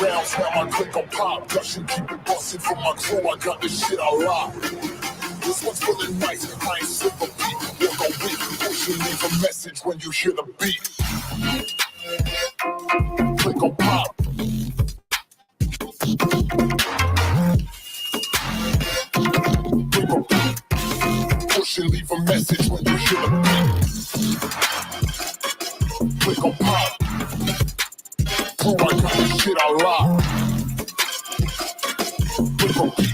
rounds, now my click on pop. Gushing, keep it busting for my crew, I got this shit I rock. This one's feeling nice, I ain't slip a beat. Walk a week, pushing, leave a message when you hear the beat. Click on pop. Click on beat. Push and leave a message when you hear the beat. Click on pop. Crew, I got this shit I rock. Click on beat.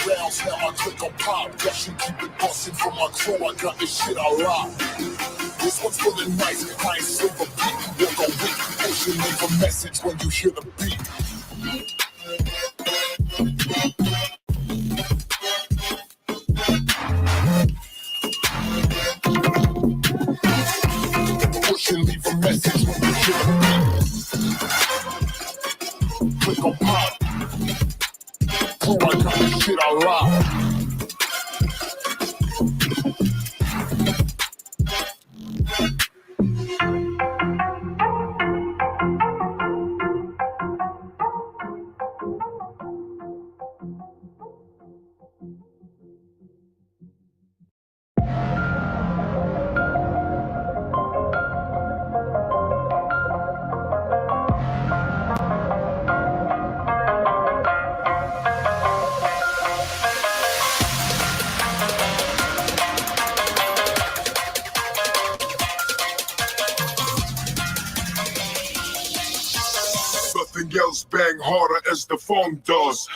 Rounds, now I click on pop. Gushing, keep it busting for my crew, I got this shit I rock. This one's feeling nice, I ain't slip a beat. Walk a week, push and leave a message when you hear the beat. Push and leave a message when you hear the beat. Click on pop. Crew, I got this shit I rock. Nothing else bang harder as the phone does.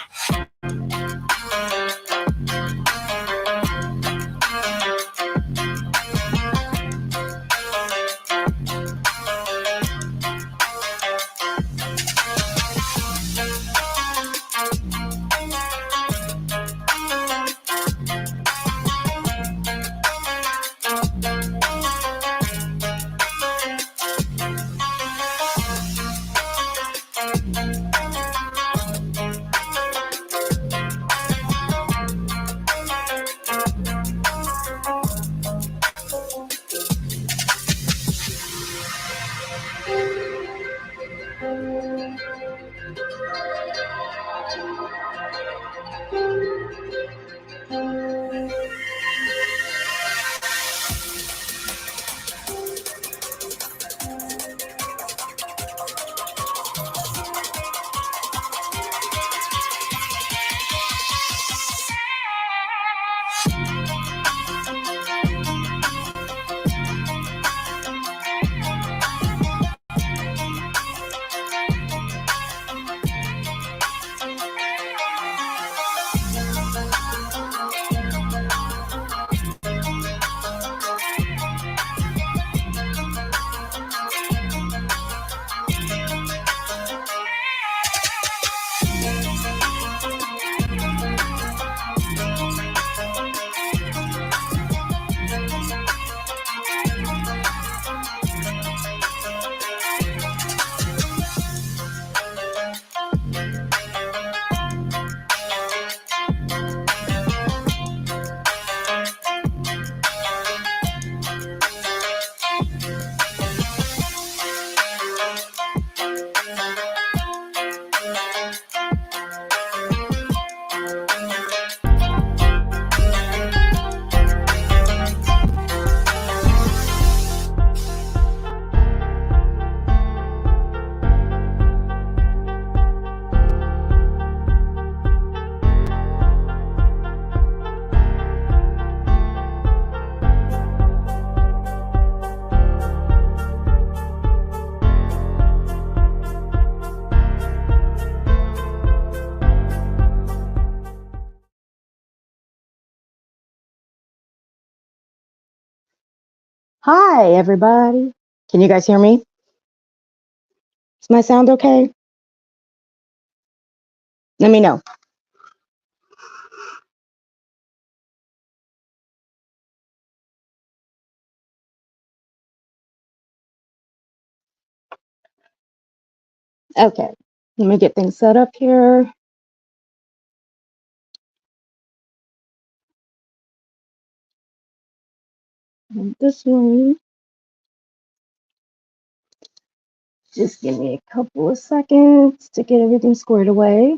Hi, everybody. Can you guys hear me? Is my sound okay? Let me know. Okay. Let me get things set up here. And this one. Just give me a couple of seconds to get everything squared away.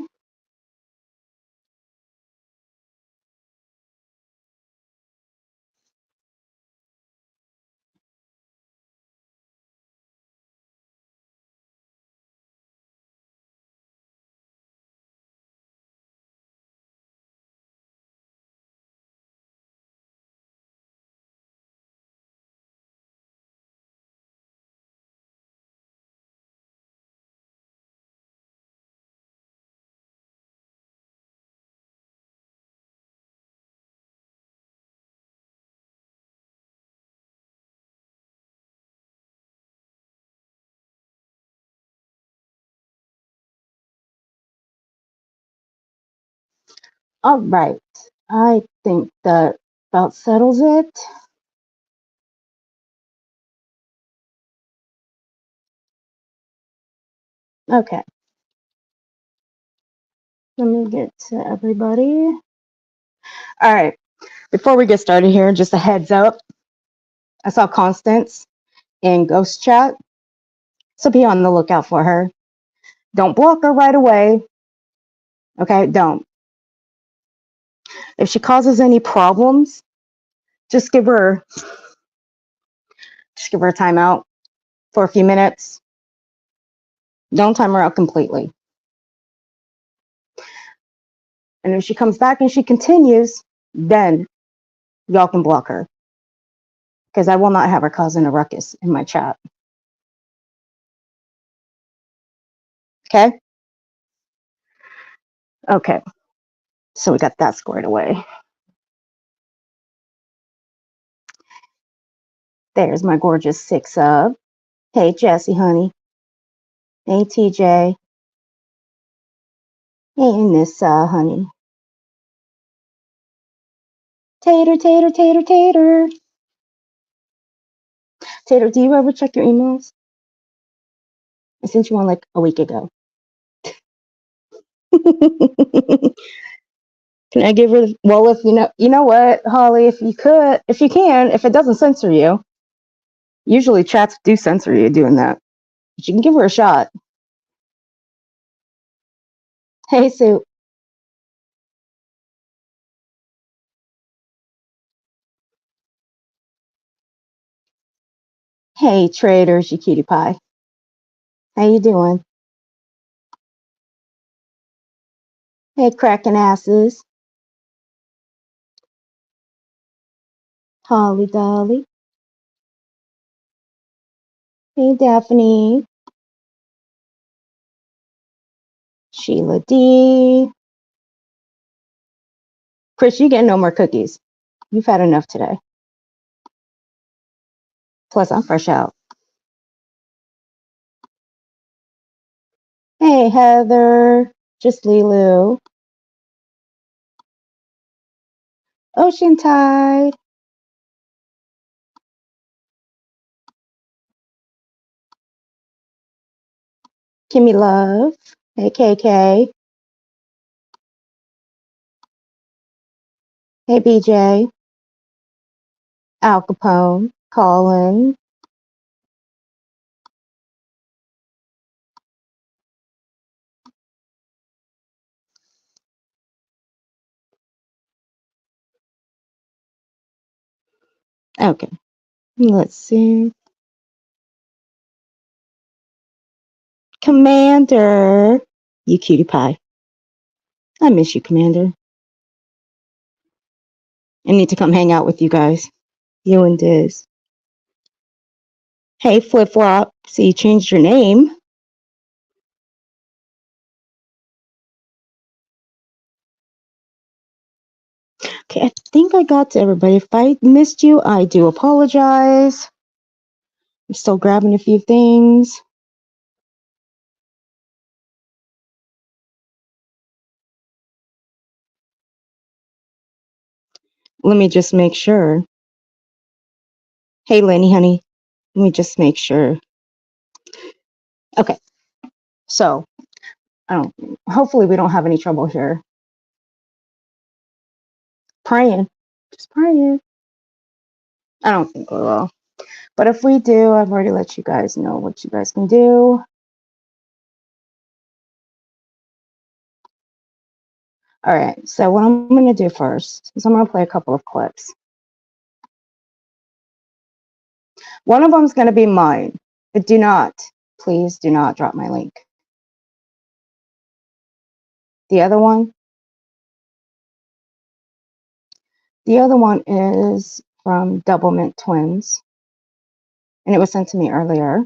All right. I think that about settles it. Okay. Let me get to everybody. All right. Before we get started here, just a heads up. I saw Constance in Ghost Chat, so be on the lookout for her. Don't block her right away. Okay, don't. If she causes any problems, just give her a timeout for a few minutes. Don't time her out completely. And if she comes back and she continues, then y'all can block her. Because I will not have her causing a ruckus in my chat. Okay? Okay. So we got that squared away. There's my gorgeous 6 of. Hey, Jessie, honey. Hey, TJ. Hey, Nissa, honey. Tater, tater, tater, tater. Tater, do you ever check your emails? I sent you one like a week ago. Can I give her? Well, if you know what, Holly, if you can, if it doesn't censor you, usually chats do censor you doing that. But you can give her a shot. Hey, Sue. Hey, traders, you cutie pie. How you doing? Hey, cracking asses. Holly Dolly. Hey, Daphne. Sheila D. Chris, you get no more cookies. You've had enough today. Plus, I'm fresh out. Hey, Heather. Just Lilu. Ocean Tide. Kimmy Love. Hey, KK. Hey, BJ. Al Capone. Colin. Okay. Let's see. Commander. You cutie pie. I miss you, Commander. I need to come hang out with you guys. You and Diz. Hey, Flip Flop. So you changed your name. Okay, I think I got to everybody. If I missed you, I do apologize. I'm still grabbing a few things. Let me just make sure. Hey, Lenny, honey. Let me just make sure. Okay. So, hopefully we don't have any trouble here. Praying. Just praying. I don't think we will. But if we do, I've already let you guys know what you guys can do. All right. So what I'm going to do first is I'm going to play a couple of clips. One of them is going to be mine, but please do not drop my link. The other one is from Double Mint Twins, and it was sent to me earlier.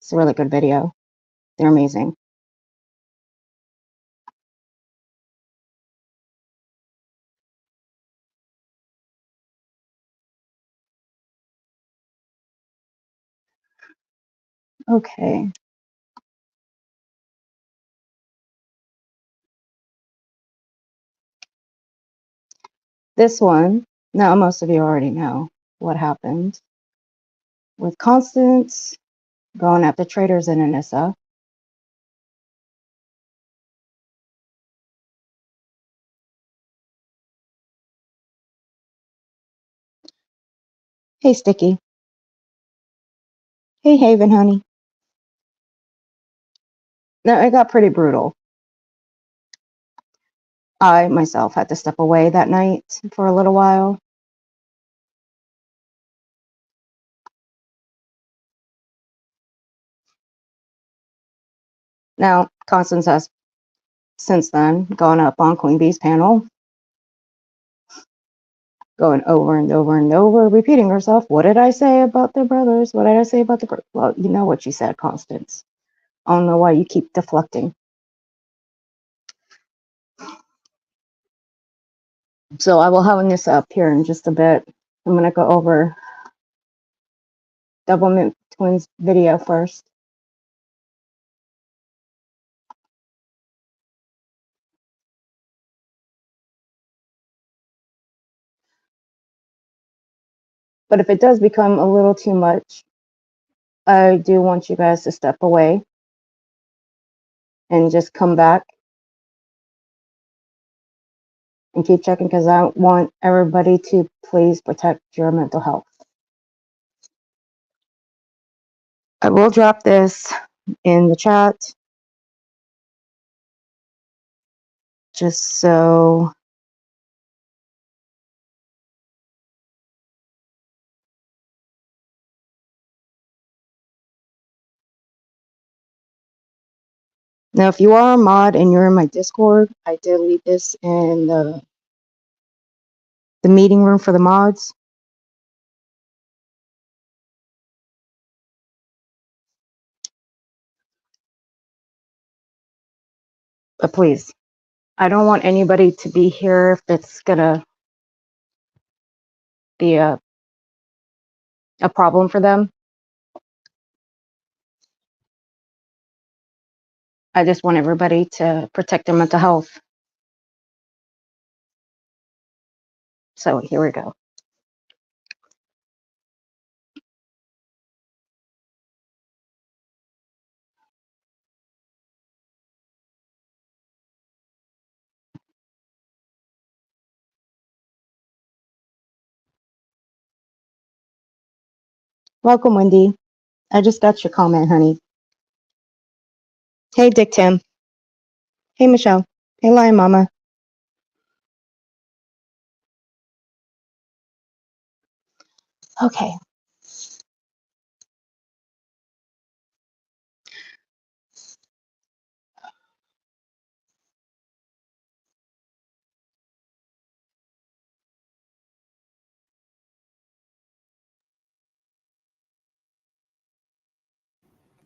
It's a really good video. They're amazing. Okay. This one, now most of you already know what happened with Constance going after traitors in Anissa. Hey, Sticky. Hey, Haven, honey. No, it got pretty brutal. I myself had to step away that night for a little while. Now, Constance has since then gone up on Queen Bee's panel, going over and over and over, repeating herself. What did I say about the brothers? What did I say about the brothers? Well, you know what she said, Constance. I don't know why you keep deflecting. So I will have this up here in just a bit. I'm going to go over Double Mint Twins video first. But if it does become a little too much, I do want you guys to step away and just come back and keep checking, because I want everybody to please protect your mental health. I will drop this in the chat just so now if you are a mod and you're in my Discord, I did leave this in the meeting room for the mods. But please, I don't want anybody to be here if it's gonna be a problem for them. I just want everybody to protect their mental health. So here we go. Welcome, Wendy. I just got your comment, honey. Hey, Dick Tim. Hey, Michelle. Hey, Lion Mama. Okay.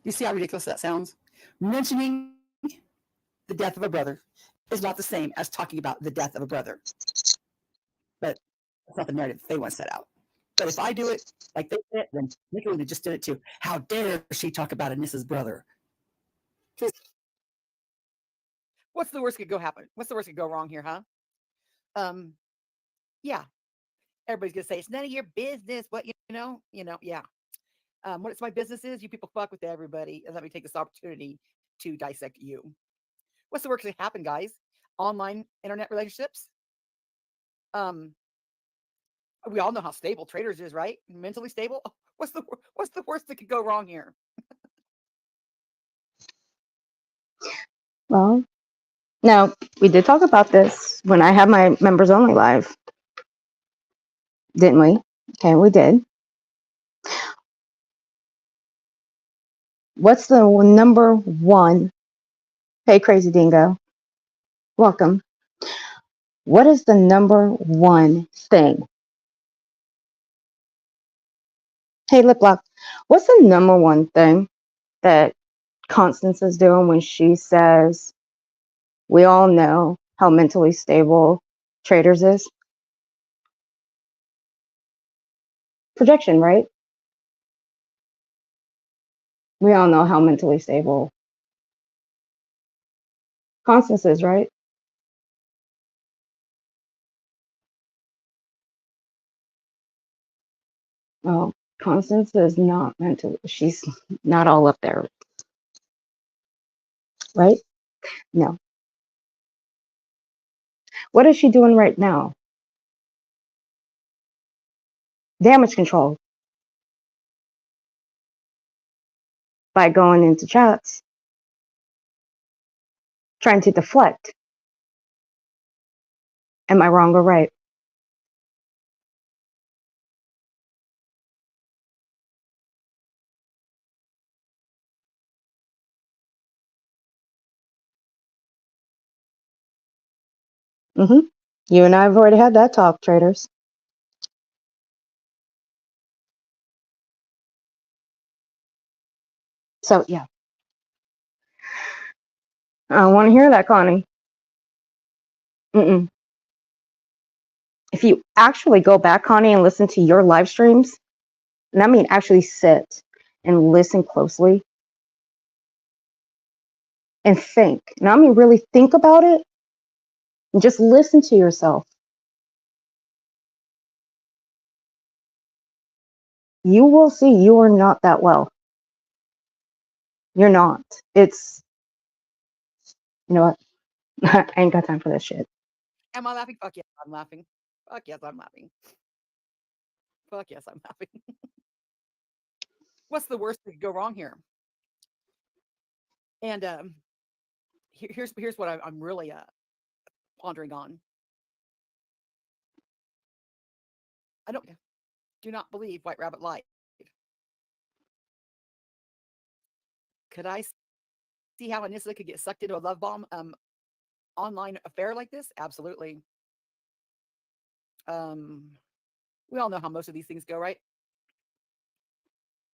You see how ridiculous that sounds? Mentioning the death of a brother is not the same as talking about the death of a brother. But that's not the narrative they want to set out. But if I do it like they did, then Nicolina just did it too. How dare she talk about Anissa's brother? What's the worst could go happen? What's the worst could go wrong here, huh? Yeah. Everybody's gonna say it's none of your business. What yeah. What it's my business is, you people fuck with everybody, and let me take this opportunity to dissect you. What's the worst that happen, guys? Online internet relationships. We all know how stable TRAITORS is, right? Mentally stable. What's the worst that could go wrong here? Well, now we did talk about this when I had my members only live, didn't we? Okay, we did. What's the number one? Hey, Crazy Dingo, welcome. What is the number one thing? Hey, Liplock, what's the number one thing that Constance is doing when she says, we all know how mentally stable TRAITORS is? Projection, right? We all know how mentally stable Constance is, right? Well, Constance is not mentally, she's not all up there, right? No. What is she doing right now? Damage control by going into chats, trying to deflect. Am I wrong or right? Mm-hmm. You and I have already had that talk, TRAITORS. So, yeah. I don't want to hear that, Connie. Mm-mm. If you actually go back, Connie, and listen to your live streams, and I mean actually sit and listen closely and think, and I mean really think about it and just listen to yourself, you will see you are not that well. You're not. It's, you know what? I ain't got time for this shit. Am I laughing? Fuck yes, I'm laughing. Fuck yes, I'm laughing. Fuck yes, I'm laughing. What's the worst that could go wrong here? And here's what I'm really pondering on. I do not believe White Rabbit lied. Could I see how Anissa could get sucked into a love bomb online affair like this? Absolutely. We all know how most of these things go, right?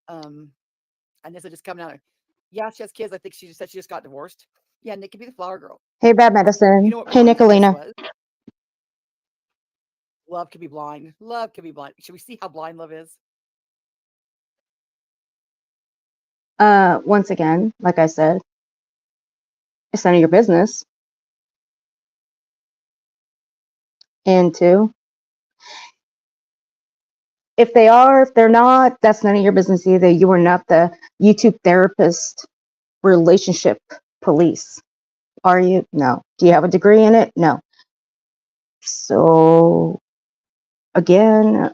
Anissa just coming out. Yeah, she has kids. I think she just said she just got divorced. Yeah, Nick could be the flower girl. Hey, Bad You Medicine. know what Hey, reminds me of this Nicolina. was love could be blind. Love could be blind. Should we see how blind love is? Once again, like I said, it's none of your business. And two, if they are, if they're not, that's none of your business either. You are not the YouTube therapist relationship police. Are you? No. Do you have a degree in it? No. So again,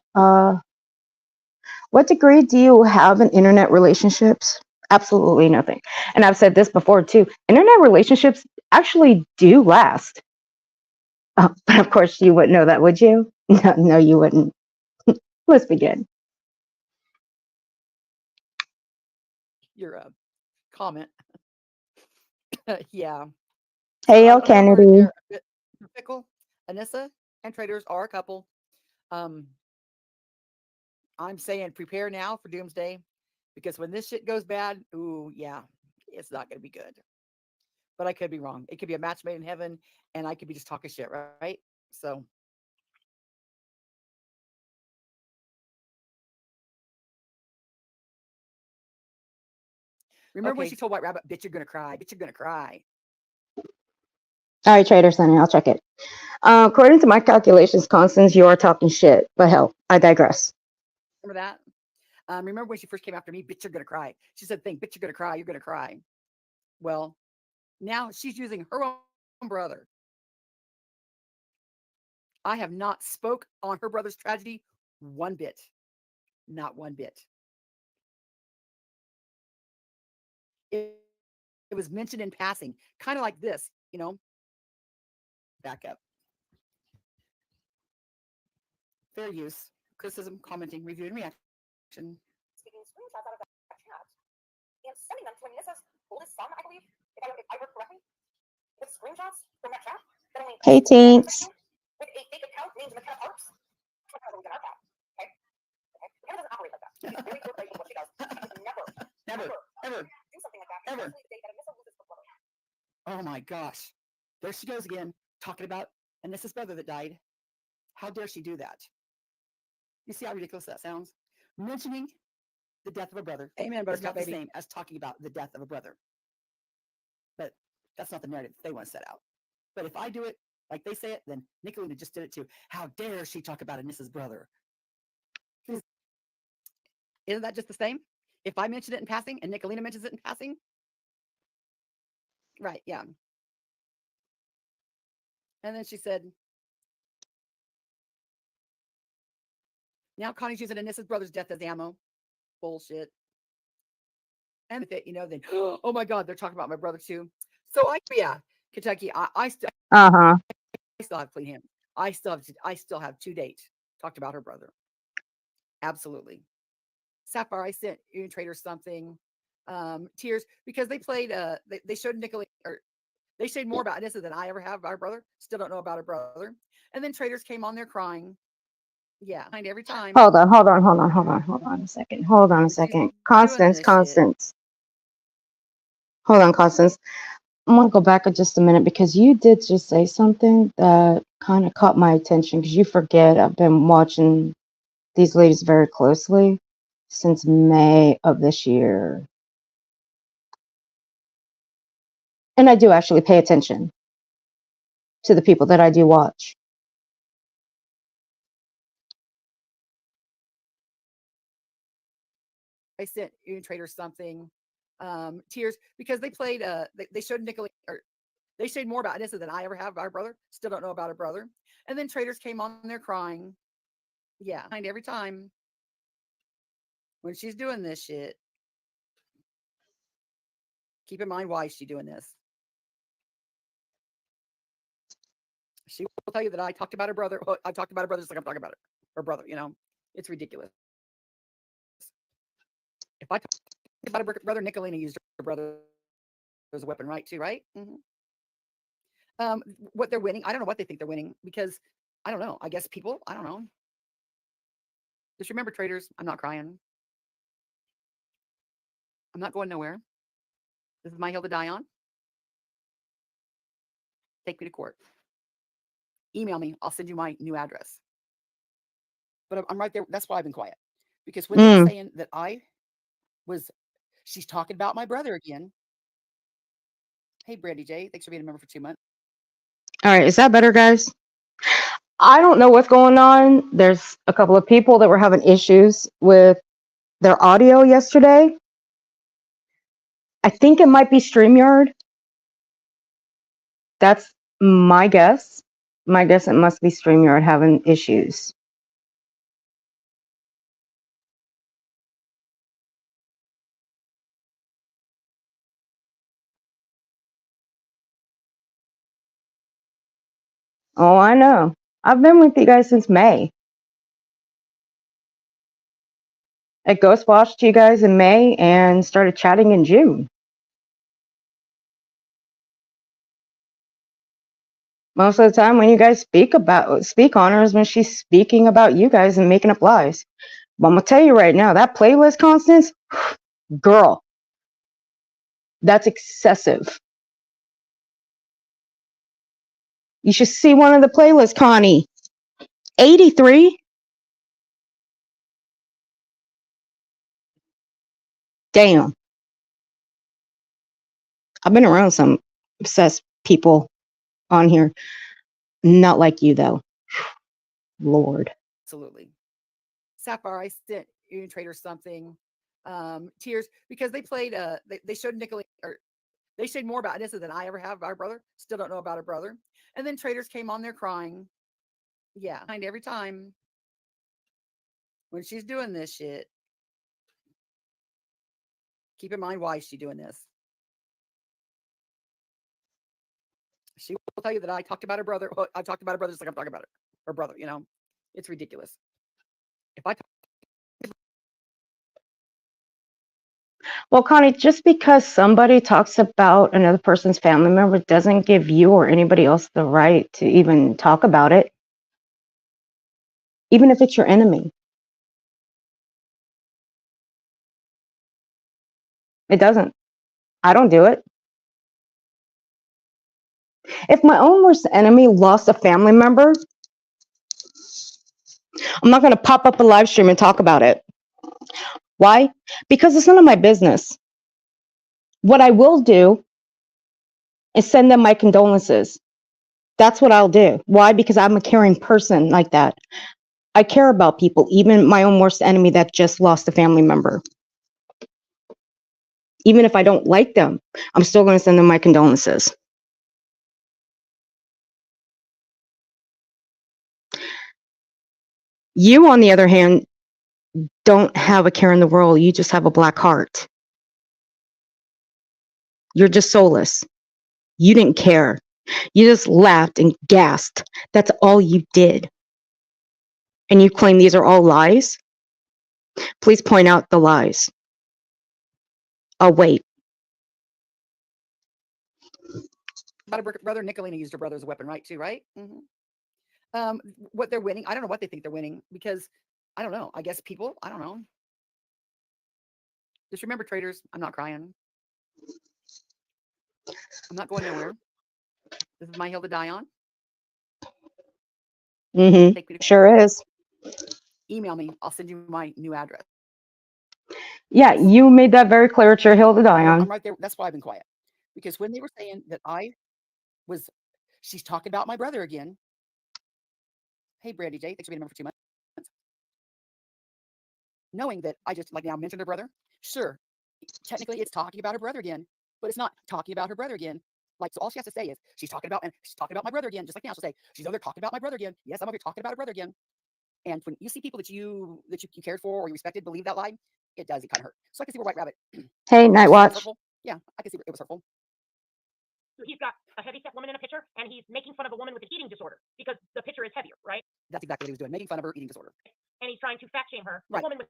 what degree do you have in internet relationships? Absolutely nothing. And I've said this before too. Internet relationships actually do last. But of course you wouldn't know that, would you? No, you wouldn't. Let's begin. Your comment. Yeah. Hey, I El don't know where Kennedy. they're a bit fickle. Anissa and TRAITORS are a couple. I'm saying prepare now for doomsday, because when this shit goes bad, ooh, yeah, it's not going to be good. But I could be wrong. It could be a match made in heaven, and I could be just talking shit, right? So Remember when she told White Rabbit, bitch, you're going to cry. Bitch, you're going to cry. All right, Trader Sunny, I'll check it. According to my calculations, Constance, you are talking shit. But hell, I digress. Remember that? Remember when she first came after me, bitch, you're going to cry. She said, think, bitch, you're going to cry. You're going to cry. Well, now she's using her own brother. I have not spoke on her brother's tragedy one bit. Not one bit. It was mentioned in passing, kind of like this, you know. Back up. Fair use, criticism, commenting, review, and reaction. Taking screenshots out of that chat and sending them to Anissa's oldest son, I believe, if I work correctly, with screenshots from that chat. Hey, Tinks. With a fake account named McKenna Parks. McKenna doesn't operate like that. She's very corporate in what she does. Never do something like that. Ever. Oh my gosh. There she goes again, talking about Anissa's brother that died. How dare she do that? You see how ridiculous that sounds? Mentioning the death of a brother. Amen, but it's not the same as talking about the death of a brother. But that's not the narrative they want to set out. But if I do it like they say it, then Nicolina just did it too. How dare she talk about Anissa's brother? Isn't that just the same? If I mention it in passing and Nicolina mentions it in passing? Right, yeah. And then she said, now Connie's using Anissa's brother's death as ammo. Bullshit. And with it, you know, then, oh my God, they're talking about my brother too. So yeah, Kentucky, I still have clean hands. I still have to date talked about her brother. Absolutely. Sapphire, I sent you and Traitors something. Tears, because they played they showed Nicolina, or they showed more about Anissa than I ever have about her brother. Still don't know about her brother. And then Traitors came on there crying. Yeah, every time. Hold on a second. Constance. Hold on, Constance. I'm going to go back just a minute because you did just say something that kind of caught my attention, because you forget I've been watching these ladies very closely since May of this year. And I do actually pay attention to the people that I do watch. I sent you and Traitors something. Tears, because they played they showed Nicolina, or they showed more about Anissa than I ever have about her brother. Still don't know about her brother. And then Traitors came on there crying. Yeah, every time when she's doing this shit. Keep in mind why she's doing this. She will tell you that I talked about her brother. I talked about her brother just like I'm talking about her brother. You know, it's ridiculous. If I talk about her brother, Nicolina used her brother as a weapon, right? Too, right? Mm-hmm. What they're winning, I don't know what they think they're winning, because I don't know. I guess people, I don't know. Just remember, Traitors, I'm not crying. I'm not going nowhere. This is my hill to die on. Take me to court. Email me. I'll send you my new address. But I'm right there. That's why I've been quiet. Because when they're saying that she's talking about my brother again. Hey, Brandy J, thanks for being a member for 2 months. All right, is that better, guys? I don't know what's going on. There's a couple of people that were having issues with their audio yesterday. I think it might be StreamYard. That's my guess. My guess, it must be StreamYard having issues. Oh, I know. I've been with you guys since May. I ghost watched you guys in May and started chatting in June. Most of the time when you guys speak on her is when she's speaking about you guys and making up lies. But I'm going to tell you right now, that playlist, Constance, girl, that's excessive. You should see one of the playlists, Connie. 83? Damn. I've been around some obsessed people on here. Not like you, though. Lord. Absolutely. Sapphire, I sent you and Traitors something. Tears, because they played, they showed Nicole, or they showed more about Anissa than I ever have about her brother. Still don't know about her brother. And then Traitors came on there crying. Yeah, and every time when she's doing this shit, keep in mind why she's doing this. She will tell you that I talked about her brother. Well, I talked about her brother just like I'm talking about her brother. You know, it's ridiculous. If I Well, Connie, just because somebody talks about another person's family member doesn't give you or anybody else the right to even talk about it, even if it's your enemy. It doesn't. I don't do it. If my own worst enemy lost a family member, I'm not going to pop up a live stream and talk about it. Why? Because it's none of my business. What I will do is send them my condolences. That's what I'll do. Why? Because I'm a caring person like that. I care about people, even my own worst enemy that just lost a family member. Even if I don't like them, I'm still going to send them my condolences. You, on the other hand, don't have a care in the world. You just have a black heart. You're just soulless. You didn't care. You just laughed and gasped. That's all you did. And you claim these are all lies? Please point out the lies. I'll wait. about her brother, Nicolina used her brother as a weapon, right? Too, right? What they're winning, I don't know what they think they're winning, because I don't know. I guess people, I don't know. Just remember, traitors, I'm not crying. I'm not going nowhere. This is my hill to die on. Sure is. Email me. I'll send you my new address. Yeah, you made that very clear. It's your hill to die on. I'm right there. That's why I've been quiet. Because when they were saying that she's talking about my brother again. Hey, Brandy J, thanks for being a member for 2 months. Knowing that I just now mentioned her brother. Sure, technically it's talking about her brother again, but it's not talking about her brother again. So all she has to say is she's talking about my brother again. Just like now, she'll say she's over there talking about my brother again. Yes, I'm over here talking about her brother again. And when you see people that you cared for or you respected believe that lie, it does. It kind of hurt. So I can see where White Rabbit. Hey, Night Watch. Yeah, I can see where it was hurtful. He's got a heavy-set woman in a picture, and he's making fun of a woman with an eating disorder because the picture is heavier, right? That's exactly what he was doing, making fun of her eating disorder. And he's trying to fat shame her, right. A woman with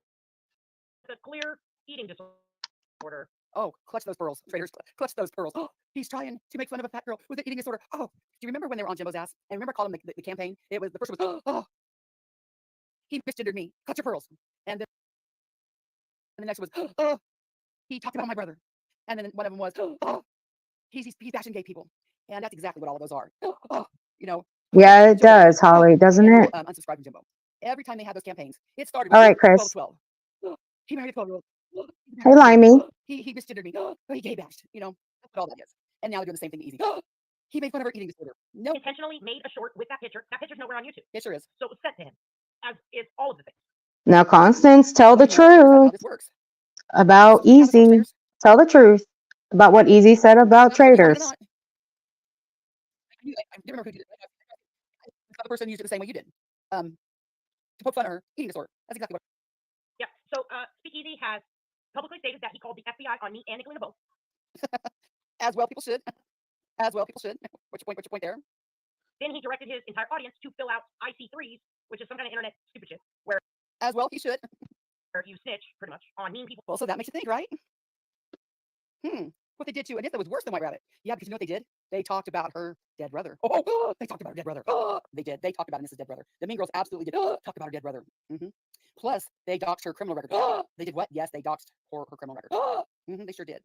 a clear eating disorder. Oh, clutch those pearls, traitors! Clutch those pearls. Oh, he's trying to make fun of a fat girl with an eating disorder. Oh, do you remember when they were on Jimbo's ass? And remember calling the campaign? It was the first one was oh, he misgendered me. Clutch your pearls. And then the next was oh, he talked about my brother. And then one of them was oh, he's bashing gay people. And that's exactly what all of those are. Oh, Yeah, it does, Holly, doesn't it? Unsubscribe from Jimbo. Every time they have those campaigns, it started with all right, Chris. 12. He married a 12-year-old. Hey, Limey. He misgendered me. He gay bashed. That's what all that is. And now they're doing the same thing to Easy. He made fun of her eating disorder. No. Intentionally made a short with that picture. That picture's nowhere on YouTube. It sure is. So it was sent to him, as is all of the things. Now, Constance, tell the truth about Easy. Tell the truth about what Easy said about traitors. I remember who did it. The person used it the same way you did. To poke fun at her eating disorder. That's exactly what. Yeah. So Speakeasy has publicly stated that he called the FBI on me and Nicolina both. As well, people should. What's your point there? Then he directed his entire audience to fill out IC3s, which is some kind of internet stupid shit, where as well he should. Where you snitch pretty much on mean people. Well, so that makes you think, right? What they did to Anissa was worse than White Rabbit. Yeah, because you know what they did? They talked about her dead brother. Oh, they talked about her dead brother. They did. They talked about Anissa's dead brother. The Mean Girls absolutely did talk about her dead brother. Plus, they doxed her criminal record. They did what? Yes, they doxed her criminal record. They sure did.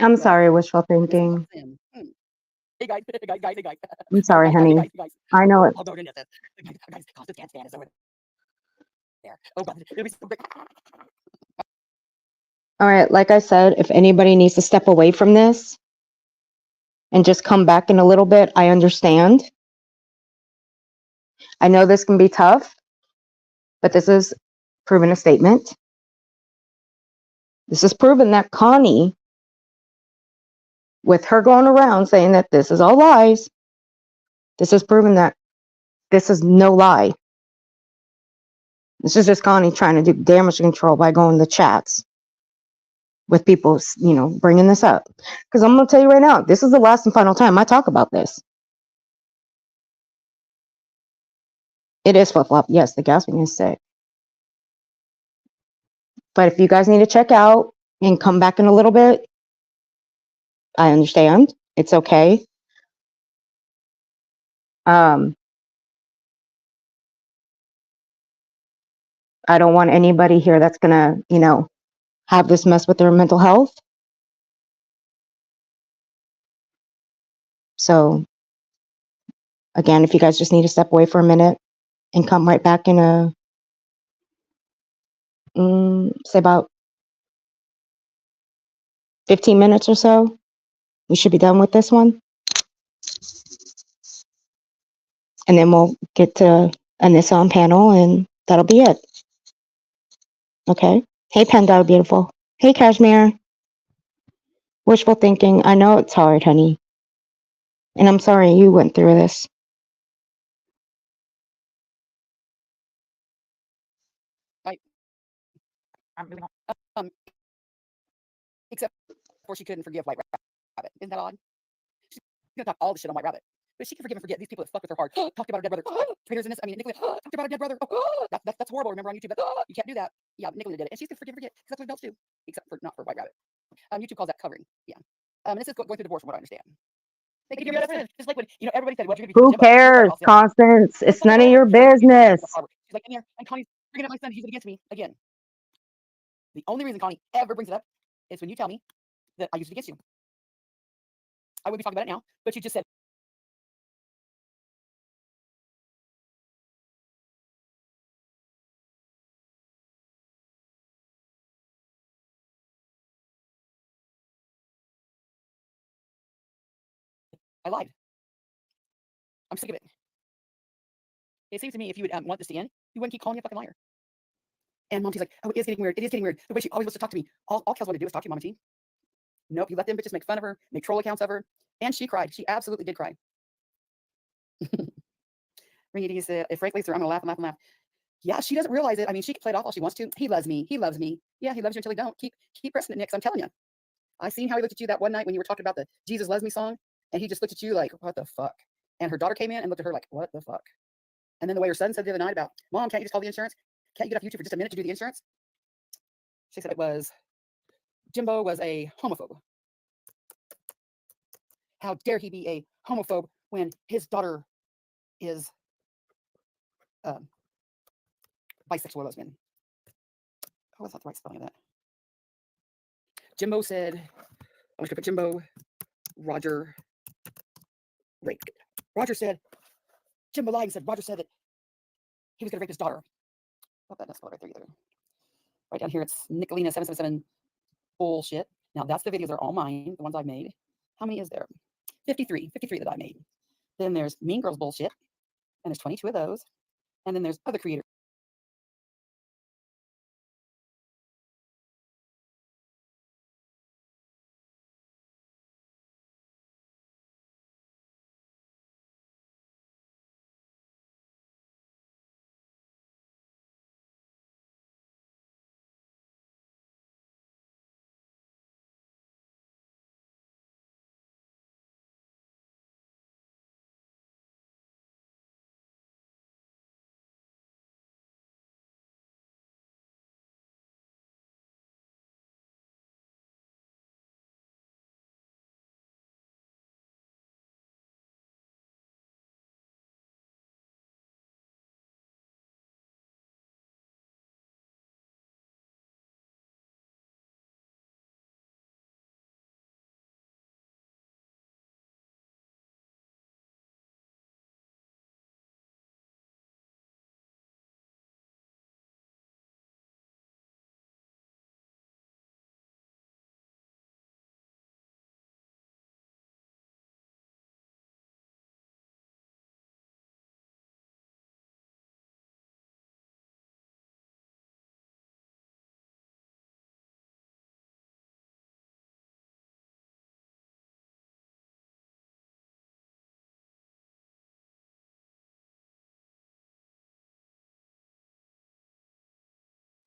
I'm sorry, wishful thinking. Hey guys. I'm sorry, honey. Guys. I know it. I'll go into this. Guys, Constance can't stand us over there. Oh God, it'll be so big. All right, like I said, if anybody needs to step away from this, and just come back in a little bit, I understand. I know this can be tough, but this is proven a statement. This is proven that Connie, with her going around saying that this is all lies, this is proven that this is no lie. This is just Connie trying to do damage control by going to chats with people, bringing this up. Because I'm going to tell you right now, this is the last and final time I talk about this. It is flip-flop. Yes, the gasping is sick. But if you guys need to check out and come back in a little bit, I understand. It's okay. I don't want anybody here that's going to, have this mess with their mental health. So, again, if you guys just need to step away for a minute and come right back in say about 15 minutes or so, we should be done with this one. And then we'll get to Anissa on panel, and that'll be it. Okay. Hey, Panda, beautiful. Hey, Cashmere. Wishful thinking. I know it's hard, honey. And I'm sorry you went through this. I'm moving on. Except for she couldn't forgive White Rabbit. Isn't that odd? She's gonna talk all the shit on White Rabbit, but she can forgive and forget these people that fuck with her heart. Talked about her dead brother. Traitors in this. I mean, Nicola talked about her dead brother. That's horrible. Remember on YouTube? You can't do that. Yeah, Nicola did it, and she's gonna forgive and forget because that's what adults do, except for not for White Rabbit. YouTube calls that covering. Yeah. And this is going through divorce, from what I understand. They could be your best friend. Just like when everybody said, "What you're gonna be?" Who cares, Constance? It's none of your business. She's like, in there, and Connie's bringing up my son. He's against me again. The only reason Connie ever brings it up is when you tell me that I used it against you. I would be talking about it now, but you just said. I lied. I'm sick of it. It seems to me if you would want this to end, you wouldn't keep calling me a fucking liar. And Mom T's like, oh, it is getting weird. It is getting weird. The way she always wants to talk to me. All Kels want to do is talk to you, Mama T. Nope, you let them bitches make fun of her, make troll accounts of her. And she cried. She absolutely did cry. Ringy said, if Frank leaves her, I'm going to laugh and laugh and laugh. Yeah, she doesn't realize it. I mean, she can play it off all she wants to. He loves me. He loves me. Yeah, he loves you until he don't. Keep pressing it, Nick. I'm telling you. I seen how he looked at you that one night when you were talking about the Jesus Loves Me song. And he just looked at you like, what the fuck? And her daughter came in and looked at her like, what the fuck? And then the way her son said the other night about, Mom, can't you just call the insurance? Can't you get off YouTube for just a minute to do the insurance? She said it was, Jimbo was a homophobe. How dare he be a homophobe when his daughter is bisexual lesbian? Oh, that's not the right spelling of that. Jimbo said, I'm just gonna put Jimbo, Roger raped. Roger said, Jimbo lied and said, Roger said that he was gonna rape his daughter. Oh, that's not spelled right there either. Right down here, it's Nicolina777 bullshit. Now that's the videos are all mine, the ones I've made. How many is there? 53 that I made. Then there's Mean Girls bullshit, and there's 22 of those. And then there's other creators.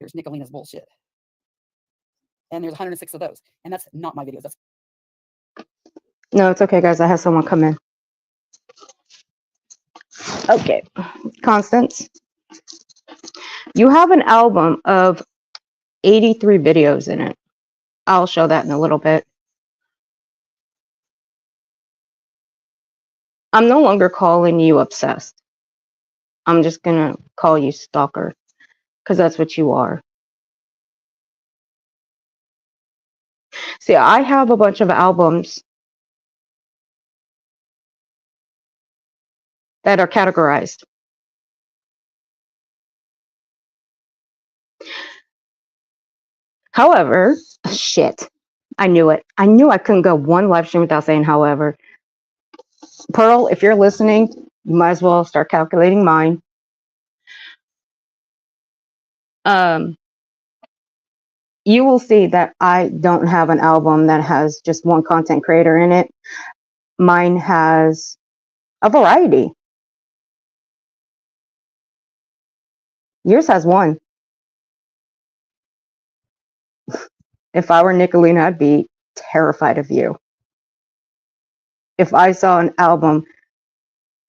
Here's Nicolina's bullshit. And there's 106 of those. And that's not my videos. That's No, it's okay, guys. I have someone come in. Okay, Constance, you have an album of 83 videos in it. I'll show that in a little bit. I'm no longer calling you obsessed. I'm just gonna call you stalker, because that's what you are. See, I have a bunch of albums that are categorized. However, shit, I knew it. I knew I couldn't go one live stream without saying however. Pearl, if you're listening, you might as well start calculating mine. You will see that I don't have an album that has just one content creator in it. Mine has a variety. Yours has one. If I were Nicolina, I'd be terrified of you. If I saw an album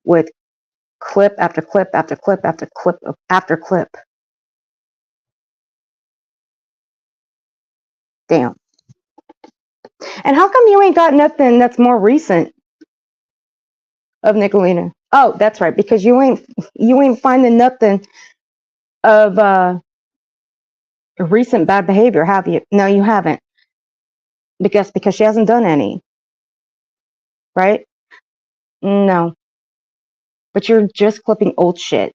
with clip after clip after clip after clip after clip. Damn. And how come you ain't got nothing that's more recent of Nicolina? Oh, that's right, because you ain't finding nothing of recent bad behavior, have you? No, you haven't. Because she hasn't done any. Right? No. But you're just clipping old shit.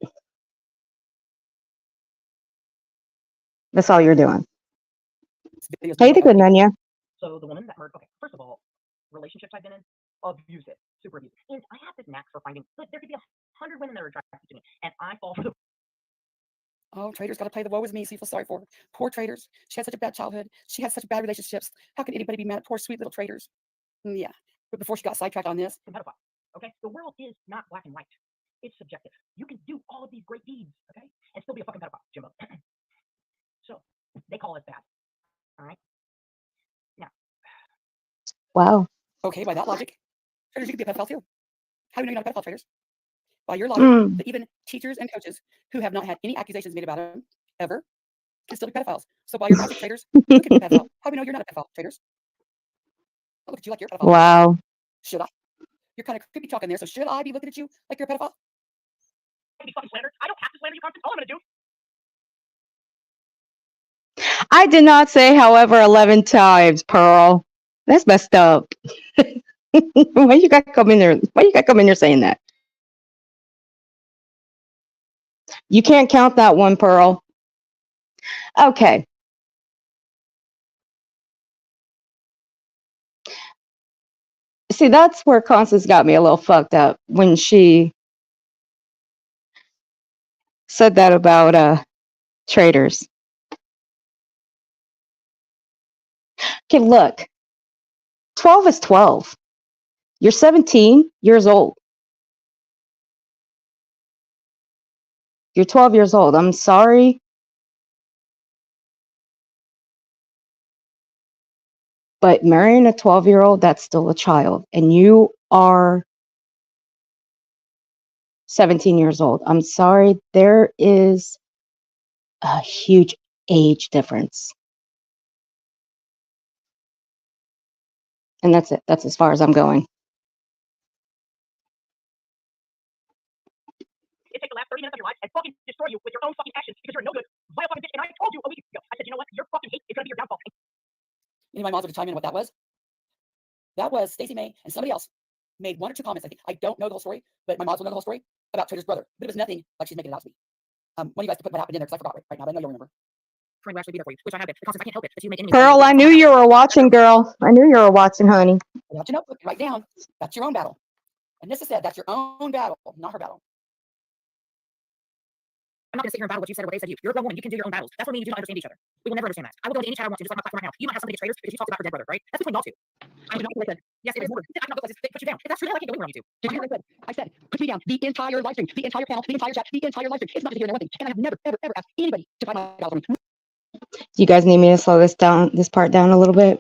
That's all you're doing. videos. Hey, the good Nanya. So the woman that murdered, okay, first of all, relationships I've been in, abusive, super abusive. And I have this knack for finding, look, there could be 100 women that are attracted to me, and I fall for the. Oh, Traitors got to play the woe is me, so you feel sorry for her. Poor Traitors. She had such a bad childhood. She had such bad relationships. How can anybody be mad at poor, sweet little Traitors? Yeah. But before she got sidetracked on this. Pedophile, okay? The world is not black and white. It's subjective. You can do all of these great deeds, okay, and still be a fucking pedophile, Jimbo. So they call it bad. All right. Now. Wow. Okay, by that logic, Traitors, you could be a pedophile too. How do you know you're not a pedophile, Traitors? By your logic, that even teachers and coaches who have not had any accusations made about them ever can still be pedophiles. So by your logic, Traitors, you can be a pedophile. How do we know you're not a pedophile, Traitors? I look at you like you're a pedophile. Wow. Should I? You're kind of creepy talking there, so should I be looking at you like you're a pedophile? Be fucking slandered. I don't have to slander you, Constance. All I'm gonna do. I did not say however 11 times, Pearl. That's messed up. Why you got to come in there? Why you got to come in there saying that? You can't count that one, Pearl. Okay. See, that's where Constance got me a little fucked up when she said that about Traitors. Okay, look. 12 is 12. You're 17 years old. You're 12 years old. I'm sorry. But marrying a 12-year-old, that's still a child. And you are 17 years old. I'm sorry. There is a huge age difference. And that's it. That's as far as I'm going. It takes the last 30 minutes of your life and fucking destroy you with your own fucking actions because you're no good, vile fucking bitch. And I told you a week ago. I said, you know what? Your fucking hate is gonna be your downfall. You know, my mom's going to chime in on what that was. That was Stacey May and somebody else made one or two comments. I think I don't know the whole story, but my mom's will know the whole story about Traitors' brother. But it was nothing like she's making it out to be. One of you guys can put what happened in there because I forgot right now, but I know you'll remember. Trying to actually be there for you, which I have been. Constance, I can't help it. But you make any Pearl, I knew you were watching, girl. I knew you were watching, honey. Without your notebook, write down. That's your own battle. And Nissa said that's your own battle, not her battle. I'm not going to sit here and battle what you said or what they said to you. You're a grown woman. You can do your own battles. That's what we do not understand each other. We will never understand that. I will go into any chat I want to, just like my platform right now. You might have somebody get Traitors because you talked about your dead brother, right? That's between y'all two. I do not feel like that. Yes, it is more. I do not feel like this. They put you down. If that's true, then I can't go anywhere on YouTube. I said, put me down. The entire live stream, the entire panel, the entire chat, the entire live stream. It's not to hear no one thing. And I have never, ever, ever asked anybody to find my battle for me. Do you guys need me to slow this part down a little bit?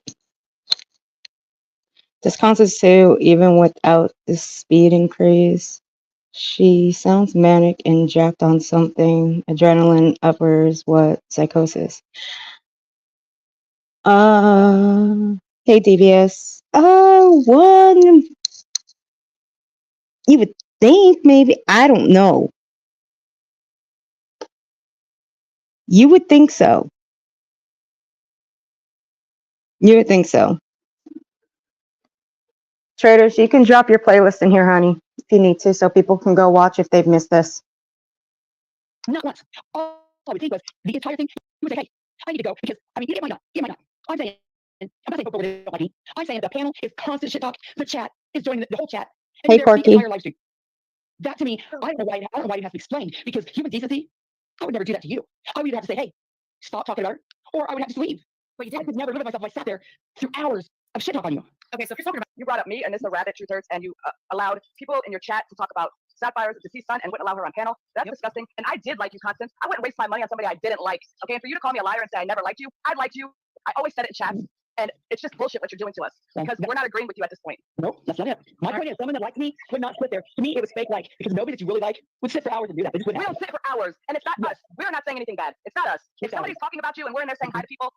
Does Constance Sue, even without the speed increase, she sounds manic and jacked on something. Adrenaline uppers what? Psychosis. Hey DBS. One. You would think maybe. I don't know. You would think so. You would think so. Traders, you can drop your playlist in here, honey, if you need to, so people can go watch if they've missed this. Not once. All I would think was the entire thing. You would say, hey, I need to go because, I mean, it might not. It might not. I'm saying, I'm not saying people don't like me. I'm saying the panel is constant shit talk. The chat is joining the whole chat. And Hey, the Corky. entire live stream. That to me, I don't know why it has to be explained, because human decency, I would never do that to you. I would either have to say, hey, stop talking about her, or I would have to leave. But you did. I could never live myself if I sat there through hours of shit talk on you. Okay, so if you're talking about, You brought up me and this a rabbit truthers, and you allowed people in your chat to talk about Sapphire's deceased son and wouldn't allow her on panel. That's disgusting. And I did like you, Constance. I wouldn't waste my money on somebody I didn't like. Okay, and for you to call me a liar and say I never liked you, I liked you. I always said it in chats, and it's just bullshit what you're doing to us because we're not agreeing with you at this point. Nope, that's not it. My point is, someone that likes me would not sit there. To me, it was fake like, because nobody that you really like would sit for hours and do that. They just We wouldn't. don't sit for hours, and it's not us. We're not saying anything bad. It's not us. If somebody's talking about you and we're in there saying hi to people,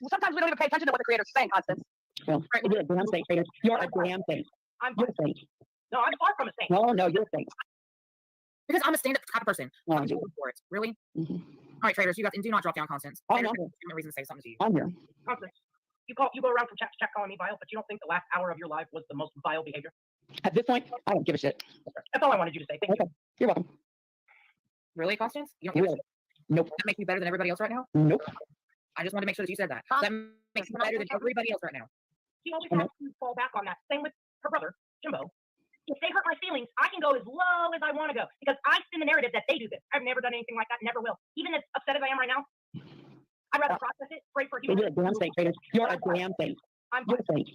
sometimes we don't even pay attention to what the creator's saying, Constance. Well, you're a damn saint, Traders. You're a damn saint. You're a saint. No, I'm far from a saint. No, you're a saint. Because I'm a stand-up type of person. No, I'm going for it. Really? All right, traders, you got and do not drop down, Constance. Oh, I no. have a reason to say something to you. I'm here. Constance, you go around from chat to chat calling me vile, but you don't think the last hour of your life was the most vile behavior? At this point, I don't give a shit. That's all I wanted you to say. Thank you. Okay, you're welcome. Really, Constance? You don't You're give a welcome. shit? Nope. That makes me better than everybody else right now? Nope. I just wanted to make sure that you said that. That makes me better than everybody else right now. She always has to fall back on that. Same with her brother, Jimbo. If they hurt my feelings, I can go as low as I want to go because I spin the narrative that they do this. I've never done anything like that, never will. Even as upset as I am right now, I'd rather process it, pray for You're human. a damn saint, Traders. You're a damn saint. I'm You're a saint.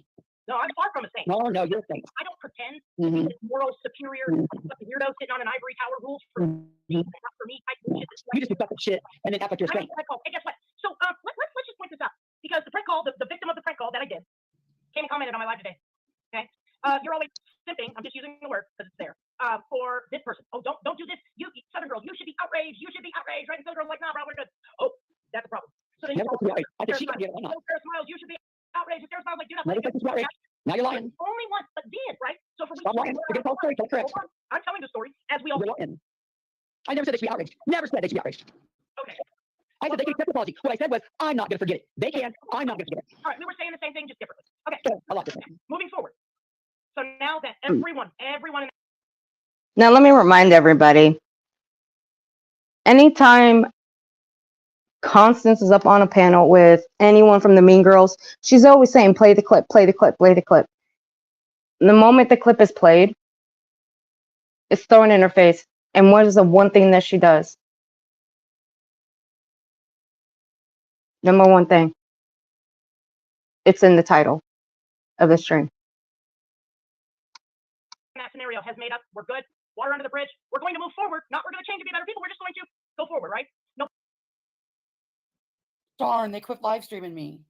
No, I'm far from a saint. No, you're a saint. I don't pretend to be this moral superior weirdo sitting on an ivory tower rules for me, not for me type bullshit. You just do fucking shit and then act like you're a I saint. made the prank call. Hey, guess what? So let's just point this out because the prank call, the victim of the prank call that I did, came and commented on my live today. Okay, you're always simping. I'm just using the word because it's there. For this person. Oh, don't do this. You Southern girls, you should be outraged. You should be outraged. Right? And Southern girls like, nah, bro, we're good. Oh, that's a problem. So then you Never go, said right. I said she got to get it. I'm not. Sarah Smiles, you should be outraged. And Sarah Smiles like, dude, I'm Never said she's outraged. Now you're lying. only once, but did, right? So for Stop lying. You're getting false story. Don't correct. I'm telling the story as we all You're lying. I never said they should be outraged. Never said they should be outraged. okay. I said they can accept the apology. What I said was, I'm not going to forget it. They can. I'm not going to forget it. All right, we were saying the same thing just differently. Okay, So, I lost it. moving forward. So now that everyone in Now, let me remind everybody, anytime Constance is up on a panel with anyone from the Mean Girls, she's always saying, play the clip, play the clip, play the clip. The moment the clip is played, it's thrown in her face. And what is the one thing that she does? Number one thing. It's in the title of the stream. that scenario has made up, we're good, water under the bridge, we're going to move forward, not we're going to change and be better people, we're just going to go forward, right? No. Darn, they quit live streaming me.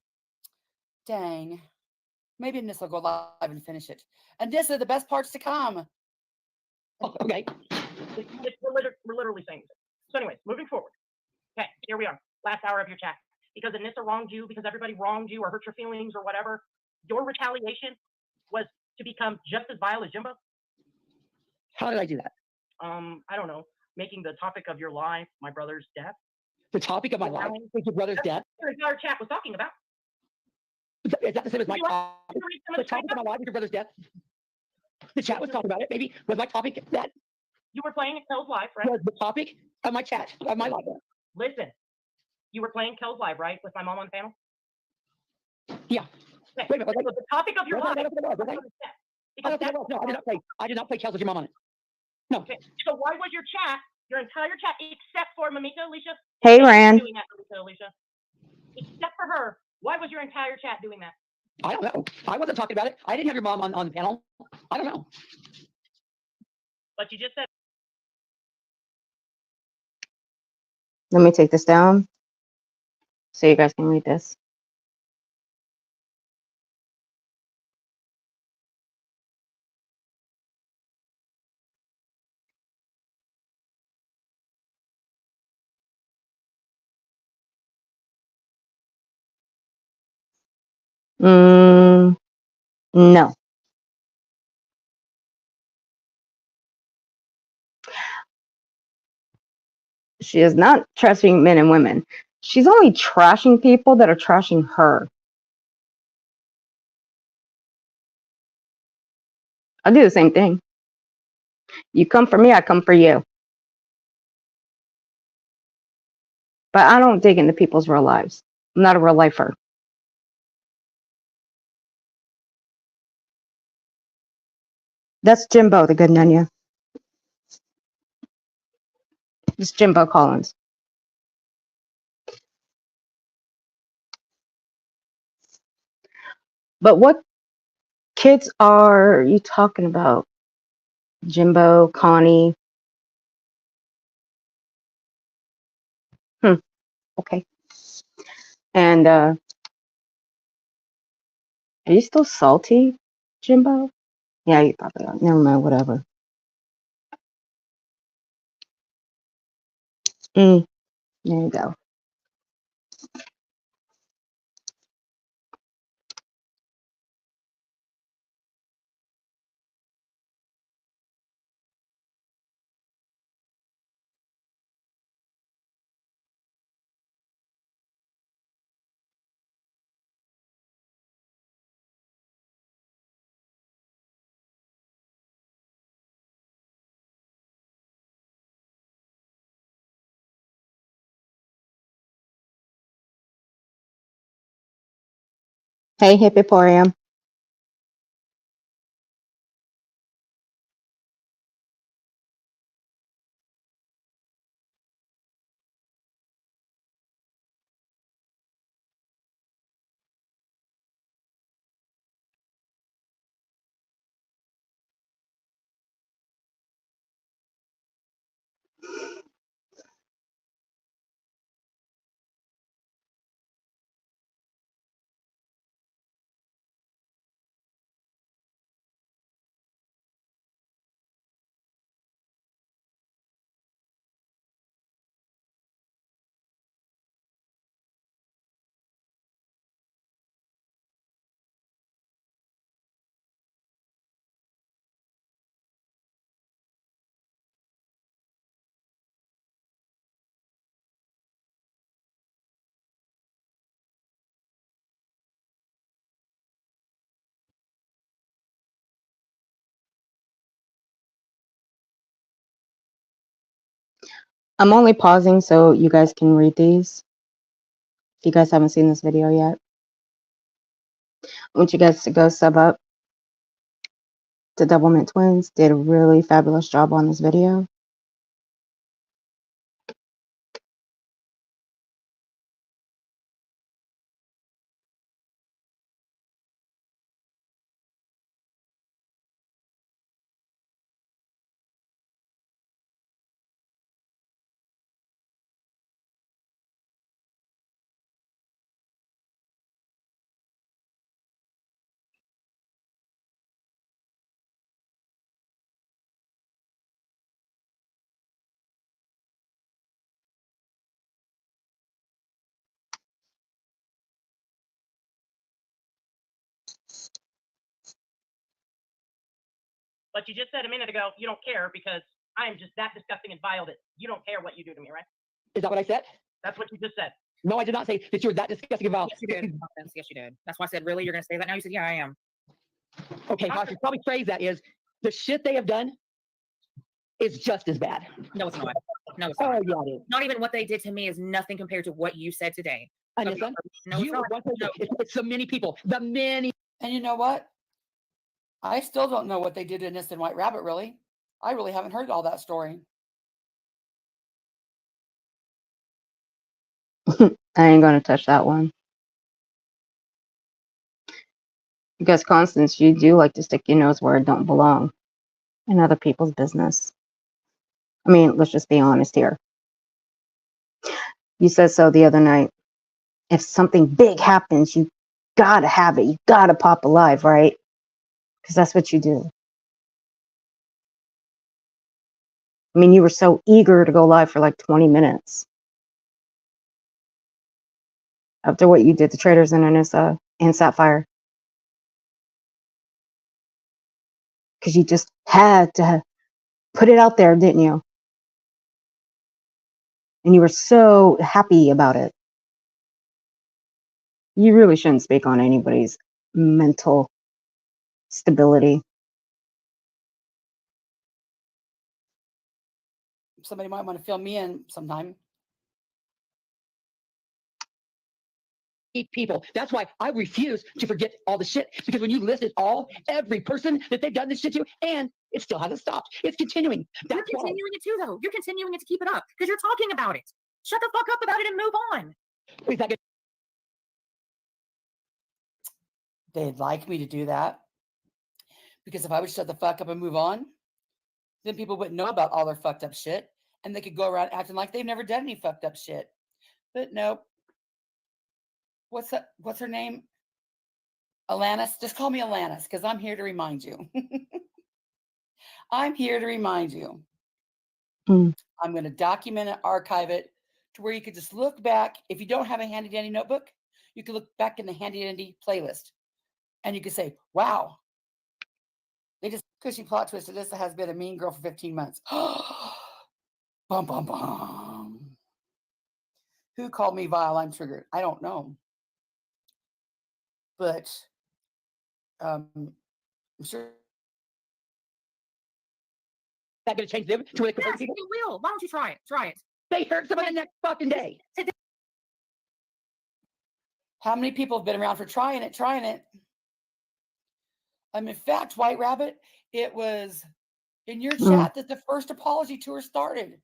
Dang. Maybe Nissa will go live and finish it. And Nissa, the best part's to come. Oh, okay. We're literally saying this. So anyways, moving forward. Okay, here we are. Last hour of your chat. Because Anissa wronged you, because everybody wronged you or hurt your feelings or whatever, your retaliation was to become just as vile as Jimbo? How did I do that? I don't know. Making the topic of your life my brother's death. The topic of my life was your brother's death. Your entire chat was talking about. Is that the same as my topic? The topic of my life was your brother's death? The chat was talking about it. Maybe was my topic that You were playing Kel's Live, right? was the topic of my chat, of my life. Listen, you were playing Kel's Live, right? With my mom on the panel? Yeah. Okay. Wait a minute. So the topic of your Was I- life. was I- Because that's No, I did not play Kel's with your mom on it. No. okay. So why was your chat, your entire chat, except for Mamita Alicia? Hey, Rand. Doing that, Mamita Alicia. Except for her, why was your entire chat doing that? I don't know. I wasn't talking about it. I didn't have your mom on the panel. I don't know. But you just said. Let me take this down. so you guys can read this. No. She is not trashing men and women. She's only trashing people that are trashing her. I do the same thing. You come for me, I come for you. But I don't dig into people's real lives. I'm not a real lifer. That's Jimbo, the good Nunya. It's Jimbo Collins. But what kids are you talking about? Jimbo, Connie. Okay. And are you still salty, Jimbo? Yeah, you probably are. Never mind, whatever. There you go. Hey, Hippoporium. I'm only pausing so you guys can read these. If you guys haven't seen this video yet, I want you guys to go sub up to Double Mint Twins. Did a really fabulous job on this video. But you just said a minute ago you don't care because I am just that disgusting and vile that you don't care what you do to me, right? Is that what I said? That's what you just said. No, I did not say that you were that disgusting about. Yes, you did. Constance. Yes, you did. That's why I said, really, you're going to say that now? You said, yeah, I am. Okay, how I should probably phrase that is the shit they have done is just as bad. No, it's not. No, it's Oh, not. yeah, it is. Not even what they did to me is nothing compared to what you said today. Anissa, No, it's you not. are one person. It's the many people. The many. And you know what? I still don't know what they did to Nissa and White Rabbit, really. I really haven't heard all that story. I ain't gonna touch that one. Because Constance, you do like to stick your nose where it don't belong in other people's business. I mean, let's just be honest here. You said so the other night. if something big happens, you gotta have it. You gotta pop alive, right? Because that's what you do. I mean, you were so eager to go live for like 20 minutes after what you did to Traders and Anissa and Sapphire. Because you just had to put it out there, didn't you? And you were so happy about it. You really shouldn't speak on anybody's mental stability. Somebody might want to fill me in sometime. People. That's why I refuse to forget all the shit. Because when you list it all, every person that they've done this shit to, and it still hasn't stopped. It's continuing. You're continuing it too, though. You're continuing it to keep it up because you're talking about it. Shut the fuck up about it and move on. Is that good? They'd like me to do that. Because if I would shut the fuck up and move on, then people wouldn't know about all their fucked up shit. And they could go around acting like they've never done any fucked up shit. But nope. What's her name? Alanis. Just call me Alanis because I'm here to remind you. I'm here to remind you. I'm going to document it, archive it to where you could just look back. If you don't have a handy dandy notebook, you can look back in the handy dandy playlist and you can say, wow, they just cushy plot twist. Alyssa has been a mean girl for 15 months. Bum, bum, bum. Who called me vile? I'm triggered. I don't know. But I'm sure. That going to change them to where they can hurt Yes, people? you will. Why don't you try it? Try it. They hurt somebody the next fucking day. How many people have been around for trying it? In fact, White Rabbit, it was in your chat that the first apology tour started.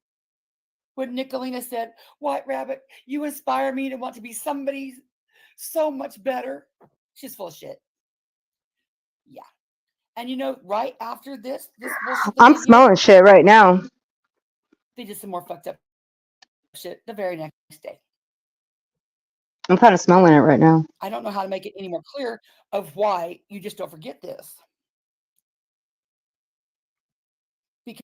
When Nicolina said, White Rabbit, you inspire me to want to be somebody so much better. She's full of shit. Yeah. And you know, right after this I'm smelling shit right now. They did some more fucked up shit the very next day. I'm kind of smelling it right now. I don't know how to make it any more clear of why you just don't forget this. Because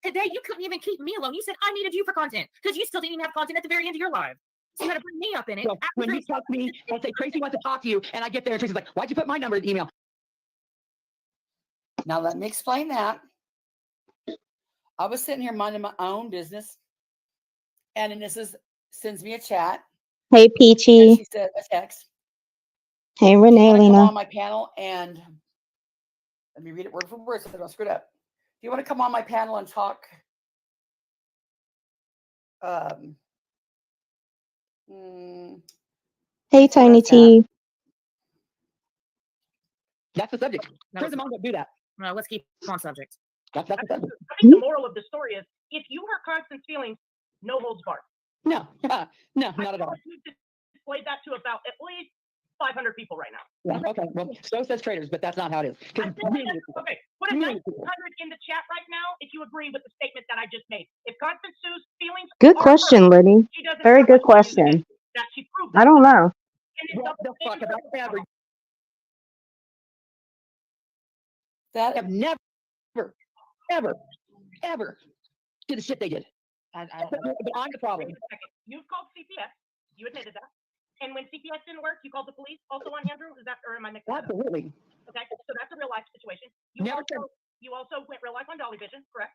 today you couldn't even keep me alone. You said I needed you for content because you still didn't even have content at the very end of your live. So you had to bring me up in it. So when you talk to me and say Tracy wants to talk to you, and I get there and Tracy's like, why'd you put my number in the email? Now let me explain that. I was sitting here minding my own business, and Anissa sends me a chat. Hey, Peachy. And she said a text. Hey, Renee, Come Lena. on my panel and let me read it word for word so I don't screw it up. Do you want to come on my panel and talk? Hey, Tiny T. That's the subject. Turn them on, don't do that. No, let's keep on subject. That's the subject. I think the moral of the story is if you hurt Constance's feelings, no holds barred. No, no, not at all. You've displayed that to about at least 500 people right now. Yeah, okay, well, so says Traders, but that's not how it is. Okay, put a 900 in the chat right now if you agree with the statement that I just made. If Constance Sue's feelings Good question, Liddy. Very good question. That she proved I don't know. What the fuck have I ever? That have never, ever did the shit they did. I But I'm the problem. You've called CPS. You admitted that. And when CPS didn't work, you called the police also on Andrew? Is that, or am I mixing it up? Absolutely. Okay, so that's a real life situation. You also went real life on Dolly Vision, correct?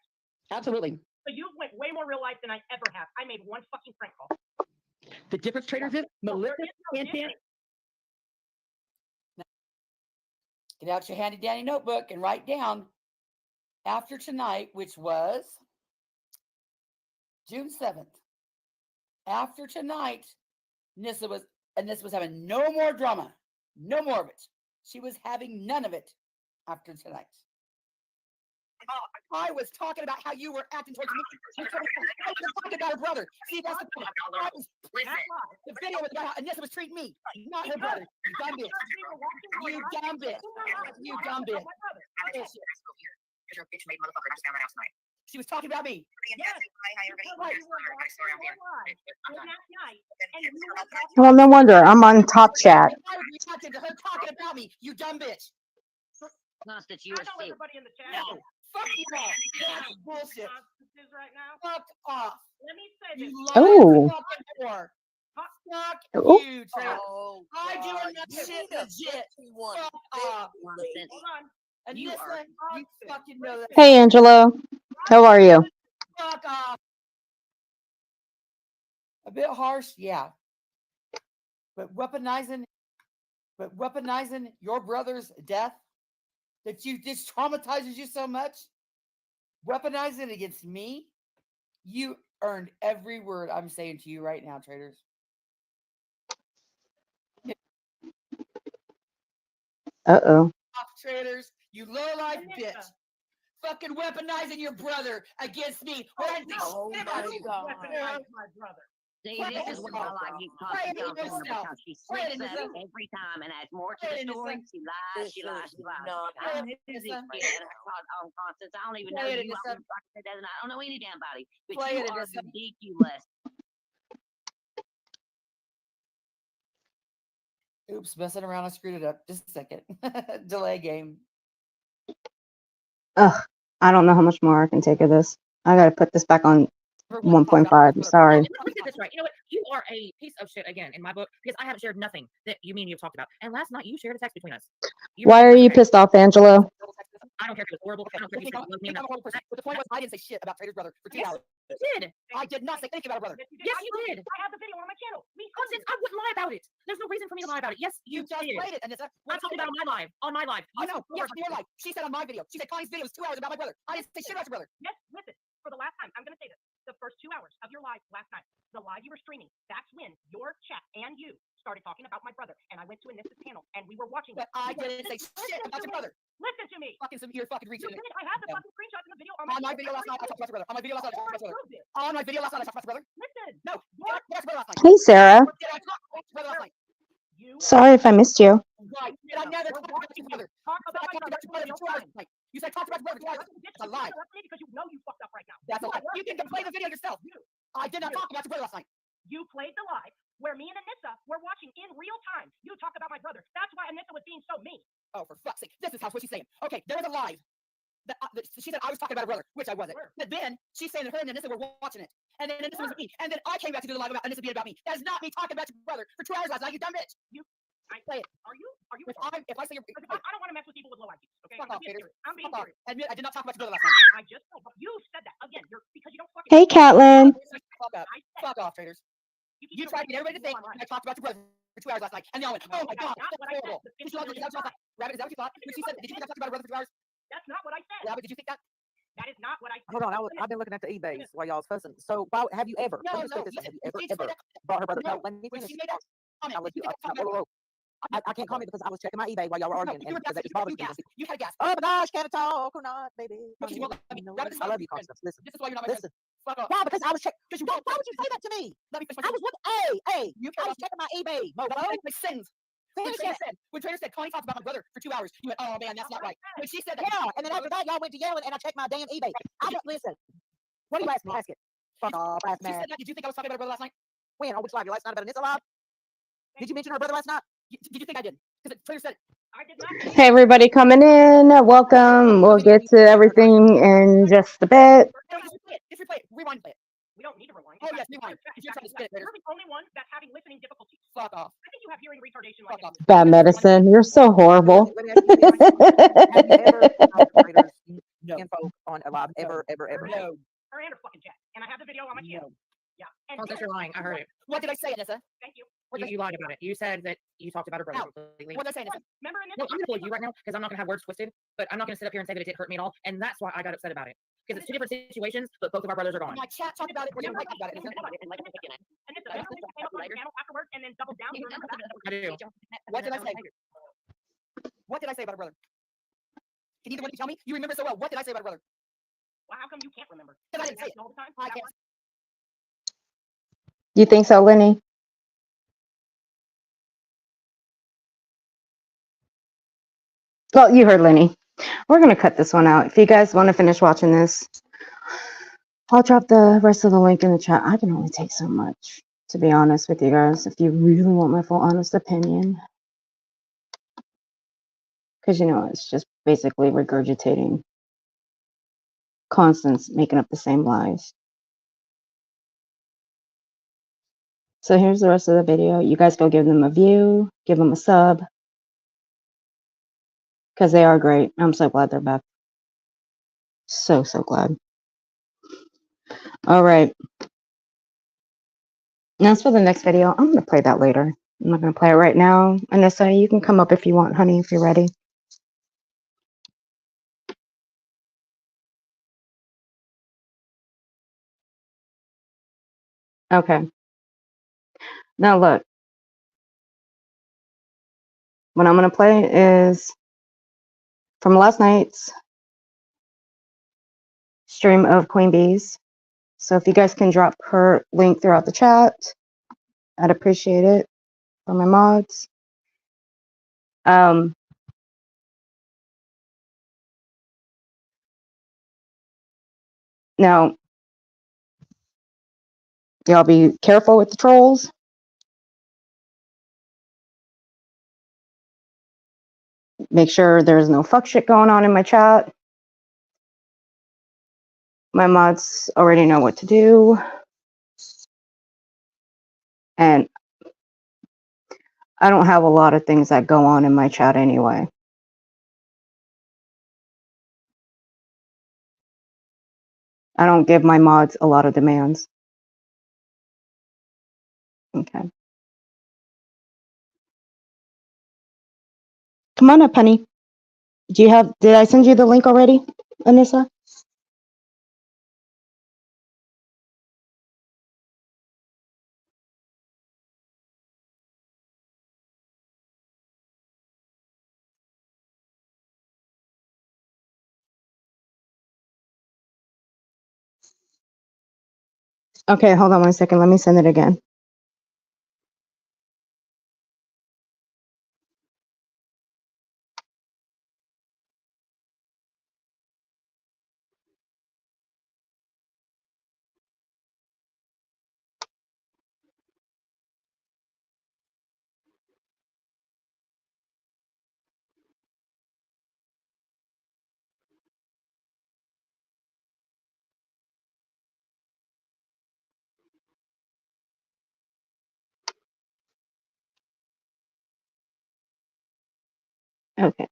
Absolutely. So you went way more real life than I ever have. I made one fucking prank call. The difference, Traders, is Melissa and Dan. Get out your handy dandy notebook and write down after tonight, which was June 7th. After tonight, Nissa was having no more drama, no more of it. She was having none of it after tonight. I was talking about how you were acting towards me. I was talking about her brother. See, that's the point. The video was about how Anissa was treating me, not her brother. You dumb bitch. You dumb bitch. You dumb bitch. You're a bitch made motherfucker. I'm staying at my house tonight. She was talking about me. Well, no wonder. I'm on top chat. I was reacting to her talking about me, you dumb bitch. Constance, you I are know sick. everybody in the chat. No, fuck you all. That's bullshit. Constance is right now. Fuck off. Let me say this. You Oh. lying fucking whore. Fuck Oh. you, Trey. I do enough shit legit. Fuck off. Constance, Hold on. And You this are one, you fucking know that. Hey, Angelo. How are you? Fuck off. A bit harsh, yeah. But weaponizing your brother's death that this traumatizes you so much, weaponizing it against me, you earned every word I'm saying to you right now, traitors. Uh-oh. Traitors, you low-life bitch. Fucking weaponizing your brother against me. Oh my God. My brother. see, this is what I like you Constance on camera because she slips up every time and adds more to the story. She lies. Constance, I don't even know you. I don't know any damn body. But you are ridiculous. Oops, messing around. I screwed it up. Just a second. Delay game. Ugh. I don't know how much more I can take of this. I gotta put this back on 1.5. I'm sorry. Let's get this right. You know what? You are a piece of shit again in my book because I haven't shared nothing that you mean you've talked about. And last night you shared a text between us. Why are you pissed off, Angelo? I don't care if it was horrible. I don't care if you said you love me. But the point was, I didn't say shit about Traitor's brother for 2 hours. You did. I did not say anything about a brother. Yes, you did. I have the video on my channel. Constance, I wouldn't lie about it. There's no reason for me to lie about it. Yes, you just did. played it, and it's I'm talking about on my live. I know. Yes, on your live. She said on my video. She said Connie's video was 2 hours about my brother. I didn't say shit about your brother. Yes, listen. For the last time, I'm going to say this. The first 2 hours of your live last night, the live you were streaming, that's when your chat and you started talking about my brother. And I went to Anissa's panel, and we were watching it. But I didn't say shit about your brother. Listen to me. You're fucking reaching. You did. I have the fucking screenshots in the video on my video last night. I talked about your brother. On my video last night, I talked about your brother. On my video last night, I talked about your brother. Listen. No. What your brother last night? Hey, Sarah. Did I talk about your brother last night? Sorry if I missed you. Right. Did I never talk about your brother? Talk about my brother for 2 hours. Like, you said talk about your brother for 2 hours. That's a lie. Because you know you fucked up right now. That's a lie. You can play the video yourself. I did not talk about your brother last night. You played the live where me and Anissa were watching in real time. You talked about my brother. That's why Anissa was being so mean. Oh, for fuck's sake. This is what she's saying. Okay, there was a live. She said I was talking about her brother, which I wasn't. But then she's saying that her and Anissa were watching it. And then Anissa was with me. And then I came back to do the live about Anissa being about me. That is not me talking about your brother for 2 hours last night, you dumb bitch. I play it. Are you? If I say you're... I don't want to mess with people with low IQs, okay? Fuck off, Peter. I'm being Fuck off. serious. Admit, I did not talk about your brother last night. I just told you said that. Again, because you don't fucking... Hey, Catlin. Fuck up. Fuck off, traitors. You tried to get everybody to think I talked about your brother for 2 hours last night. And they all went, oh my God, that's horrible. Did you Rabbit, is that what you thought? When she said, did you think I talked about her brother for 2 hours? That's not what I said. Rabbit, did you think that? That is not what I said. Hold on, I've been looking at the eBays while y'all was fussing. So, have you ever? No, let me no. say this, have you She ever said that. brought her brother? No, No, let me when finish. she made that comment, I'll let you. you kept talking about I can't comment because I was checking my eBay while y'all were arguing. you were and that gassed. just bothers me. You had gas. Oh my gosh, can I talk or not, baby? Because you won't let me. Rabbit is I not love you, my friend. Constance. Listen, This is why you're not my friend. listen. Fuck off. Why? Because I was checking. Why Why would you say that to me? Let me finish I was with hey. You I was checking my eBay, Mobo. my sins. When Trader said Connie talked about my brother for 2 hours, you went, oh man, that's not right. When she said that, Yeah, and then after that, y'all went to yelling, and I checked my damn eBay. I don't listen. What do you ask me? Ask it. Fuck off, ask she man. said that. Did you think I was talking about her brother last night? When? On which live? Your last night about Anissa live? Did you mention her brother last night? Did you think I did? Because Trader said it. I did not. Hey, everybody coming in. Welcome. We'll get to everything in just a bit. No, just replay it. Just replay it. Rewind play it. We don't need to rewind. Oh, yes, rewind. You're trying to spin it, Trader. You're the only one that's having listening difficulties. Fuck off. I think you have hearing retardation like Fuck off. Bad medicine. You're so horrible. Let me ask you this. Have you ever Traders info on a live? Ever? No. her and her fucking chat. And I have the video on my channel. Yeah. And Constance, you're lying. I heard it. What did I say, Anissa? thank you. You lied about it. You said that you talked about her brother No. completely. What did I say, Anissa? Remember in this? No, I'm gonna pull you right now because I'm not gonna have words twisted. But I'm not gonna sit up here and say that it didn't hurt me at all. And that's why I got upset about it. Because it's two different situations, but both of our brothers are gone. My chat talked about it. We're going to talk about it. Anissa. And this remember when you came up on the channel afterwards and then doubled down. You remember that? I do. What did I say? What did I say about her brother? Can either one of you tell me? You remember so well. What did I say about her brother? Well, how come you can't remember? Because I didn't say it. all the time. I can't. You think so, Lenny? Well, you heard Lenny. We're going to cut this one out. If you guys want to finish watching this, I'll drop the rest of the link in the chat. I can only take so much, to be honest with you guys, if you really want my full honest opinion. Because, you know, it's just basically regurgitating Constance making up the same lies. So here's the rest of the video. You guys go give them a view, give them a sub, because they are great. I'm so glad they're back. So glad. All right. And as for the next video, I'm going to play that later. I'm not going to play it right now. Anissa, you can come up if you want, honey, if you're ready. Okay. Now look. What I'm going to play is from last night's stream of Queen Bee's. So if you guys can drop her link throughout the chat, I'd appreciate it for my mods. Now, y'all be careful with the trolls. Make sure there's no fuck shit going on in my chat. My mods already know what to do. And I don't have a lot of things that go on in my chat anyway. I don't give my mods a lot of demands. Okay. Come on up, honey. Did I send you the link already, Anissa? Okay, hold on 1 second. Let me send it again. Okay.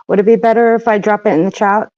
Would it be better if I drop it in the chat?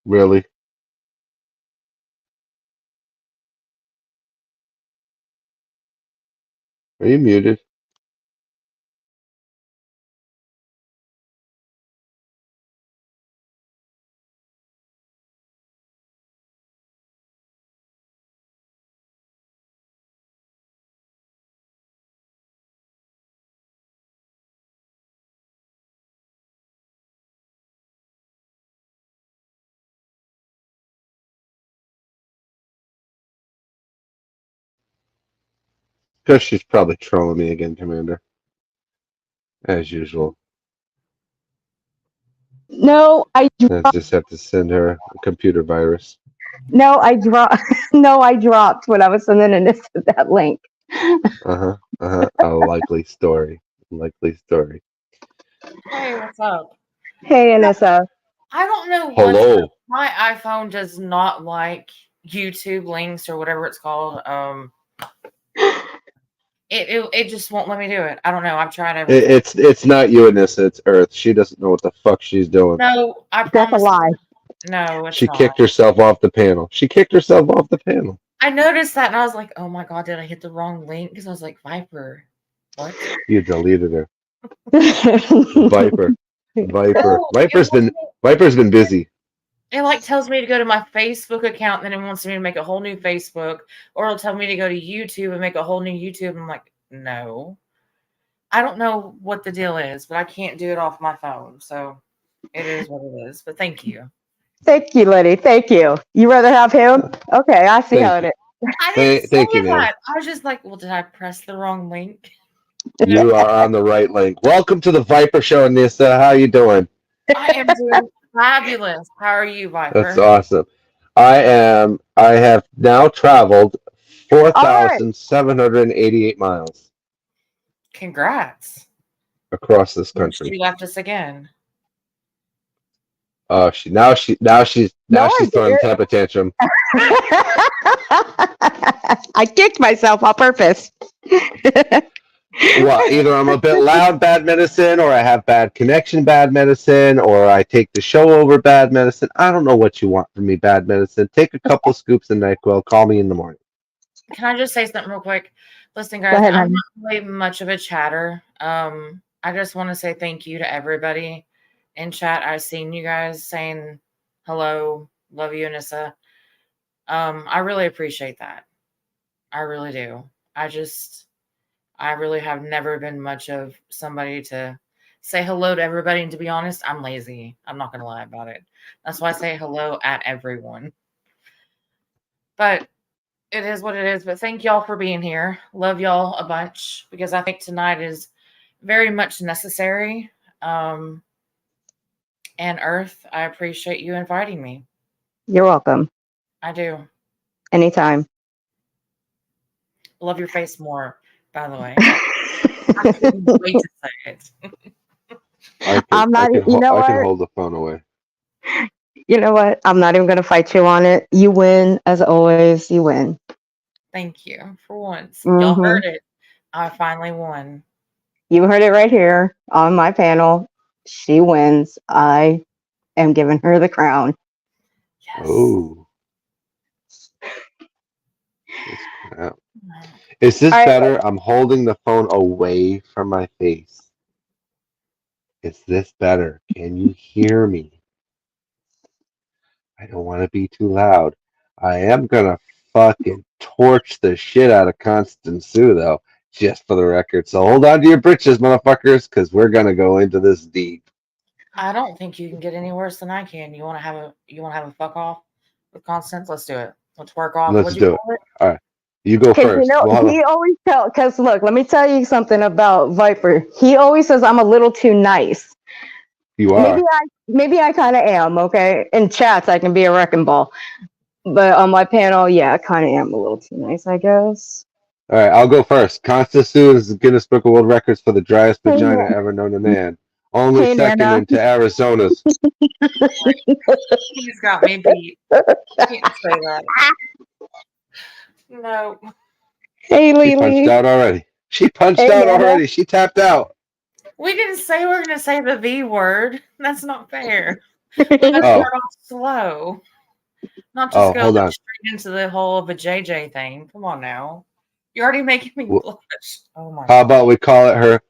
Really? Are you muted? Because she's probably trolling me again, Commander. As usual. No, I I just have to send her a computer virus. no, I dropped. No, I dropped when I was sending Anissa that link. A likely story. Likely story. Hey, what's up? Hey, Anissa. I don't know what Hello. my iPhone does not like YouTube links or whatever it's called. It just won't let me do it. I don't know. I've tried everything. It's not you, Anissa. It's Earth. She doesn't know what the fuck she's doing. No, I That's a promise. lie. No, it's She not. kicked herself off the panel. She kicked herself off the panel. I noticed that and I was like, oh my god, did I hit the wrong link? Because I was like, Viper. What? You deleted her. Viper. No, Viper's been busy. it like tells me to go to my Facebook account, and then it wants me to make a whole new Facebook, or it'll tell me to go to YouTube and make a whole new YouTube. I'm like, no. I don't know what the deal is, but I can't do it off my phone. So it is what it is. But thank you. Thank you, Liddy. Thank you. You rather have him? Okay, I see Thank how you. it is. I didn't Thank say you, man. that. I was just like, well, did I press the wrong link? You are on the right link. Welcome to the Viper Show, Anissa. How you doing? I am doing fabulous. How are you, Viper? That's awesome. I have now traveled 4,788 miles Congrats. across this She country. left us again. Oh, she's throwing a temper tantrum. I kicked myself on purpose. Well, either I'm a bit loud, bad medicine, or I have bad connection, bad medicine, or I take the show over, bad medicine. I don't know what you want from me, bad medicine. Take a couple scoops of NyQuil. Call me in the morning. Can I just say something real quick? Listen, Go guys, ahead, I'm honey. not really much of a chatter. I just want to say thank you to everybody in chat. I've seen you guys saying hello, love you, Anissa. I really appreciate that. I really do. I really have never been much of somebody to say hello to everybody. And to be honest, I'm lazy. I'm not going to lie about it. That's why I say hello at everyone. But it is what it is. But thank y'all for being here. Love y'all a bunch because I think tonight is very much necessary. And Earth, I appreciate you inviting me. You're welcome. I do. Anytime. Love your face more, by the way. I couldn't wait to say it. I can hold the phone away. You know what? I'm not even going to fight you on it. You win, as always. You win. Thank you for once. Mm-hmm. Y'all heard it. I finally won. You heard it right here on my panel. She wins. I am giving her the crown. Yes. Oh. Is this better? I'm holding the phone away from my face. Is this better? Can you hear me? I don't want to be too loud. I am gonna fucking torch the shit out of Constance Sue, though, just for the record. So hold on to your britches, motherfuckers, because we're gonna go into this deep. I don't think you can get any worse than I can. You want to have a fuck off with Constance? Let's do it. Let's work off. Let's do it. All right, you go first. You know, he always tells. Because look, let me tell you something about Viper. He always says I'm a little too nice. You are. Maybe I kind of am. Okay, in chats I can be a wrecking ball, but on my panel, yeah, I kind of am a little too nice, I guess. All right, I'll go first. Constance Sue is the Guinness Book of World Records for the driest vagina ever known to man. Only second into Arizona's. He's got me beat. I can't say that. No. Hey, Lily. She punched out already. She punched out already. She tapped out. We didn't say we're going to say the V word. That's not fair. We're going to start off slow. Not just go straight into the whole of a JJ thing. Come on now. You're already making me blush. Oh my God. How about we call it her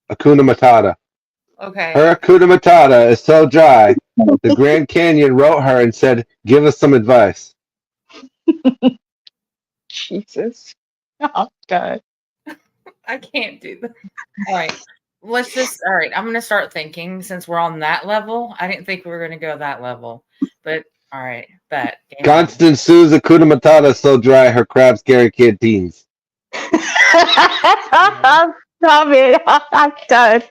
Hakuna Matata? Okay. Her Hakuna Matata is so dry, the Grand Canyon wrote her and said, give us some advice. Jesus. Oh, God. I can't do that. All right. All right. I'm going to start thinking since we're on that level. I didn't think we were going to go that level. But, all right. Bet. Constance Sue's Hakuna Matata is so dry, her crabs carry canteens. Stop it. I'm done.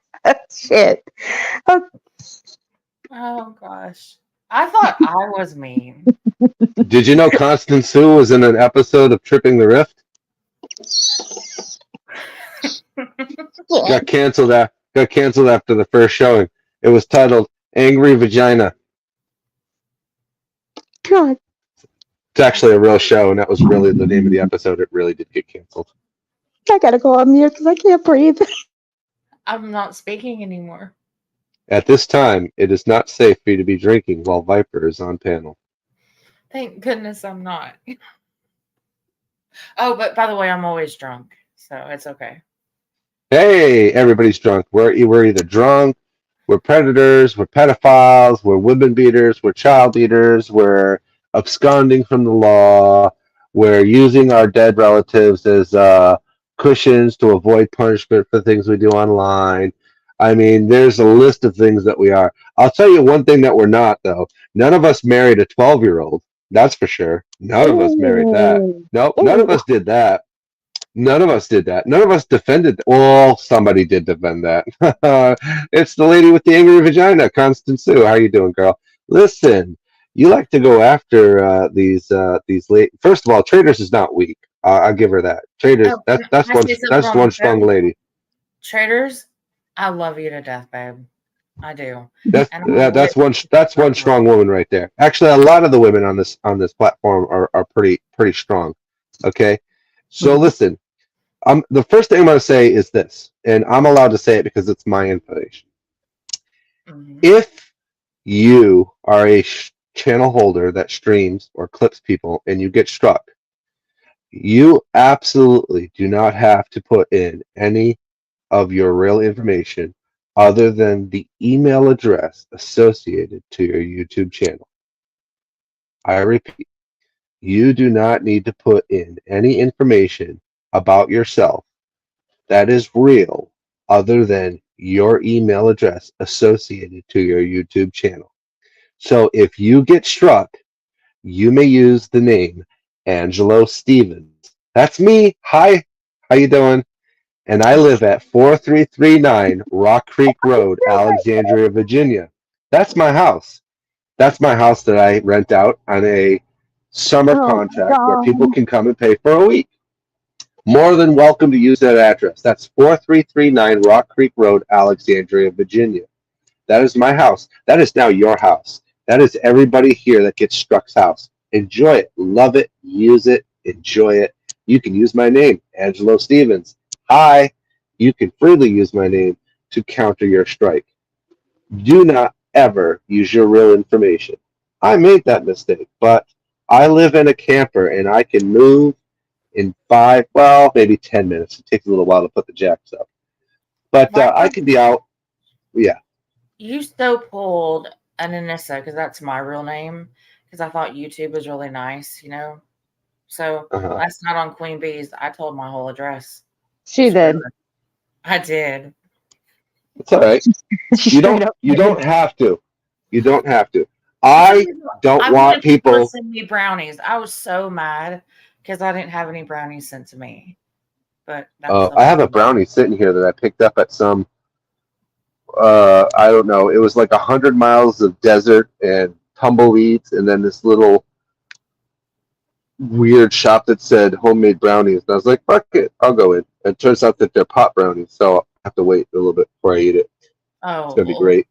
Shit. Oh gosh. I thought I was mean. Did you know Constance Sue was in an episode of Tripping the Rift? Got canceled. Got canceled after the first showing. It was titled "Angry Vagina." God. It's actually a real show, and that was really the name of the episode. It really did get canceled. I gotta go on mute because I can't breathe. I'm not speaking anymore. At this time, it is not safe for you to be drinking while Viper is on panel. Thank goodness I'm not. Oh, but by the way, I'm always drunk, so it's okay. Hey, everybody's drunk. We're either drunk, we're predators, we're pedophiles, we're women beaters, we're child eaters, we're absconding from the law, we're using our dead relatives as cushions to avoid punishment for things we do online. I mean, there's a list of things that we are. I'll tell you one thing that we're not, though. None of us married a 12-year-old. That's for sure. None of us married that. Nope, none of us did that. None of us did that. None of us defended. Well, somebody did defend that. It's the lady with the angry vagina, Constance Sue. How you doing, girl? Listen, you like to go after these late. First of all, Traitors is not weak. I'll give her that. Traitors. Oh, That's can I one. say something That's on one the strong show? lady. Traitors, I love you to death, babe. I do. That's And I'm that's one. with That's one Viper. strong woman right there. Actually, a lot of the women on this platform are pretty strong. Okay, so listen. The first thing I'm going to say is this, and I'm allowed to say it because it's my information. Mhm. If you are a channel holder that streams or clips people and you get struck, you absolutely do not have to put in any of your real information other than the email address associated to your YouTube channel. I repeat, you do not need to put in any information about yourself that is real other than your email address associated to your YouTube channel. So if you get struck, you may use the name Angelo Stevens. That's me. Hi, how you doing? And I live at 4339 Rock Creek Road, Alexandria, Virginia. That's my house. That's my house that I rent out on a summer Oh, contract where God. people can come and pay for a week. More than welcome to use that address. That's 4339 Rock Creek Road, Alexandria, Virginia. That is my house. That is now your house. That is everybody here that gets Struck's house. Enjoy it. Love it. Use it. Enjoy it. You can use my name, Angelo Stevens. Hi. You can freely use my name to counter your strike. Do not ever use your real information. I made that mistake, but I live in a camper and I can move in 5, well, maybe 10 minutes. It takes a little while to put the jacks up. But I Viper, can be out. Yeah. you so pulled an Anissa because that's my real name. Because I thought YouTube was really nice, you know. So Uh-huh. last night on Queen Bee's, I told my whole address. She Screw did. her. I did. It's all right. You Straight don't up. you don't have to. You don't have to. I don't I want wanted people to people. send me brownies. I was so mad because I didn't have any brownies sent to me. But that's the I whole have a thing. brownie sitting here that I picked up at some. I don't know. It was like 100 miles of desert and tumbleweeds, and then this little weird shop that said homemade brownies. And I was like, "Fuck it, I'll go in." And it turns out that they're pot brownies, so I have to wait a little bit before I eat it. It's Oh, gonna be well, great.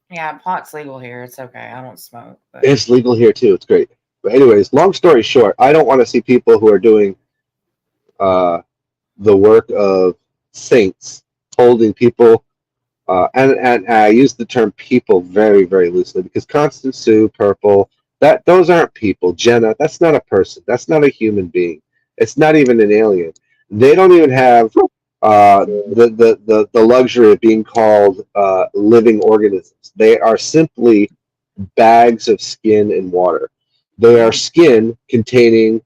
yeah, pot's legal here. It's okay. I don't smoke. But It's legal here too. It's great. But anyways, long story short, I don't want to see people who are doing uh, the work of saints holding people. And I use the term people very, very loosely because Constance Sue, Purple, those aren't people. Jenna, that's not a person. That's not a human being. It's not even an alien. They don't even have the luxury of being called living organisms. They are simply bags of skin and water. They are skin containing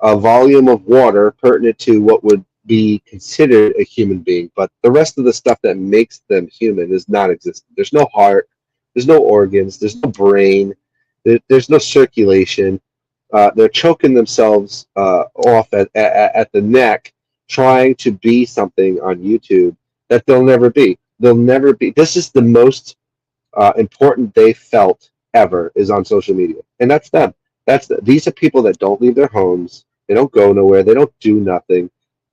a volume of water pertinent to what would be considered a human being, but the rest of the stuff that makes them human is non-existent. There's no heart, there's no organs, there's no brain, there's no circulation. They're choking themselves off at the neck trying to be something on YouTube that they'll never be. They'll never be. This is the most important they felt ever is on social media, and that's them. These are people that don't leave their homes. They don't go nowhere. They don't do nothing.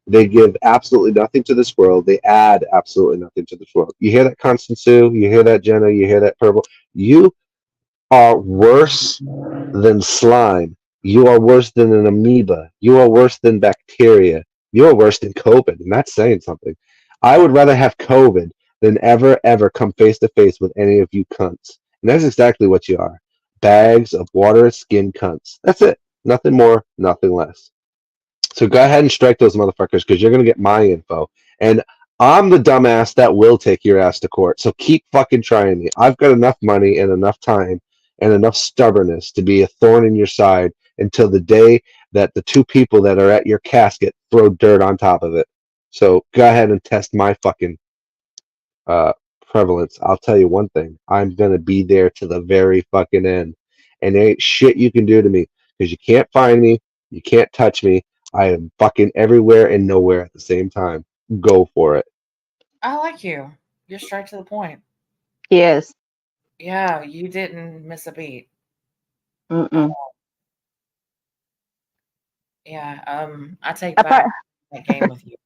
They give absolutely nothing to this world. They add absolutely nothing to this world. You hear that, Constance Sue? You hear that, Jenna? You hear that, Purple? You are worse than slime. You are worse than an amoeba. You are worse than bacteria. You are worse than COVID, and that's saying something. I would rather have COVID than ever come face to face with any of you cunts. And that's exactly what you are. Bags of water skin cunts. That's it. Nothing more, nothing less. So go ahead and strike those motherfuckers because you're going to get my info. And I'm the dumbass that will take your ass to court. So keep fucking trying me. I've got enough money and enough time and enough stubbornness to be a thorn in your side until the day that the two people that are at your casket throw dirt on top of it. So go ahead and test my fucking prevalence. I'll tell you one thing. I'm going to be there to the very fucking end. And there ain't shit you can do to me because you can't find me. You can't touch me. I am fucking everywhere and nowhere at the same time. Go for it. I like you. You're straight to the point. Yes. Yeah, you didn't miss a beat. Mm-mm. Yeah, I take I, back pra- that game with you.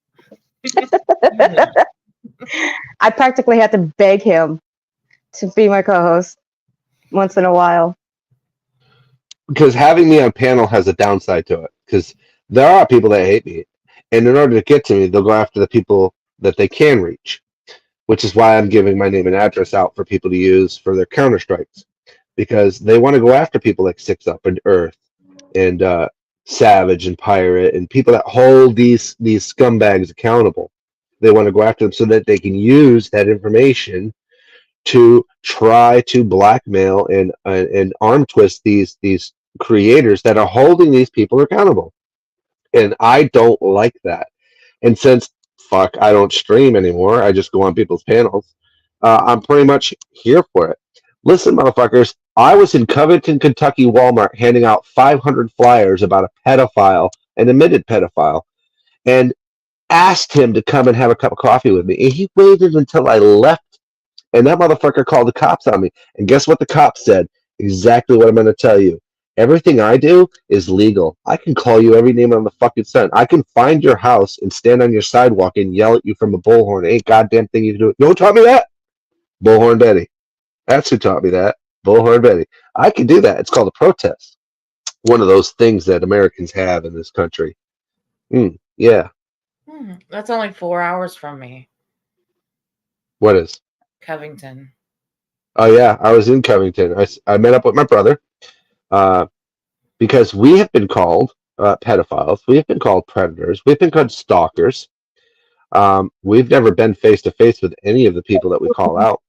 I practically had to beg him to be my co-host once in a while. Because having me on panel has a downside to it. Because there are people that hate me. And in order to get to me, they'll go after the people that they can reach. Which is why I'm giving my name and address out for people to use for their counter strikes. Because they want to go after people like Six Up and Earth and Savage and Pirate and people that hold these scumbags accountable. They want to go after them so that they can use that information to try to blackmail and arm twist these creators that are holding these people accountable. And I don't like that. And since fuck, I don't stream anymore, I just go on people's panels. I'm pretty much here for it. Listen, motherfuckers, I was in Covington, Kentucky Walmart handing out 500 flyers about a pedophile, an admitted pedophile, and asked him to come and have a cup of coffee with me. And he waited until I left, and that motherfucker called the cops on me. And guess what the cops said? Exactly what I'm going to tell you. Everything I do is legal. I can call you every name on the fucking sun. I can find your house and stand on your sidewalk and yell at you from a bullhorn. Ain't goddamn thing you can do. You know who taught me that? Bullhorn Betty. That's who taught me that. Bullhorn Betty. I can do that. It's called a protest. One of those things that Americans have in this country. Yeah. That's only 4 hours from me. What is? Covington. Oh, yeah. I was in Covington. I met up with my brother because we have been called pedophiles. We have been called predators. We've been called stalkers. We've never been face to face with any of the people that we call out,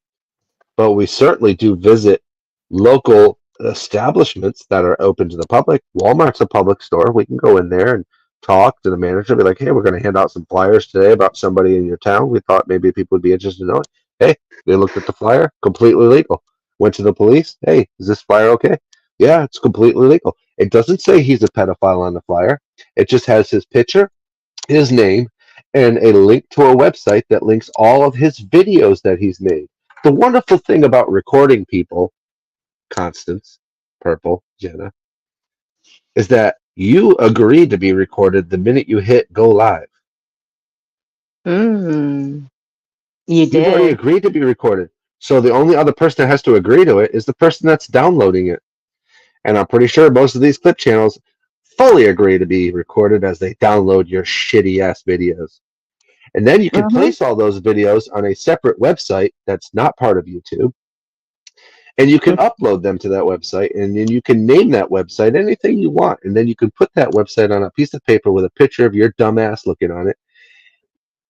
but we certainly do visit local establishments that are open to the public. Walmart's a public store. We can go in there and talk to the manager, be like, hey, we're going to hand out some flyers today about somebody in your town. We thought maybe people would be interested in knowing. Hey, they looked at the flyer, completely legal. Went to the police. Hey, is this flyer okay? Yeah, it's completely legal. It doesn't say he's a pedophile on the flyer. It just has his picture, his name, and a link to a website that links all of his videos that he's made. The wonderful thing about recording people, Constance, Purple, Jenna, is that you agreed to be recorded the minute you hit go live. You You've already did. agreed to be recorded. So the only other person that has to agree to it is the person that's downloading it. And I'm pretty sure most of these clip channels fully agree to be recorded as they download your shitty ass videos. And then you can place all those videos on a separate website that's not part of YouTube. And you can upload them to that website, and then you can name that website anything you want. And then you can put that website on a piece of paper with a picture of your dumbass looking on it.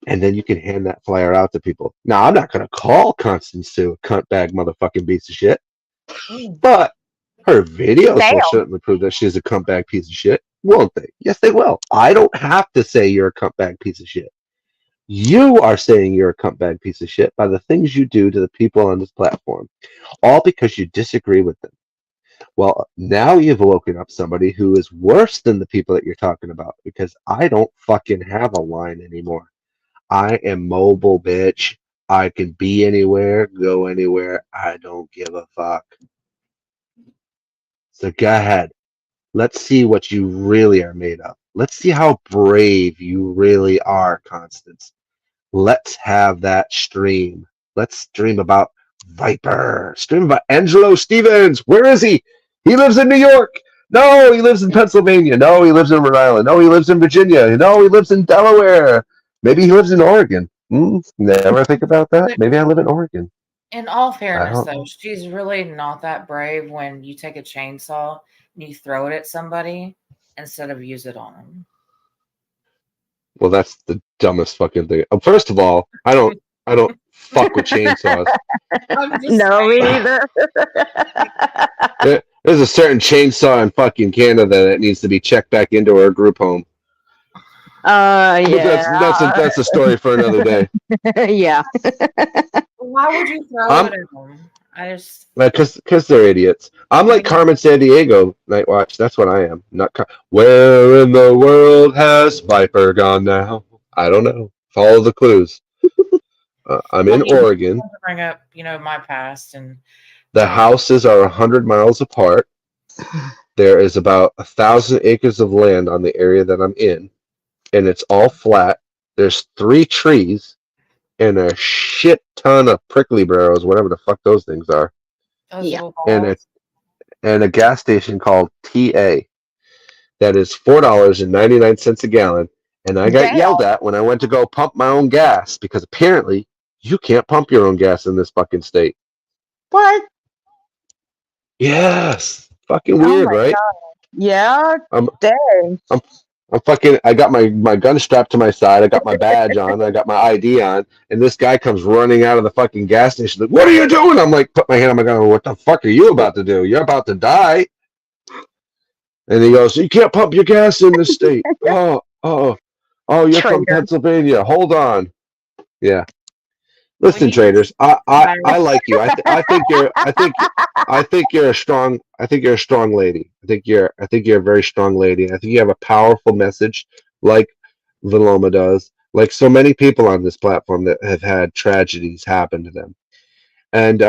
And then you can hand that flyer out to people. Now, I'm not going to call Constance Sue a cuntbag motherfucking piece of shit. But her videos will certainly prove that she's a cuntbag piece of shit, won't they? Yes, they will. I don't have to say you're a cuntbag piece of shit. You are saying you're a cuntbag piece of shit by the things you do to the people on this platform, all because you disagree with them. Well, now you've woken up somebody who is worse than the people that you're talking about because I don't fucking have a line anymore. I am mobile, bitch. I can be anywhere, go anywhere. I don't give a fuck. So go ahead. Let's see what you really are made of. Let's see how brave you really are, Constance. Let's have that stream. Let's stream about Viper. Stream about Angelo Stevens. Where is he? He lives in New York. No, he lives in Pennsylvania. No, he lives in Rhode Island. No, he lives in Virginia. No, he lives in Delaware. Maybe he lives in Oregon. Never think about that. But Maybe I live in Oregon. in all I fairness, don't. though, she's really not that brave when you take a chainsaw and you throw it at somebody instead of use it on them. Well, that's the dumbest fucking thing. First of all, I don't fuck with chainsaws. I'm just No, me saying. neither. There's a certain chainsaw in fucking Canada that needs to be checked back into our group home. But Yeah. that's a story for another day. Yeah. Why would you throw I'm it at them? I just because they're idiots. I'm like Carmen Sandiego, Nightwatch. That's what I am. Not where in the world has Viper gone now? I don't know. Follow the clues. I'm in you Oregon. want to bring up, my past and The houses are 100 miles apart. There is about 1,000 acres of land on the area that I'm in, and it's all flat. There's 3 trees and a shit ton of prickly barrels, whatever the fuck those things are, those Yeah. little and balls. a gas station called TA that is $4.99 a gallon. And I got Damn. yelled at when I went to go pump my own gas because apparently you can't pump your own gas in this fucking state. What? Yes, fucking Oh weird, my right? god. Yeah. I'm Dang. I'm fucking. I got my gun strapped to my side. I got my badge on. I got my ID on, and this guy comes running out of the fucking gas station. Like, what are you doing? I'm like, put my hand on my gun. What the fuck are you about to do? You're about to die. And he goes, you can't pump your gas in this state. You're from Traitor. Pennsylvania. Hold on. Yeah. Well, Listen, you just traders. I embarrassed. like you. I think you're a strong. I think you're a strong lady. I think you're a very strong lady. I think you have a powerful message, like Vilomah does, like so many people on this platform that have had tragedies happen to them. And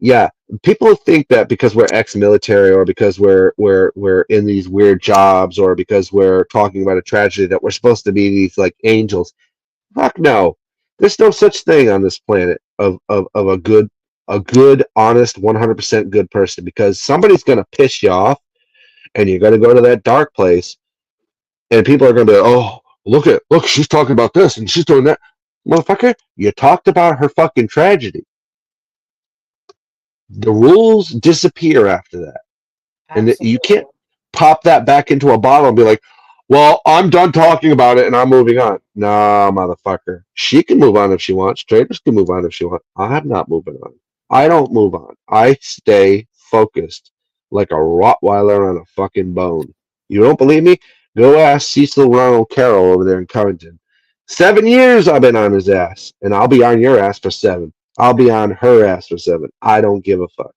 yeah, people think that because we're ex-military or because we're in these weird jobs or because we're talking about a tragedy that we're supposed to be these like angels. Fuck no. There's no such thing on this planet of a good, honest, 100% good person because somebody's gonna piss you off and you're gonna go to that dark place and people are gonna be like, oh, look, she's talking about this and she's doing that. Motherfucker, you talked about her fucking tragedy. The rules disappear after that. And you can't Absolutely. pop that back into a bottle and be like, well, I'm done talking about it and I'm moving on. Nah, motherfucker. She can move on if she wants. Traders can move on if she wants. I'm not moving on. I don't move on. I stay focused like a Rottweiler on a fucking bone. You don't believe me? Go ask Cecil Ronald Carroll over there in Covington. 7 years I've been on his ass, and I'll be on your ass for 7. I'll be on her ass for 7. I don't give a fuck.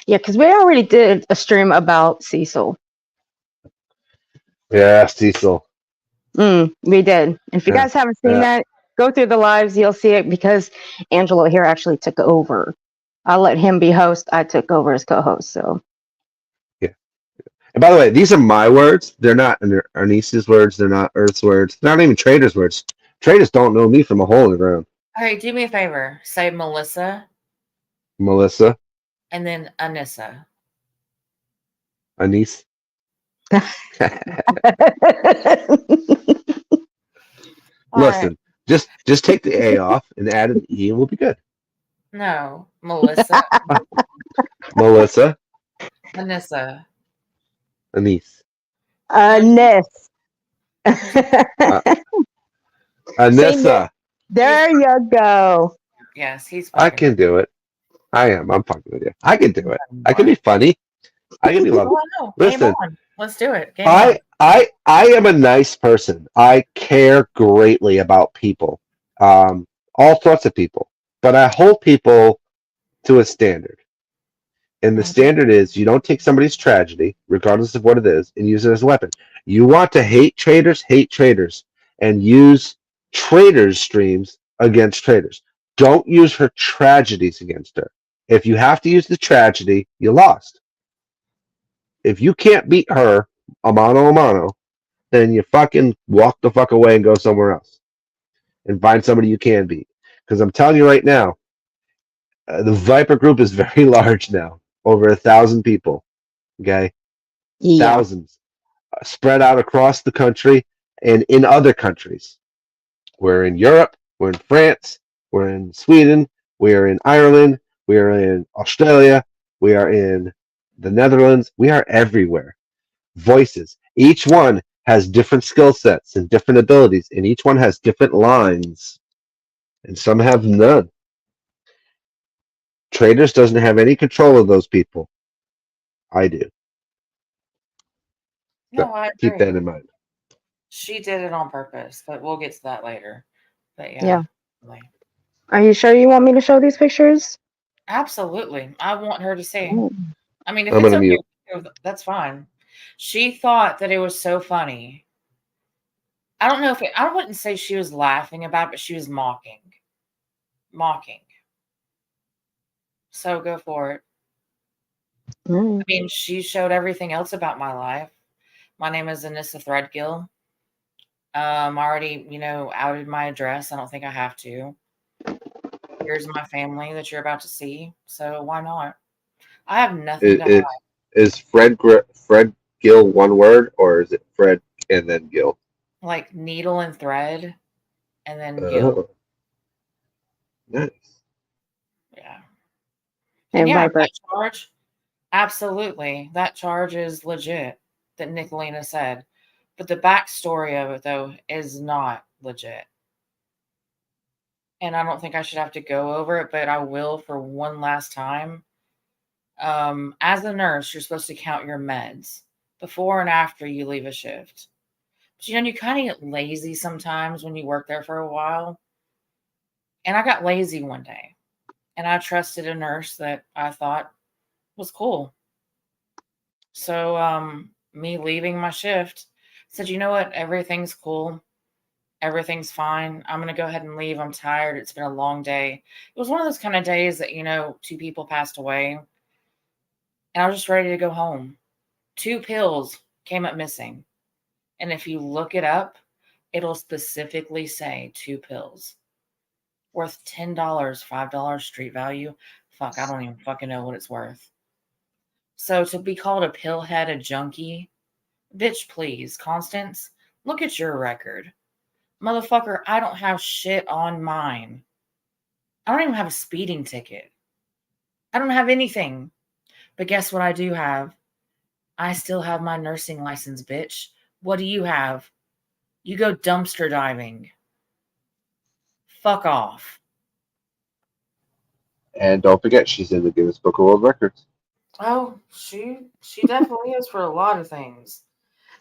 Yeah, because we already did a stream about Cecil. Yeah, Cecil. We did. And if you Yeah. guys haven't seen Yeah. that, go through the lives. You'll see it because Angelo here actually took over. I let him be host. I took over as co-host. So And by the way, these are my words. They're not Arnice's words. They're not Earth's words. They're not even Traders' words. Traders don't know me from a hole in the ground. All right, do me a favor. Say Melissa Melissa, and then Anissa. Arnice. All Listen, right. just take the A off and add an E, and we'll be good. No, Melissa, Melissa, Anissa. Arnice, Ness. Anissa. There you go. Yes, he's I fucking. can do it. I am. I'm fucking with you. I can do it. I can be funny. I can be Oh, lovely. I know. Game Listen, on. Let's do it. Game on. I am a nice person. I care greatly about people, all sorts of people, but I hold people to a standard. And the standard is you don't take somebody's tragedy, regardless of what it is, and use it as a weapon. You want to hate traitors, and use traitors' streams against traitors. Don't use her tragedies against her. If you have to use the tragedy, you lost. If you can't beat her a mano, then you fucking walk the fuck away and go somewhere else and find somebody you can beat. Because I'm telling you right now, the Viper group is very large now, over 1,000 people. Okay, Yeah. thousands spread out across the country and in other countries. We're in Europe, we're in France, we're in Sweden, we are in Ireland, we are in Australia, we are in the Netherlands, we are everywhere. Voices. Each one has different skill sets and different abilities, and each one has different lines, and some have none. Traders doesn't have any control of those people. I do. No, I Keep agree. that in mind. She did it on purpose, but we'll get to that later. But Yeah. definitely. Are you sure you want me to show these pictures? Absolutely. I want her to see. Oh. I mean, if I'm it's gonna okay, mute. that's fine. She thought that it was so funny. I don't know if I wouldn't say she was laughing about it, but she was mocking. Mocking. So go for it. Mm. I mean, she showed everything else about my life. My name is Anissa Threadgill. I already, outed my address. I don't think I have to. Here's my family that you're about to see. So why not? I have nothing to hide. Is Fred Gill one word, or is it Fred and then Gill? Like needle and thread, and then Gill. Oh, nice. Yeah. Hey, And yeah, Viper. that charge, absolutely. That charge is legit, that Nicolina said. But the backstory of it, though, is not legit. And I don't think I should have to go over it, but I will for one last time. As a nurse, you're supposed to count your meds before and after you leave a shift. But you kind of get lazy sometimes when you work there for a while. And I got lazy one day. And I trusted a nurse that I thought was cool. So me leaving my shift, said, you know what? Everything's cool. Everything's fine. I'm going to go ahead and leave. I'm tired. It's been a long day. It was one of those kind of days that, 2 people passed away. And I was just ready to go home. 2 pills came up missing. And if you look it up, it'll specifically say 2 pills. Worth $10, $5 street value. Fuck, I don't even fucking know what it's worth. So to be called a pillhead, a junkie, bitch, please, Constance, look at your record. Motherfucker, I don't have shit on mine. I don't even have a speeding ticket. I don't have anything. But guess what I do have? I still have my nursing license, bitch. What do you have? You go dumpster diving. Fuck off. And don't forget, she's in the Guinness Book of World Records. Oh, she definitely is for a lot of things.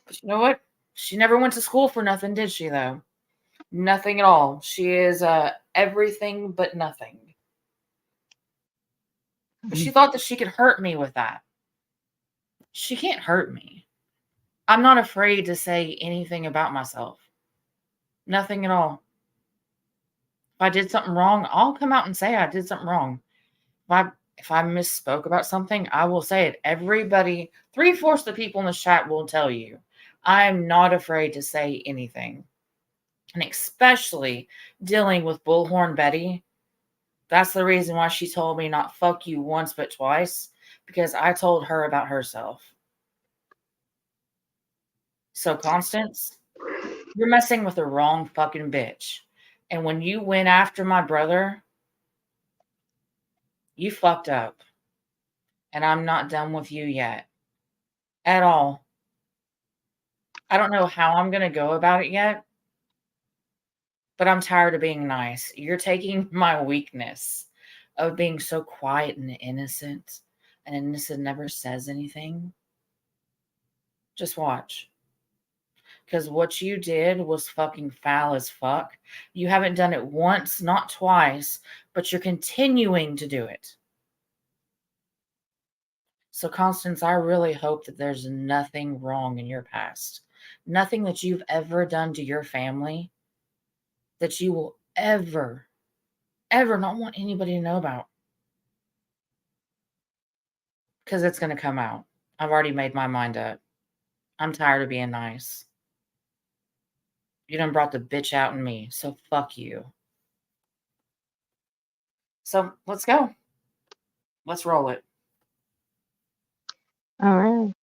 But you know what? She never went to school for nothing, did she, though? Nothing at all. She is everything but nothing. But she thought that she could hurt me with that. She can't hurt me. I'm not afraid to say anything about myself. Nothing at all. If I did something wrong, I'll come out and say I did something wrong. If I misspoke about something, I will say it. Everybody, 3/4 of the people in the chat will tell you. I'm not afraid to say anything. And especially dealing with Bullhorn Betty. That's the reason why she told me not fuck you once but twice. Because I told her about herself. So, Constance, you're messing with the wrong fucking bitch. And when you went after my brother, you fucked up. And I'm not done with you yet. At all. I don't know how I'm going to go about it yet. But I'm tired of being nice. You're taking my weakness of being so quiet and innocent. And innocent never says anything. Just watch. Because what you did was fucking foul as fuck. You haven't done it once, not twice, but you're continuing to do it. So, Constance, I really hope that there's nothing wrong in your past, nothing that you've ever done to your family that you will ever not want anybody to know about. Because it's going to come out. I've already made my mind up. I'm tired of being nice. You done brought the bitch out in me, so fuck you. So let's go. Let's roll it. All right.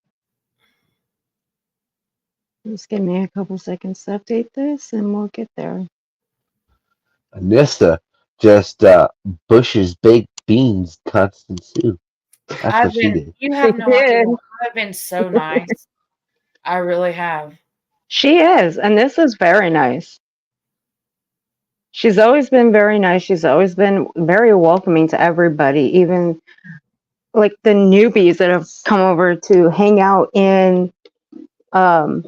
Just give me a couple seconds to update this and we'll get there. Anissa just Bush's baked beans, Constance Sue. That's what she did. You have She no did. idea. I've been so nice. I really have. She is, and this is very nice. She's always been very nice. She's always been very welcoming to everybody, even like the newbies that have come over to hang out in the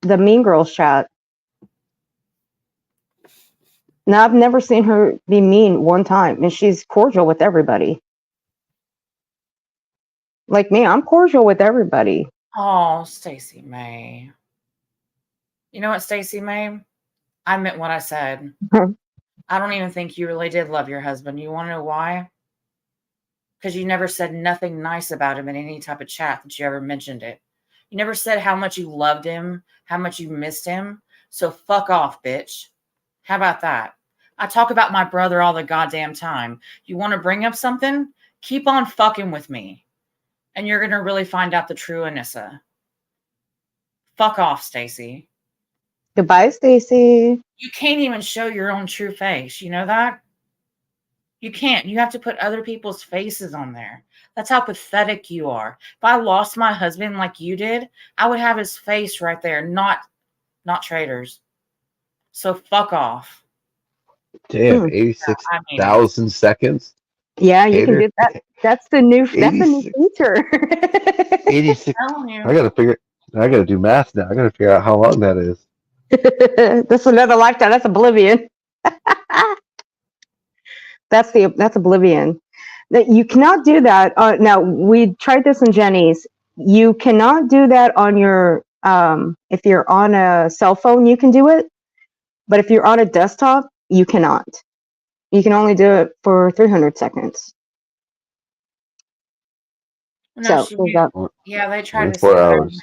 Mean Girls chat. Now, I've never seen her be mean one time, and she's cordial with everybody. Like me, I'm cordial with everybody. Oh, Stacey May. You know what, Stacey May? I meant what I said. I don't even think you really did love your husband. You want to know why? Because you never said nothing nice about him in any type of chat that you ever mentioned it. You never said how much you loved him, how much you missed him. So fuck off, bitch. How about that? I talk about my brother all the goddamn time. You want to bring up something? Keep on fucking with me. And you're going to really find out the true Anissa. Fuck off, Stacey. Goodbye, Stacey. You can't even show your own true face. You know that? You can't. You have to put other people's faces on there. That's how pathetic you are. If I lost my husband like you did, I would have his face right there, not traitors. So fuck off. Damn, 86,000 seconds. Yeah, you can do that. That's the new feature. 86. I gotta do math now. I gotta figure out how long that is. That's another lifetime. That's Oblivion. That's Oblivion. That you cannot do that. Now we tried this in Jenny's. You cannot do that on your if you're on a cell phone, you can do it, but if you're on a desktop, you cannot. You can only do it for 300 seconds. No, So yeah, they tried to 24 say hours.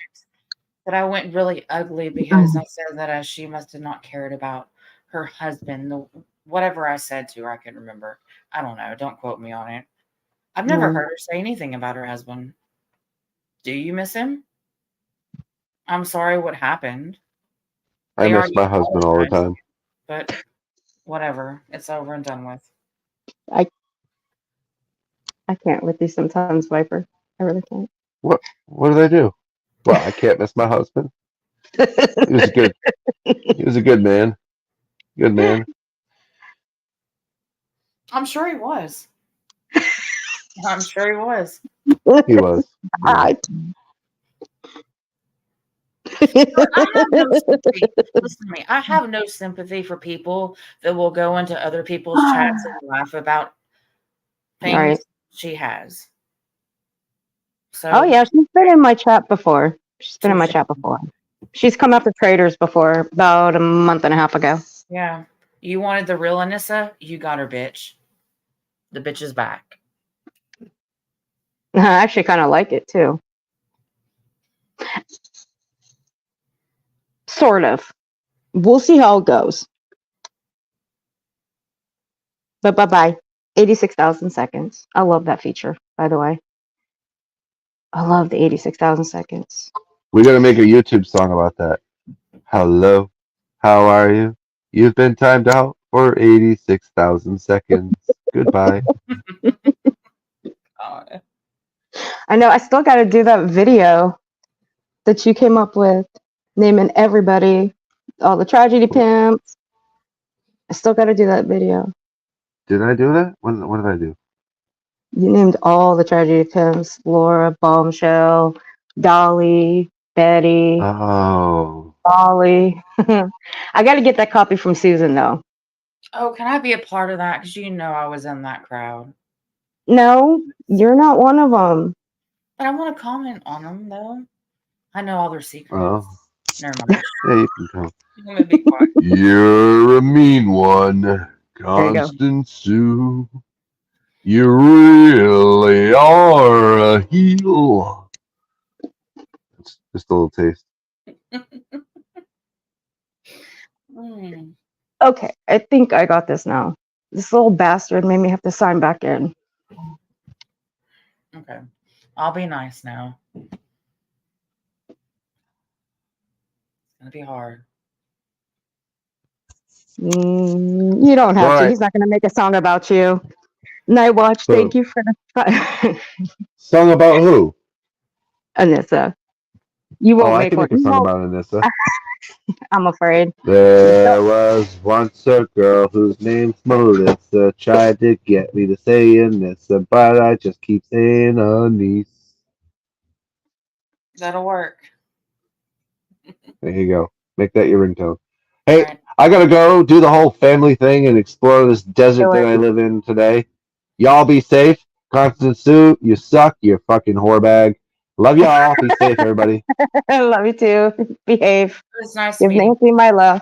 that I went really ugly because I said that she must have not cared about her husband. Whatever I said to her, I can remember. I don't know. Don't quote me on it. I've never heard her say anything about her husband. Do you miss him? I'm sorry what happened. I miss my husband all the time. But whatever. It's over and done with. I can't with you sometimes, Viper. I really can't. What did I do? Well, I can't miss my husband. He was a good man. Good man. I'm sure he was. I'm sure he was. He was. I have no sympathy. Listen to me. I have no sympathy for people that will go into other people's chats and laugh about things she has. So, oh yeah, she's been in my chat before. She's come up for Traitors before, about a month and a half ago. Yeah. You wanted the real Anissa? You got her, bitch. The bitch is back. I actually kind of like it too. Sort of. We'll see how it goes. But bye-bye. 86,000 seconds. I love that feature, by the way. I love the 86,000 seconds. We gotta make a YouTube song about that. Hello, how are you? You've been timed out for 86,000 seconds. Goodbye. I know. I still got to do that video that you came up with, naming everybody, all the tragedy pimps. I still got to do that video. Did I do that? What did I do? You named all the tragedy pimps: Laura, Bombshell, Dolly, Betty, Molly. I got to get that copy from Susan though. Oh, can I be a part of that? Because you know I was in that crowd. No, you're not one of them. But I want to comment on them, though. I know all their secrets. Oh, Never mind. yeah, you can come. I'm gonna be quiet. You're a mean one, There you go. Constance Sue. You really are a heel. It's just a little taste. Mm, Okay, I think I got this now. This little bastard made me have to sign back in. okay. I'll be nice now. It's gonna be hard. You don't have All to. right. He's not going to make a song about you. Night Watch, thank you for the Song about who? Anissa. You Oh, won't I make can one. make a song No, about Anissa. I'm afraid. There was once a girl whose name's Melissa, tried to get me to say Anissa, but I just keep saying Anise. That'll work. There you go. Make that your ringtone. Hey, Alright. I gotta go do the whole family thing and explore this desert Do that it. I live in today. Y'all be safe. Constance Sue, you suck. You fucking whore bag. Love y'all. Be safe, everybody. I love you too. Behave. It was nice Give meeting. Nancy my love.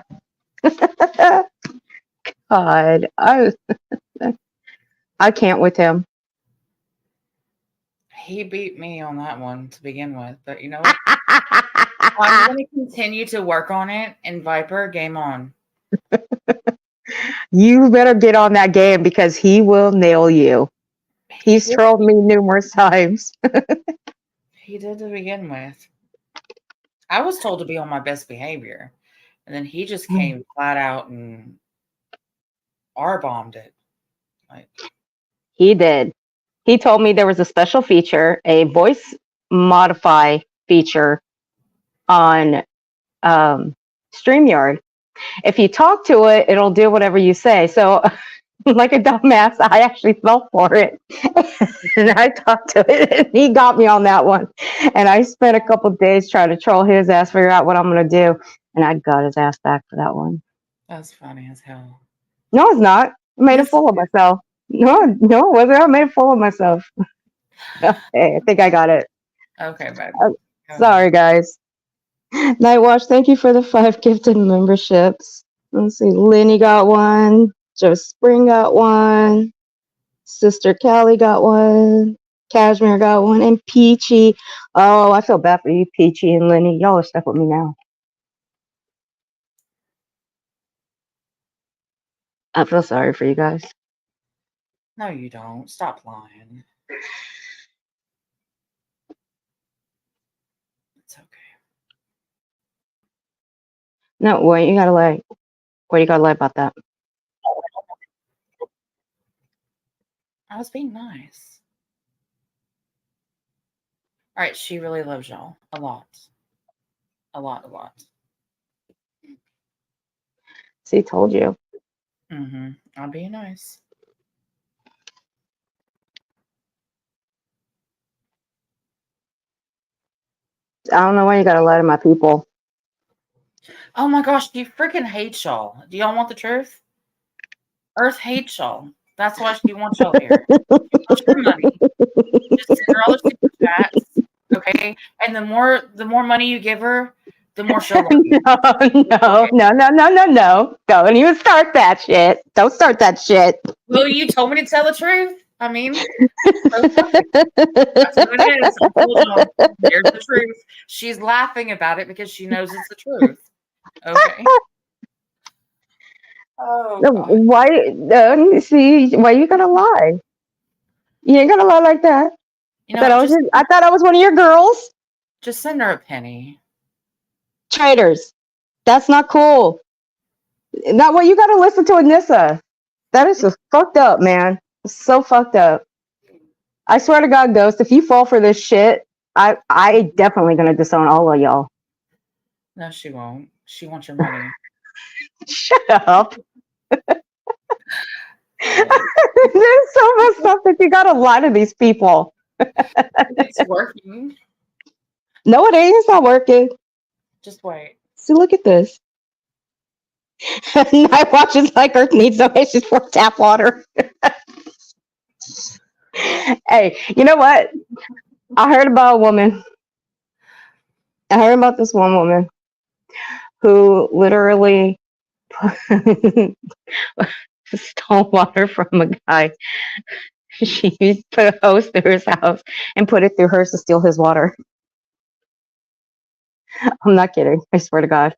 God, I can't with him. He beat me on that one to begin with, but you know what? I'm going to continue to work on it. And Viper, game on. You better get on that game because he will nail you. He's trolled me numerous times. He did to begin with. I was told to be on my best behavior, and then he just came flat out and R-bombed it. Like, He did. He told me there was a special feature, a voice modify feature on StreamYard. If you talk to it, it'll do whatever you say. So, like a dumbass, I actually fell for it. And I talked to it, and he got me on that one. And I spent a couple days trying to troll his ass, figure out what I'm going to do. And I got his ass back for that one. that's funny as hell. No, it's not. I made a Yes, fool of myself. No, it wasn't. I made a fool of myself. Okay, I think I got it. Okay, babe. Sorry, guys. Nightwatch, thank you for the 5 gifted memberships. Let's see. Lenny got one. Joe Spring got one. Sister Callie got one. Cashmere got one. And Peachy. Oh, I feel bad for you, Peachy and Lenny. Y'all are stuck with me now. I feel sorry for you guys. No, you don't. Stop lying. It's okay. No, what you gotta lie? What you gotta lie about that? I was being nice. All right, she really loves y'all a lot. A lot, a lot. See, told you. Mm-hmm. I'm being nice. I don't know why you gotta lie to my people. Oh my gosh, she freaking hates y'all. Do y'all want the truth? Earth hates y'all. That's why she wants y'all here. She wants your money. Just send her all the super chats, okay? And the more money you give her, the more she'll love you. No. Don't even start that shit. Don't start that shit. Well, you told me to tell the truth. I mean, that's what it is. I told y'all, here's the truth. She's laughing about it because she knows it's the truth. Okay. Oh, God. Why? See, why you gotta lie? You ain't gonna lie like that. You I thought know, I thought I was one of your girls. just send her a penny. Traitors. That's not cool. Not what you gotta listen to Anissa. That is just fucked up, man. It's so fucked up. I swear to God, Ghost, if you fall for this shit, I definitely gonna disown all of y'all. No, she won't. She wants your money. Shut up. There's so much stuff that you gotta lie to these people. It's working. No, it ain't. It's not working. Just wait. See, look at this. Night watches like Earth needs no issues for tap water. Hey, you know what? I heard about a woman. I heard about this one woman who literally stole water from a guy. She put a hose through his house and put it through hers to steal his water. I'm not kidding. I swear to God.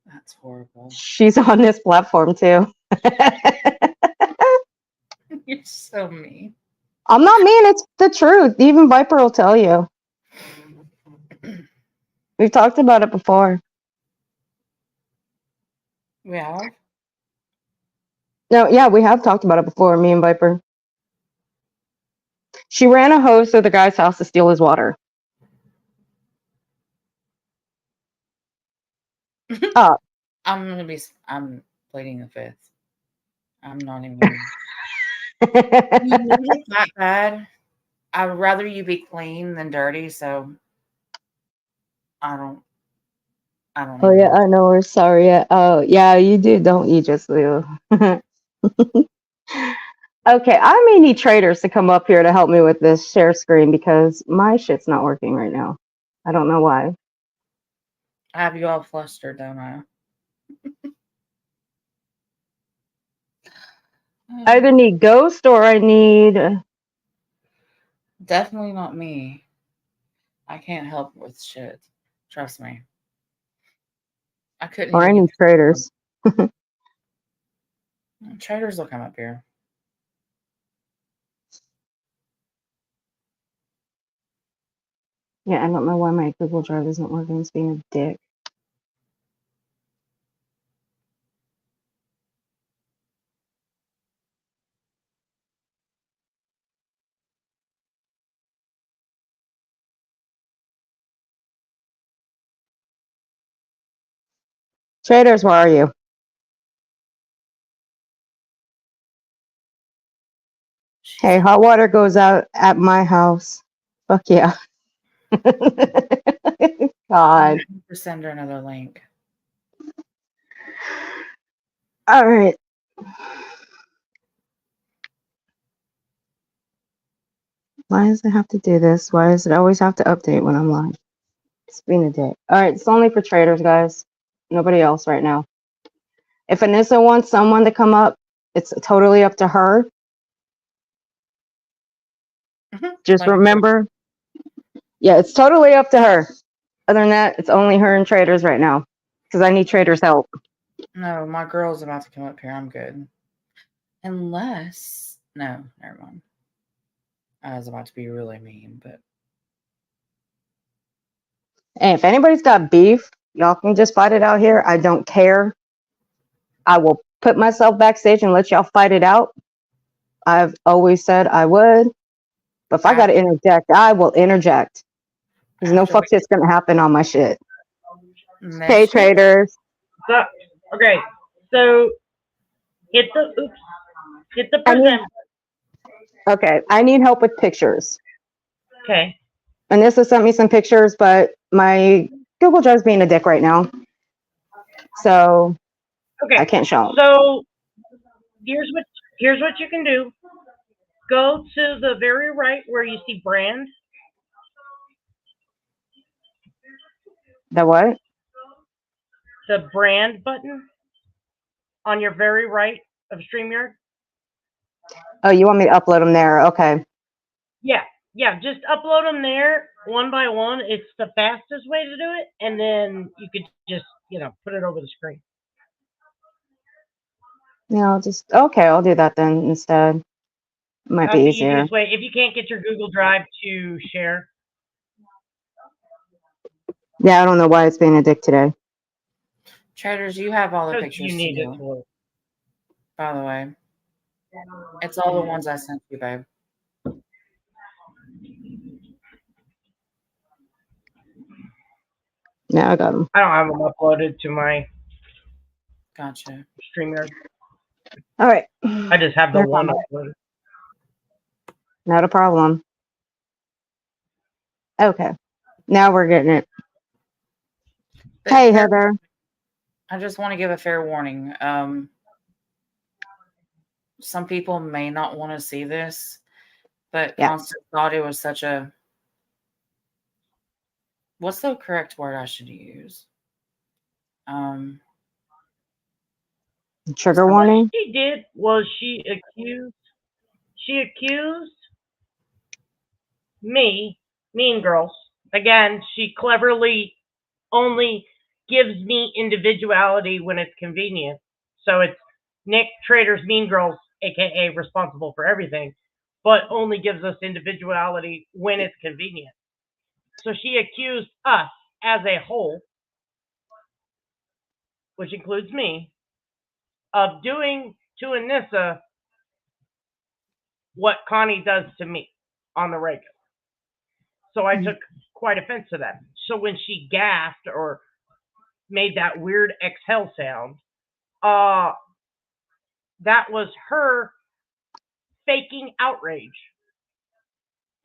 That's horrible. She's on this platform too. You're so mean. I'm not mean. It's the truth. Even Viper will tell you. We've talked about it before. We have? No, yeah, we have talked about it before, me and Viper. She ran a hose through the guy's house to steal his water. I'm pleading the fifth. I'm not even. It's that bad. I would rather you be clean than dirty, so I don't Oh yeah, I know. We're sorry. Oh yeah, you do, don't you, just Lou? Okay, I may need traders to come up here to help me with this share screen because my shit's not working right now. I don't know why. I have you all flustered, don't I? I either need Ghost or I need. Definitely not me. I can't help with shit. Trust me. I couldn't Or I even need traders. Traders will come up here. Yeah, I don't know why my Google Drive isn't working. It's being a dick. Traders, where are you? Hey, hot water goes out at my house. Fuck yeah. God. Send her another link. All right. Why does it have to do this? Why does it always have to update when I'm live? It's been a day. All right, it's only for traders, guys. Nobody else right now. If Anissa wants someone to come up, it's totally up to her. Just remember, yeah, it's totally up to her. Other than that, it's only her and traders right now because I need traders' help. No, my girl's about to come up here. I'm good. Unless, no, never mind. I was about to be really mean, but. Hey, if anybody's got beef, y'all can just fight it out here. I don't care. I will put myself backstage and let y'all fight it out. I've always said I would. But if I got to interject, I will interject. There's no fuck shit's going to happen on my shit. Hey, traders. So, okay, so hit the present. Okay, I need help with pictures. Okay. Anissa sent me some pictures, but my Google Drive's being a dick right now. So Okay. I can't show them. So here's what you can do. Go to the very right where you see brand. The what? The brand button on your very right of StreamYard. Oh, you want me to upload them there? Okay. Yeah, just upload them there one by one. It's the fastest way to do it, and then you could just, put it over the screen. Yeah, I'll do that then instead. It might That's be the easier. easiest way. If you can't get your Google Drive to share. Yeah, I don't know why it's being a dick today. Traders, you have all the pictures You need too, it for. by the way. It's all the ones I sent you, babe. Yeah, I got them. I don't have them uploaded to my Gotcha. StreamYard. All right. I just have the one uploaded. Not a problem. Okay. Now we're getting it. But Hey, Heather. I just want to give a fair warning. Some people may not want to see this. But Yeah. Constance thought it was such a, what's the correct word I should use? Trigger So warning. She did was she accused me, Mean Girls. Again, she cleverly only gives me individuality when it's convenient. So it's Nick Traitors Mean Girls, aka responsible for everything, but only gives us individuality when it's convenient. So she accused us as a whole, which includes me, of doing to Anissa what Connie does to me on the regular. So I took quite offense to that. So when she gasped or made that weird exhale sound, that was her faking outrage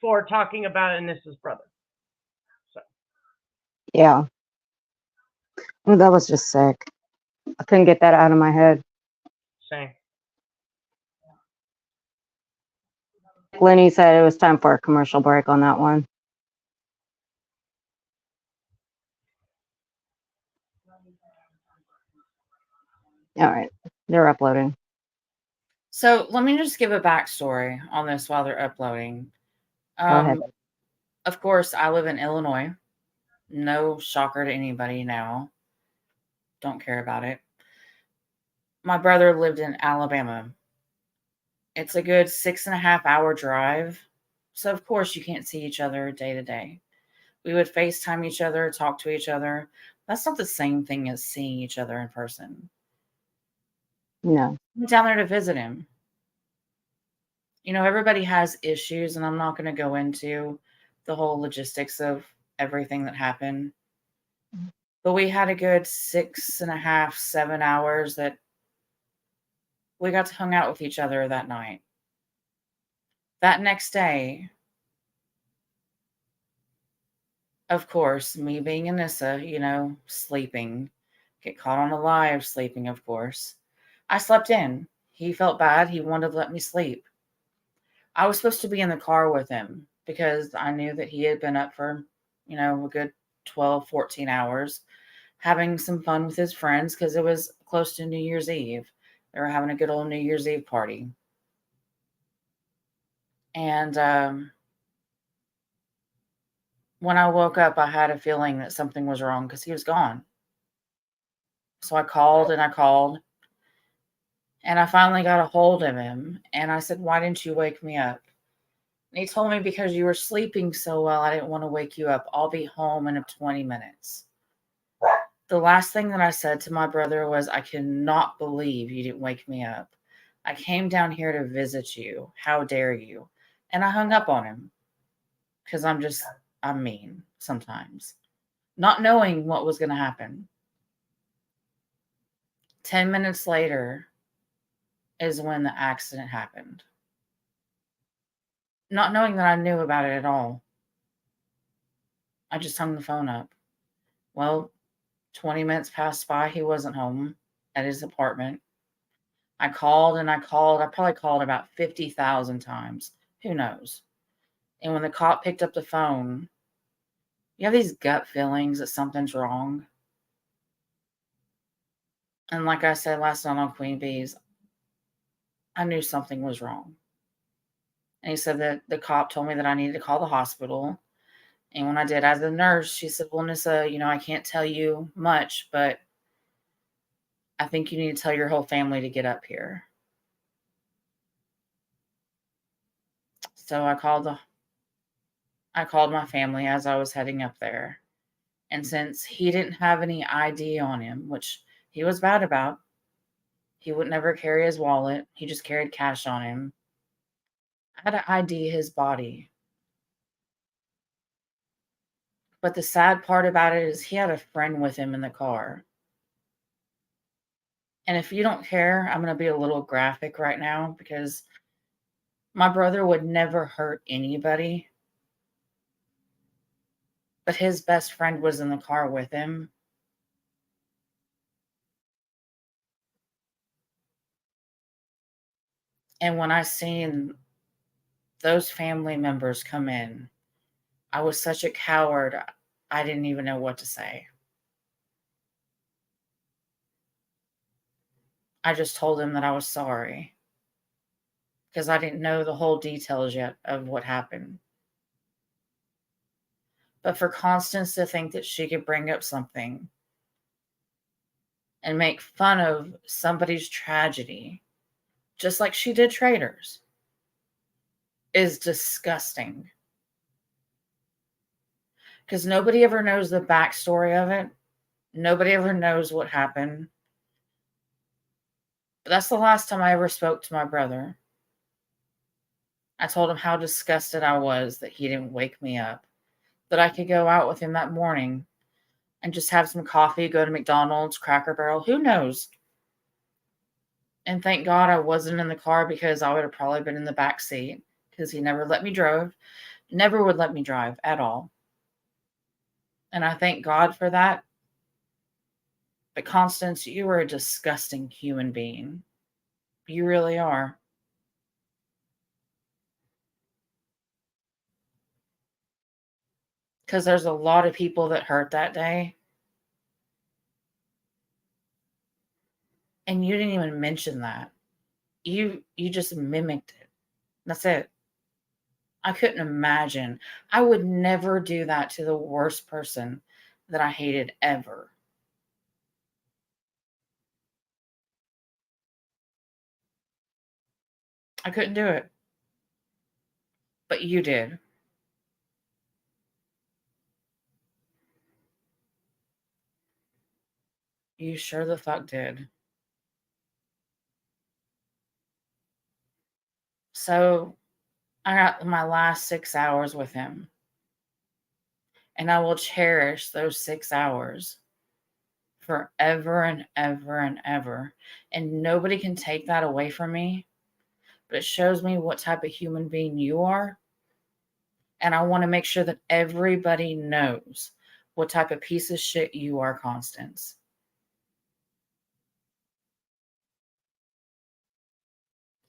for talking about Anissa's brother. So Yeah. Well, that was just sick. I couldn't get that out of my head. same. Lenny said it was time for a commercial break on that one. All right. They're uploading. So let me just give a backstory on this while they're uploading. Go ahead. Of course, I live in Illinois. No shocker to anybody now. Don't care about it. My brother lived in Alabama. It's a good 6.5 hour drive. So, of course, you can't see each other day to day. We would FaceTime each other, talk to each other. That's not the same thing as seeing each other in person. No. I went down there to visit him. You know, everybody has issues, and I'm not going to go into the whole logistics of everything that happened. But we had a good 6.5, 7 hours that we got to hang out with each other that night. That next day, of course, me being Anissa, you know, sleeping, get caught on a live sleeping, of course. I slept in. He felt bad. He wanted to let me sleep. I was supposed to be in the car with him because I knew that he had been up for, you know, a good 12, 14 hours having some fun with his friends because it was close to New Year's Eve. They were having a good old New Year's Eve party. And when I woke up, I had a feeling that something was wrong because he was gone. So I called and I called. And I finally got a hold of him. And I said, "Why didn't you wake me up?" And he told me, "Because you were sleeping so well, I didn't want to wake you up. I'll be home in 20 minutes. The last thing that I said to my brother was, "I cannot believe you didn't wake me up. I came down here to visit you. How dare you?" And I hung up on him because I'm mean sometimes, not knowing what was going to happen. 10 minutes later is when the accident happened. Not knowing that I knew about it at all. I just hung the phone up. Well, 20 minutes passed by. He wasn't home at his apartment. I called and I called. I probably called about 50,000 times. Who knows? And when the cop picked up the phone, you have these gut feelings that something's wrong. And like I said last night on Queen Bees, I knew something was wrong. And he said that the cop told me that I needed to call the hospital. And when I did, as a nurse, she said, "Well, Nissa, you know, I can't tell you much, but I think you need to tell your whole family to get up here." So I called my family as I was heading up there. And since he didn't have any ID on him, which he was bad about, he would never carry his wallet. He just carried cash on him. I had to ID his body. But the sad part about it is he had a friend with him in the car. And if you don't care, I'm going to be a little graphic right now because my brother would never hurt anybody. But his best friend was in the car with him. And when I seen those family members come in, I was such a coward, I didn't even know what to say. I just told him that I was sorry because I didn't know the whole details yet of what happened. But for Constance to think that she could bring up something and make fun of somebody's tragedy, just like she did Traitors, is disgusting. Because nobody ever knows the backstory of it. Nobody ever knows what happened. But that's the last time I ever spoke to my brother. I told him how disgusted I was that he didn't wake me up, that I could go out with him that morning and just have some coffee, go to McDonald's, Cracker Barrel, who knows? And thank God I wasn't in the car, because I would have probably been in the back seat, because he never let me drive, never would let me drive at all. And I thank God for that. But Constance, you are a disgusting human being. You really are. Because there's a lot of people that hurt that day. And you didn't even mention that. You just mimicked it. That's it. I couldn't imagine. I would never do that to the worst person that I hated ever. I couldn't do it. But you did. You sure the fuck did. So I got my last 6 hours with him. And I will cherish those 6 hours forever and ever and ever. And nobody can take that away from me. But it shows me what type of human being you are. And I want to make sure that everybody knows what type of piece of shit you are, Constance.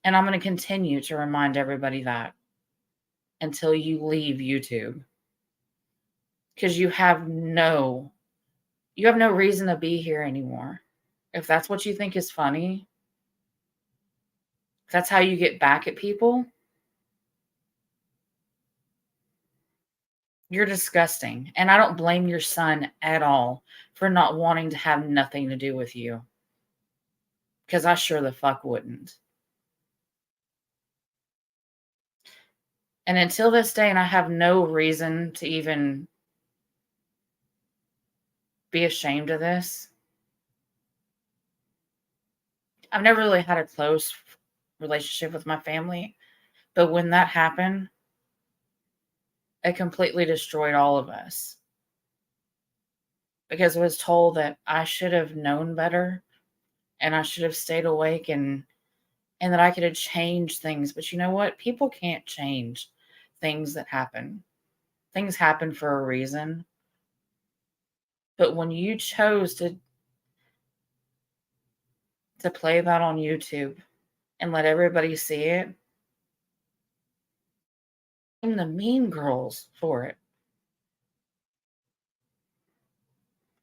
And I'm going to continue to remind everybody that until you leave YouTube. Because you have no reason to be here anymore. If that's what you think is funny, if that's how you get back at people, you're disgusting. And I don't blame your son at all for not wanting to have nothing to do with you. Because I sure the fuck wouldn't. And until this day, and I have no reason to even be ashamed of this, I've never really had a close relationship with my family. But when that happened, it completely destroyed all of us. Because I was told that I should have known better and I should have stayed awake and that I could have changed things. But you know what? People can't change things that happen. Things happen for a reason. But when you chose to play that on YouTube and let everybody see it, I'm the mean girls for it.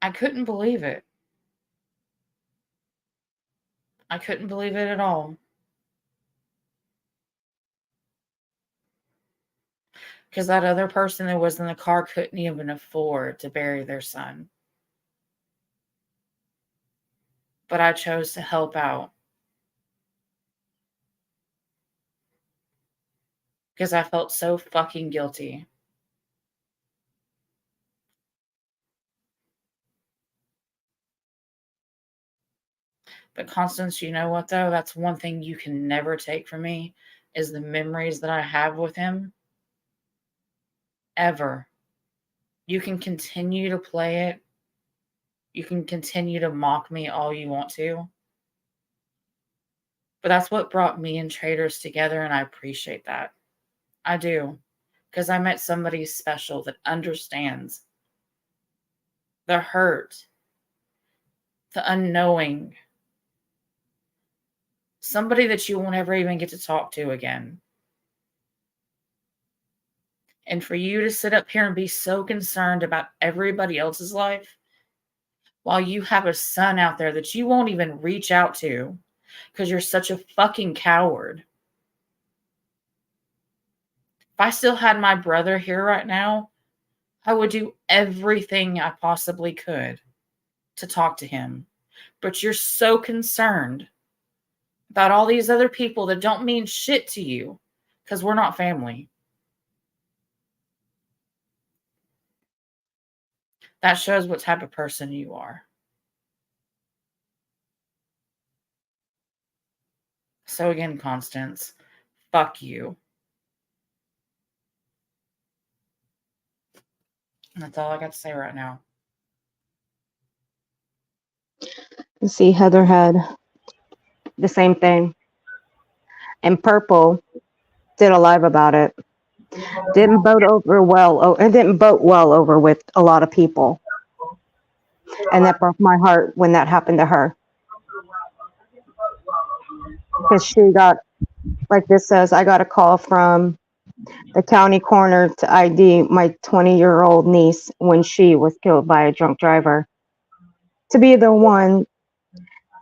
I couldn't believe it. I couldn't believe it at all. Because that other person that was in the car couldn't even afford to bury their son. But I chose to help out. Because I felt so fucking guilty. But Constance, you know what though? That's one thing you can never take from me, is the memories that I have with him. Ever. You can continue to play it. You can continue to mock me all you want to. But that's what brought me and Traitors together, and I appreciate that. I do. Because I met somebody special that understands the hurt, the unknowing. Somebody that you won't ever even get to talk to again. And for you to sit up here and be so concerned about everybody else's life while you have a son out there that you won't even reach out to because you're such a fucking coward. If I still had my brother here right now, I would do everything I possibly could to talk to him. But you're so concerned about all these other people that don't mean shit to you because we're not family. That shows what type of person you are. So again, Constance, fuck you. That's all I got to say right now. You see, Heather had the same thing. And Purple did a live about it. Didn't vote over well. It didn't vote well over with a lot of people. And that broke my heart when that happened to her. Because she got, like this says, I got a call from the county coroner to ID my 20-year-old niece when she was killed by a drunk driver. To be the one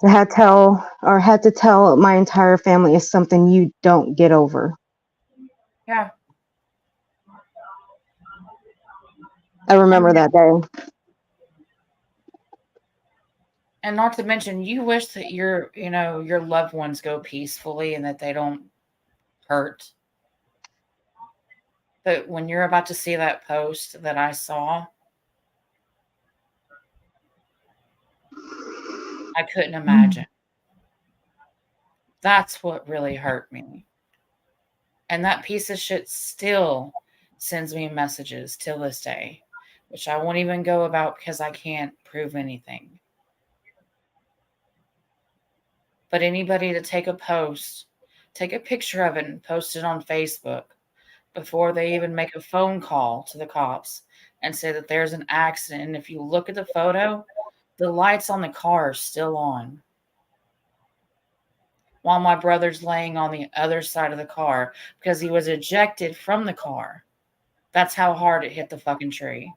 that had to tell my entire family is something you don't get over. Yeah. I remember that day. And not to mention, you wish that your loved ones go peacefully and that they don't hurt. But when you're about to see that post that I saw, I couldn't imagine. That's what really hurt me. And that piece of shit still sends me messages till this day, which I won't even go about because I can't prove anything. But anybody to take a post, take a picture of it and post it on Facebook before they even make a phone call to the cops and say that there's an accident. And if you look at the photo, the lights on the car are still on. While my brother's laying on the other side of the car because he was ejected from the car. That's how hard it hit the fucking tree.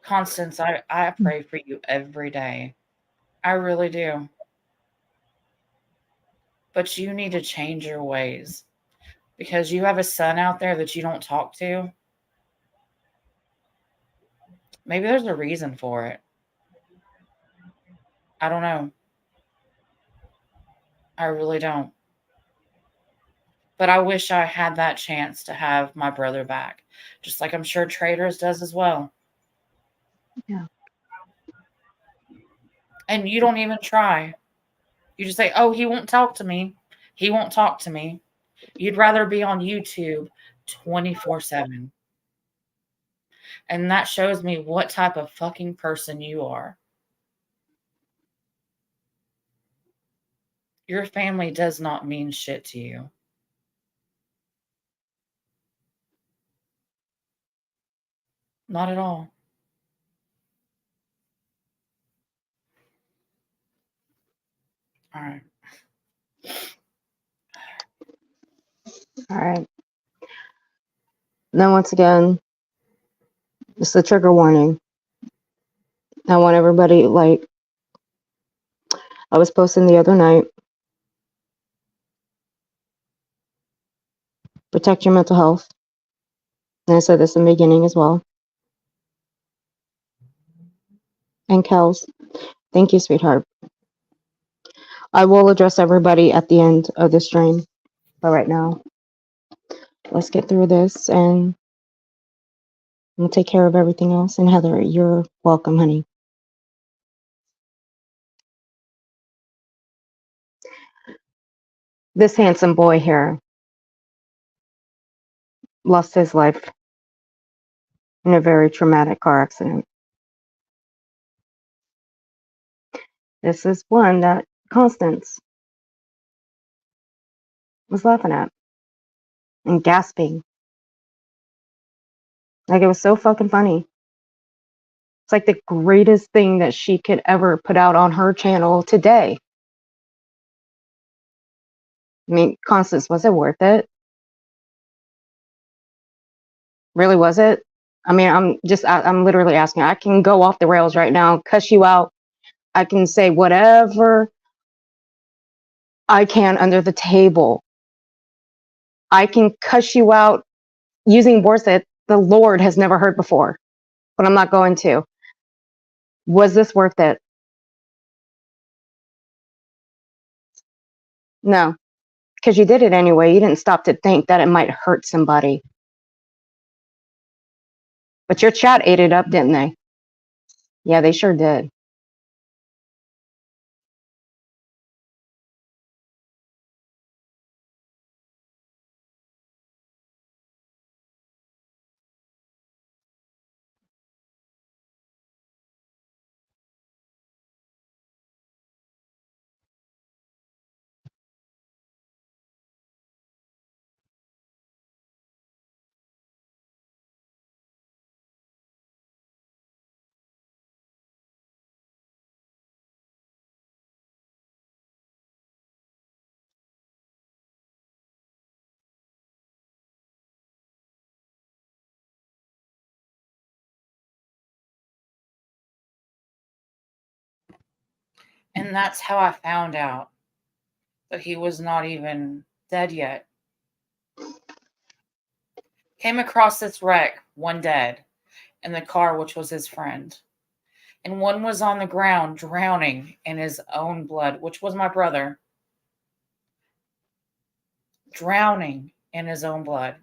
Constance, I pray for you every day. I really do. But you need to change your ways because you have a son out there that you don't talk to. Maybe there's a reason for it. I don't know. I really don't. But I wish I had that chance to have my brother back, just like I'm sure TRAITORS does as well. Yeah. And you don't even try. You just say, oh, he won't talk to me. He won't talk to me. You'd rather be on YouTube 24/7. And that shows me what type of fucking person you are. Your family does not mean shit to you. Not at all. All right. All right. Then once again, it's the trigger warning. I want everybody, like I was posting the other night, protect your mental health. And I said this in the beginning as well. And Kels, thank you, sweetheart. I will address everybody at the end of the stream. But right now, let's get through this and we'll take care of everything else. And Heather, you're welcome, honey. This handsome boy here lost his life in a very traumatic car accident. This is one that Constance was laughing at and gasping. Like, it was so fucking funny. It's like the greatest thing that she could ever put out on her channel today. I mean, Constance, was it worth it? Really, was it? I mean, I'm literally asking. I can go off the rails right now, cuss you out. I can say whatever I can under the table. I can cuss you out using words that the Lord has never heard before, but I'm not going to. Was this worth it? No, because you did it anyway. You didn't stop to think that it might hurt somebody. But your chat ate it up, didn't they? Yeah, they sure did. And that's how I found out that he was not even dead yet. Came across this wreck, one dead, in the car, which was his friend. And one was on the ground, drowning in his own blood, which was my brother. Drowning in his own blood.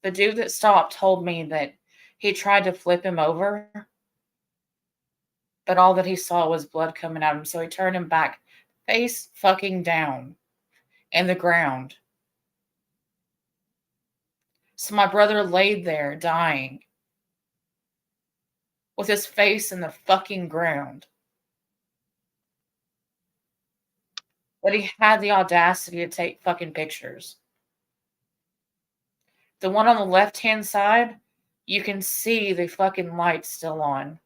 The dude that stopped told me that he tried to flip him over, but all that he saw was blood coming out of him. So he turned him back, face fucking down in the ground. So my brother laid there dying with his face in the fucking ground. But he had the audacity to take fucking pictures. The one on the left-hand side, you can see the fucking light still on.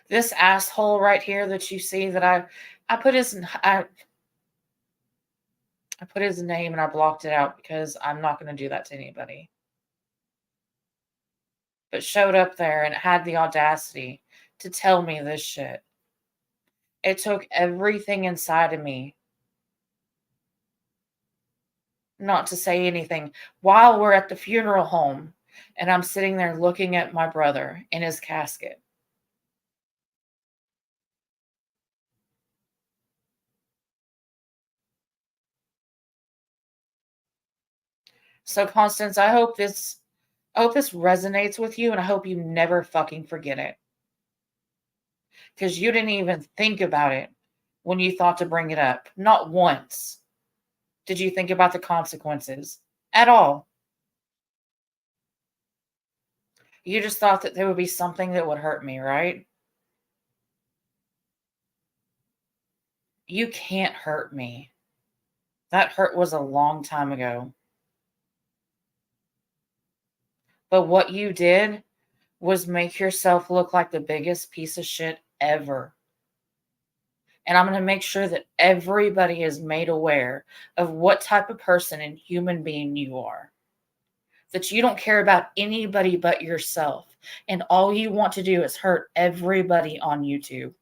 This asshole right here that you see that I put his name and I blocked it out because I'm not going to do that to anybody. But showed up there and had the audacity to tell me this shit. It took everything inside of me not to say anything while we're at the funeral home and I'm sitting there looking at my brother in his casket. So Constance, I hope this resonates with you and I hope you never fucking forget it. Because you didn't even think about it when you thought to bring it up. Not once did you think about the consequences at all. You just thought that there would be something that would hurt me, right? You can't hurt me. That hurt was a long time ago. But what you did was make yourself look like the biggest piece of shit ever. And I'm going to make sure that everybody is made aware of what type of person and human being you are. That you don't care about anybody but yourself. And all you want to do is hurt everybody on YouTube.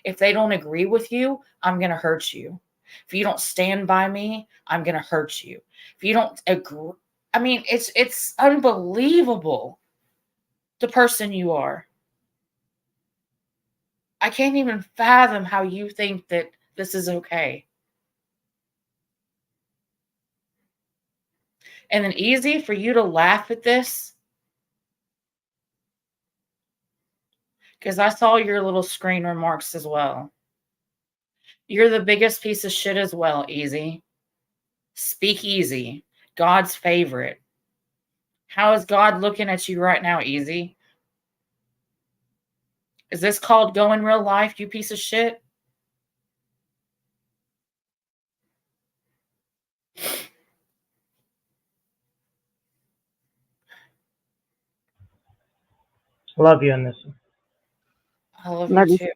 If they don't agree with you, I'm going to hurt you. If you don't stand by me, I'm going to hurt you. If you don't agree, I mean, it's unbelievable, the person you are. I can't even fathom how you think that this is okay. And then easy for you to laugh at this. Because I saw your little screen remarks as well. You're the biggest piece of shit as well, Easy. Speak easy. God's favorite. How is God looking at you right now, Easy? Is this called go in real life, you piece of shit? Love you, Anissa. I love you Love you, too.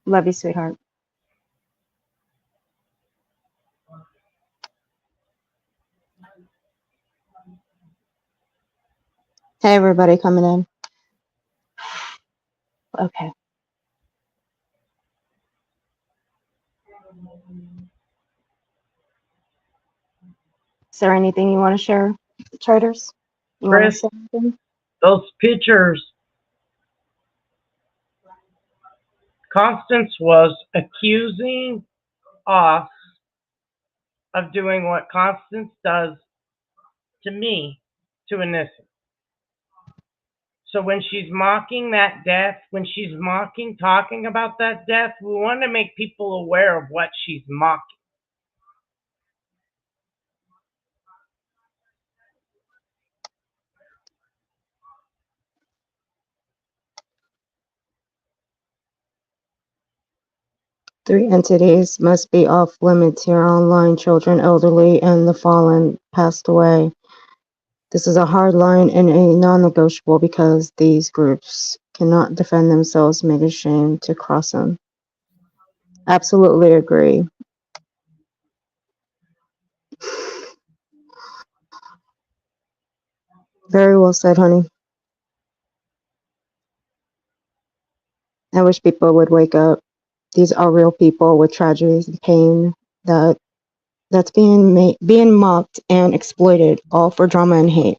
love you, sweetheart. Hey, everybody coming in. Okay. Is there anything you want to share, traders? You want to Chris, share anything? those pictures, Constance was accusing us of doing what Constance does to me, to Anissa. So when she's mocking that death, when she's mocking, talking about that death, we want to make people aware of what she's mocking. Three entities must be off limits here online: children, elderly, and the fallen passed away. This is a hard line and a non-negotiable because these groups cannot defend themselves, made a shame to cross them. Absolutely agree. Very well said, honey. I wish people would wake up. These are real people with tragedies and pain that's being mocked and exploited, all for drama and hate.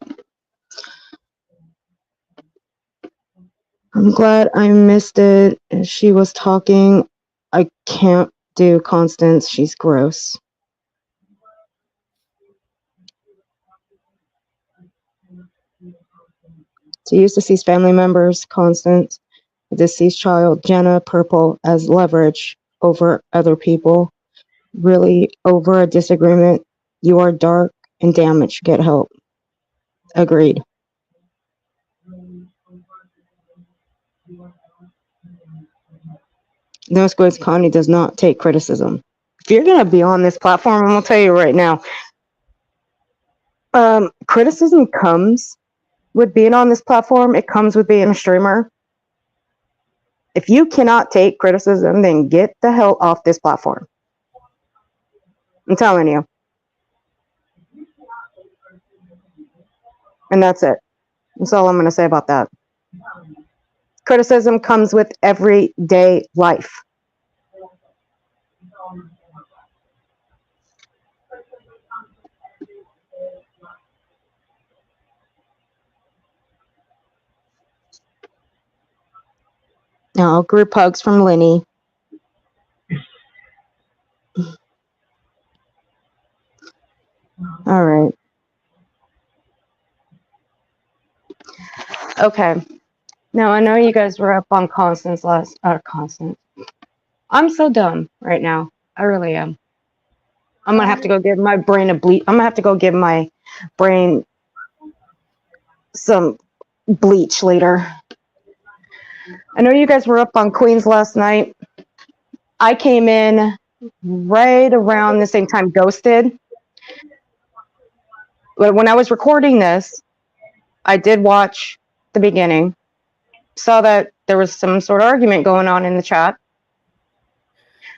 I'm glad I missed it. She was talking. I can't do Constance. She's gross. To use deceased family members, Constance, the deceased child, Jenna, Purple, as leverage over other people, really over a disagreement. You are dark and damaged. Get help. Agreed. No, Squids Connie does not take criticism. If you're going to be on this platform, I'm going to tell you right now, criticism comes with being on this platform. It comes with being a streamer. If you cannot take criticism, then get the hell off this platform. I'm telling you. And that's it. That's all I'm going to say about that. Criticism comes with everyday life. Now, group hugs from Lenny. All right. Okay. Now, I know you guys were up on Constance Constance. I'm so dumb right now. I really am. I'm going to have to go give my brain a bleach. I'm going to have to go give my brain some bleach later. I know you guys were up on Queens last night. I came in right around the same time Ghost did. But when I was recording this, I did watch the beginning. Saw that there was some sort of argument going on in the chat.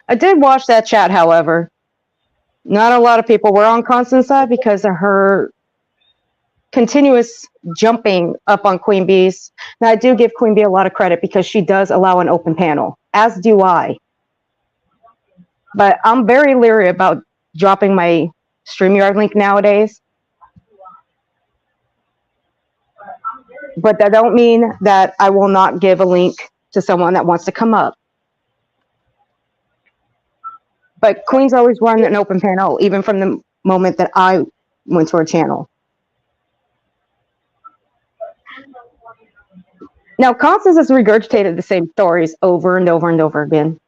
I did watch that chat, however. Not a lot of people were on Constance's side because of her continuous jumping up on Queen Bee's. Now, I do give Queen Bee a lot of credit because she does allow an open panel, as do I. But I'm very leery about dropping my StreamYard link nowadays. But that don't mean that I will not give a link to someone that wants to come up. But Queen's always run an open panel, even from the moment that I went to her channel. Now, Constance has regurgitated the same stories over and over and over again.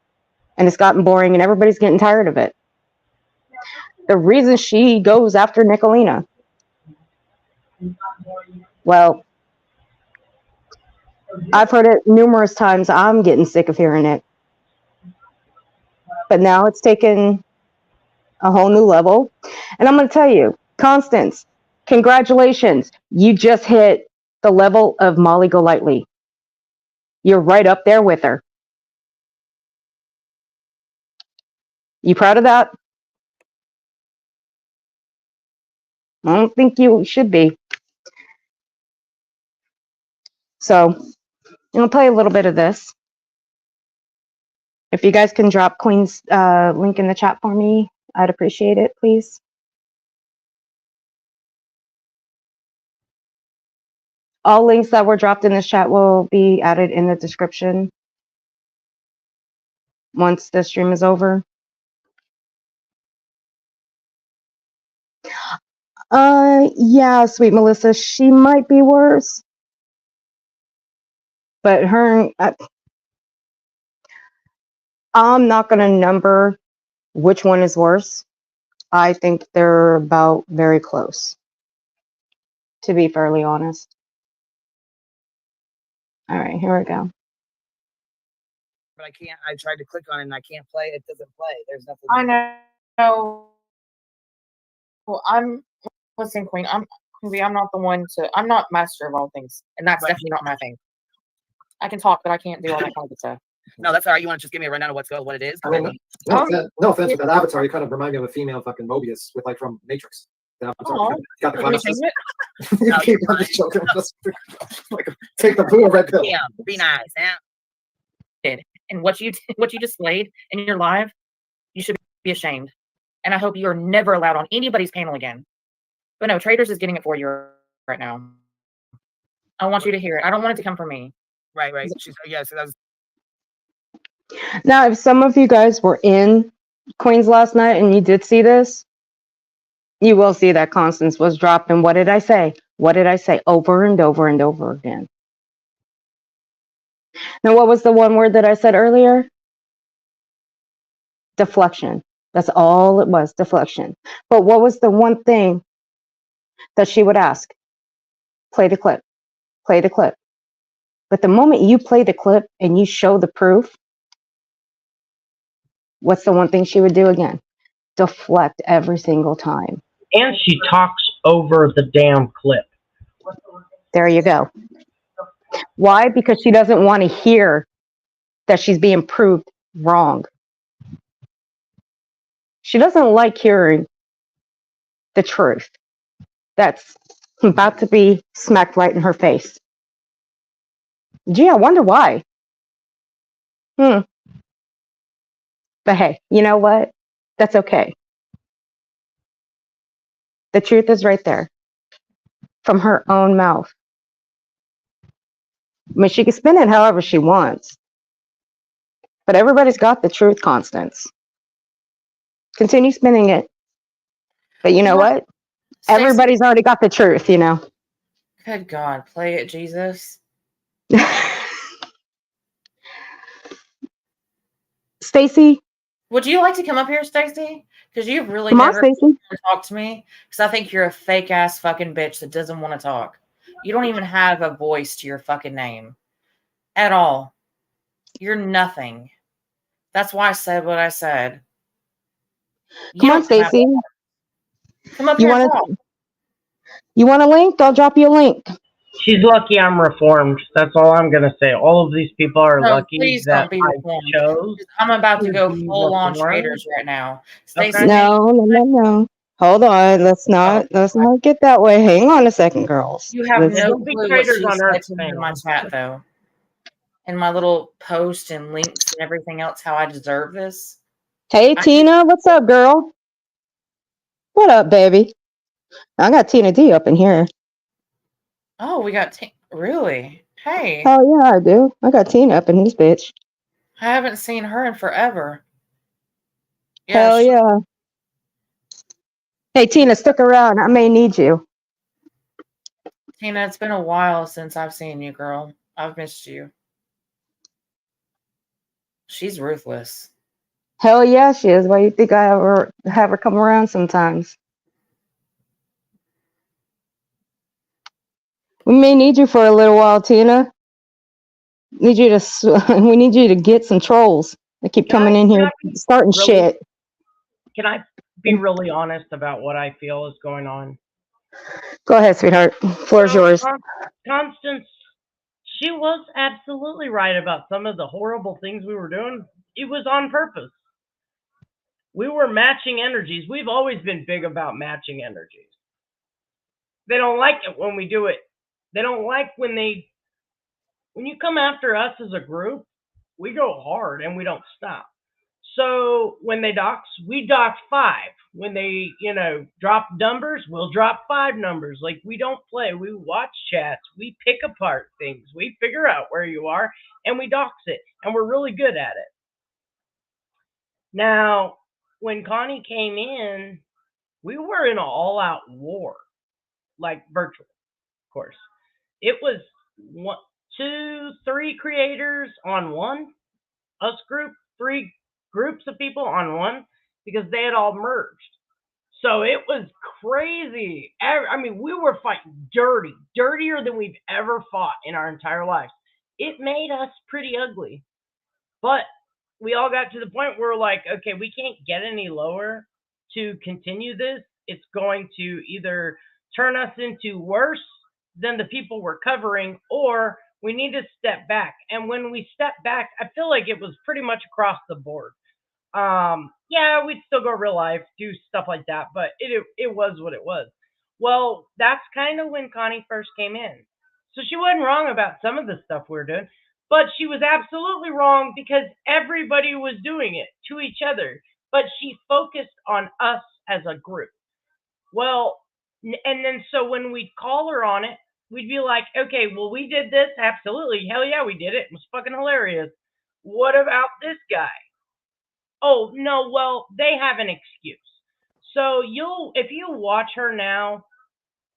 And it's gotten boring and everybody's getting tired of it. The reason she goes after Nicolina. Well, I've heard it numerous times. I'm getting sick of hearing it. But now it's taken a whole new level. And I'm going to tell you, Constance, congratulations. You just hit the level of Molly Golightly. You're right up there with her. You proud of that? I don't think you should be. So I'm gonna play a little bit of this. If you guys can drop Queen's link in the chat for me, I'd appreciate it, please. All links that were dropped in this chat will be added in the description once the stream is over. Yeah, sweet Melissa, she might be worse, but I'm not gonna number which one is worse. I think they're about very close, to be fairly honest. All right, here we go. But I can't. I tried to click on it and I can't play. It doesn't play. There's nothing. I know. Well, listen, Queen. I'm not the one to. I'm not master of all things, and that's definitely not my thing. I can talk, but I can't do all that kind of good stuff. No, that's all right. You want to just give me a rundown of what it is? I mean, no offense, but that avatar, you kind of remind me of a female fucking Mobius with like from Matrix. The avatar, got the glasses. I'm just joking. Just, like, take the blue or red pill. Yeah, be nice. Yeah. And what you displayed in your live, you should be ashamed. And I hope you are never allowed on anybody's panel again. But no, Traitors is getting it for you right now. I want you to hear it. I don't want it to come from me. Right. Yeah, so that was. Now, if some of you guys were in Queens last night and you did see this, you will see that Constance was dropping. What did I say? What did I say? Over and over and over again. Now, what was the one word that I said earlier? Deflection. That's all it was, deflection. But what was the one thing that she would ask? Play the clip. Play the clip. But the moment you play the clip and you show the proof, what's the one thing she would do again? Deflect every single time. And she talks over the damn clip. There you go. Why? Because she doesn't want to hear that she's being proved wrong. She doesn't like hearing the truth that's about to be smacked right in her face. Gee, I wonder why. But hey, you know what? That's okay. The truth is right there from her own mouth. I mean, she can spin it however she wants. But everybody's got the truth, Constance. Continue spinning it. But you know what? Everybody's already got the truth, you know. Good God, play it, Jesus. Stacy? Would you like to come up here, Stacy? Because you've really Come on, never Stacy. talked to me. Because I think you're a fake ass fucking bitch that doesn't want to talk. You don't even have a voice to your fucking name at all. You're nothing. That's why I said what I said. Come on, Stacy. Come up here and talk. You want a link? I'll drop you a link. She's lucky I'm reformed. That's all I'm going to say. All of these people are lucky please that don't be I reformed. chose. I'm about to go be full on reformed. Traitors right now. Okay. Stacey, No. Hold on. Let's not get that way. Hang on a second, girls. You have no Don't be clue what traitors she on said Earth, to me in fam. my chat, though. And my little post and links and everything else, how I deserve this. Hey, Tina. What's up, girl? What up, baby? I got Tina D up in here. Oh, we got really? Hey. Oh, yeah, I do. I got Tina up in this bitch. I haven't seen her in forever. Hell yeah. Hey, Tina, stick around. I may need you. Tina, it's been a while since I've seen you, girl. I've missed you. She's ruthless. Hell yeah, she is. Why you think I have her come around sometimes? We may need you for a little while, Tina. We need you to get some trolls. They keep coming in here, starting shit. Can I be really honest about what I feel is going on? Go ahead, sweetheart. Floor's yours. Constance, she was absolutely right about some of the horrible things we were doing. It was on purpose. We were matching energies. We've always been big about matching energies. They don't like it when we do it. They don't like when they when you come after us as a group, we go hard and we don't stop. So when they dox, we dox 5. When they, drop numbers, we'll drop 5 numbers. Like, we don't play. We watch chats. We pick apart things. We figure out where you are and we dox it. And we're really good at it. Now, when Connie came in, we were in an all-out war, like virtual, of course. It was 1, 2, 3 creators on one, us group, 3 groups of people on one, because they had all merged. So it was crazy. I mean, we were fighting dirty, dirtier than we've ever fought in our entire lives. It made us pretty ugly, but we all got to the point where we're like, okay, we can't get any lower to continue this. It's going to either turn us into worse than the people we're covering, or we need to step back. And when we step back, I feel like it was pretty much across the board. Yeah, we'd still go real life, do stuff like that, but it was what it was. Well, that's kind of when Connie first came in. So she wasn't wrong about some of the stuff we were doing, but she was absolutely wrong because everybody was doing it to each other. But she focused on us as a group. Well, and then so when we'd call her on it, we'd be like, okay, well, we did this. Absolutely. Hell yeah, we did it. It was fucking hilarious. What about this guy? Oh, no, well, they have an excuse. So if you watch her now,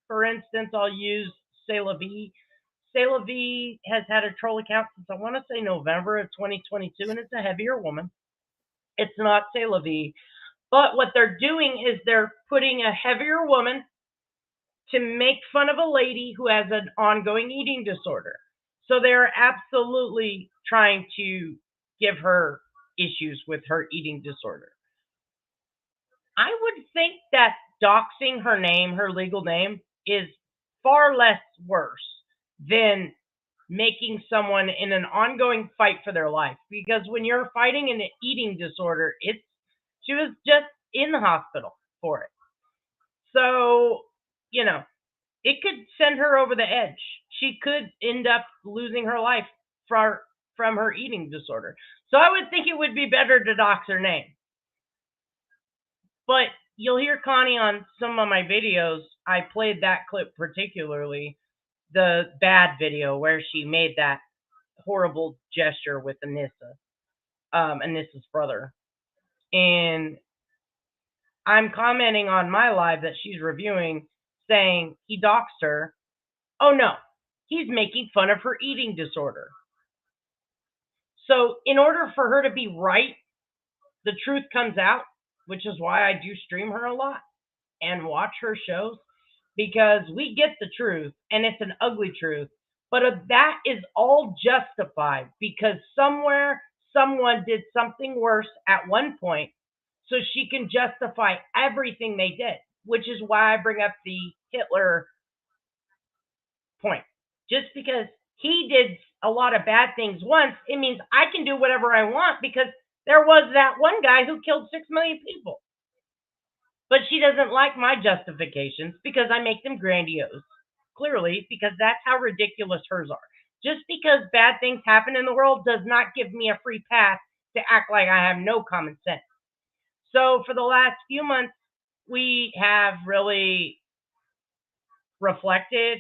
for instance, I'll use C'est La Vie. C'est La Vie has had a troll account since I want to say November of 2022, and it's a heavier woman. It's not C'est La Vie. But what they're doing is they're putting a heavier woman to make fun of a lady who has an ongoing eating disorder. So they're absolutely trying to give her issues with her eating disorder. I would think that doxing her name, her legal name, is far less worse than making someone in an ongoing fight for their life. Because when you're fighting an eating disorder, she was just in the hospital for it. So, it could send her over the edge. She could end up losing her life from her eating disorder. So I would think it would be better to dox her name. But you'll hear Connie on some of my videos. I played that clip particularly, the bad video where she made that horrible gesture with Anissa, Anissa's brother. And I'm commenting on my live that she's reviewing, saying he doxed her. Oh no, he's making fun of her eating disorder. So in order for her to be right, the truth comes out, which is why I do stream her a lot and watch her shows, because we get the truth, and it's an ugly truth. But that is all justified because somewhere someone did something worse at one point, so she can justify everything they did, which is why I bring up the Hitler point. Just because he did a lot of bad things once, it means I can do whatever I want because there was that one guy who killed 6 million people. But she doesn't like my justifications because I make them grandiose. Clearly, because that's how ridiculous hers are. Just because bad things happen in the world does not give me a free pass to act like I have no common sense. So for the last few months, we have really reflected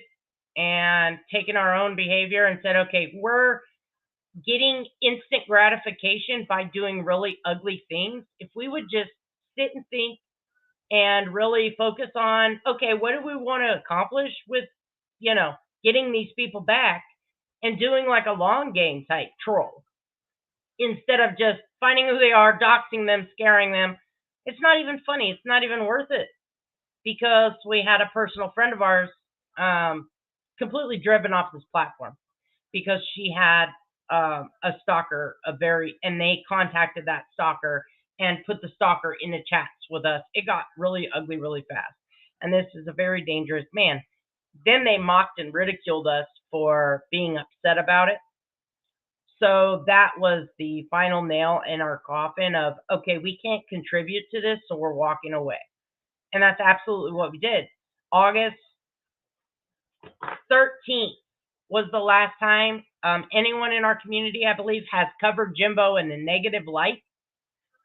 and taken our own behavior and said, okay, we're getting instant gratification by doing really ugly things. If we would just sit and think and really focus on, okay, what do we want to accomplish with, getting these people back, and doing like a long game type troll instead of just finding who they are, doxing them, scaring them. It's not even funny. It's not even worth it, because we had a personal friend of ours completely driven off this platform because she had a stalker, and they contacted that stalker and put the stalker in the chats with us. It got really ugly really fast. And this is a very dangerous man. Then they mocked and ridiculed us for being upset about it. So that was the final nail in our coffin of, okay, we can't contribute to this, so we're walking away. And that's absolutely what we did. August 13th was the last time anyone in our community, I believe, has covered Jimbo in a negative light.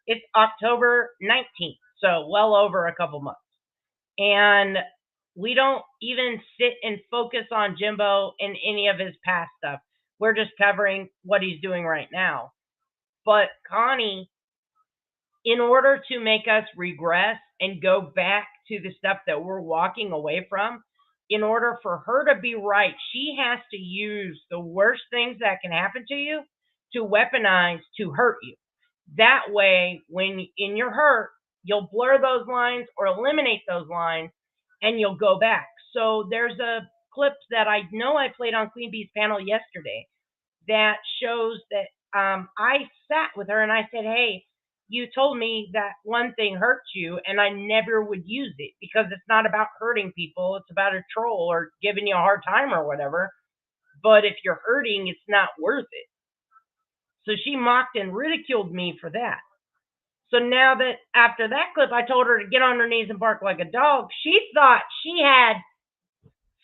It's October 19th, so well over a couple months. And we don't even sit and focus on Jimbo in any of his past stuff. We're just covering what he's doing right now. But Connie, in order to make us regress and go back to the stuff that we're walking away from, in order for her to be right, she has to use the worst things that can happen to you to weaponize to hurt you. That way, when in your hurt, you'll blur those lines or eliminate those lines and you'll go back. So there's a clip that I know I played on Queen Bee's panel yesterday that shows that I sat with her and I said, hey, you told me that one thing hurts you and I never would use it because it's not about hurting people. It's about a troll or giving you a hard time or whatever. But if you're hurting, it's not worth it. So she mocked and ridiculed me for that. So now that after that clip, I told her to get on her knees and bark like a dog, she thought she had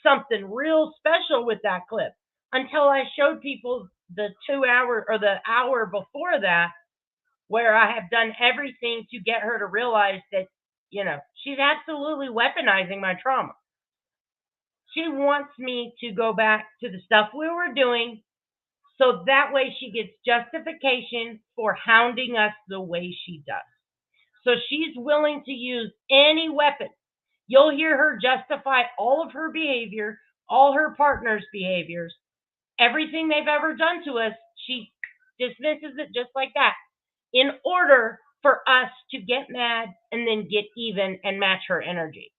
something real special with that clip until I showed people the 2 hour or the hour before that, where I have done everything to get her to realize that, you know, she's absolutely weaponizing my trauma. She wants me to go back to the stuff we were doing so that way she gets justification for hounding us the way she does. So she's willing to use any weapon. You'll hear her justify all of her behavior, all her partners' behaviors, everything they've ever done to us. She dismisses it just like that in order for us to get mad and then get even and match her energy.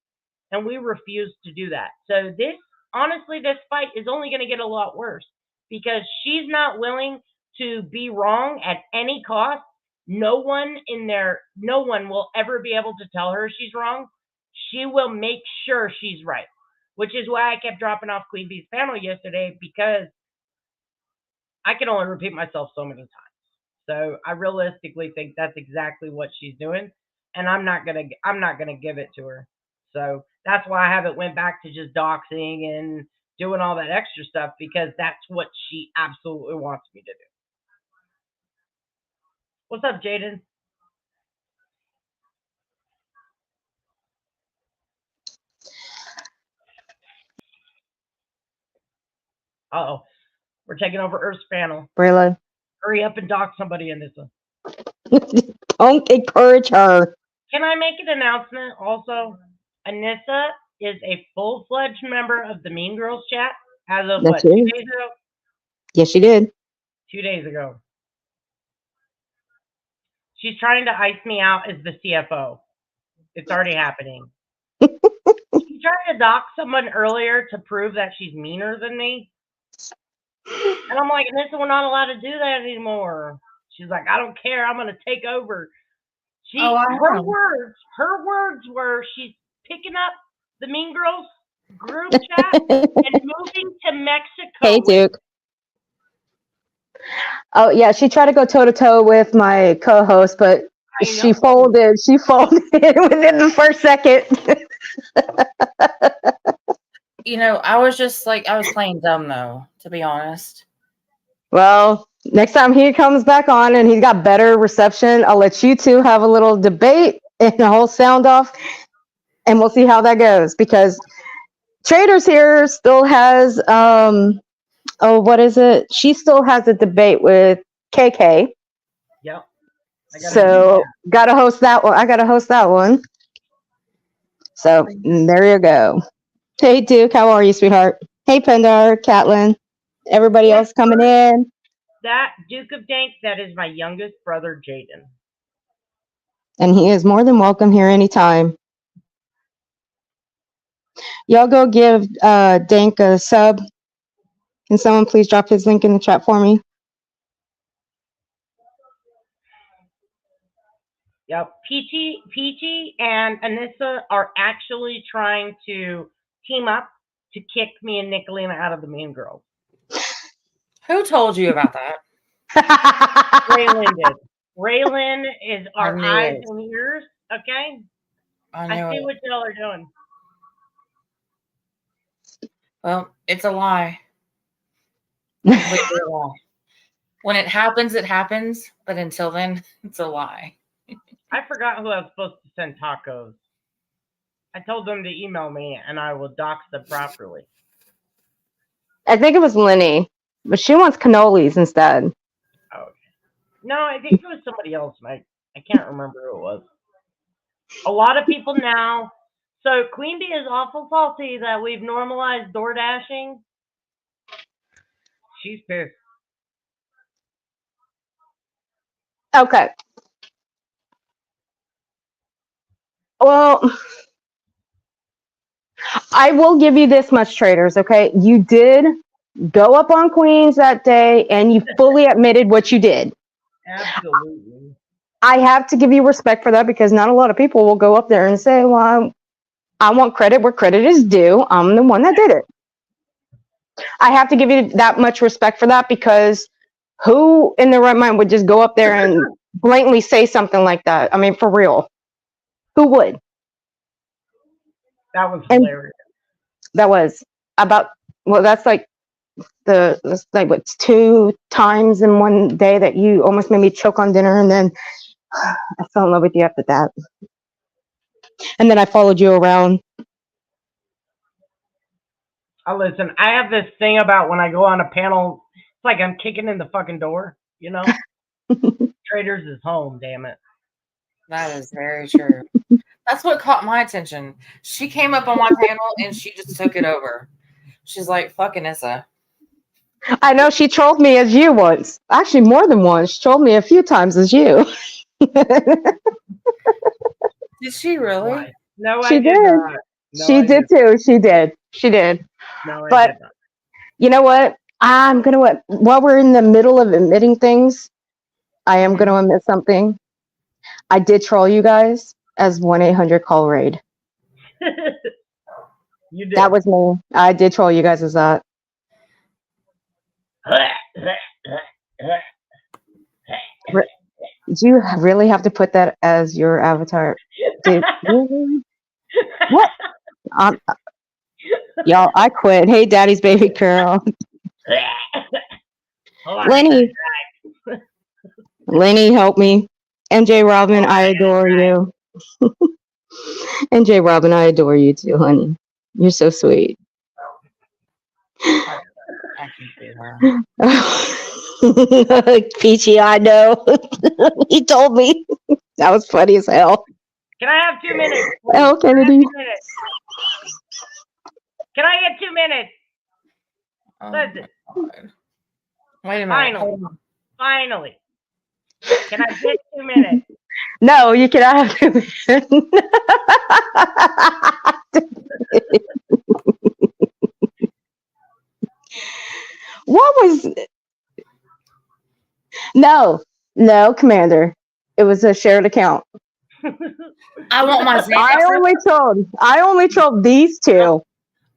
And we refuse to do that. So this, honestly, this fight is only going to get a lot worse because she's not willing to be wrong at any cost. No one will ever be able to tell her she's wrong. She will make sure she's right, which is why I kept dropping off Queen Bee's panel yesterday, because I can only repeat myself so many times. So I realistically think that's exactly what she's doing, and I'm not gonna give it to her. So that's why I haven't went back to just doxing and doing all that extra stuff, because that's what she absolutely wants me to do. What's up, Jaden? Uh-oh. We're taking over Earth's panel. Brayla. Hurry up and dox somebody in this one. Don't encourage her. Can I make an announcement also? Anissa is a full-fledged member of the Mean Girls chat as of what, 2 days ago? Yes, she did. 2 days ago. She's trying to ice me out as the CFO. It's already happening. She tried to dox someone earlier to prove that she's meaner than me. And I'm like, Anissa, we're not allowed to do that anymore. She's like, I don't care. I'm going to take over. Her words were, she's picking up the Mean Girls group chat and moving to Mexico. Hey, Duke. Oh, yeah, she tried to go toe-to-toe with my co-host, but she folded. She folded within the first second. You know, I was playing dumb, though, to be honest. Well, next time he comes back on and he's got better reception, I'll let you two have a little debate and a whole sound off, and we'll see how that goes. Because Traitors here still has, what is it? She still has a debate with KK. Yep. So gotta host that one. I gotta host that one. So there you go. Hey, Duke, how are you, sweetheart? Hey, Pendar, Catlin, everybody else coming in. That Duke of Dank, that is my youngest brother, Jaden. And he is more than welcome here anytime. Y'all go give Dank a sub. Can someone please drop his link in the chat for me? Yep. Peachy and Anissa are actually trying to team up to kick me and Nicolina out of the Mean Girls. Who told you about that? Raylan did. Raylan is our eyes and ears. Okay. I see what y'all are doing. Well, it's a lie. Completely a lie. When it happens, it happens. But until then, it's a lie. I forgot who I was supposed to send tacos. I told them to email me, and I will dox them properly. I think it was Lenny, but she wants cannolis instead. Okay. No, I think it was somebody else, and I can't remember who it was. A lot of people now. So Queen Bee is awful salty that we've normalized door dashing. She's pissed. Okay. Well, I will give you this much, traders, okay? You did go up on Queens that day, and you fully admitted what you did. Absolutely. I have to give you respect for that because not a lot of people will go up there and say, well, I want credit where credit is due. I'm the one that did it. I have to give you that much respect for that because who in their right mind would just go up there and blatantly say something like that? I mean, for real. Who would? That was hilarious. That was about, well, that's like what's 2 times in one day that you almost made me choke on dinner, and then I fell in love with you after that. And then I followed you around. Listen, I have this thing about when I go on a panel, it's like I'm kicking in the fucking door, you know? Traders is home, damn it. That is very true. That's what caught my attention. She came up on my panel and she just took it over. She's like, fucking Issa. I know she trolled me as you once. Actually, more than once. She trolled me a few times as you. Did she really? No, She I did did. not. No, She I did too. She did. No, I But did not. you know what? I'm going to, while we're in the middle of admitting things, I am going to admit something. I did troll you guys as 1-800-CALL-RAID. You did. That was me. I did troll you guys as that. Did you really have to put that as your avatar? Dude, really? What? Y'all, I quit. Hey, daddy's baby girl. Lenny, help me. MJ Robin, I adore you. MJ Robin, I adore you too, honey. You're so sweet. I can do her. Peachy, I know. He told me. That was funny as hell. Can I have 2 minutes? Please? Oh, Kennedy. Can I get 2 minutes? Oh, Listen. Wait a minute. Finally. Can I get 2 minutes? No, you cannot have 2 minutes. What was... No, Commander. It was a shared account. I want my Xanax. I only trolled these two.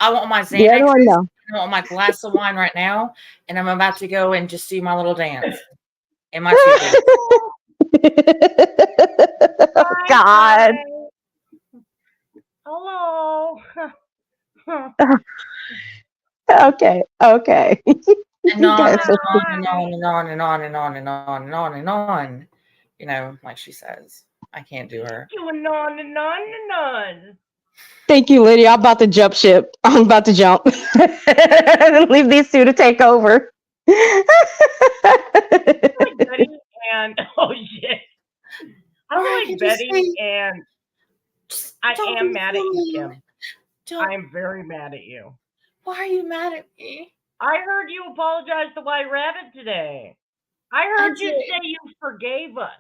I want my The other Xanax. one, no. I want my glass of wine right now, and I'm about to go and just do my little dance in my God. Hello. Okay. And on and on and on and on and on and on and on and on. You know, like she says. I can't do her. Going on and on and on. Thank you, Lydia. I'm about to jump ship. I'm about to jump. Leave these two to take over. Betty and oh shit. I don't like Betty and I am mad at you, Kim. I am very mad at you. Why are you mad at me? I heard you apologize to White Rabbit today. I heard you say you forgave us.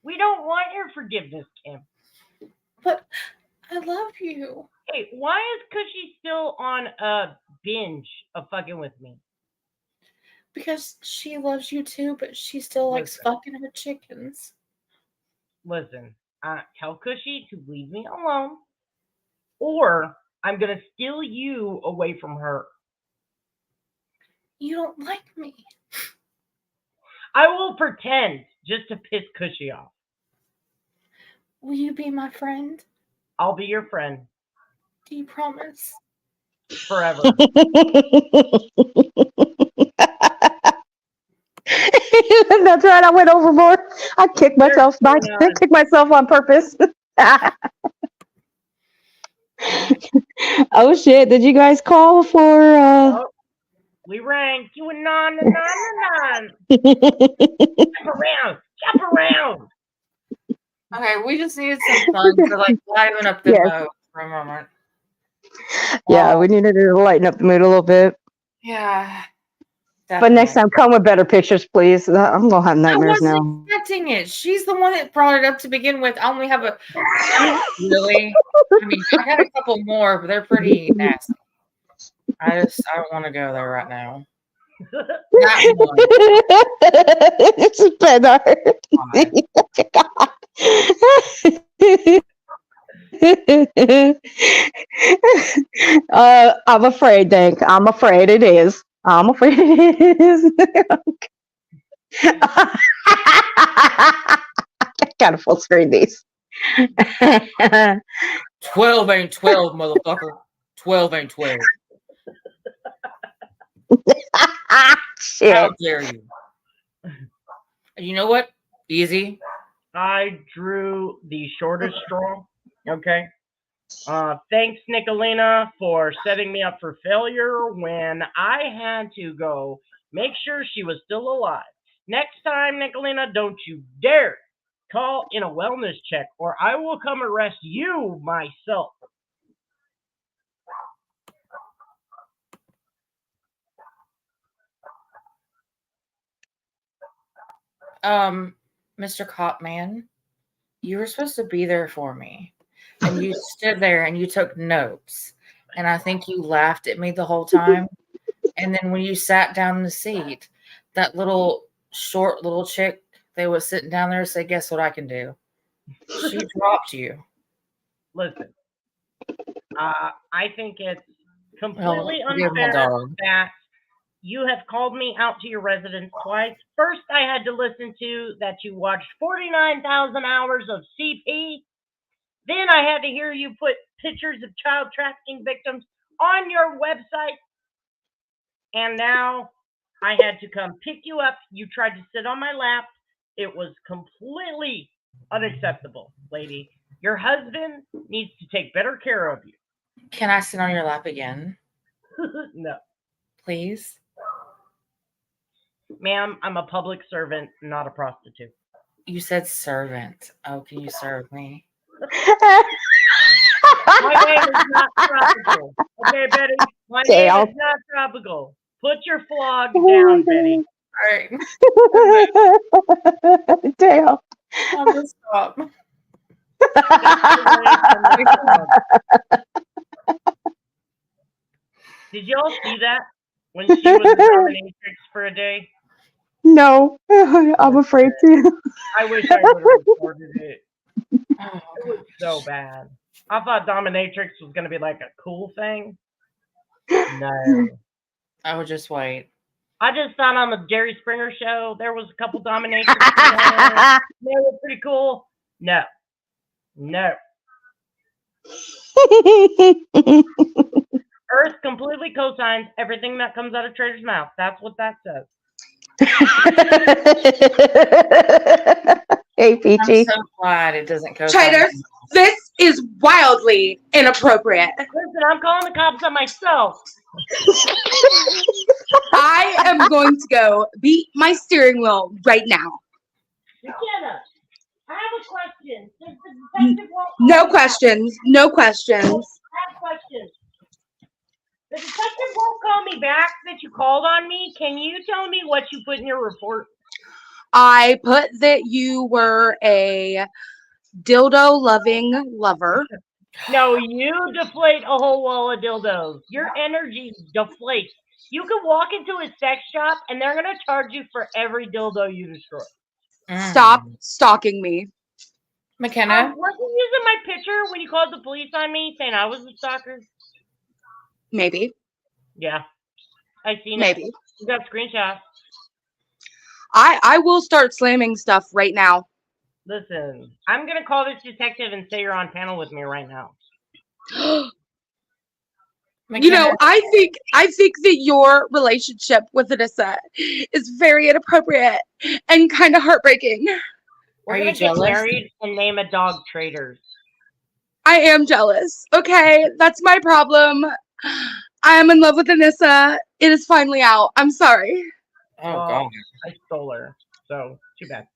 We don't want your forgiveness, Kim. But I love you. Hey, why is Cushy still on a binge of fucking with me? Because she loves you too, but she still likes fucking her chickens. Listen, tell Cushy to leave me alone, or I'm going to steal you away from her. You don't like me. I will pretend just to piss Cushy off. Will you be my friend? I'll be your friend. Do you promise? Forever. That's right. I went overboard. I kicked There's myself back. I none. kicked myself on purpose. Oh shit! Did you guys call for? Oh, we rang. You and non. Jump around. Jump around. Okay, we just needed some fun to like liven up the Yes. mood for a moment. Yeah, we needed to lighten up the mood a little bit. Yeah. But next time, come with better pictures, please. I'm gonna have I nightmares wasn't now. expecting it. She's the one that brought it up to begin with. I only have a really. I mean, I got a couple more, but they're pretty nasty. I don't want to go there right now. That one. It's better. I'm afraid, Dank. I'm afraid it is. I'm afraid it is. Gotta full screen these. 12 ain't 12, motherfucker. 12 ain't 12. Shit. How dare you? You know what? Easy. I drew the shortest straw. Okay. Thanks, Nicolina, for setting me up for failure when I had to go make sure she was still alive. Next time, Nicolina, don't you dare call in a wellness check or I will come arrest you myself. Mr. Copman, you were supposed to be there for me. And you stood there and you took notes. And I think you laughed at me the whole time. And then when you sat down in the seat, that little short little chick that was sitting down there said, guess what I can do? She dropped you. Listen, I think it's completely Well, you're my unfair dog. that you have called me out to your residence twice. First, I had to listen to that you watched 49,000 hours of CP. Then I had to hear you put pictures of child trafficking victims on your website. And now I had to come pick you up. You tried to sit on my lap. It was completely unacceptable, lady. Your husband needs to take better care of you. Can I sit on your lap again? No. Please? Ma'am, I'm a public servant, not a prostitute. You said servant. Oh, can you serve me? My name is not tropical. Okay, Betty? My name is not tropical. Put your flog down, Betty. All right. Damn. I'm gonna stop. Did y'all see that when she was a dominatrix for a day? No, I'm afraid to. I wish I would have reported it. It was so bad. I thought dominatrix was going to be like a cool thing. No. I would just wait. I just thought on the Jerry Springer show there was a couple dominatrix. They were pretty cool. No. No. Earth completely cosigns everything that comes out of Trader's mouth. That's what that says. Hey, Peachy. I'm so glad it doesn't go. Traders, this is wildly inappropriate. Listen, I'm calling the cops on myself. I am going to go beat my steering wheel right now. McKenna, I have a question. Does the detective want No questions. No questions. I have questions. The detective won't call me back that you called on me. Can you tell me what you put in your report? I put that you were a dildo-loving lover. No, you deflate a whole wall of dildos. Your energy deflates. You can walk into a sex shop and they're going to charge you for every dildo you destroy. Stop stalking me. McKenna? Wasn't you using my picture when you called the police on me saying I was a stalker? Maybe. Yeah. I seen Maybe. it. You got screenshots. I will start slamming stuff right now. Listen, I'm going to call this detective and say you're on panel with me right now. You know, I think that your relationship with Anissa is very inappropriate and kind of heartbreaking. We're Are gonna you get jealous? married and name a dog Traitors. I am jealous. Okay, that's my problem. I am in love with Anissa. It is finally out. I'm sorry. Oh Well, God. I stole her, so too bad.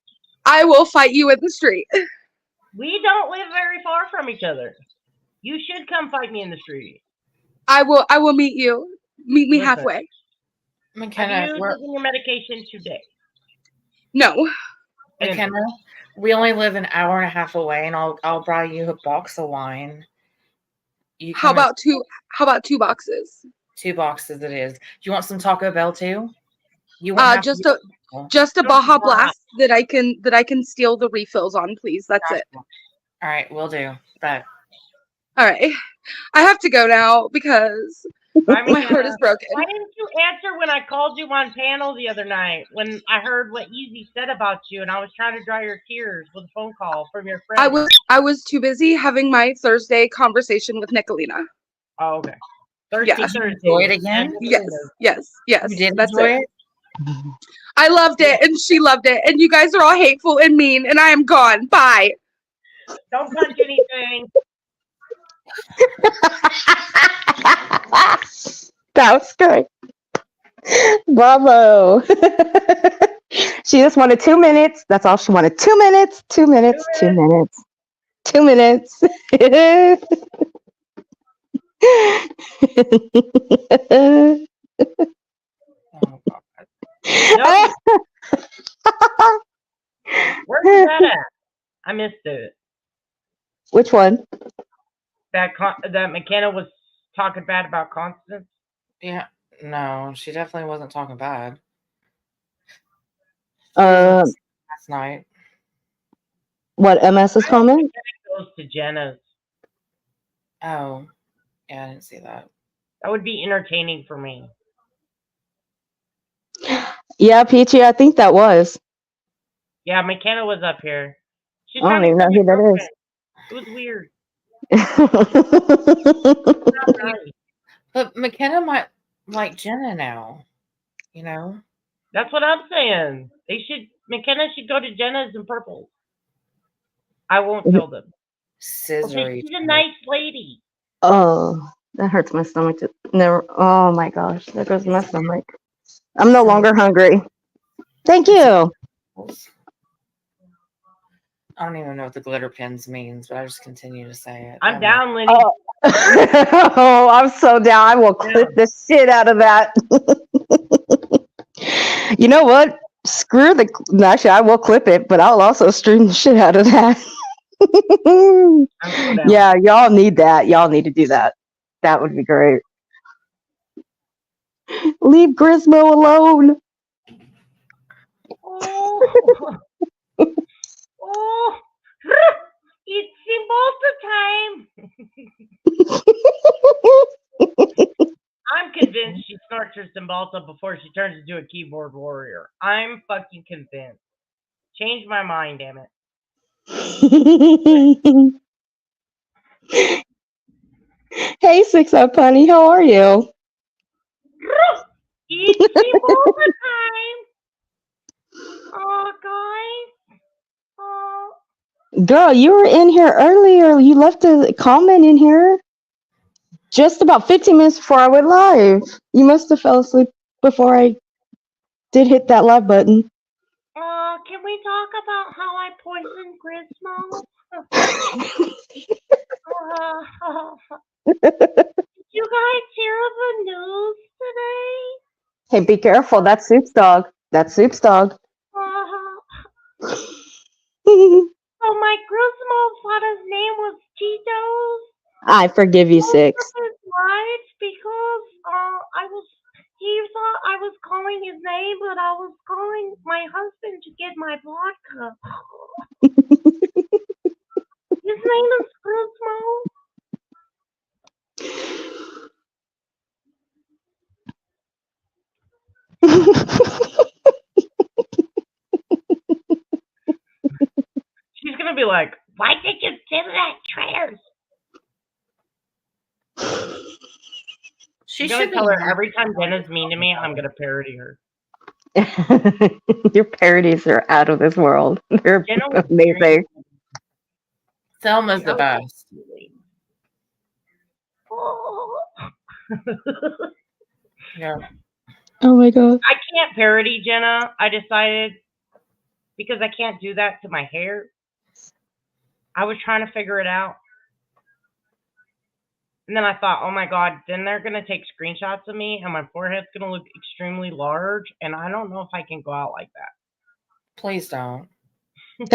I will fight you in the street. We don't live very far from each other. You should come fight me in the street. I will meet you. Meet me Listen. halfway. Have McKenna, you taken your medication today? No. McKenna, we only live an hour and a half away, and I'll buy you a box of wine. You How come and- about two boxes? 2 boxes it is. Do you want some Taco Bell too? You won't have Just to a Baja Blast that I can steal the refills on, please. That's it. All right, we'll do. But All right. I have to go now because my heart is broken. Why didn't you answer when I called you on panel the other night when I heard what Easy said about you and I was trying to dry your tears with a phone call from your friend? I was too busy having my Thursday conversation with Nicolina. Oh, okay. Thursday. Did you enjoy it again? Yes. You did That's enjoy it. I loved it and she loved it. And you guys are all hateful and mean and I am gone. Bye. Don't punch anything. That was good. Bravo. She just wanted 2 minutes. That's all she wanted. 2 minutes. 2 minutes. 2 minutes. 2 minutes. Oh God. Nope. Where's that at? I missed it. Which one? That McKenna was talking bad about Constance. Yeah, no, she definitely wasn't talking bad. Last night. What, MS's comment? McKenna goes to Jenna's. Oh, yeah, I didn't see that. That would be entertaining for me. Yeah, Peachy, I think that was. Yeah, McKenna was up here. She's I don't even know who that is. It was weird. But McKenna might like Jenna now, you know? That's what I'm saying. McKenna should go to Jenna's in purple. I won't tell them. Scissory. She's a nice lady. Oh, that hurts my stomach. Never. Oh my gosh, there goes my stomach. I'm no longer hungry. Thank you. I don't even know what the glitter pins means, but I just continue to say it. I'm down, Lenny. Oh, I'm so down. I will clip the shit out of that. You know what? Screw the. Actually, I will clip it, but I'll also stream the shit out of that. Yeah, y'all need that. Y'all need to do that. That would be great. Leave Grismo alone. Oh, it's Cymbalta time. I'm convinced she snorts her Cymbalta before she turns into a keyboard warrior. I'm fucking convinced. Change my mind, damn it. Hey, 6-Up Honey, how are you? It's Cymbalta time. Oh, guys. Oh. Girl, you were in here earlier. You left a comment in here just about 15 minutes before I went live. You must have fell asleep before I did hit that live button. Can we talk about how I poisoned Grismo? Did you guys hear the news today? Hey, be careful. That's Soup's dog. That's Soup's dog. Oh, my Grismo thought his name was Tito's. I forgive you, 6. His life because he thought I was calling his name, but I was calling my husband to get my vodka. His name is Grismo. She's gonna be like, "Why did you do that, traitors?" She I'm gonna should be tell her happy. every time Jenna's mean to me, I'm gonna parody her. Your parodies are out of this world. They're Jenna was amazing. Thelma's the best. Yeah. Oh my god. I can't parody Jenna. I decided because I can't do that to my hair. I was trying to figure it out. And then I thought, oh my god, then they're going to take screenshots of me and my forehead's going to look extremely large. And I don't know if I can go out like that. Please don't. If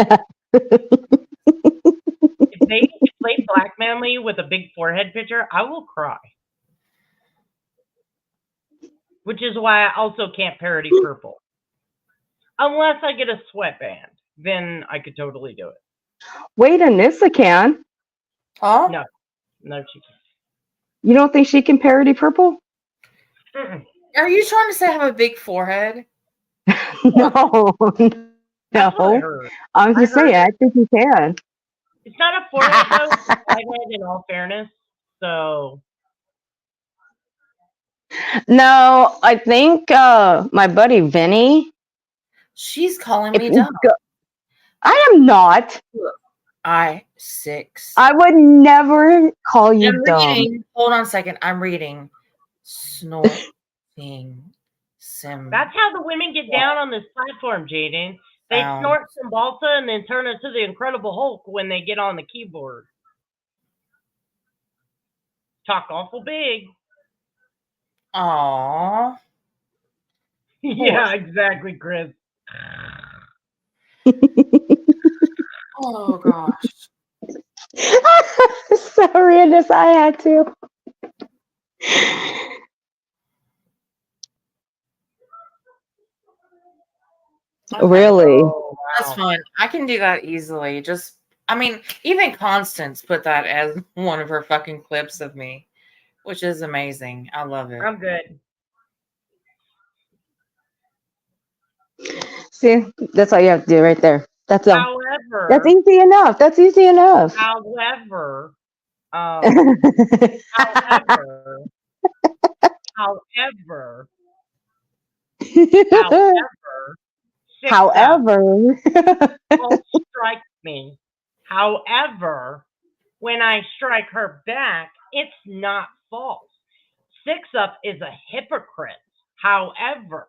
they blackmail me with a big forehead picture, I will cry. Which is why I also can't parody purple. Unless I get a sweatband. Then I could totally do it. Wait, Anissa can. Huh? No. No, she can't. You don't think she can parody purple? Mm-mm. Are you trying to say I have a big forehead? No. That's what I No. heard. I'm just saying, I think you can. It's not a forehead though, it's a side head in all fairness. So No, I think my buddy Vinny. She's calling If me you dumb. go, I am not. I6. I would never call you I'm dumb. reading. Hold on a second. I'm reading. Snorting sim. that's how the women get down on this platform, Jaden. They Sound. snort some balsa and then turn into the Incredible Hulk when they get on the keyboard. Talk awful big. Aww. Yeah, exactly, Chris. Oh gosh. Sorry, Anissa, I had to. Okay. Really? Oh, That's wow. fine. I can do that easily. Just, I mean, even Constance put that as one of her fucking clips of me, which is amazing. I love it. I'm good. See, that's all you have to do right there. That's all. However, That's easy enough. That's easy enough. however, however, However. won't strike me. However, when I strike her back, it's not false. 6-Up is a hypocrite. However,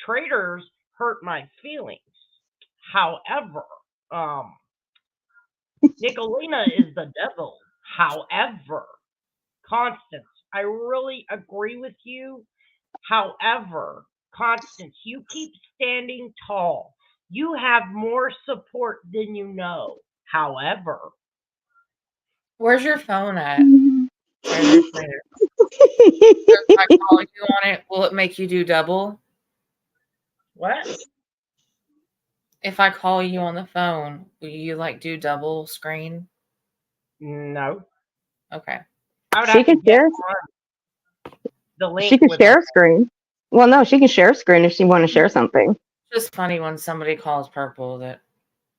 traitors hurt my feelings. However, Nicolina is the devil. However, Constance, I really agree with you. However, Constance, you keep standing tall. You have more support than you know. However, Where's your phone at? Traitor. If I call you on it, will it make you do double? what? If I call you on the phone, will you like do double screen? No. Okay. I would She have to can get share. on the link. She can with share my- a screen. Well, no, she can share a screen if she want to share something. It's just funny when somebody calls purple that.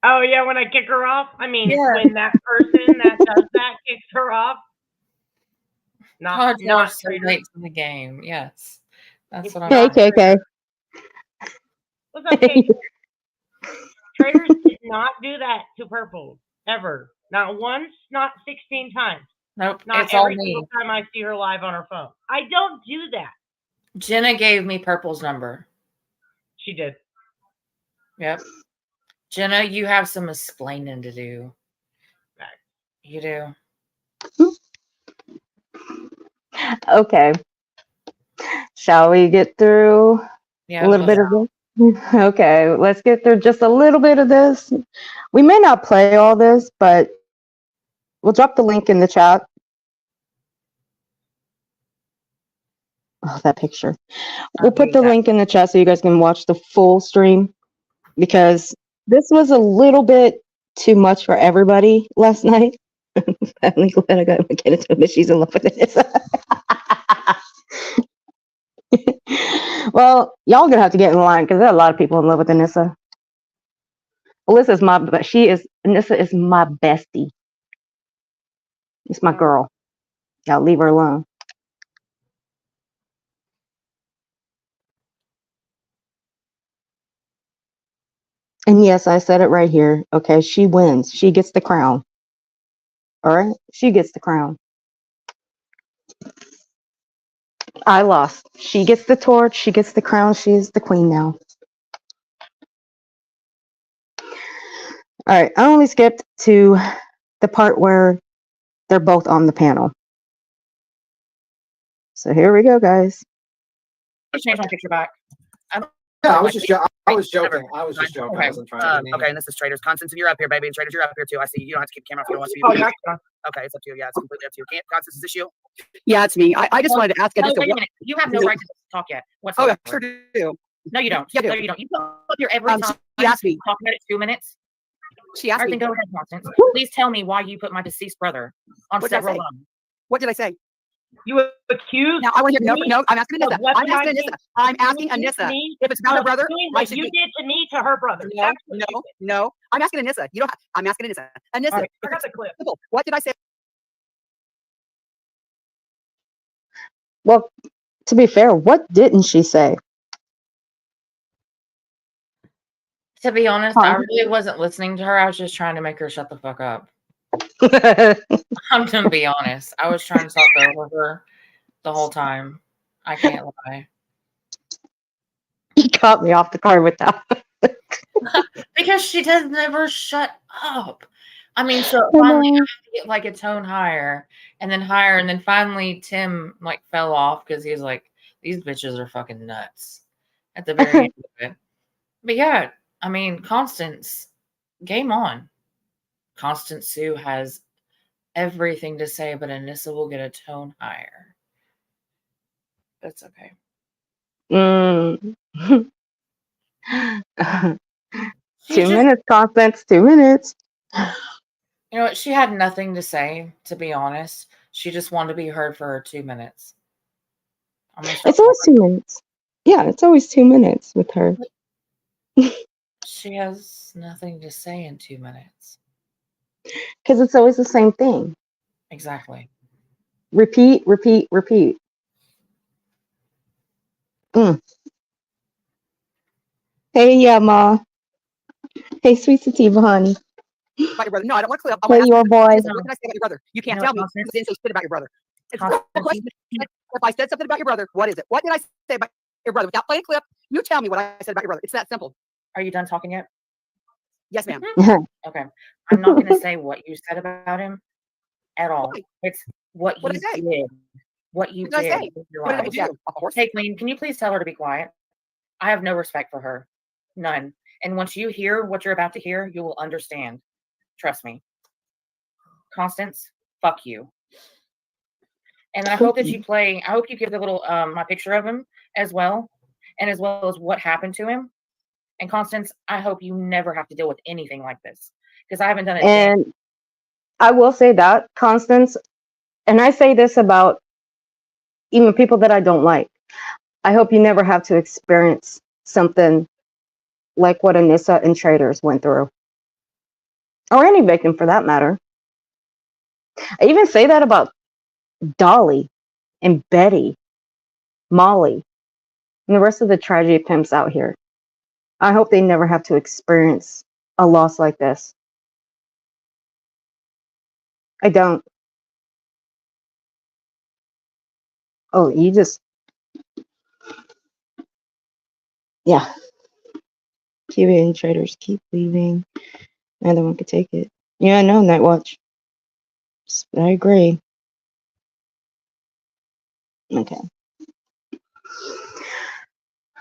Oh yeah, when I kick her off. I mean, Yeah. when that person that does that kicks her off. God, you're Not so traitor. late to the game. Yes. That's It's what I'm not saying. KKK. What's up, Kate? Traders did not do that to purple ever. Not once, not 16 times. Nope. Not It's all every me. single time I see her live on her phone. I don't do that. Jenna gave me Purple's number. She did. Yep. Jenna, you have some explaining to do. You do. Okay. Shall we get through Yeah. a little bit of this? Okay, let's get through just a little bit of this. We may not play all this, but we'll drop the link in the chat. Oh, that picture. We'll put the link in the chat so you guys can watch the full stream, because this was a little bit too much for everybody last night. I'm glad I got to get into it, but she's in love with it. Well, y'all gonna have to get in line because there are a lot of people in love with Anissa. Anissa is my bestie. It's my girl. Y'all leave her alone. And yes, I said it right here. Okay, she wins. She gets the crown. All right, she gets the crown. I lost. She gets the torch. She gets the crown. She's the queen now. All right, I only skipped to the part where they're both on the panel. So here we go, guys. Let's change my picture back. Yeah, I was just joking. I was joking. I Okay. wasn't trying to. Okay, and this is Traitors. Constance, you're up here, baby. And Traitors, you're up here too. I see you don't have to keep the camera if you don't want to. Oh, yeah. Okay, it's up to you. Yeah, it's completely up to you. Constance, is this you? Yeah, it's me. I just wanted to ask. No, wait a minute. You have no right to talk yet. Oh, Whatsoever. I sure do. No, you don't. Yeah, I do. No, you don't. You come up here every time. She asked me. Talk about it 2 minutes. She asked All right, me. then go ahead, Constance. Please tell me why you put my deceased brother on What did I several say? runs. What did I say? You accused Now I want to hear. me No, I'm asking of Anissa. I'm asking weaponizing- Anissa. I'm asking you accused Anissa. me If it's about her of brother, doing why what should you we? did to me to her brother. No, That's what you did. no. I'm asking Anissa. You don't. I'm asking Anissa. Anissa. All right, I if got it's the clip. simple, what did I say? Well, to be fair, what didn't she say? To be honest, Huh? I really wasn't listening to her. I was just trying to make her shut the fuck up. I'm gonna be honest. I was trying to talk over her the whole time. I can't lie. You caught me off the guard with that. Because she does never shut up. I mean, so finally I had to get like a tone higher and then higher, and then finally Tim like fell off because he was like, these bitches are fucking nuts at the very end of it. But yeah, I mean, Constance, game on. Constance Sue has everything to say, but Anissa will get a tone higher. That's okay. Mm. 2 She just, minutes, Constance. 2 minutes. you know what? She had nothing to say, to be honest. She just wanted to be heard for her 2 minutes. I'm gonna stop It's always 2 minutes. Yeah, it's always 2 minutes with her. She has nothing to say in 2 minutes. Because it's always the same thing. Exactly. Repeat, repeat, repeat. Hey, yeah, Ma. Hey, sweet sativa, honey. About your brother? No, I don't want to clip. I Hey, want to your ask boy. you, what did I say about your brother? You can't No, tell me Constance. because I didn't say shit about your brother. It's a Constance, simple question. If I said something about your brother, what is it? What did I say about your brother? Without playing a clip, you tell me what I said about your brother. It's that simple. Are you done talking yet? Yes, ma'am. Okay. I'm not going to say what you said about him at all. Why? It's what What you did I say? did. What you What did I did. say? with your What did I life. do? Of course. Hey, Queen, can you please tell her to be quiet? I have no respect for her. None. And once you hear what you're about to hear, you will understand. Trust me. Constance, fuck you. And I hope that you play, I hope you give the little, my picture of him as well, and as well as what happened to him. And Constance, I hope you never have to deal with anything like this, because I haven't done it. And I will say that, Constance, and I say this about even people that I don't like. I hope you never have to experience something like what Anissa and Traitors went through. Or any victim for that matter. I even say that about Dolly and Betty, Molly, and the rest of the tragedy pimps out here. I hope they never have to experience a loss like this. I don't. Oh, you just... Yeah. Keep it, Traitors. Keep leaving. Neither one could take it. Yeah, I know, Nightwatch. I agree. Okay.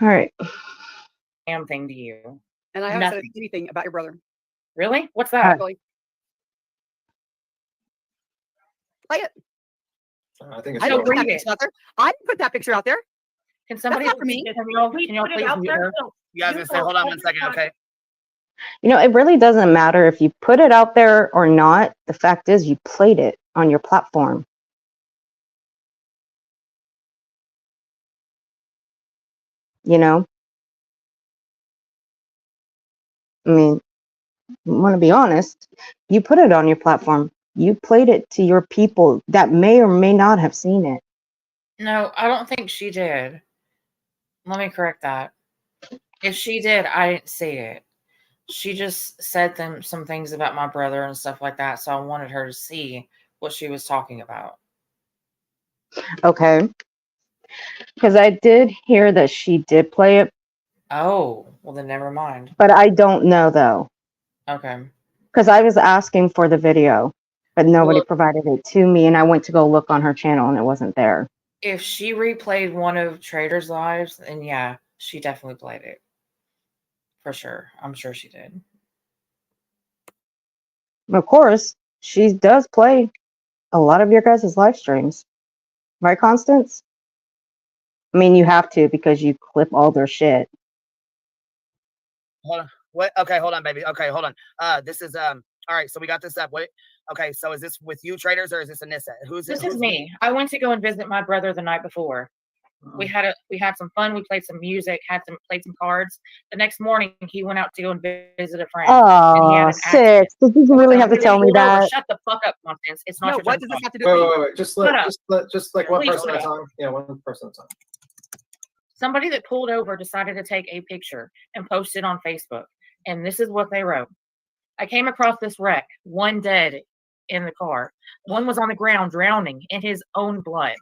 All right. Damn thing to you. And I haven't said Nothing. anything about your brother. Really? What's that? Really. Play it. I think it's I didn't put read that it. picture out there. I didn't put that picture out there. Can somebody not for me. Can y'all We please put it out mute there. her? So You guys gonna say, hold on one second, okay? You know, it really doesn't matter if you put it out there or not. The fact is, you played it on your platform. You know? I mean, I want to be honest. You put it on your platform. You played it to your people that may or may not have seen it. No, I don't think she did. Let me correct that. If she did, I didn't see it. she just said some things about my brother and stuff like that. So I wanted her to see what she was talking about. Okay. Because I did hear that she did play it. Oh, well then never mind. But I don't know though. Okay. Because I was asking for the video, but nobody provided it to me, and I went to go look on her channel and it wasn't there. If she replayed one of Traitors' lives, then yeah, she definitely played it. For sure. I'm sure she did. Of course, she does play a lot of your guys' live streams. Right, Constance? I mean, you have to because you clip all their shit. Hold on. What? Okay, hold on, baby. Okay, hold on. This is all right, so we got this up. What? Okay, so is this with you, Traitors, or is this Anissa? This is me. I went to go and visit my brother the night before. We had some fun. We played some music, played some cards. The next morning, he went out to go and visit a friend. And he had Oh, an 6. Did you really have to tell me that? Shut the fuck up, Constance. It's not your what turn does to this talk. have to do with me? Wait. Just like one person at a time. Yeah, one person at a time. Somebody that pulled over decided to take a picture and post it on Facebook. And this is what they wrote. I came across this wreck. One dead in the car. One was on the ground drowning in his own blood.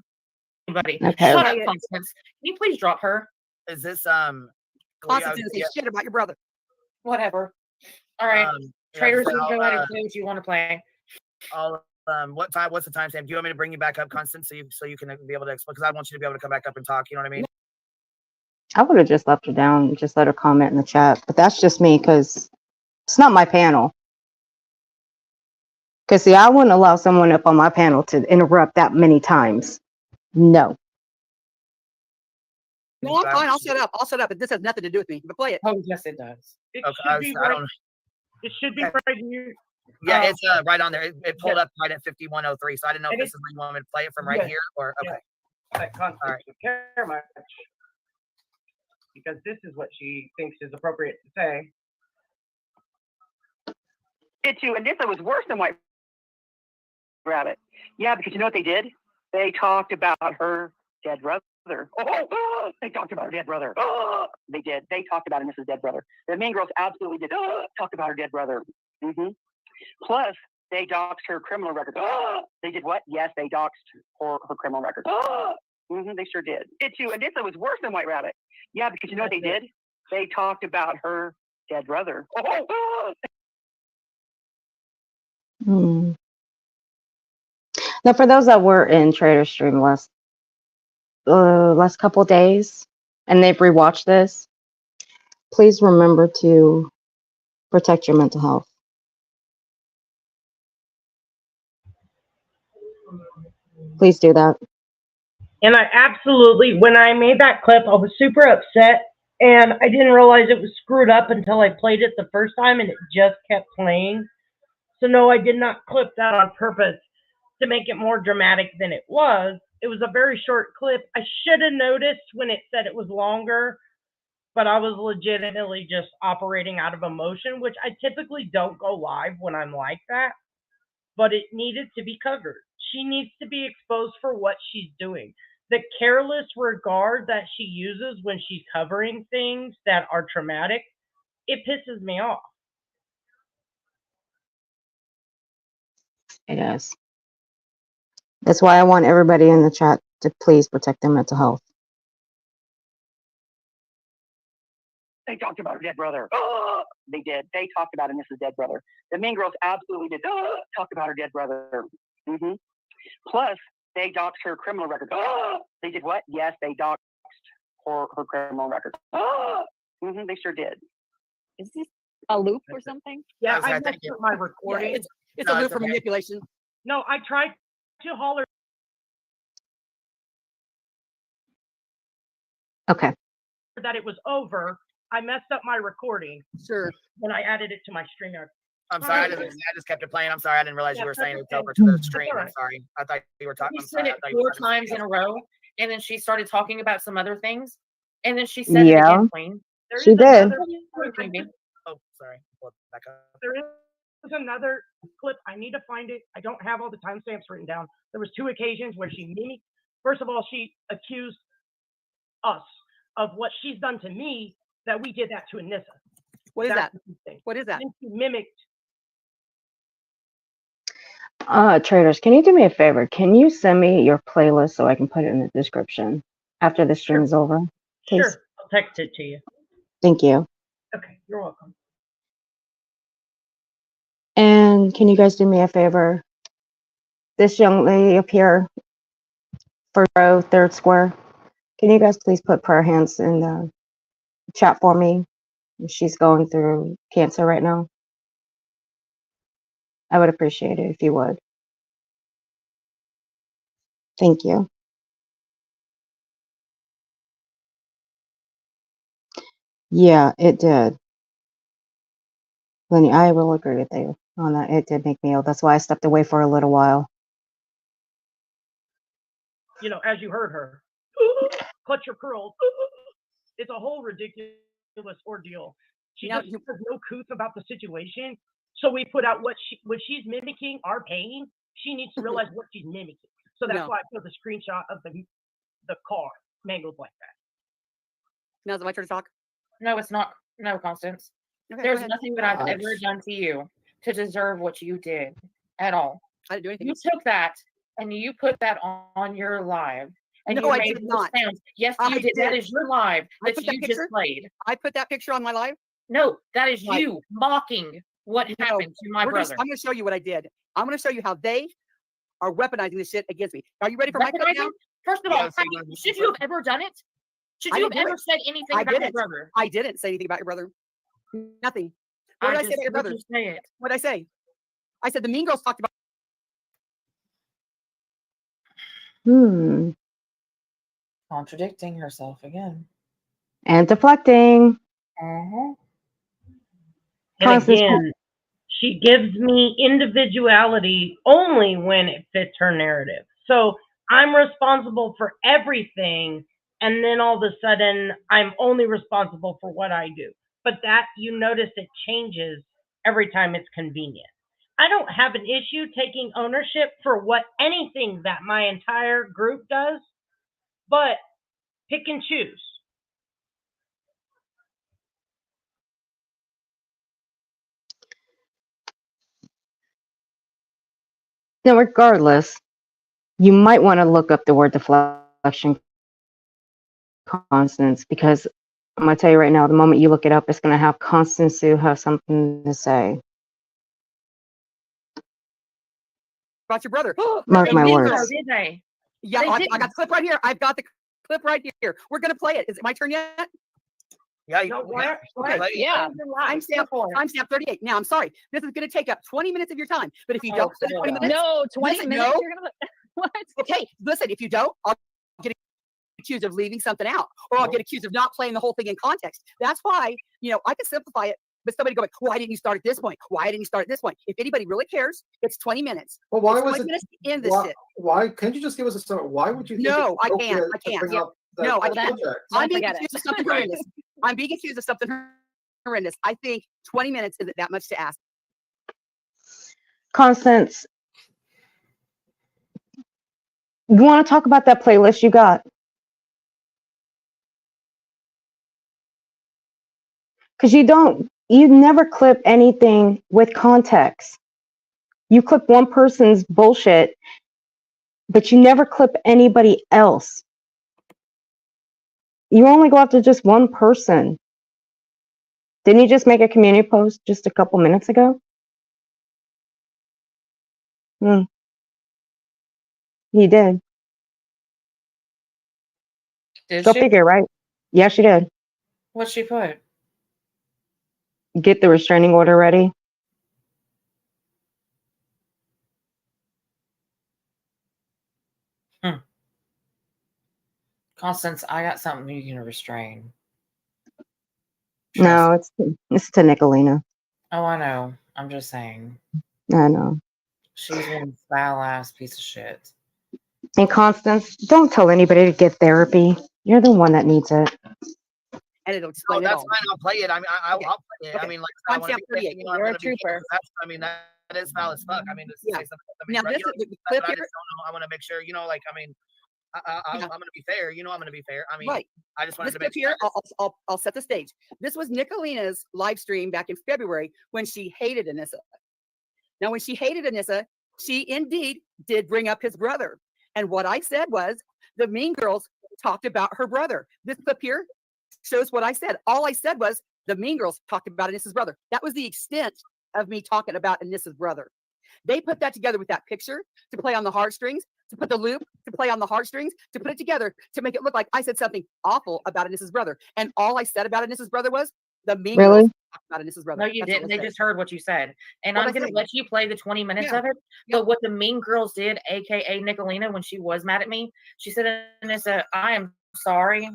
Anybody. Okay. Shut up, Constance. Can you please drop her? Is this Constance didn't say shit about your brother. Whatever. All right. Traitors, you go ahead and play what you want to play. What time? What's the timestamp? Do you want me to bring you back up, Constance, so you can be able to explain? Because I want you to be able to come back up and talk. You know what I mean? I would have just left her down and just let her comment in the chat. But that's just me because it's not my panel. Because, see, I wouldn't allow someone up on my panel to interrupt that many times. No. No, I'm fine. I'll set up. This has nothing to do with me. But play it. Oh, yes, it does. It should be right. It should be right here. Yeah, it's right on there. It pulled up right at 5103. So I didn't know if this is where you want me to play it from right here or okay. That Constance would care much because this is what she thinks is appropriate to say. It too, and this was worse than White Rabbit. Yeah, because you know what they did? They talked about her dead brother. Oh, they talked about her dead brother. Oh, they did. They talked about Anissa's dead brother. The Mean Girls absolutely did talk about her dead brother. Plus, they doxed her criminal record. They did what? Yes, they doxed her criminal record. They sure did. It too, and this was worse than White Rabbit. Yeah, because you know what they did? They talked about her dead brother. Now, for those that were in Trader Stream last couple days and they've rewatched this, please remember to protect your mental health. Please do that. And I absolutely, when I made that clip, I was super upset, and I didn't realize it was screwed up until I played it the first time, and it just kept playing. So no, I did not clip that on purpose to make it more dramatic than it was. It was a very short clip. I should have noticed when it said it was longer, but I was legitimately just operating out of emotion, which I typically don't go live when I'm like that, but it needed to be covered. She needs to be exposed for what she's doing. The careless regard that she uses when she's covering things that are traumatic, it pisses me off. It is. That's why I want everybody in the chat to please protect their mental health. They talked about her dead brother. They did. They talked about Anissa's dead brother. The Mean Girls absolutely did talk about her dead brother. Plus, they doxed her criminal record. They did what? Yes, they doxed her criminal record. They sure did. Is this a loop or something? Yeah, I messed up my recording. Yeah, it's a loop for manipulation. No, I tried to holler. Okay. That it was over. I messed up my recording. Sure. When I added it to my StreamYard. I'm sorry, I just kept it playing. I'm sorry, I didn't realize you were saying it was over to the stream. I'm sorry. I thought you were talking. She said it 4 times in a row, and then she started talking about some other things, and then she said it again, Queen. She did. Oh, sorry. Back up. There is another clip. I need to find it. I don't have all the timestamps written down. There was 2 occasions where she mimicked. First of all, she accused us of what she's done to me, that we did that to Anissa. What is that? That's the thing. What is that? Since you mimicked. Traders, can you do me a favor? Can you send me your playlist so I can put it in the description after the stream is over? Please. Sure, I'll text it to you. Thank you. Okay, you're welcome. And can you guys do me a favor? This young lady up here, first row, third square. Can you guys please put prayer hands in the chat for me? She's going through cancer right now. I would appreciate it if you would. Thank you. Yeah, it did. Lenny, I will agree with you on that. It did make me ill. That's why I stepped away for a little while. You know, as you heard her, clutch your pearls. It's a whole ridiculous ordeal. She Now, just has no couth about the situation. So we put out what she's mimicking our pain. She needs to realize what she's mimicking. So that's why I put the screenshot of the car mangled like that. Now is it my turn to talk? No, it's not. No, Constance. Okay, There's nothing that I've ever done to you to deserve what you did at all. I didn't do anything. You took that and you put that on your live. And No, you I made did those not. sounds. Yes, I you did. That is your live I that put that you picture? just played. I put that picture on my live. No, that is Right. you mocking what happened to my brother. I'm going to show you what I did. I'm going to show you how they are weaponizing this shit against me. Are you ready for my cut now? First of all, should you have ever done it? Should you have ever said anything about your brother? I didn't say anything about your brother. Nothing. What did I say about your brother? What did I say? I said the Mean Girls talked about. Contradicting herself again. And deflecting. Uh-huh. And again, she gives me individuality only when it fits her narrative. So I'm responsible for everything, and then all of a sudden, I'm only responsible for what I do. But that, you notice it changes every time it's convenient. I don't have an issue taking ownership for what anything that my entire group does, but pick and choose. Now, regardless, you might want to look up the word deflection, Constance, because I'm going to tell you right now, the moment you look it up, it's going to have Constance Sue have something to say. About your brother. Mark my words. Did they? Yeah, I got the clip right here. I've got the clip right here. We're going to play it. Is it my turn yet? Yeah, Okay. Yeah. Timestamp 38. Now, I'm sorry. This is going to take up 20 minutes of your time. But if you don't, 20 minutes. No, 20 listen, minutes. no. You're gonna what? Okay, listen. If you don't, I'll get accused of leaving something out, or I'll get accused of not playing the whole thing in context. That's why, I can simplify it. But somebody go, why didn't you start at this point? Why didn't you start at this point? If anybody really cares, it's 20 minutes. Well, why it's was 20 it? minutes to end this Why, shit. why can't you just give us a start? Why would you? Think No, I it's can't. appropriate I to can't. bring Yeah. up that No, I can't. subject? I'm being Forget accused it. of something horrendous. I'm being accused of something horrendous. I think 20 minutes isn't that much to ask. Constance, you want to talk about that playlist you got? Because you never clip anything with context. You clip one person's bullshit, but you never clip anybody else. You only go after just one person. Didn't you just make a community post just a couple minutes ago? You did. Did Go she? figure, right? Yeah, she did. What'd she put? Get the restraining order ready. Constance, I got something you can restrain. No, it's to Nicolina. Oh, I know. I'm just saying. I know. She's one foul ass piece of shit. And Constance, don't tell anybody to get therapy. You're the one that needs it. And it'll explain that's it all. fine. I'll play it. I mean, I'll play it. Okay. I mean, like, I want to Timestamp 38. You're a trooper. I mean, that is foul as fuck. I mean, to say something. I mean, Now, right, this is the but clip I here. just don't know. I want to make sure, like, I mean, I'm going to be fair. You know, I'm going to be fair. I mean, Right. I just wanted This to make clip here, sure. I'll set the stage. This was Nicolina's live stream back in February when she hated Anissa. Now, when she hated Anissa, she indeed did bring up his brother. And what I said was the Mean Girls talked about her brother. This clip here shows what I said. All I said was the Mean Girls talked about Anissa's brother. That was the extent of me talking about Anissa's brother. They put that together with that picture to play on the heartstrings, to put the loop to play on the heartstrings, to put it together to make it look like I said something awful about Anissa's brother. And all I said about Anissa's brother was the Mean Girls talked about Anissa's brother. No, you That's all I didn't. They said. just heard what you said. And What'd I'm I going to say? let you play the 20 minutes Yeah. of it. But what the Mean Girls did, aka Nicolina, when she was mad at me, she said, Anissa, I am sorry.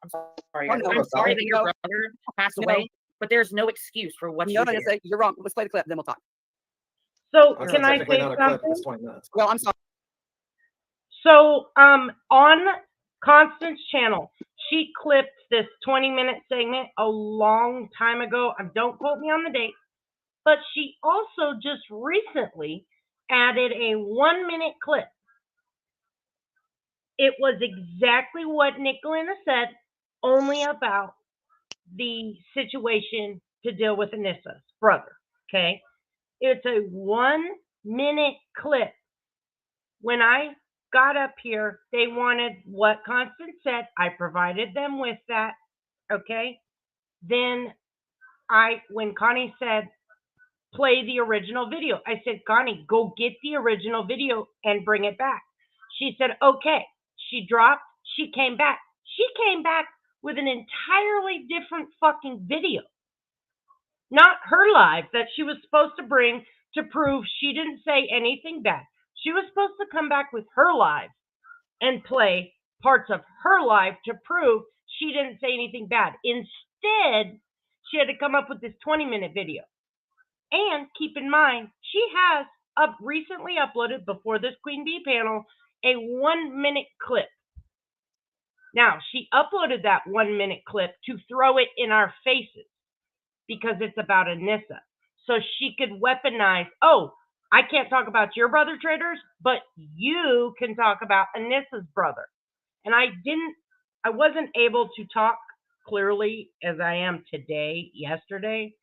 I'm sorry. Oh, no. I'm sorry that your No. brother passed No. away, but there's no excuse for what No, you did. Anissa, you're wrong. Let's play the clip, then we'll talk. So That's can I technically say not a clip. something? It's 20 minutes. Well, I'm sorry. So on Constance's channel, she clipped this 20-minute segment a long time ago. Don't quote me on the date, but she also just recently added a 1-minute clip. It was exactly what Nicolina said, only about the situation to deal with Anissa's brother. Okay, it's a 1-minute clip. When I got up here, they wanted what Constance said. I provided them with that. Okay. Then when Connie said, play the original video, I said, Connie, go get the original video and bring it back. She said, okay. She dropped. She came back. She came back with an entirely different fucking video. Not her live that she was supposed to bring to prove she didn't say anything bad. She was supposed to come back with her live and play parts of her live to prove she didn't say anything bad. Instead, she had to come up with this 20-minute video. And keep in mind, she has recently uploaded before this Queen Bee panel a 1-minute clip. Now, she uploaded that 1-minute clip to throw it in our faces because it's about Anissa. So she could weaponize, oh, I can't talk about your brother, traitors, but you can talk about Anissa's brother. And I wasn't able to talk clearly as I am yesterday,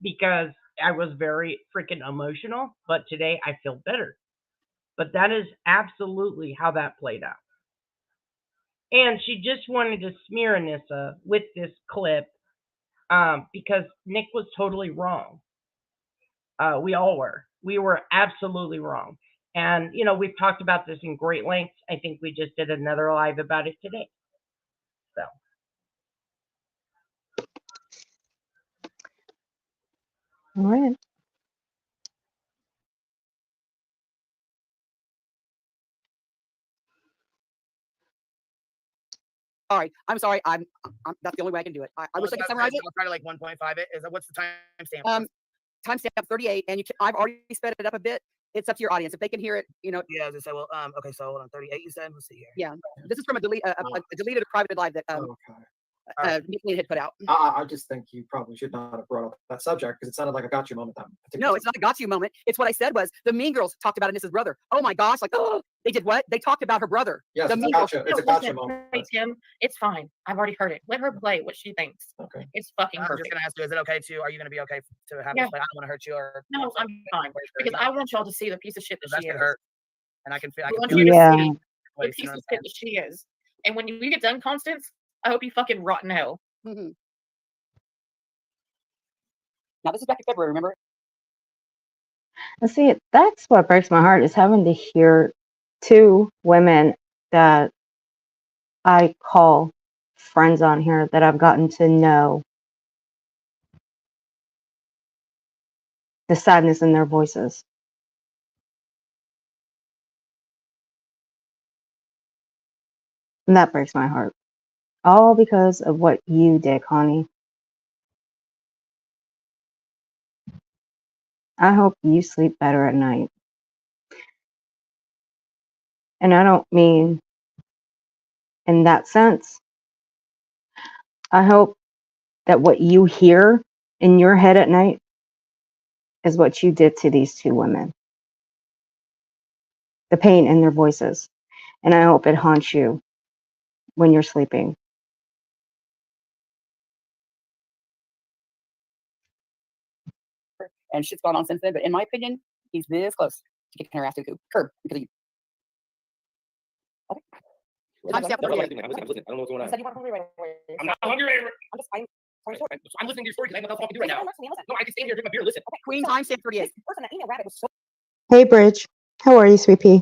because I was very freaking emotional, but today I feel better. But that is absolutely how that played out. And she just wanted to smear Anissa with this clip because Nick was totally wrong. We all were. We were absolutely wrong. And, we've talked about this in great lengths. I think we just did another live about it today. So. All right. All right. I'm sorry. I'm that's the only way I can do it. I wish I could summarize it. I'll try to like 1.5 it. What's the timestamp? Timestamp 38, and I've already sped it up a bit. It's up to your audience if they can hear it. Yeah, I was gonna say, well, okay, so hold on, 38. You said, let's see here. Yeah, this is from a deleted private live that Nicolina had put out. I just think you probably should not have brought up that subject because it sounded like a gotcha moment. No, it's not a gotcha moment. It's what I said was the Mean Girls talked about Anissa's brother. Oh my gosh, like, oh, they did what? They talked about her brother. Yes, the it's Mean a gotcha. It's a gotcha moment. Hey, Tim, it's fine. I've already heard it. Let her play what she thinks. Okay. It's fucking I'm perfect. just gonna ask you, is it okay are you gonna be okay to have Yeah. this play? I don't want to hurt you or No, I'm fine. Because I want y'all to see the piece of shit that that's she gonna is. hurt. And I can feel I I can want feel you it. Yeah. to see the Wait, piece you know of what I'm shit that she is. And when you get done, Constance, I hope you fucking rot in hell. Mm-hmm. Now this is back in February, remember? And see, that's what breaks my heart is having to hear two women that I call friends on here that I've gotten to know the sadness in their voices. And that breaks my heart. All because of what you did, Connie. I hope you sleep better at night. And I don't mean in that sense. I hope that what you hear in your head at night is what you did to these two women. The pain in their voices. and I hope it haunts you when you're sleeping. And shit's gone on since then. But in my opinion, he's this close to kicking her ass to the curb because of you. Okay. Timestamp. I'm listening. I don't know what's going on. You said you weren't hungry right away. I'm not hungry. I'm listening to your story because I have nothing else to do right now. No, I can stand here, drink my beer, listen. Okay. Queen timestamp 38. This person that email rabbit was so. Hey, Bridge. How are you, sweet pea?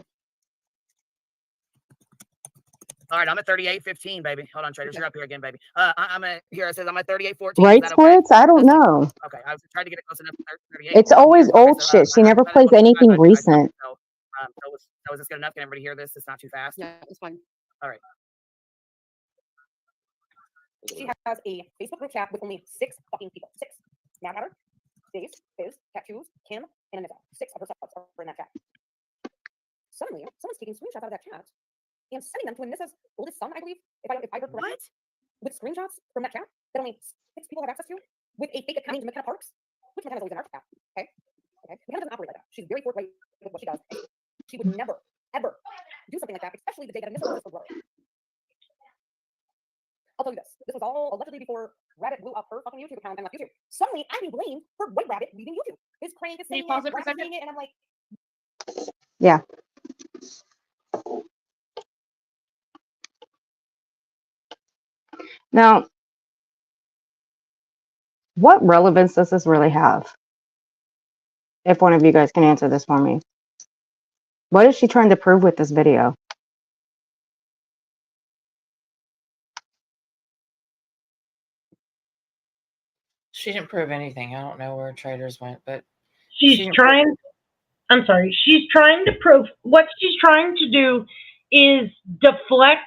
All right, I'm at 38:15, baby. Hold on, traders, you're up here again, baby. I'm at here. It says I'm at 38:14. Right, Is that okay? Splits? I don't know. Okay, I was trying to get it close enough to 38. It's always Okay, old so, shit. She never I plays just anything I recent. So is this good enough? Can everybody hear this? It's not too fast. Yeah, it's fine. All right. She has a Facebook group chat with only 6 fucking people. 6. Mad Hatter, Days, Biz, Tattoos, Kim, and Anissa. 6 of her subs are in that chat. Suddenly, someone's taking screenshots out of that chat and sending them to Anissa's oldest son, I believe, if I heard correctly. With screenshots from that chat that only 6 people have access to, with a fake account named McKenna Parks, which McKenna's always in our chat. Okay? McKenna doesn't operate like that. She's very forthright with what she does. She would never, ever do something like that, especially the day that Anissa was for glory. I'll tell you this. This was all allegedly before Rabbit blew up her fucking YouTube account and left YouTube. Suddenly, I'm being blamed for White Rabbit leaving YouTube. This crank is saying it, Rabbit saying it, and I'm like... Yeah. Now, what relevance does this really have? If one of you guys can answer this for me. What is she trying to prove with this video? She didn't prove anything. I don't know where traders went, but she's trying. I'm sorry. She's trying to prove what she's trying to do is deflect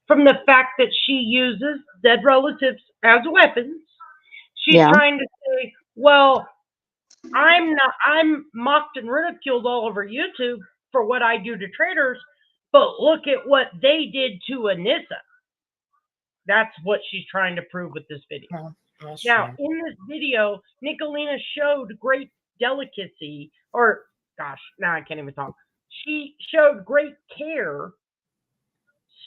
from the fact that she uses dead relatives as weapons. She's trying to say, well, I'm mocked and ridiculed all over YouTube for what I do to traders, but look at what they did to Anissa. That's what she's trying to prove with this video. Now, in this video, Nicolina showed great delicacy, or gosh, now I can't even talk. She showed great care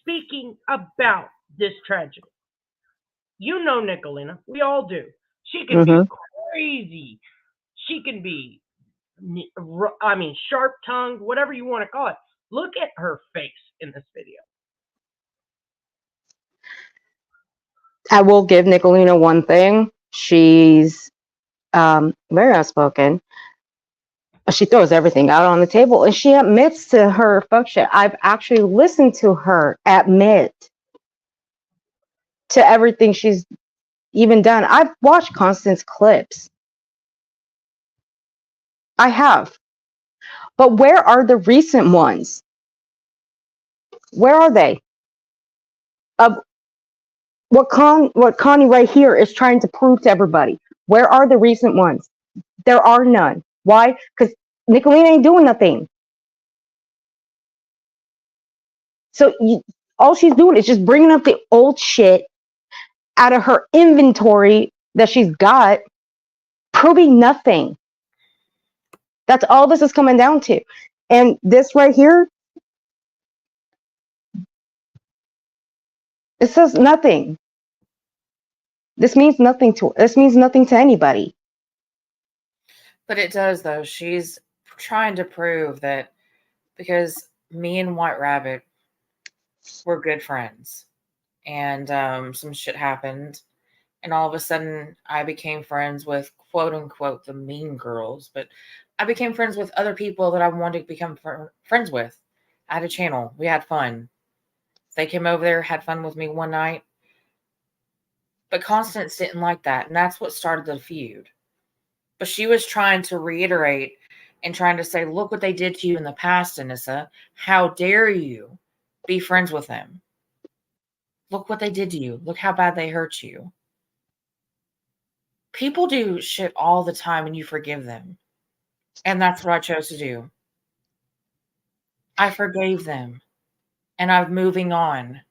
speaking about this tragedy. You know Nicolina, we all do. She can be crazy. She can be, I mean, sharp-tongued, whatever you want to call it. Look at her face in this video. I will give Nicolina one thing. She's very outspoken. She throws everything out on the table, and she admits to her fuck shit. I've actually listened to her admit to everything she's even done. I've watched Constance clips. I have. But where are the recent ones? Where are they? What Connie right here is trying to prove to everybody. Where are the recent ones? There are none. Why? Because Nicolina ain't doing nothing. So all she's doing is just bringing up the old shit out of her inventory that she's got, proving nothing. That's all this is coming down to. And this right here, it says nothing. This means nothing to anybody. But it does, though. She's trying to prove that because me and White Rabbit were good friends, and some shit happened, and all of a sudden I became friends with quote unquote the mean girls, but I became friends with other people that I wanted to become friends with. I had a channel. We had fun. They came over there, had fun with me one night. But Constance didn't like that, and that's what started the feud. But she was trying to reiterate and trying to say, look what they did to you in the past, Anissa. How dare you be friends with them? Look what they did to you. Look how bad they hurt you. People do shit all the time and you forgive them. And that's what I chose to do. I forgave them. And I'm moving on.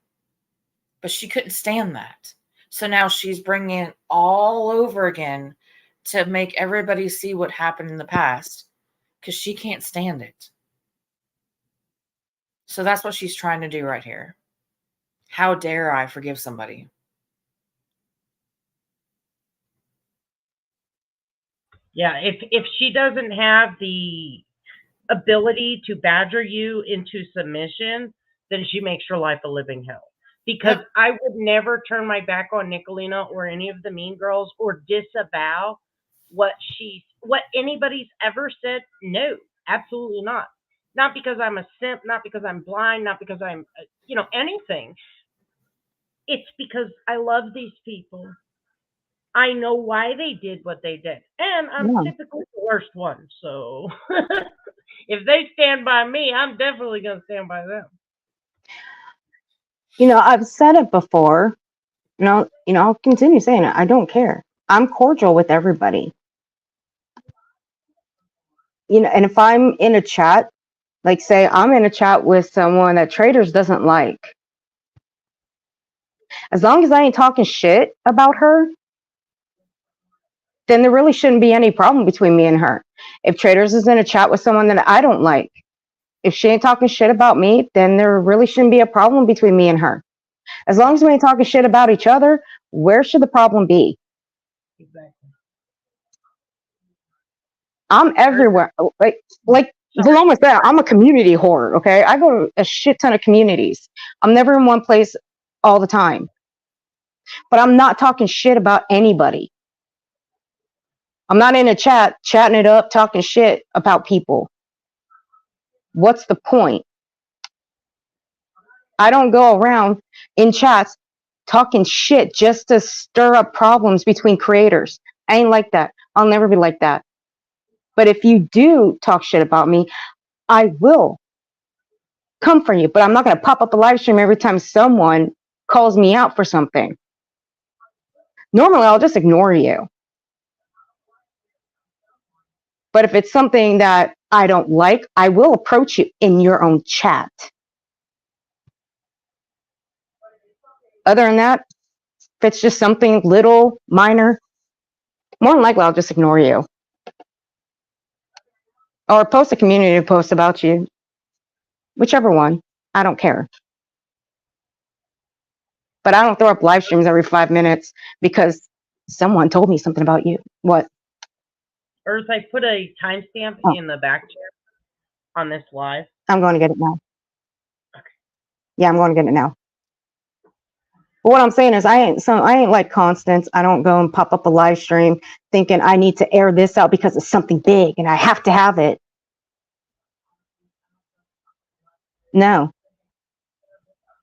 But she couldn't stand that. So now she's bringing it all over again to make everybody see what happened in the past. Because she can't stand it. So that's what she's trying to do right here. How dare I forgive somebody? Yeah, if she doesn't have the ability to badger you into submission, then she makes your life a living hell. Because I would never turn my back on Nicolina or any of the Mean Girls or disavow what anybody's ever said. No, absolutely not. Not because I'm a simp, not because I'm blind, not because I'm, anything. It's because I love these people. I know why they did what they did. And I'm Yeah. typically the worst one. So if they stand by me, I'm definitely going to stand by them. I've said it before. I'll continue saying it. I don't care. I'm cordial with everybody. And if I'm in a chat, like say I'm in a chat with someone that Traitors doesn't like, as long as I ain't talking shit about her, then there really shouldn't be any problem between me and her. If Traitors is in a chat with someone that I don't like, if she ain't talking shit about me, then there really shouldn't be a problem between me and her. As long as we ain't talking shit about each other, where should the problem be? Exactly. I'm everywhere. Like Vilomah said, I'm a community whore, okay? I go to a shit ton of communities. I'm never in one place all the time. But I'm not talking shit about anybody. I'm not in a chat, chatting it up, talking shit about people. What's the point? I don't go around in chats talking shit just to stir up problems between creators. I ain't like that. I'll never be like that. But if you do talk shit about me, I will come for you. But I'm not going to pop up a live stream every time someone calls me out for something. Normally, I'll just ignore you. But if it's something that I don't like, I will approach you in your own chat. Other than that, if it's just something little, minor, more than likely I'll just ignore you. Or post a community post about you. Whichever one. I don't care. But I don't throw up live streams every 5 minutes because someone told me something about you. What? Earth, I put a timestamp in the back chat on this live. I'm going to get it now. Okay. Yeah, I'm going to get it now. But what I'm saying is I ain't like Constance. I don't go and pop up a live stream thinking I need to air this out because it's something big and I have to have it. No.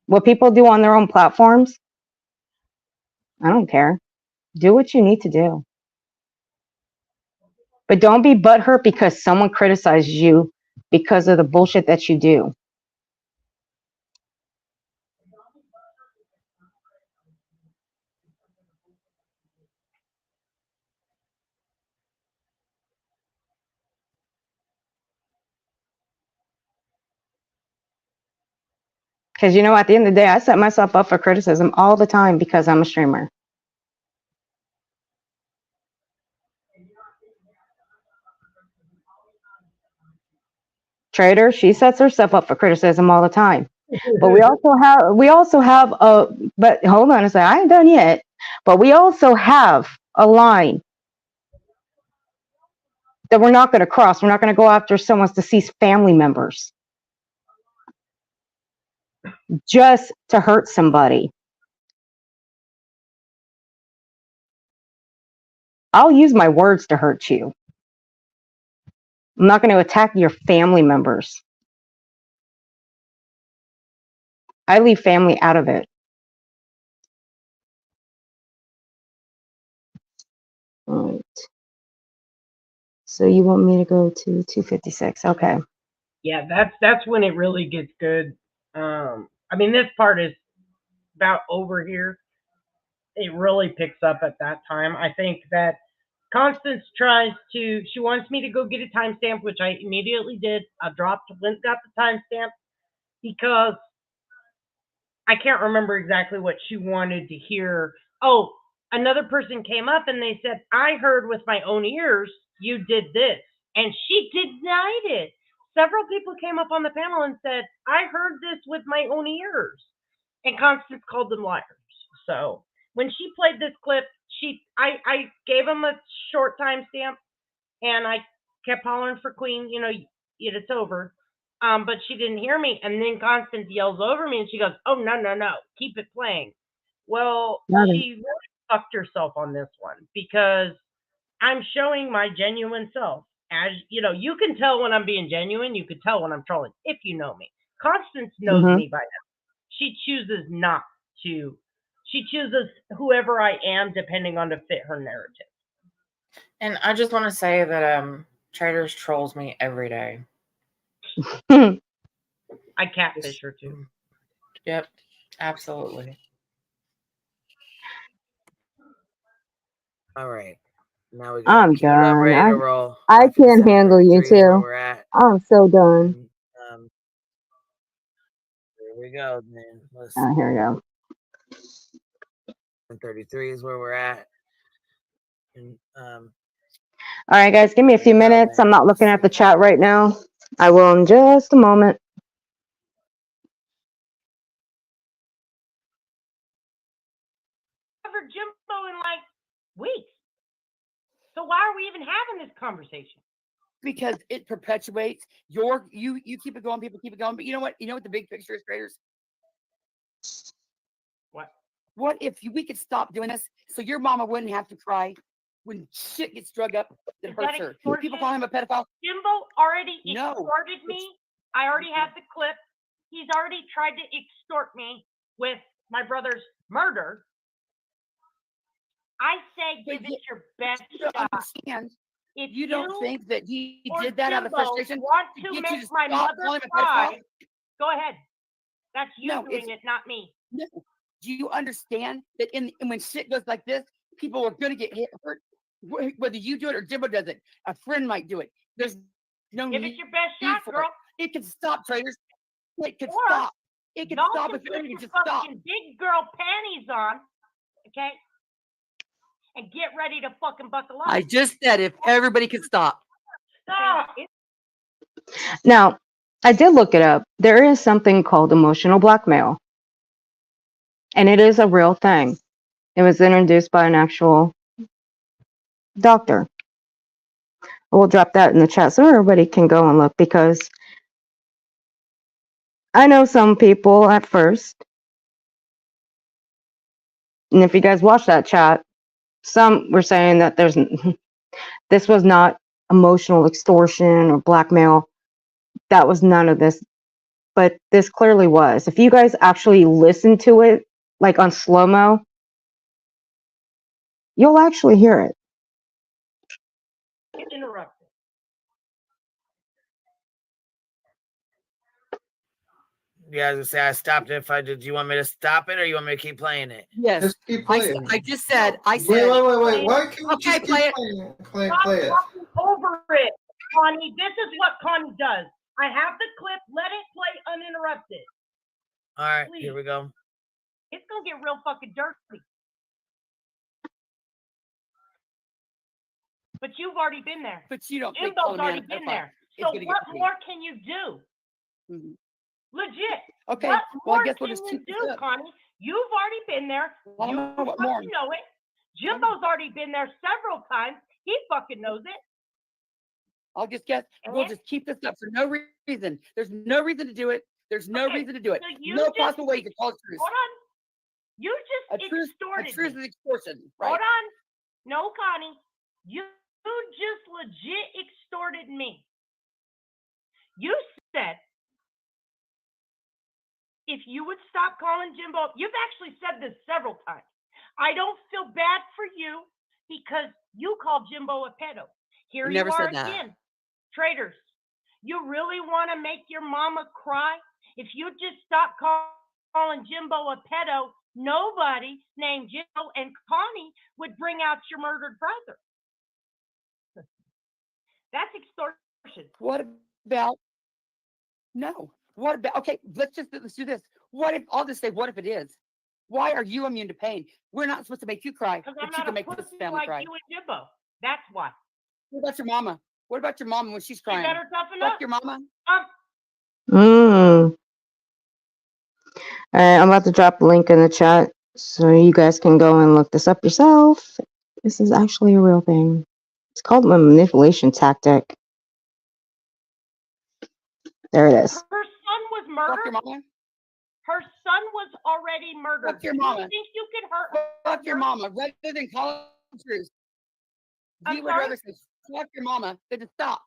What people do on their own platforms, I don't care. Do what you need to do. But don't be butthurt because someone criticizes you because of the bullshit that you do. Because, at the end of the day, I set myself up for criticism all the time because I'm a streamer. Trader, she sets herself up for criticism all the time. But we also have but hold on a second, I ain't done yet. But we also have a line that we're not going to cross. We're not going to go after someone's deceased family members just to hurt somebody. I'll use my words to hurt you. I'm not going to attack your family members. I leave family out of it. All right. So you want me to go to 256? Okay. Yeah, that's when it really gets good. I mean, this part is about over here. It really picks up at that time. I think that Constance she wants me to go get a timestamp, which I immediately did. I went, got the timestamp because I can't remember exactly what she wanted to hear. Oh, another person came up and they said, I heard with my own ears you did this. And she denied it. several people came up on the panel and said, I heard this with my own ears. And Constance called them liars. So when she played this clip, I gave him a short timestamp and I kept hollering for Queen, it's over. But she didn't hear me. And then Constance yells over me and she goes, oh, no, keep it playing. Well, she really fucked herself on this one because I'm showing my genuine self. As you can tell when I'm being genuine. You can tell when I'm trolling if you know me. Constance knows me by now. She chooses not to. She chooses whoever I am depending on to fit her narrative. And I just want to say that Traitors trolls me every day. I catfish her too. Yep, absolutely. All right. Now we I'm queued up, done. ready to roll. I can't handle you 5:57:33 is where too. we're at. I'm so done. Here we go, then. Let's Oh, here we go. 33 is where we're at. And, All right, guys, give me a few minutes. I'm not looking at the chat right now. I will in just a moment. Covered Jimbo in like weeks. So why are we even having this conversation? Because it perpetuates you keep it going, people keep it going. But you know what? You know what the big picture is, Traitors? What if we could stop doing this so your mama wouldn't have to cry when shit gets drug up that hurts her? People call him a pedophile. Jimbo already extorted me. I already have the clip. He's already tried to extort me with my brother's murder. I say give it your best shot. If you don't think that he did that out of Jimbo frustration, want to make my mother cry, go ahead. That's you doing it, not me. No. Do you understand that when shit goes like this, people are going to get hurt? Whether you do it or Jimbo does it, a friend might do it. There's no give it your best shot, girl. It can stop, Traitors. It can Or stop. It can stop if put you your just stop. fucking big girl panties on, okay? And get ready to fucking buckle up. I just said if everybody could stop. Stop. Now, I did look it up. There is something called emotional blackmail. And it is a real thing. It was introduced by an actual doctor. We'll drop that in the chat so everybody can go and look, because I know some people at first, and if you guys watch that chat, some were saying that this was not emotional extortion or blackmail. That was none of this. But this clearly was. If you guys actually listen to it, like on slow-mo, you'll actually hear it. Get interrupted. Yeah, I was gonna say I stopped it. Did you want me to stop it or you want me to keep playing it? Yes. Just keep playing. I just said. I said. Wait. Why can't you Okay, just play keep it. Play Stop it. talking over it, Connie. This is what Connie does. I have the clip. Let it play uninterrupted. All right, Please. Here we go. It's gonna get real fucking dirty. But you've already been there. But you don't. Jimbo's already been there. So what more can you do? Mm-hmm. Legit. Okay. What more I guess we'll can just you keep this do, up. Connie? You've already been there. I don't know what more. You know it. Jimbo's already been there several times. He fucking knows it. I'll just guess. We'll just keep this up for no reason. There's no reason to do it. There's no reason to do it. So No possible way you can call it truth. Hold on. You just extorted A truth me. is extortion, right? Hold on. No, Connie. You just legit extorted me. You said if you would stop calling Jimbo, you've actually said this several times. I don't feel bad for you because you called Jimbo a pedo. Here you are again. Traitors, you really want to make your mama cry? If you just stop calling Jimbo a pedo, nobody named Jimbo and Connie would bring out your murdered brother. That's extortion. What about? No. What about? Okay, let's do this. What if? I'll just say, what if it is? Why are you immune to pain? We're not supposed to make you cry, Because but I'm you not can a make this pussy family like cry. you and Jimbo. That's why. What about your mama? What about your mama when she's You crying? better toughen Fuck up. your mama. All right, I'm about to drop a link in the chat so you guys can go and look this up yourself. This is actually a real thing. It's called a manipulation tactic. There it is. Her son was Fuck murdered. your mama. Her son was already murdered. Fuck your You mama. think you can hurt her? Fuck your mama. Rather than call the truth. I'm You would sorry? rather say fuck your mama than to stop.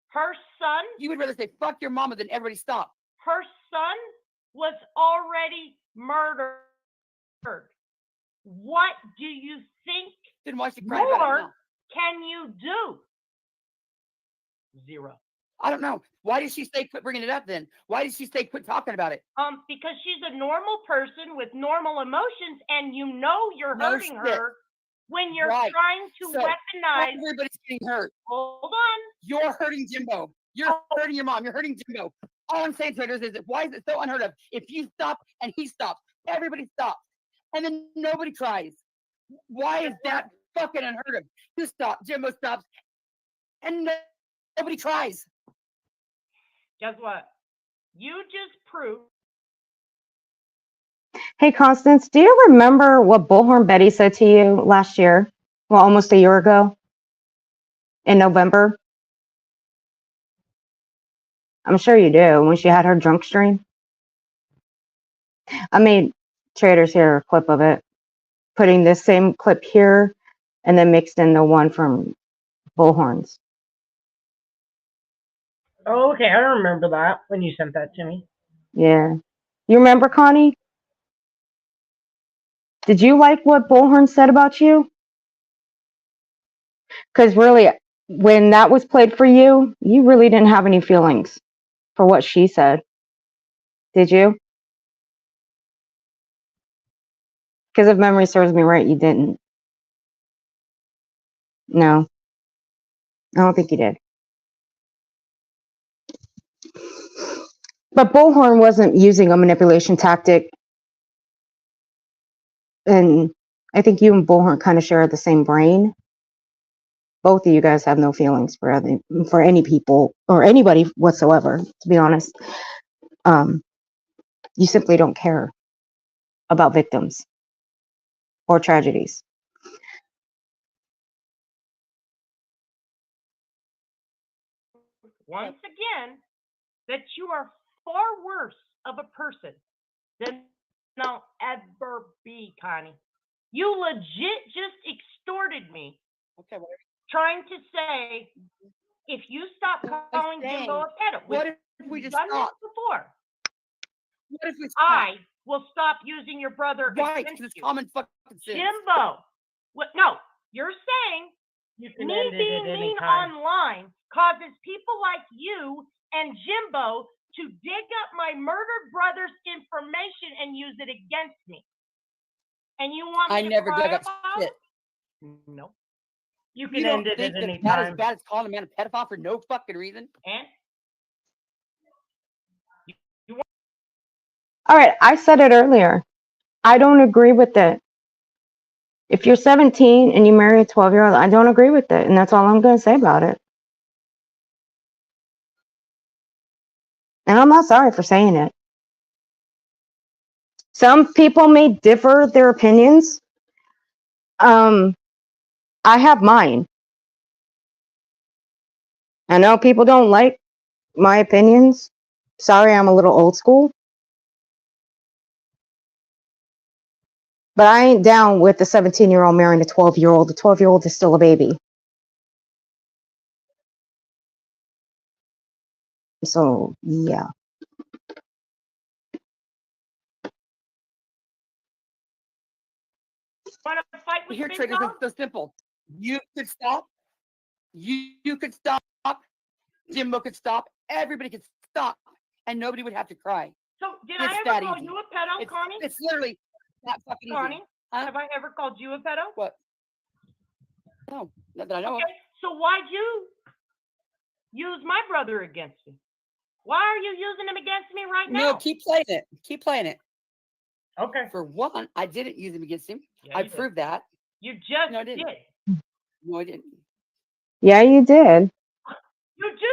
Her son, You would rather say fuck your mama than everybody stop. her son was already murdered. What do you think Then why is she crying about it more now? can you do? Zero. I don't know. Why did she say quit bringing it up then? Why did she say quit talking about it? Because she's a normal person with normal emotions, and you know you're No hurting shit. her when you're Right. trying to So, weaponize. everybody's getting hurt. Hold on. You're hurting Jimbo. You're hurting your mom. You're hurting Jimbo. All I'm saying, traders, is that why is it so unheard of? If you stop and he stops, everybody stops. And then nobody cries. Why is that fucking unheard of? You stop, Jimbo stops, and nobody cries. Guess what? You just proved. Hey, Constance, do you remember what Bullhorn Betty said to you last year? Well, almost a year ago in November. I'm sure you do, when she had her drunk stream. I made traders here a clip of it, putting this same clip here and then mixed in the one from Bullhorns. Oh, okay, I remember that when you sent that to me. Yeah. You remember, Connie? Did you like what Bullhorn said about you? Because really, when that was played for you, you really didn't have any feelings for what she said. Did you? Because if memory serves me right, you didn't. No. I don't think you did. But Bullhorn wasn't using a manipulation tactic. And I think you and Bullhorn kind of share the same brain. Both of you guys have no feelings for any people or anybody whatsoever, to be honest. You simply don't care about victims or tragedies. Once again, that you are far worse of a person than I'll ever be, Connie. You legit just extorted me. Okay, whatever. Trying to say, if you stop calling Jimbo a pedo, what if we just done stop? this before. What if we stop? I will stop using your brother Right, against because it's you. common fucking sense. Jimbo, what? No, you're saying me being mean mean time. online causes people like you and Jimbo to dig up my murdered brother's information and use it against me. And you want me I to never cry dug up about shit. it? No. You You can don't end it think at that any that is time. bad as calling a man a pedophile for no fucking reason? And All right, I said it earlier. I don't agree with it. If you're 17 and you marry a 12-year-old, I don't agree with it. And that's all I'm going to say about it. And I'm not sorry for saying it. Some people may differ their opinions. I have mine. I know people don't like my opinions. Sorry, I'm a little old school. But I ain't down with the 17-year-old marrying a 12-year-old. The 12-year-old is still a baby. So, yeah. want to fight with Here, Big traders, Dog? it's so simple. You could stop. You could stop. Jimbo could stop. Everybody could stop, and nobody would have to cry. So did It's I ever that call easy. you a pedo, It's, Connie? it's literally that fucking easy. Connie, Huh? have I ever called you a pedo? What? No, not that I know of. Okay, so why'd you use my brother against me? Why are you using him against me right now? No, keep playing it. Keep playing it. Okay. For one, I didn't use him against him. Yeah, I you did. proved that. You just No, I didn't. did. No, I didn't. Yeah, you did.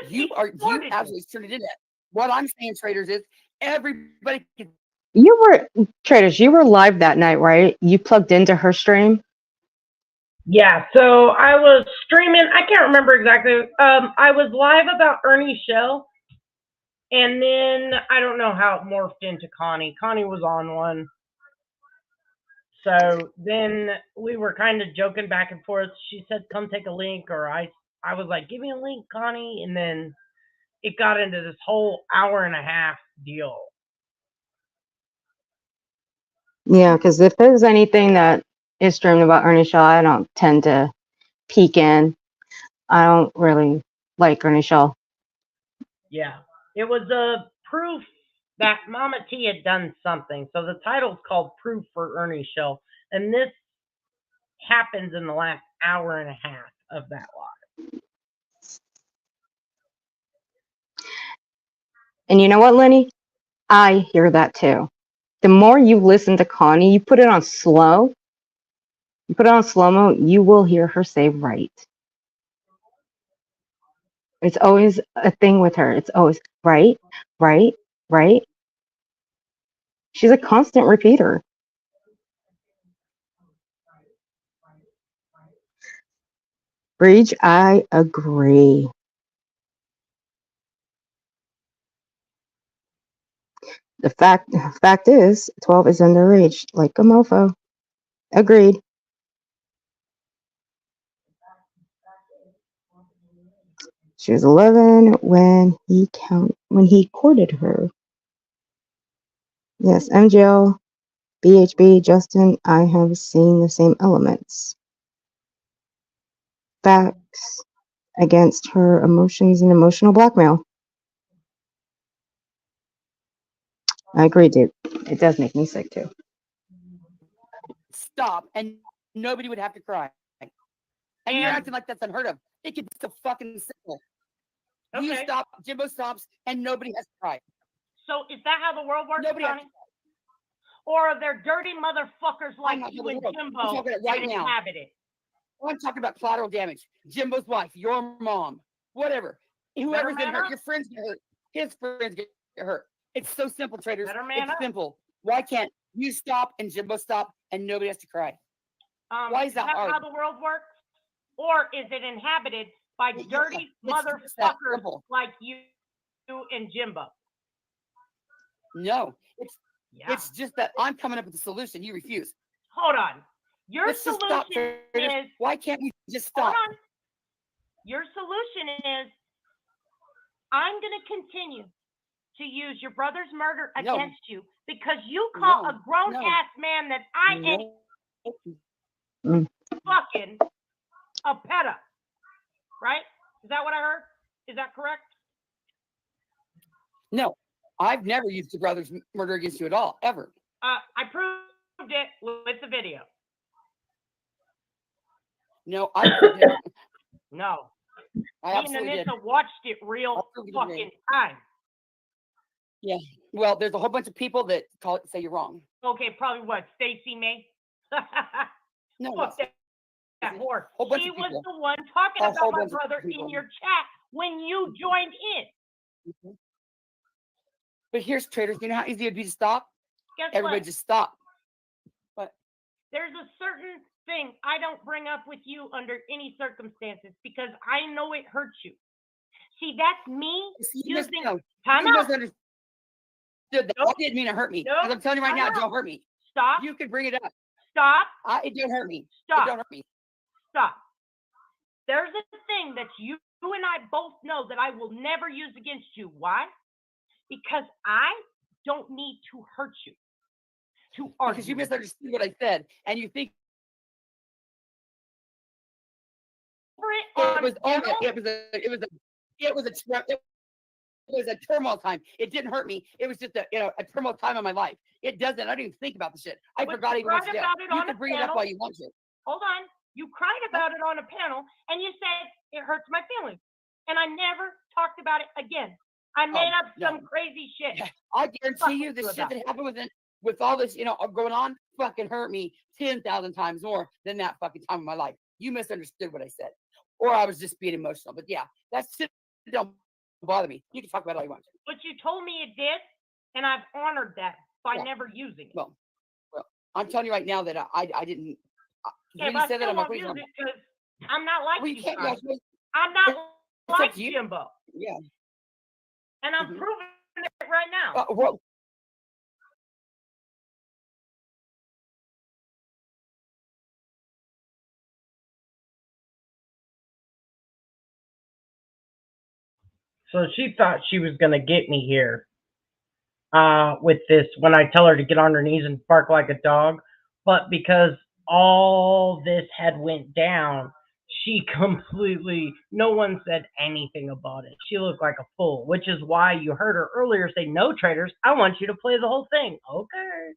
just You ignored it. absolutely turned it into that. What I'm saying, traders, is everybody can. You were traders. You were live that night, right? You plugged into her stream. Yeah, so I was streaming. I can't remember exactly. I was live about Ernie Shell, and then I don't know how it morphed into Connie. Connie was on one. So then we were kind of joking back and forth. She said, "Come take a link," or I was like, "Give me a link, Connie," and then it got into this whole hour and a half deal. Yeah, because if there's anything that is streamed about Ernie Shaw, I don't tend to peek in. I don't really like Ernie Shaw. Yeah, it was a proof that Mama T had done something. So the title's called Proof for Ernie Shell, and this happens in the last hour and a half of that live. And you know what, Lenny? I hear that too. The more you listen to Connie, you put it on slow. You put it on slow-mo, you will hear her say right. It's always a thing with her. It's always right, right, right. She's a constant repeater. Breach, I agree. The fact is, 12 is underage, like a mofo. Agreed. She was 11 when he courted her. Yes, MJL, BHB, Justin, I have seen the same elements. Facts against her emotions and emotional blackmail. I agree, dude. It does make me sick too. Stop, and nobody would have to cry. And you're acting like that's unheard of. It could be so fucking simple. Okay. You stop, Jimbo stops, and nobody has to cry. So is that how the world works, Nobody has Connie? Or are there dirty motherfuckers like not you the and world. Jimbo I'm talking right that now. inhabit it? I'm talking about collateral damage. Jimbo's wife, your mom, whatever. Whoever's Better been man hurt, up. your friends get hurt. His friends get hurt. It's so simple, traders. Better man It's up. simple. Why can't you stop and Jimbo stop and nobody has to cry? Why is that hard? how the world works? Or is it inhabited by dirty it's that motherfuckers simple. like you and Jimbo? No, it's just that I'm coming up with a solution. You refuse. Hold on. Your Let's just stop, solution traders. is, Why can't we just hold stop? on. Your solution is, I'm going to continue to use your brother's murder No. against you because you call No. a grown No. ass man that I ain't fucking a pedo. Right? Is that what I heard? Is that correct? No, I've never used your brother's murder against you at all, ever. I proved it with the video. No, I didn't. No. I Me and absolutely did. Anissa watched it real fucking time. Yeah. Well, there's a whole bunch of people that say you're wrong. Okay, probably what? Stacey May? No. Fuck that whore. Whole bunch She of was people. the one talking A whole about my bunch of brother people. in your chat when you joined in. But here's traders. You know how easy it'd be to stop? Guess Everybody what? just stop. But There's a certain thing I don't bring up with you under any circumstances because I know it hurts you. See, that's me using time you out. misunderstood that. I didn't mean to hurt me. Nope. Because I'm telling you right now, it Time don't out. hurt me. Stop. You can bring it up. Stop. It don't hurt me. Stop. It don't hurt me. Stop. There's a thing that you and I both know that I will never use against you. Why? Because I don't need to hurt you to argue. Because you misunderstood what I said, and you think it was a turmoil time. It didn't hurt me. It was just a turmoil time in my life. It doesn't. I didn't even think about the shit. I But forgot you even what to cried do. about it You on can a bring it up panel. while you want to. Hold on. You cried about it on a panel and you said it hurts my feelings. And I never talked about it again. I made up some crazy shit. I guarantee you the Fuck shit you that happened with all this, going on, fucking hurt me 10,000 times more than that fucking time in my life. You misunderstood what I said. Or I was just being emotional. But yeah, that shit don't bother me. You can talk about it all you want. But you told me it did, and I've honored that by Yeah. never using it. Well, I'm telling you right now that I didn't. Yeah, When but you I said that, still I'm like, won't what are you use talking it because I'm not like Well, you you can't. guys. Yeah, I'm not it's like up to you. Jimbo, Yeah. and I'm Mhm. proving it right now. Well, So she thought she was gonna get me here with this when I tell her to get on her knees and bark like a dog, but because all this had went down, she completely no one said anything about it. She looked like a fool, which is why you heard her earlier say, "No, traitors, I want you to play the whole thing." Okay.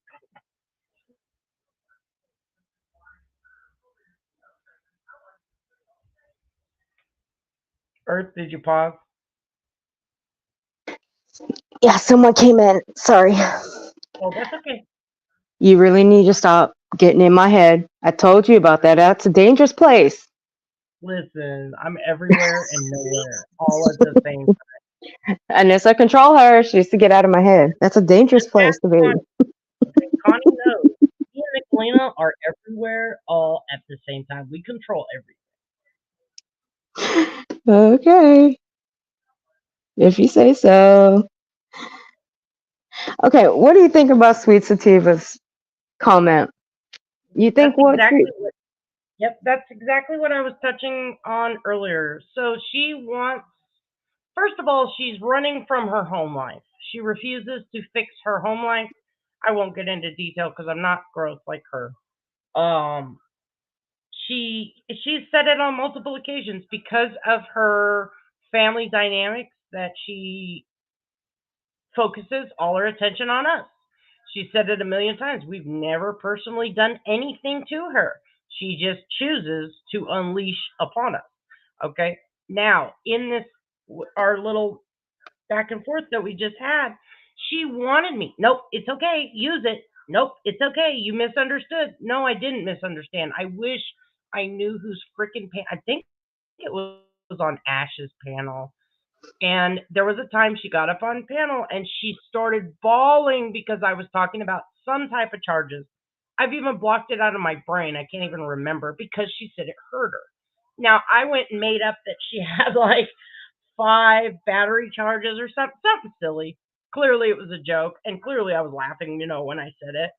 Earth, did you pause? Yeah, someone came in. Sorry. Oh, that's okay. You really need to stop getting in my head. I told you about that. That's a dangerous place. Listen, I'm everywhere and nowhere all at the same time. Anissa, control her. She needs to get out of my head. That's a dangerous place to be. Connie knows. Me and Nicolina are everywhere all at the same time. We control everything. Okay. If you say so. Okay, what do you think about Sweet Sativa's comment? You think That's what? exactly what. Yep, that's exactly what I was touching on earlier. So she wants. First of all, she's running from her home life. She refuses to fix her home life. I won't get into detail because I'm not gross like her. Um, she's said it on multiple occasions because of her family dynamics that she focuses all her attention on us. She said it a million times. We've never personally done anything to her. She just chooses to unleash upon us. Okay. Now, in this, our little back and forth that we just had, she wanted me. Nope, it's okay. Use it. Nope, it's okay. You misunderstood. No, I didn't misunderstand. I wish I knew whose freaking I think it was on Ash's panel. And there was a time she got up on panel and she started bawling because I was talking about some type of charges. I've even blocked it out of my brain. I can't even remember because she said it hurt her. Now I went and made up that she had like 5 battery charges or something silly. Clearly it was a joke, and clearly I was laughing, when I said it.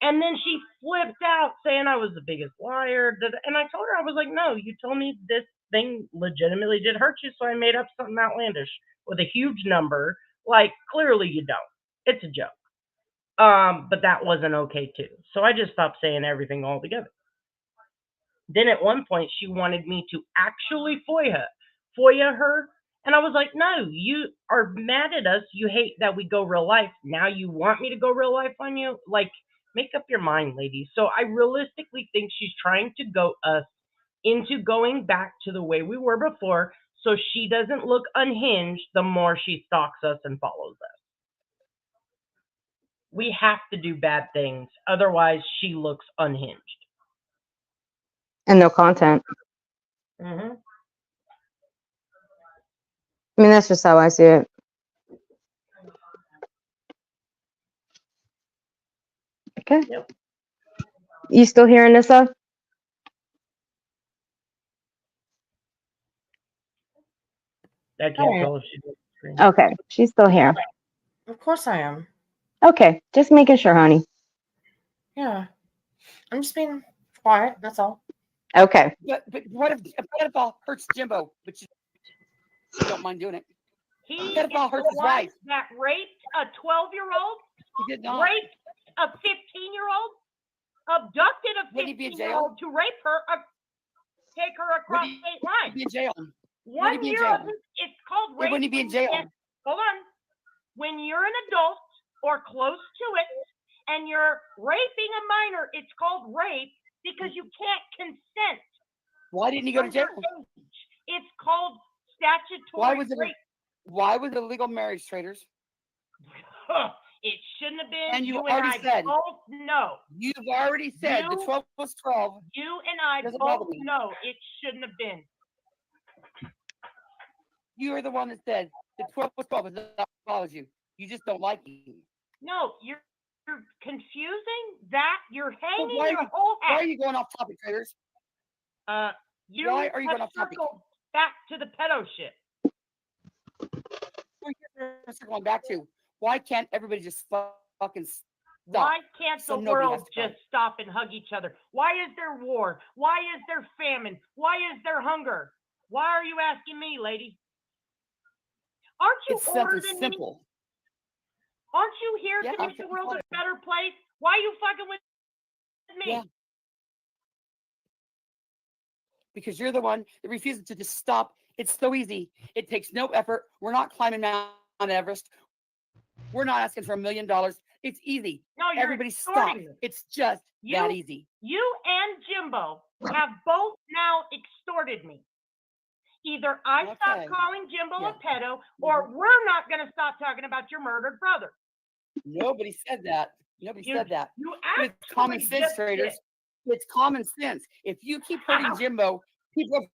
And then she flipped out saying I was the biggest liar. And I told her, I was like, no, you told me this thing legitimately did hurt you, so I made up something outlandish with a huge number. Like, clearly you don't. It's a joke. But that wasn't okay too. So I just stopped saying everything altogether. Then at one point she wanted me to actually FOIA her. And I was like, no, you are mad at us. You hate that we go real life. Now you want me to go real life on you? Like, make up your mind, ladies. So I realistically think she's trying to go us into going back to the way we were before so she doesn't look unhinged the more she stalks us and follows us. We have to do bad things. Otherwise, she looks unhinged. And no content. Mm-hmm. I mean, that's just how I see it. Okay. Yep. You still hearing this up? I can't tell if she's Okay, she's still here. Of course I am. Okay, just making sure, honey. Yeah. I'm just being quiet, that's all. Okay. But what if a pedophile hurts Jimbo, but you don't mind doing it? He Pedophile hurts his wife. that raped a 12-year-old, He did not. raped a 15-year-old, abducted a Would he be in 15-year-old to rape her, take her across state lines. Be in jail. 1 be in year jail? of it's called rape. Wouldn't he be in jail? Hold on. When you're an adult or close to it and you're raping a minor, it's called rape because you can't consent. Why didn't he go to jail? It's called statutory rape. Why was it illegal marriage, traitors? It shouldn't have been. And you and already I said. both know. You've already said the 12 was 12. You and I Doesn't both bother me. know it shouldn't have been. You are the one that said the 12 was 12 follows you. You just don't like him. No, you're confusing that. You're So hanging why, your whole why are hat. you going off topic, traders? You Why are you have going off topic? circled back to the pedo shit. We're circling back to why can't everybody just fucking stop? Why can't So the nobody has world to fight. just stop and hug each other? Why is there war? Why is there famine? Why is there hunger? Why are you asking me, lady? Aren't you It's older something than me? simple. Aren't you here Yeah, to I'm make the world a 55. better place? Why are you fucking with me? Yeah. Because you're the one that refuses to just stop. It's so easy. It takes no effort. We're not climbing Mount Everest. We're not asking for $1 million. It's easy. No, you're Everybody stop. extorting me. It's just that easy. You and Jimbo have both now extorted me. Either I stop Okay. calling Jimbo Yeah. a pedo, or we're not going to stop talking about your murdered brother. Nobody said that. Nobody said that. You But it's common actually sense, just traders. did. It's common sense. If you keep hurting Jimbo, people are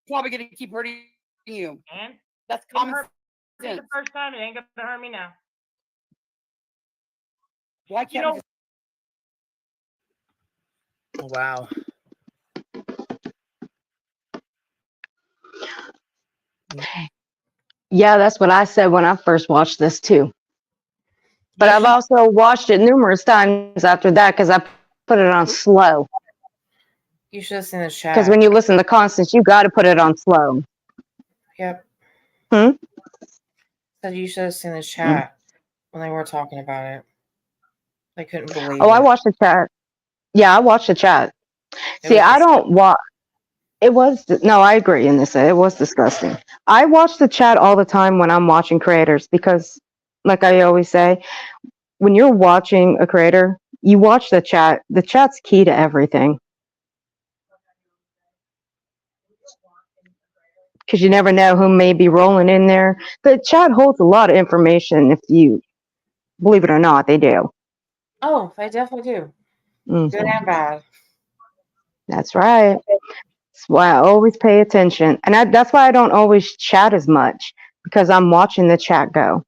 probably going to keep hurting you. And That's didn't common hurt me sense. the first time, it ain't going to hurt me now. Why can't we just... Oh, wow. Yeah, that's what I said when I first watched this too. But I've also watched it numerous times after that because I put it on slow. You should have seen the chat. Because when you listen to Constance, you got to put it on slow. Yep. Hmm? So you should have seen the chat when they were talking about it. They couldn't believe Oh, it. I watched the chat. Yeah, I watched the chat. It See, was I don't watch. It was no, I agree in this. It was disgusting. I watch the chat all the time when I'm watching creators because, like I always say, when you're watching a creator, you watch the chat. The chat's key to everything because you never know who may be rolling in there. The chat holds a lot of information. If you believe it or not, they do. Oh, they definitely do. Mhm. Good and bad. That's right. That's why I always pay attention, and that's why I don't always chat as much because I'm watching the chat go.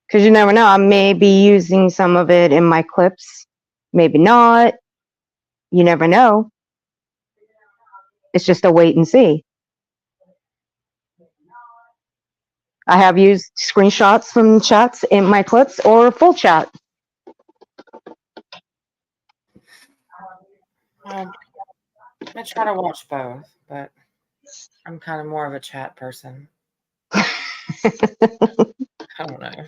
Because you never know, I may be using some of it in my clips, maybe not. You never know. It's just a wait and see. I have used screenshots from chats in my clips or a full chat. I try to watch both, but I'm kind of more of a chat person. I don't know.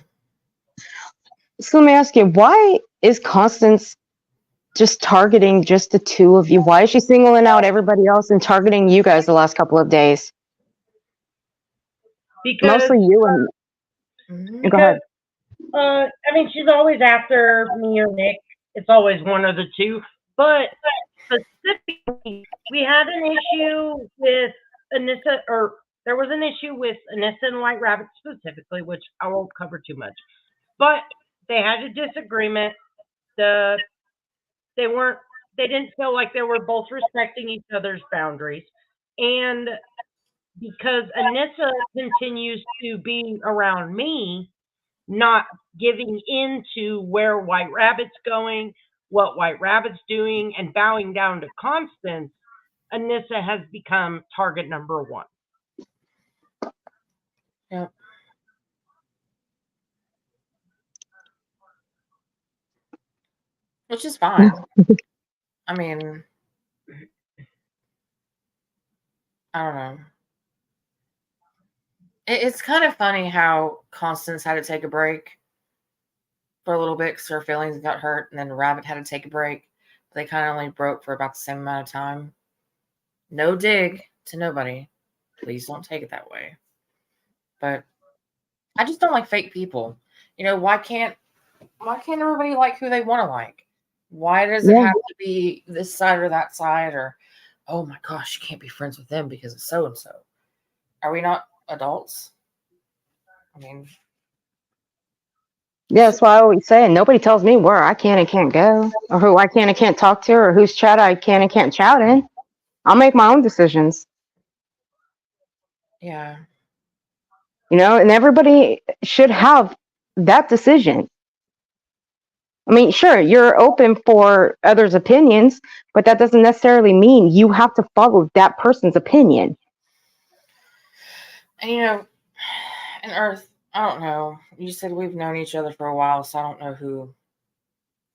So let me ask you, why is Constance just targeting just the two of you? Why is she singling out everybody else and targeting you guys the last couple of days? Because Mostly you and go ahead. I mean, she's always after me or Nick. It's always one of the two. But specifically, we had an issue with Anissa, or there was an issue with Anissa and White Rabbit specifically, which I won't cover too much. But they had a disagreement. They didn't feel like they were both respecting each other's boundaries. And because Anissa continues to be around me, not giving in to where White Rabbit's going, what White Rabbit's doing, and bowing down to Constance, Anissa has become target number one. Yep. Which is fine. I mean, I don't know. It's kind of funny how Constance had to take a break for a little bit because her feelings got hurt, and then Rabbit had to take a break. They kind of only broke for about the same amount of time. No dig to nobody. Please don't take it that way. But I just don't like fake people. You know, why can't everybody like who they want to like? Why does it have to be this side or that side? Or, oh my gosh, you can't be friends with them because of so and so. Are we not adults? I mean, Yeah, that's why I always say nobody tells me where I can and can't go, or who I can and can't talk to, or whose chat I can and can't chat in. I'll make my own decisions. Yeah. You know, and everybody should have that decision. I mean, sure, you're open for others' opinions, but that doesn't necessarily mean you have to follow that person's opinion. And you know, in Earth, I don't know. You said we've known each other for a while, so I don't know who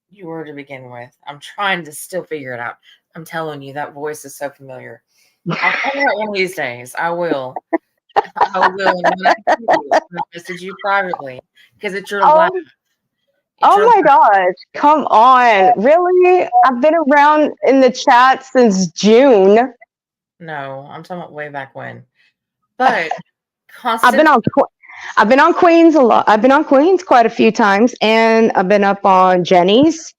you were to begin with. I'm trying to still figure it out. I'm telling you, that voice is so familiar. I'll find out one of these days. I will. I will. And when I see you, I'll message you privately because it's your laugh. Oh my gosh, come on. Really? I've been around in the chat since June. No, I'm talking about way back when. But I've been on Queens a lot. I've been on Queens quite a few times, and I've been up on Jenny's.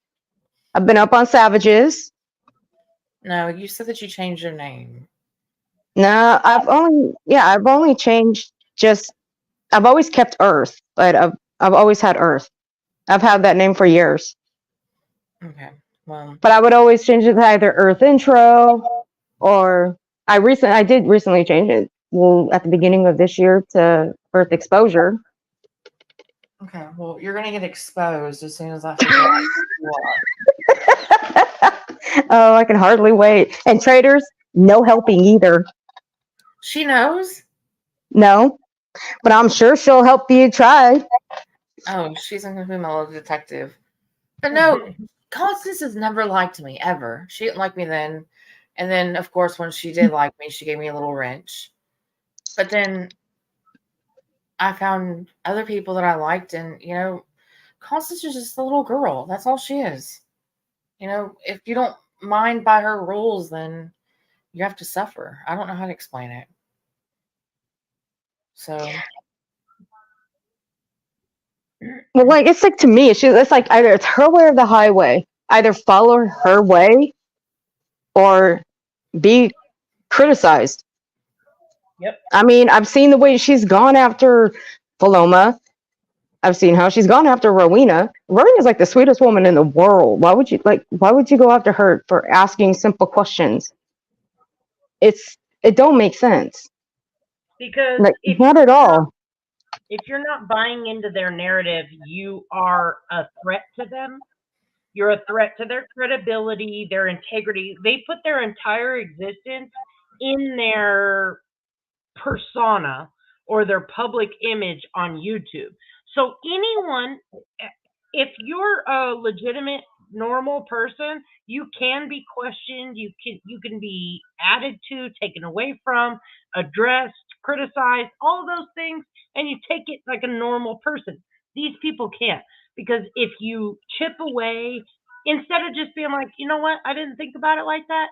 I've been up on Savages. No, you said that you changed your name. No, I've only changed I've always kept Earth, but I've always had Earth. I've had that name for years. Okay. Well, but I would always change it to either Earth Intro or I did recently change it. Well, at the beginning of this year to Earth Exposure. Okay, well, you're gonna get exposed as soon as I figure out who you are. Oh, I can hardly wait. And Traitors, no helping either. She knows? No, but I'm sure she'll help you try. Oh, she's gonna be my little detective. But no, Constance has never liked me, ever. She didn't like me then. And then, of course, when she did like me, she gave me a little wrench. But then I found other people that I liked, and, you know, Constance is just a little girl. That's all she is. You know, if you don't mind by her rules, then you have to suffer. I don't know how to explain it. So, well, like it's like to me, it's like either it's her way or the highway. Either follow her way or be criticized. Yep. I mean, I've seen the way she's gone after Vilomah. I've seen how she's gone after Rowena. Rowena's like the sweetest woman in the world. Why would you go after her for asking simple questions? It don't make sense. Because like not at all. If you're not buying into their narrative, you are a threat to them. You're a threat to their credibility, their integrity. They put their entire existence in their persona or their public image on YouTube. So anyone, if you're a legitimate, normal person, you can be questioned, you can be added to, taken away from, addressed, criticized, all those things, and you take it like a normal person. These people can't, because if you chip away, instead of just being like, you know what, I didn't think about it like that,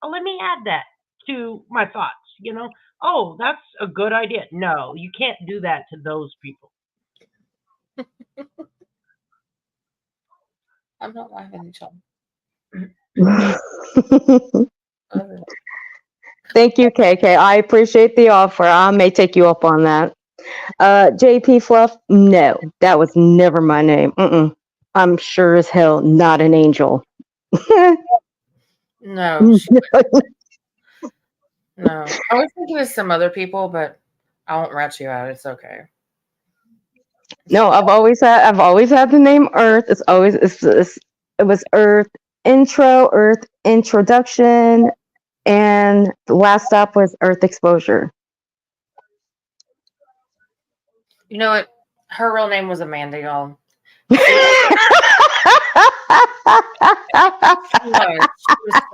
let me add that to my thoughts, you know? Oh, that's a good idea. No, you can't do that to those people. I'm not laughing at y'all. Thank you, KK. I appreciate the offer. I may take you up on that. JP Fluff, no, that was never my name. I'm sure as hell not an angel. No. No. I was thinking of some other people, but I won't rat you out. It's okay. No, I've always had the name Earth. It was Earth Intro, Earth Introduction, and the last stop was Earth Exposure. You know what? Her real name was Amanda, y'all. She was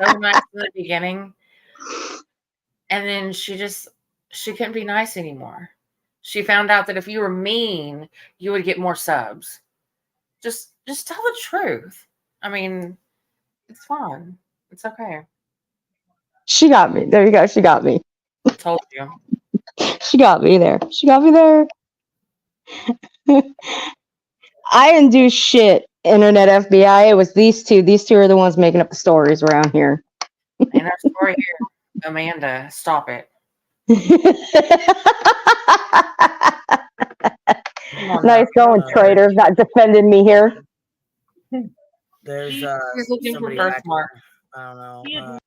so nice in the beginning. And then she couldn't be nice anymore. She found out that if you were mean, you would get more subs. Just tell the truth. I mean, it's fine. It's okay. She got me. There you go. She got me. I told you. She got me there. She got me there. I didn't do shit, Internet FBI. It was these two. These two are the ones making up the stories around here. And our story here, Amanda, stop it. Nice going, Traitors. Not defending me here. There's He's looking for somebody birthmark. I don't know.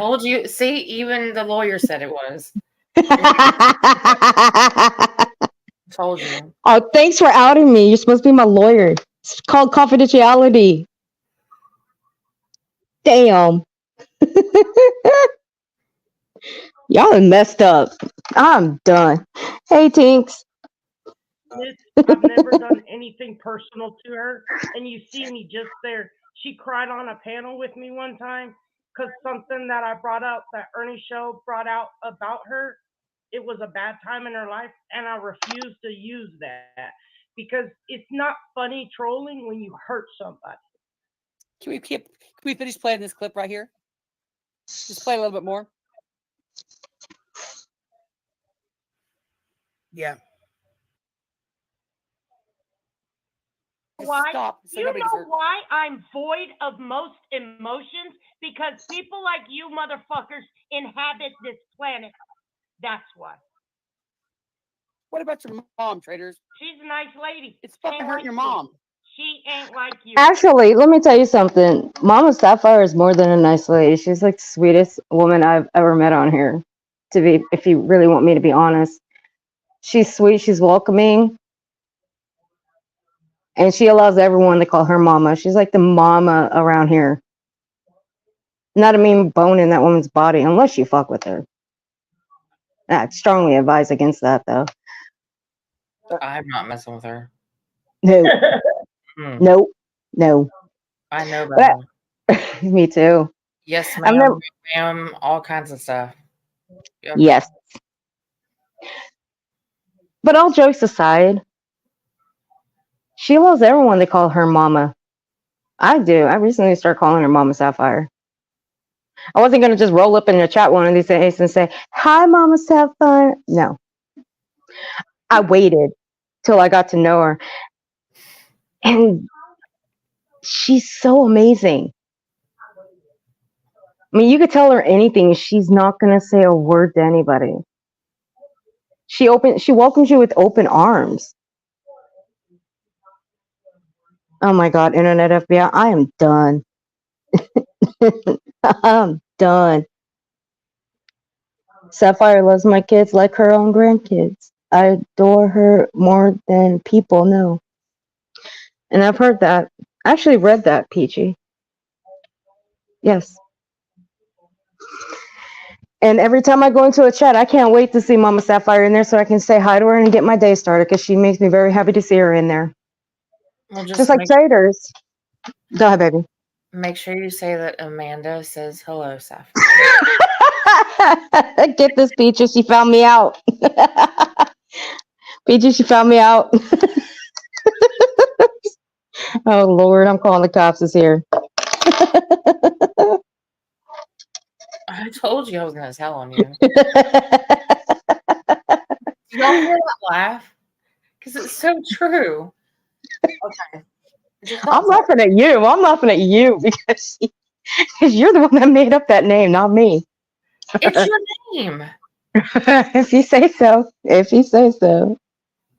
Told you. See, even the lawyer said it was. Told you. Oh, thanks for outing me. You're supposed to be my lawyer. It's called confidentiality. Damn. Y'all are messed up. I'm done. Hey, Tinks. I've never done anything personal to her, and you see me just there. She cried on a panel with me one time because something that I brought up, that Ernie Show brought out about her, it was a bad time in her life, and I refused to use that because it's not funny trolling when you hurt somebody. Can we finish playing this clip right here? Just play a little bit more. Yeah. Why? Stop. So You nobody gets know hurt. why I'm void of most emotions? Because people like you motherfuckers inhabit this planet. That's why. What about your mom, Traitors? She's a nice lady. It's fucking Ain't hurting like your you. mom. She ain't like you. Actually, let me tell you something. Mama Sapphire is more than a nice lady. She's like the sweetest woman I've ever met on here. To be, if you really want me to be honest, she's sweet. She's welcoming, and she allows everyone to call her mama. She's like the mama around here. Not a mean bone in that woman's body, unless you fuck with her. I strongly advise against that, though. I'm not messing with her. No, no, no. I know better. Me too. Yes, I've ma'am. never. Ma'am, all kinds of stuff. Yep. Yes. But all jokes aside, she allows everyone to call her mama. I do. I recently started calling her Mama Sapphire. I wasn't going to just roll up in the chat one of these days and say, "Hi, Mama Sapphire." No. I waited till I got to know her. And she's so amazing. I mean, you could tell her anything. She's not going to say a word to anybody. She welcomes you with open arms. Oh my God, Internet FBI, I am done. I'm done. Sapphire loves my kids like her own grandkids. I adore her more than people know. And I've heard that. I actually read that, Peachy. Yes. And every time I go into a chat, I can't wait to see Mama Sapphire in there so I can say hi to her and get my day started because she makes me very happy to see her in there. Well, Just like Traitors. Go ahead, baby. Make sure you say that Amanda says hello, Sapphire. Get this, Peachy. She found me out. Peachy, she found me out. Oh, Lord. I'm calling the cops. Is here. I told you I was going to tell on you. Y'all hear that laugh? Because it's so true. Okay. I'm laughing at you. I'm laughing at you because you're the one that made up that name, not me. It's your name. If you say so. If you say so.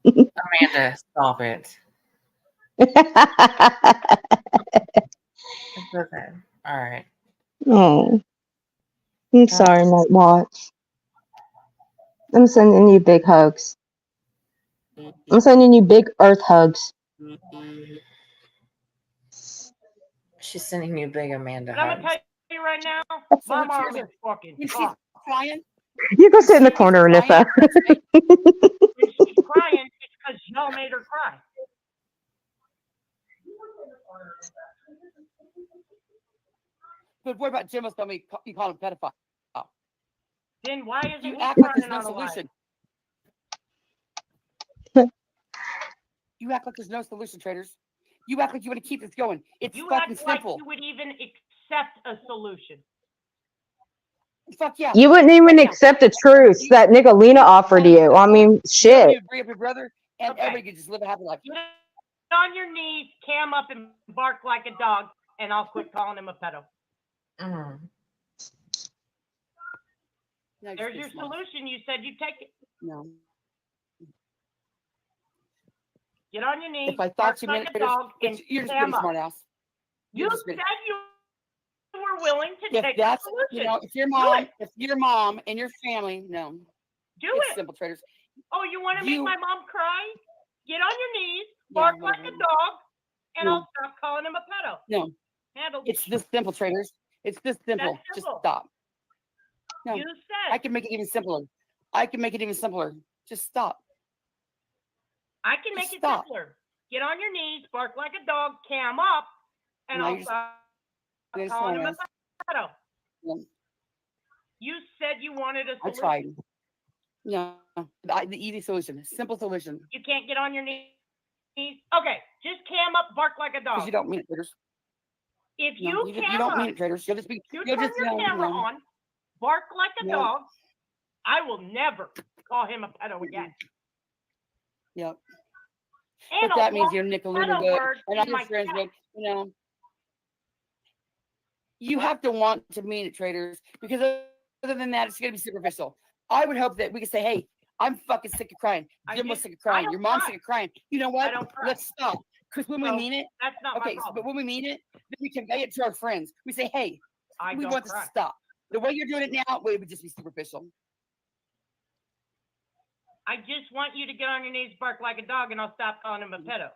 Amanda, stop it. It's okay. All right. Oh. I'm sorry, Night Watch. I'm sending you big hugs. I'm sending you big earth hugs. She's sending you big Amanda But I'm hugs. gonna tell you right now, my mom is fucking hot. Crying. You go sit in the corner, Anissa. When she's crying, it's because y'all made her cry. But what about Jim? Tell me you call him pedophile. Then why isn't You he act like there's crying no on a live? solution. You act like there's no solution, Traitors. You act like you want to keep this going. It's You fucking act like simple. you would even accept a solution. Fuck yeah. You wouldn't even accept the truth that nigga Lena offered you. I mean, shit. You agree with your brother, and everybody can just live a happy life. Get on your knees, cam up, and bark like a dog, and I'll quit calling him a pedo. There's your solution. You said you'd take it. No. Get on your knees. If I bark thought you like meant a dog, and you're just cam being a up. smart ass. You said you were were willing to If take that's, the solution. you know, if your mom and your family, no, do it's it. simple traders. Oh, you want to make You- my mom cry? Get on your knees, Yeah, bark like a whatever. dog, and No. I'll stop calling him a pedo. No, Handle it's this simple, traders. It's this simple. That's Just simple. stop. No, You I said can make it even simpler. I can make it even simpler. Just stop. I can make Just it stop. simpler. Get on your knees, bark like a dog, cam up, and No, I'll you're just- stop you're just calling him a telling pedo. Yeah, You said you wanted a I solution. tried. No, the easy solution, simple solution. You can't get on your knees. Okay, just cam up, bark like a Because dog. you don't mean it, traders. If No, you you cam don't up, mean it, traders. You'll just be. you You'll turn just your camera no. on, bark like a No. dog, I will never call him a pedo again. Yep. And But I'll that means walk you're the Nickelodeon pedo good, word and in all your my friends chat. would, you know. You have to want to mean it, traders, because other than that, it's going to be superficial. I would hope that we could say, hey, I'm fucking sick of crying. Jim was sick of crying. Your mom's sick of crying. You know what? don't cry. Let's stop. Because when we So, mean it, That's not okay, my so, but problem. when we mean it, then we convey it to our friends. We say, hey, I we don't want this cry. to stop. The way you're doing it now, it would just be superficial. I just want you to get on your knees, bark like a dog, and I'll stop calling him a pedo.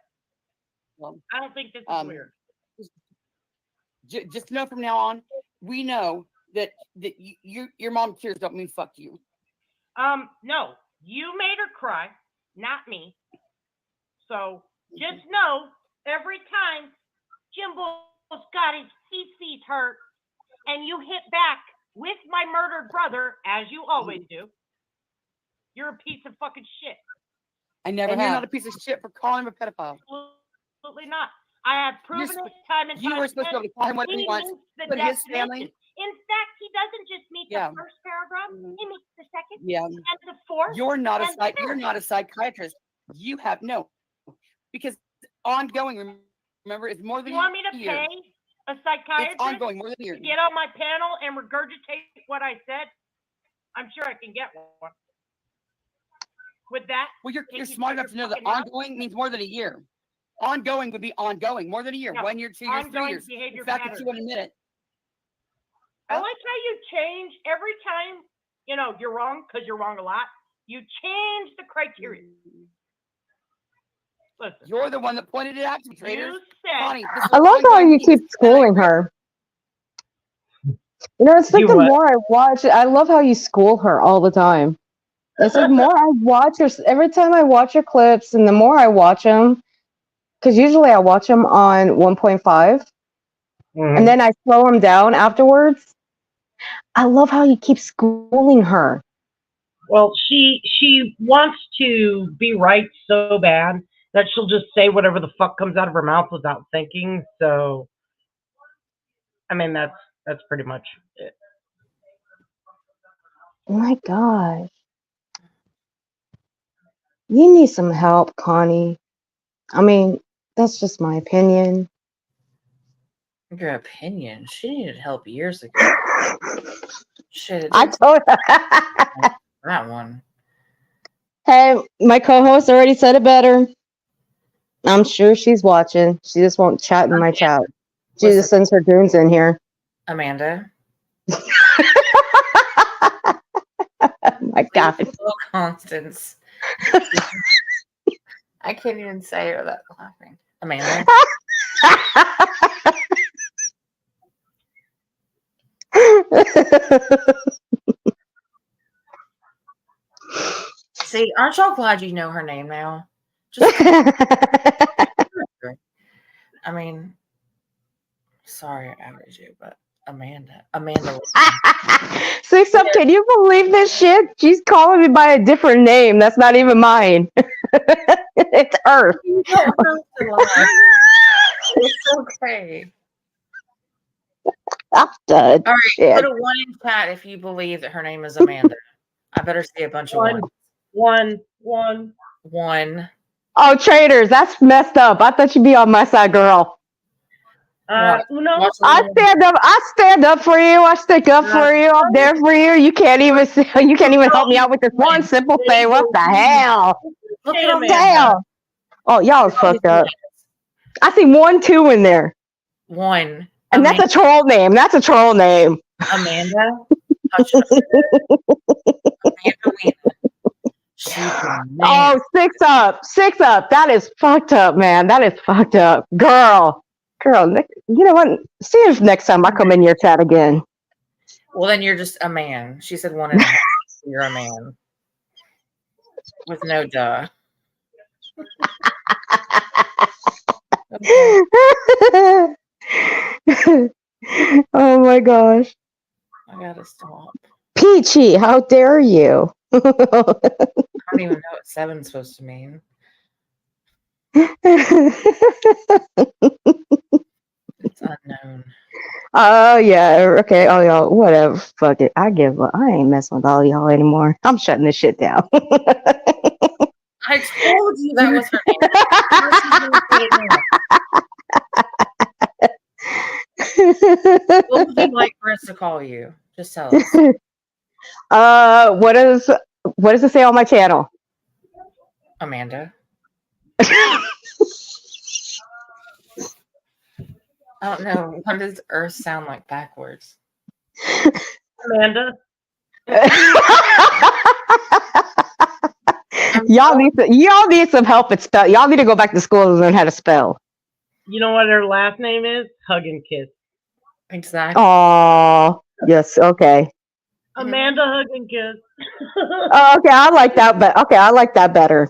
Well, I don't think this is um, weird. just know from now on, we know that your mom tears don't mean fuck you. No, you made her cry, not me. So just know every time Jimbo's got his feet hurt and you hit back with my murdered brother, as you always do, you're a piece of fucking shit. I never and have. You're not a piece of shit for calling him a pedophile. Absolutely not. I have proven it time and time You were supposed to be able to call him what he wants, but his family. In fact, he doesn't just meet Yeah. the first paragraph; he meets the second, Yeah. and the fourth. You're not and the you're fifth. not a psychiatrist. You have no, because ongoing. Remember, it's more than You want me to a year. pay a psychiatrist It's ongoing more than a year. to get on my panel and regurgitate what I said? I'm sure I can get one. With that, Well, you're if you smart put enough to your know that fucking mouth- ongoing means more than a year. Ongoing would be ongoing, more than a year. No, 1 year, 2 years, 3 ongoing years. behavior In fact, if patterns. you want to admit it. I like how you change every time, you're wrong, because you're wrong a lot. You change the criteria. Listen, You're the one that pointed it out to me, traders. you said, Connie, this is I love how ongoing you piece. keep schooling her. It's like You the what? more I watch, I love how you school her all the time. It's like more I watch her, every time I watch her clips, and the more I watch them, because usually I watch them on 1.5, and then I slow them down afterwards. I love how you keep schooling her. well, she wants to be right so bad that she'll just say whatever the fuck comes out of her mouth without thinking. So, I mean, that's pretty much it. Oh my gosh. You need some help, Connie. I mean, that's just my opinion. Your opinion. She needed help years ago. Shit. I told her. That one. Hey, my co-host already said it better. I'm sure she's watching. She just won't chat in my chat. She just sends her goons in here. Amanda. Oh my God. Oh, Constance. I can't even say it without laughing. Amanda. See, aren't y'all glad you know her name now? Just, I mean, sorry I outed you, but Amanda. Six up, can you believe this shit? She's calling me by a different name. That's not even mine. It's Earth. You don't have to lie. It's okay. I'm done. All right, Shit. put a 1 in chat if you believe that her name is Amanda. I better see a bunch of ones. One. Oh, traitors, that's messed up. I thought you'd be on my side, girl. Uno. I stand up for you. I stick up for you. I'm there for you. You can't even help me out with this one simple thing. What the hell? Look at all Damn. Oh, y'all are fucked up. I see 1, 2 in there. 1. And that's a troll name. That's a troll name. Amanda. Hush, hush. Amanda Weena. She's a man. Oh, 6 up. 6 up. That is fucked up, man. That is fucked up. Girl. You know what? See if next time I come in your chat again. Well, then you're just a man. She said 1.5. You're a man. With no duh. Okay. Oh my gosh. I gotta stop. Peachy, how dare you? I don't even know what 7's supposed to mean. It's unknown. Oh yeah, okay. Oh y'all, whatever. Fuck it. I give up. I ain't messing with all y'all anymore. I'm shutting this shit down. I told you that was her name. What would you like for us to call you? Just tell us. What does it say on my channel? Amanda. I don't know. What does Earth sound like backwards? Amanda. Y'all need some help at spell. Y'all need to go back to school and learn how to spell. You know what her last name is? Hug and Kiss. Exactly. Oh, yes. Okay. Amanda Hug and Kiss. Oh, okay, I like that. But okay, I like that better.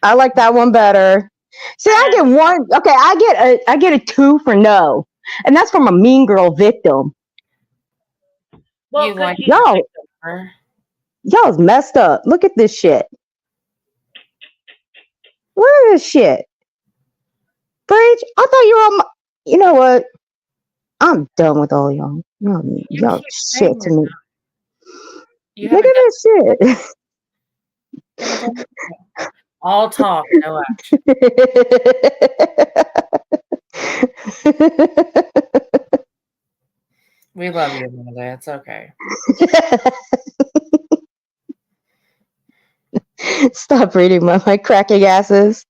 I like that one better. See, I get 1. Okay, I get a 2 for no, and that's from a Mean Girl victim. Well, y'all's messed up. Look at this shit. Look at this shit. Breach, I thought you were on my, you know what? I'm done with all y'all. Y'all shit to me. Look at this shit. All talk, no action. We love you, Amanda. It's okay. Stop reading my cracking asses.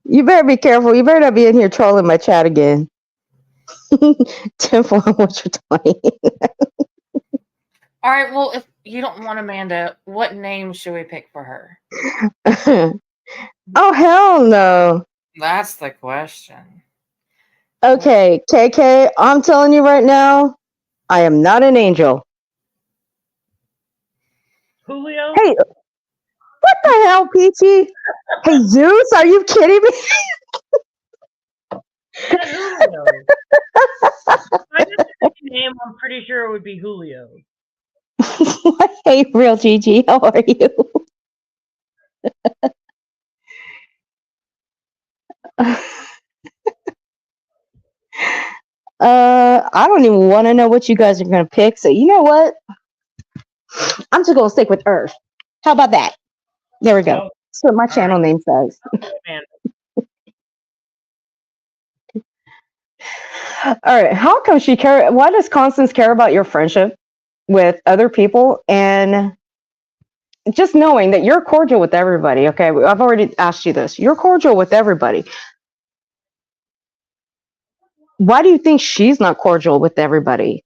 You better be careful. You better not be in here trolling my chat again. 10 for 120. All right. Well, if you don't want Amanda, what name should we pick for her? Oh, hell no. That's the question. Okay, KK, I'm telling you right now, I am not an angel. Julio? Hey, what the hell, Peachy? Hey, Zeus, are you kidding me? Julio. I just pick a name, I'm pretty sure it would be Julio. Hey, Real Gigi, how are you? I don't even want to know what you guys are going to pick. So, you know what? I'm just going to stick with Earth. How about that? There we go. That's what my channel name says. All right. How come she care? Why does Constance care about your friendship with other people? And just knowing that you're cordial with everybody. Okay. I've already asked you this. You're cordial with everybody. Why do you think she's not cordial with everybody?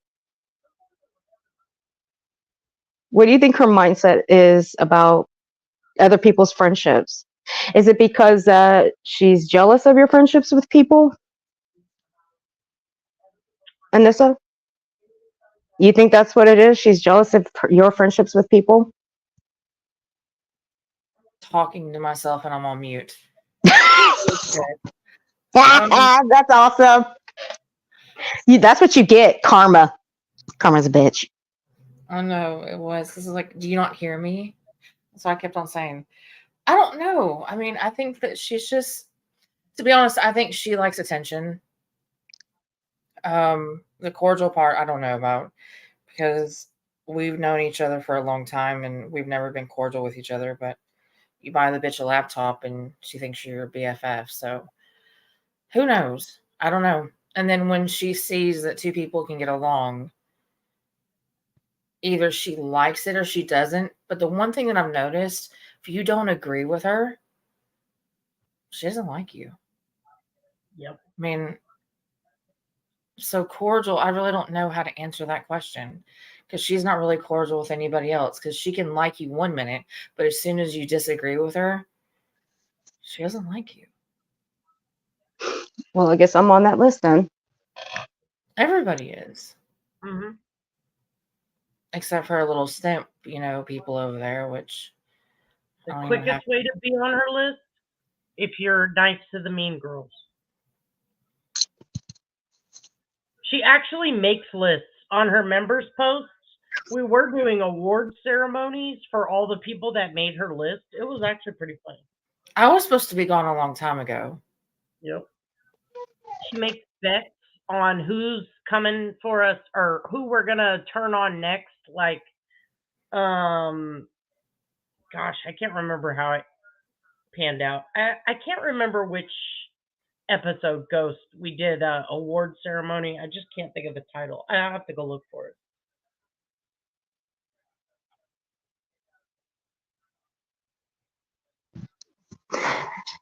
What do you think her mindset is about other people's friendships? Is it because she's jealous of your friendships with people? Anissa? You think that's what it is? She's jealous of your friendships with people? Talking to myself and I'm on mute. That's awesome. That's what you get, karma. Karma's a bitch. Oh no, it was because like, do you not hear me? So I kept on saying, I don't know. I mean, I think that she's just, to be honest, I think she likes attention. The cordial part, I don't know about because we've known each other for a long time and we've never been cordial with each other. But you buy the bitch a laptop and she thinks you're a BFF. So who knows? I don't know. And then when she sees that two people can get along, either she likes it or she doesn't. But the one thing that I've noticed, if you don't agree with her, she doesn't like you. Yep. I mean, so cordial, I really don't know how to answer that question because she's not really cordial with anybody else because she can like you 1 minute, but as soon as you disagree with her, she doesn't like you. Well, I guess I'm on that list then. Everybody is. Mm-hmm. Except for a little stimp, people over there, which The I don't even have. quickest way to be on her list, if you're nice to the mean girls. She actually makes lists on her members posts. We were doing award ceremonies for all the people that made her list. It was actually pretty funny. I was supposed to be gone a long time ago. Yep. She makes bets on who's coming for us or who we're gonna turn on next. Like, gosh, I can't remember how it panned out. I can't remember which episode Ghost we did award ceremony. I just can't think of the title. I have to go look for it.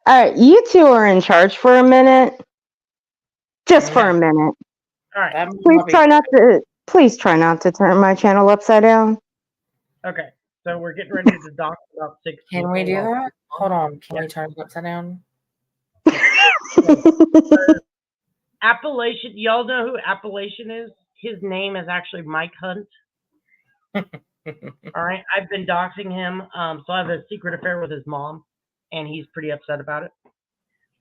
All right, you two are in charge for a minute. Just for a minute. All right. Please try not to turn my channel upside down. Okay. So we're getting ready to dock about 6 Can we do that? Hold on. Can we turn it upside down? Appalachian. Y'all know who Appalachian is? His name is actually Mike Hunt. All right. I've been doxing him. So I have a secret affair with his mom, and he's pretty upset about it.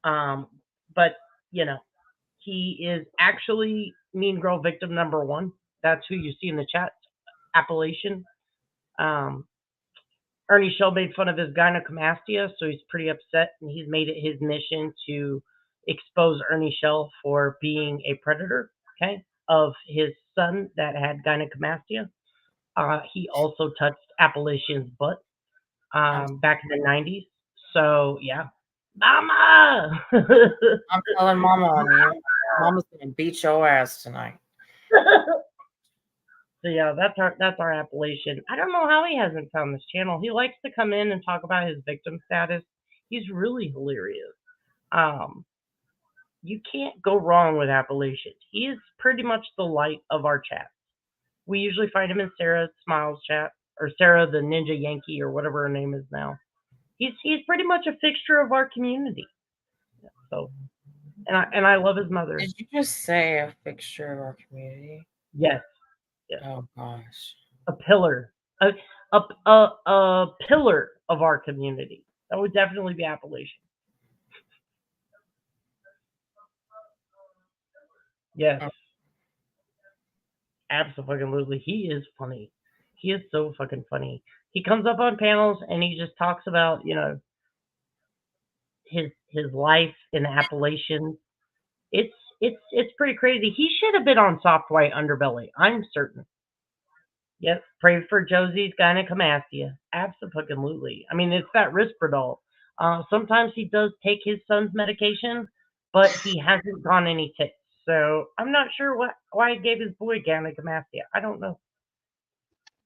But, he is actually Mean Girl victim number 1. That's who you see in the chat. Appalachian. Ernie Shell made fun of his gynecomastia, so he's pretty upset, and he's made it his mission to expose Ernie Shell for being a predator, okay, of his son that had gynecomastia. He also touched Appalachian's butt back in the 90s. So, yeah. Mama! I'm telling Mama on you. Mama's going to beat your ass tonight. So yeah, that's our Appalachian. I don't know how he hasn't found this channel. He likes to come in and talk about his victim status. He's really hilarious. You can't go wrong with Appalachian. He is pretty much the light of our chat. We usually find him in Sarah Smiles chat, or Sarah the Ninja Yankee, or whatever her name is now. He's pretty much a fixture of our community. So, and I love his mother. Did you just say a fixture of our community? Yes. Yeah. Oh gosh. A pillar. A pillar of our community. That would definitely be Appalachian. Yes. Absolutely. He is funny. He is so fucking funny. He comes up on panels and he just talks about, his life in Appalachian. It's pretty crazy. He should have been on Soft White Underbelly. I'm certain. Yes, pray for Josie's gynecomastia. Absolutely. I mean, it's that Risperdal. Sometimes he does take his son's medication, but he hasn't gone any tits. So I'm not sure why he gave his boy gynecomastia. I don't know.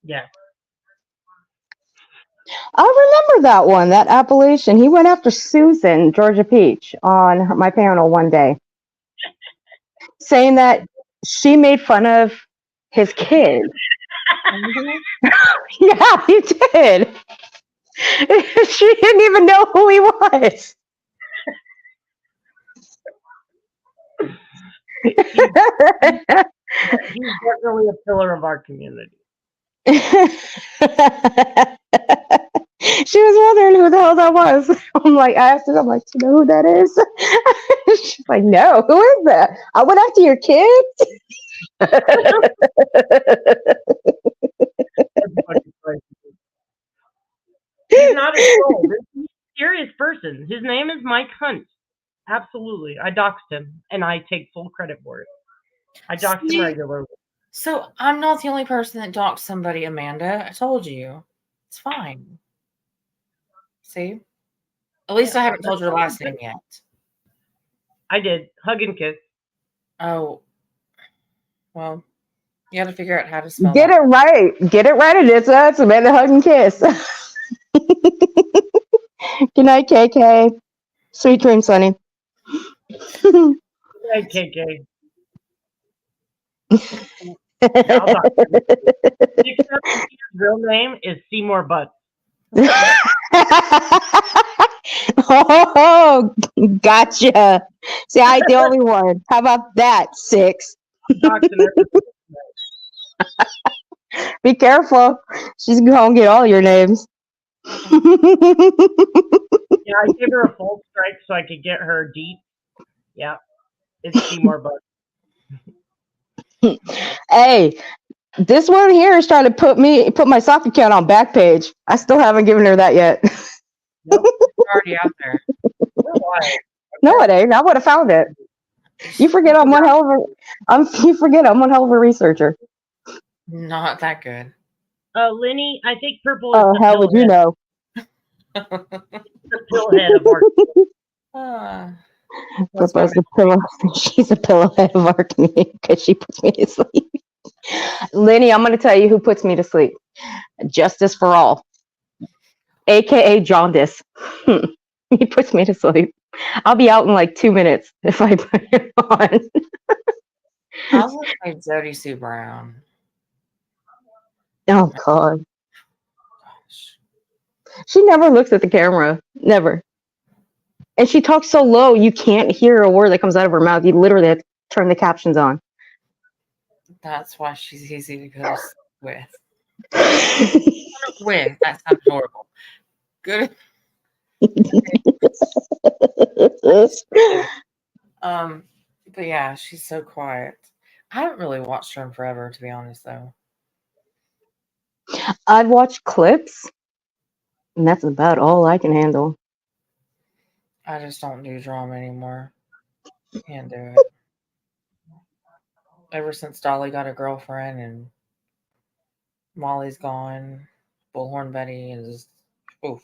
Yeah. I remember that one, that Appalachian. He went after Susan, Georgia Peach, on my panel one day, saying that she made fun of his kids. Yeah, he did. She didn't even know who he was. He's definitely a pillar of our community. She was wondering who the hell that was. I asked her, I'm like, do you know who that is? She's like, no, who is that? I went after your kids. He's not a troll. He's a serious person. His name is Mike Hunt. Absolutely. I doxed him, and I take full credit for it. I doxed him regularly. So I'm not the only person that doxed somebody, Amanda. I told you. It's fine. See? At least I haven't told your last name yet. I did. Hug and kiss. Oh. Well, you got to figure out how to spell Get that. it right. Get it right, Anissa. It's Amanda Hug and Kiss. Good night, KK. Sweet dreams, Sonny. Hey, KK. Yeah, I'll talk to you. Except his real name is Seymour Butts. Oh, gotcha. See, I ain't the only one. How about that, 6? Be careful. She's gonna get all your names. Yeah, I gave her a full strike so I could get her deep. Yeah, it's Seymour Butts. Hey, this one here is trying to put my sock account on Backpage. I still haven't given her that yet. Nope. It's already out there. No, it ain't. I would have found it. You forget I'm one hell of you forget I'm one hell of a researcher. Not that good. Lenny, I think purple is Oh, the how would you know? the pillhead of art. Purple's the pillow. She's a pillowhead of Arcany because she puts me to sleep. Lenny, I'm going to tell you who puts me to sleep. Justice for All, aka Jaundice. He puts me to sleep. I'll be out in like 2 minutes if I put it on. I was like Jodie Sue Brown. Oh God. She never looks at the camera. Never. And she talks so low you can't hear a word that comes out of her mouth. You literally have to turn the captions on. That's why she's easy to go to sleep with. With. That sounds horrible. Good. But yeah, she's so quiet. I haven't really watched her in forever, to be honest, though. I've watched clips, and that's about all I can handle. I just don't do drama anymore. Can't do it. Ever since Dolly got a girlfriend and Molly's gone, Bullhorn Betty is oof.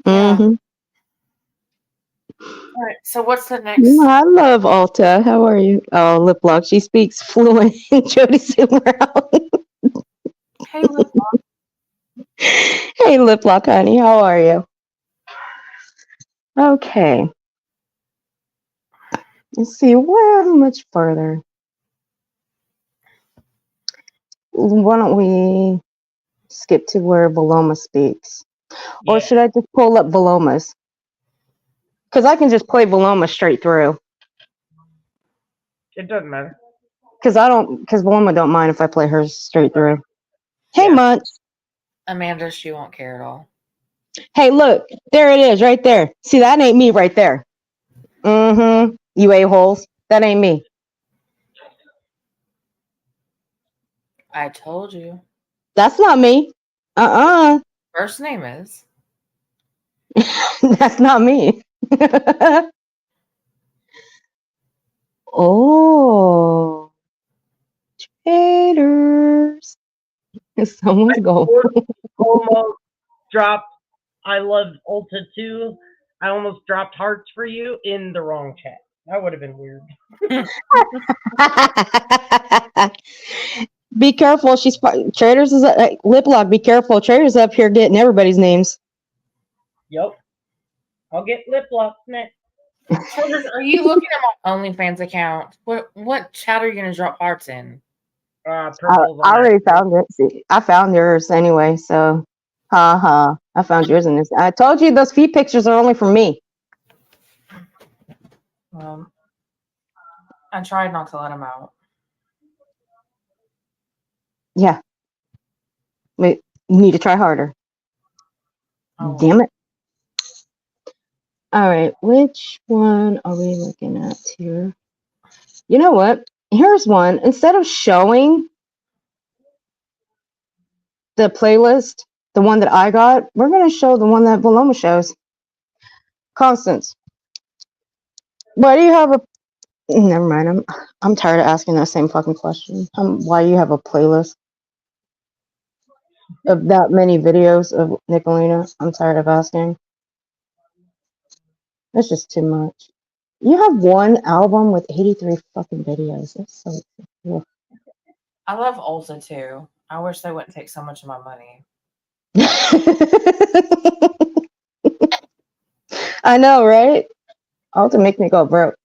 Yeah. Mm-hmm. All right. So what's the next? I love Alta. How are you? Oh, Lip Lock. She speaks fluent in Jodie Sue Brown. Hey, Lip Lock. Hey, Lip Lock, honey. How are you? Okay. Let's see. How much further? Why don't we skip to where Vilomah speaks? Yeah. Or should I just pull up Vilomah's? Because I can just play Vilomah straight through. It doesn't matter. Because Vilomah don't mind if I play hers straight through. Hey, yeah. Munch. Amanda, she won't care at all. Hey, look. There it is, right there. See, that ain't me right there. Mm-hmm. You a-holes. That ain't me. I told you. That's not me. First name is. That's not me. Oh. Traitors. Someone's going. Almost dropped. I love Ulta too. I almost dropped hearts for you in the wrong chat. That would have been weird. Be careful. Traitors is Lip Lock. Be careful. Traitors up here getting everybody's names. Yep. I'll get Lip Lock next. Are you looking at my OnlyFans account? What chat are you gonna drop hearts in? I already found it. See, I found yours anyway, so I found yours in this. I told you those feet pictures are only for me. I tried not to let him out. Yeah. Wait, you need to try harder. Oh. Damn it. All right, which one are we looking at here? You know what? Here's one. Instead of showing the playlist, the one that I got, we're going to show the one that Vilomah shows. Constance, why do you have a... Never mind. I'm tired of asking that same fucking question. Why do you have a playlist of that many videos of Nicolina? I'm tired of asking. That's just too much. You have one album with 83 fucking videos. That's so cool. I love Ulta too. I wish they wouldn't take so much of my money. I know, right? All to make me go broke.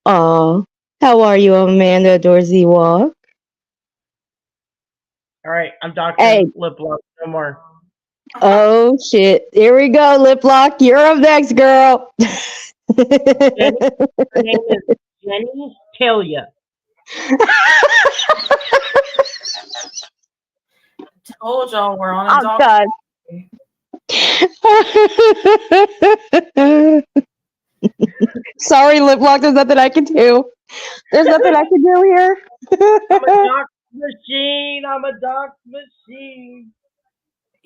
Oh, how are you, Amanda Dorsey Walk? All right, I'm Hey. doctoring lip lock. No more. Oh shit! Here we go, Lip Lock. You're up next, girl. Jenny, her name is Jenny Talia. Told y'all we're on a Oh dog. God. Sorry, Lip Lock. There's nothing I can do. There's nothing I can do here. I'm a doc machine. I'm a doc machine.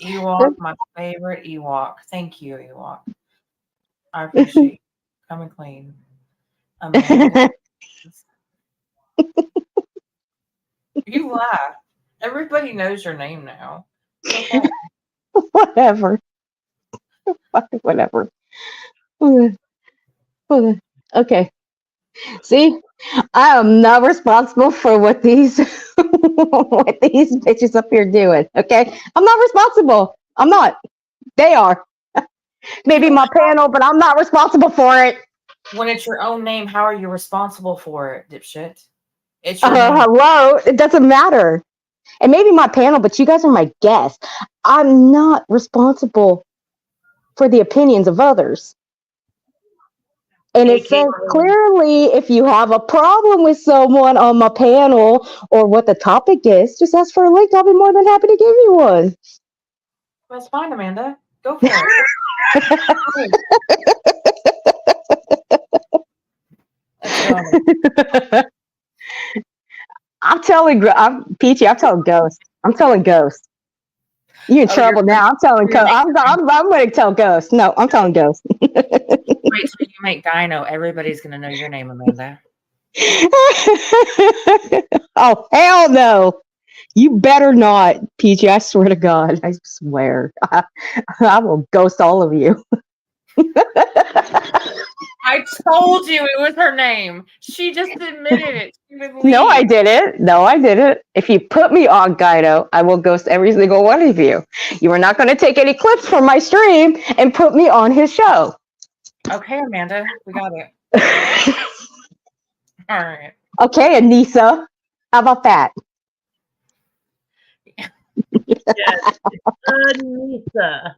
Ewok, my favorite Ewok. Thank you, Ewok. I appreciate you coming clean. Amanda. You laugh. Everybody knows your name now. Okay. Whatever. Fucking whatever. Okay. See, I am not responsible for what these what these bitches up here doing. Okay, I'm not responsible. I'm not. They are. Maybe my panel, but I'm not responsible for it. When it's your own name, how are you responsible for it, dipshit? It's your name. Hello, it doesn't matter. And maybe my panel, but you guys are my guests. I'm not responsible for the opinions of others. And it says clearly, if you have a problem with someone on my panel or what the topic is, just ask for a link. I'll be more than happy to give you one. That's fine, Amanda. Go for it. I'm telling Peachy. I'm telling Ghost. I'm telling Ghost. You in trouble now. I'm telling Ghost. I'm going to tell Ghost. No, I'm telling Ghost. Wait till you make Gyno. Everybody's going to know your name, Amanda. Oh, hell no. You better not, Peachy. I swear to God. I swear. I will ghost all of you. I told you it was her name. She just admitted it. No, I didn't. No, I didn't. If you put me on Guido, I will ghost every single one of you. You are not going to take any clips from my stream and put me on his show. Okay, Amanda. We got it. All right. Okay, Anissa. How about that? Yes, Anissa.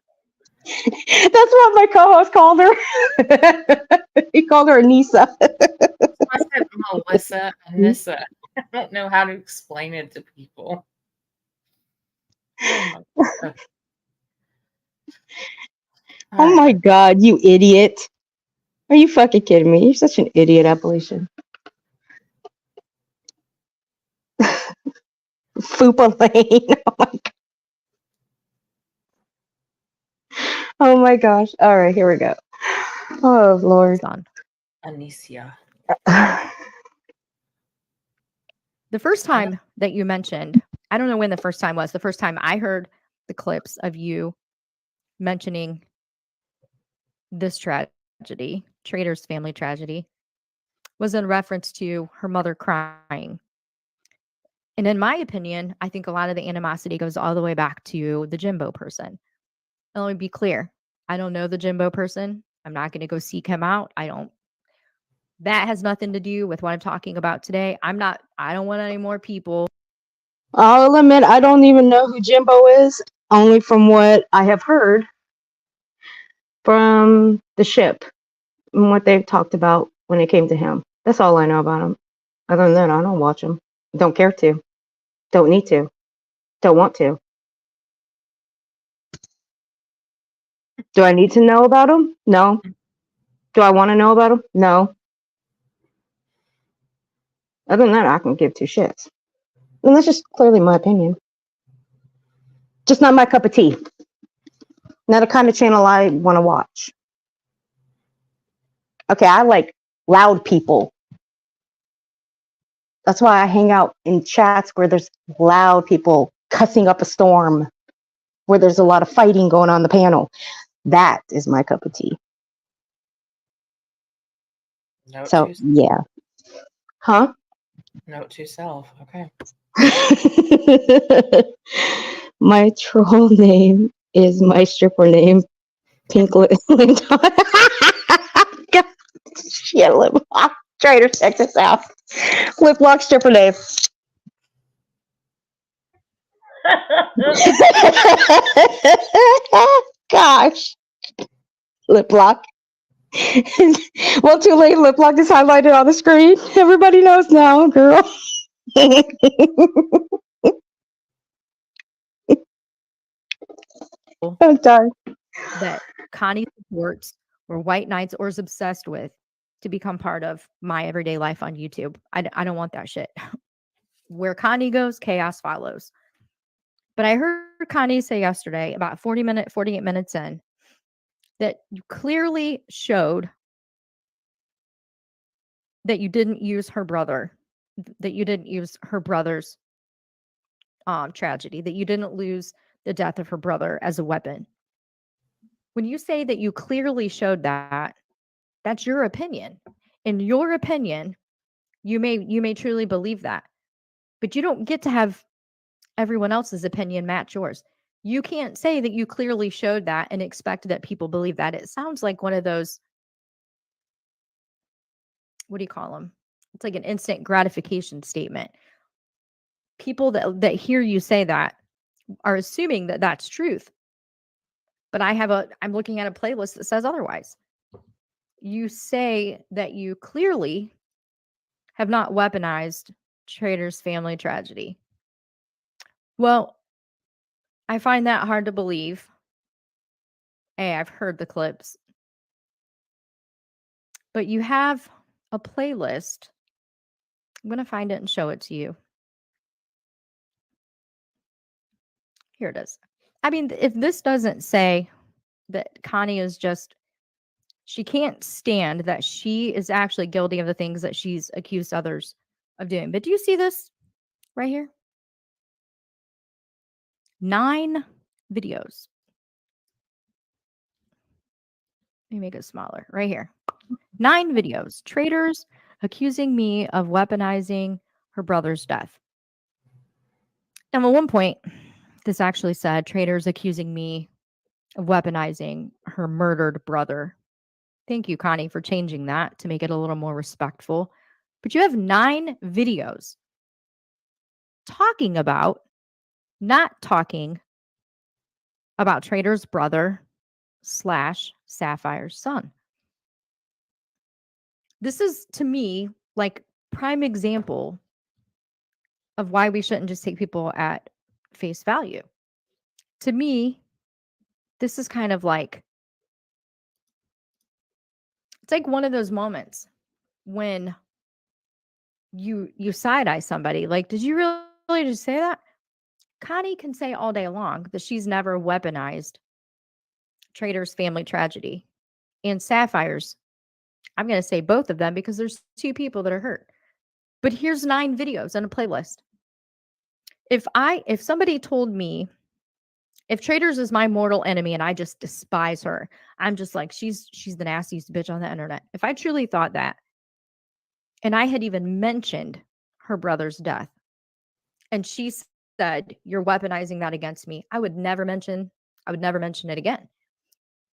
That's what my co-host called her. He called her Anissa. I said Melissa, Anissa. I don't know how to explain it to people. Oh my God, you idiot. Are you fucking kidding me? You're such an idiot, Appalachian. Fupa Lane. Oh my gosh. All right, here we go. Oh, Lord. Anicia. The first time that you mentioned, I don't know when the first time was. The first time I heard the clips of you mentioning this tragedy, Traitor's family tragedy, was in reference to her mother crying. And in my opinion, I think a lot of the animosity goes all the way back to the Jimbo person. And let me be clear. I don't know the Jimbo person. I'm not going to go seek him out. That has nothing to do with what I'm talking about today. I don't want any more people. I'll admit, I don't even know who Jimbo is, only from what I have heard from the ship and what they've talked about when it came to him. That's all I know about him. Other than that, I don't watch him. Don't care to. Don't need to. Don't want to. Do I need to know about him? No. Do I want to know about him? No. Other than that, I can give two shits. And that's just clearly my opinion. Just not my cup of tea. Not the kind of channel I want to watch. Okay, I like loud people. That's why I hang out in chats where there's loud people cussing up a storm, where there's a lot of fighting going on the panel. That is my cup of tea. Note So, to yeah. Huh? Note to self. Okay. My troll name is my stripper name, Pink Lip. Shit, lip lock. Trader, check this out. Lip lock stripper name. Gosh. Lip lock. Well, too late. Lip lock is highlighted on the screen. Everybody knows now, girl. I'm done. That Connie supports or White Knights or is obsessed with to become part of my everyday life on YouTube. I don't want that shit. Where Connie goes, chaos follows. But I heard Connie say yesterday, about 48 minutes in, that you clearly showed that you didn't use her brother, that you didn't use her brother's tragedy, that you didn't lose the death of her brother as a weapon. When you say that you clearly showed that, that's your opinion. In your opinion, you may truly believe that, but you don't get to have everyone else's opinion match yours. You can't say that you clearly showed that and expect that people believe that. It sounds like one of those, what do you call them? It's like an instant gratification statement. People that hear you say that are assuming that that's truth. But I'm looking at a playlist that says otherwise. You say that you clearly have not weaponized Trader's family tragedy. Well, I find that hard to believe. Hey, I've heard the clips. But you have a playlist. I'm going to find it and show it to you. Here it is. I mean, if this doesn't say that Connie is just, she can't stand that she is actually guilty of the things that she's accused others of doing. But do you see this right here? 9 videos. Let me make it smaller. Right here. 9 videos. Traitors accusing me of weaponizing her brother's death. Now, at one point, this actually said, Traitors accusing me of weaponizing her murdered brother. Thank you, Connie, for changing that to make it a little more respectful. But you have 9 videos not talking about Traitor's brother / Sapphire's son. This is, to me, like prime example of why we shouldn't just take people at face value. To me, this is kind of like, it's like one of those moments when you side-eye somebody. Like, did you really just say that? Connie can say all day long that she's never weaponized Trader's family tragedy. And Sapphire's, I'm going to say both of them because there's 2 people that are hurt. But here's 9 videos on a playlist. If somebody told me, if Traitors is my mortal enemy and I just despise her, I'm just like, she's the nastiest bitch on the internet. If I truly thought that, and I had even mentioned her brother's death, and she said, you're weaponizing that against me, I would never mention it again.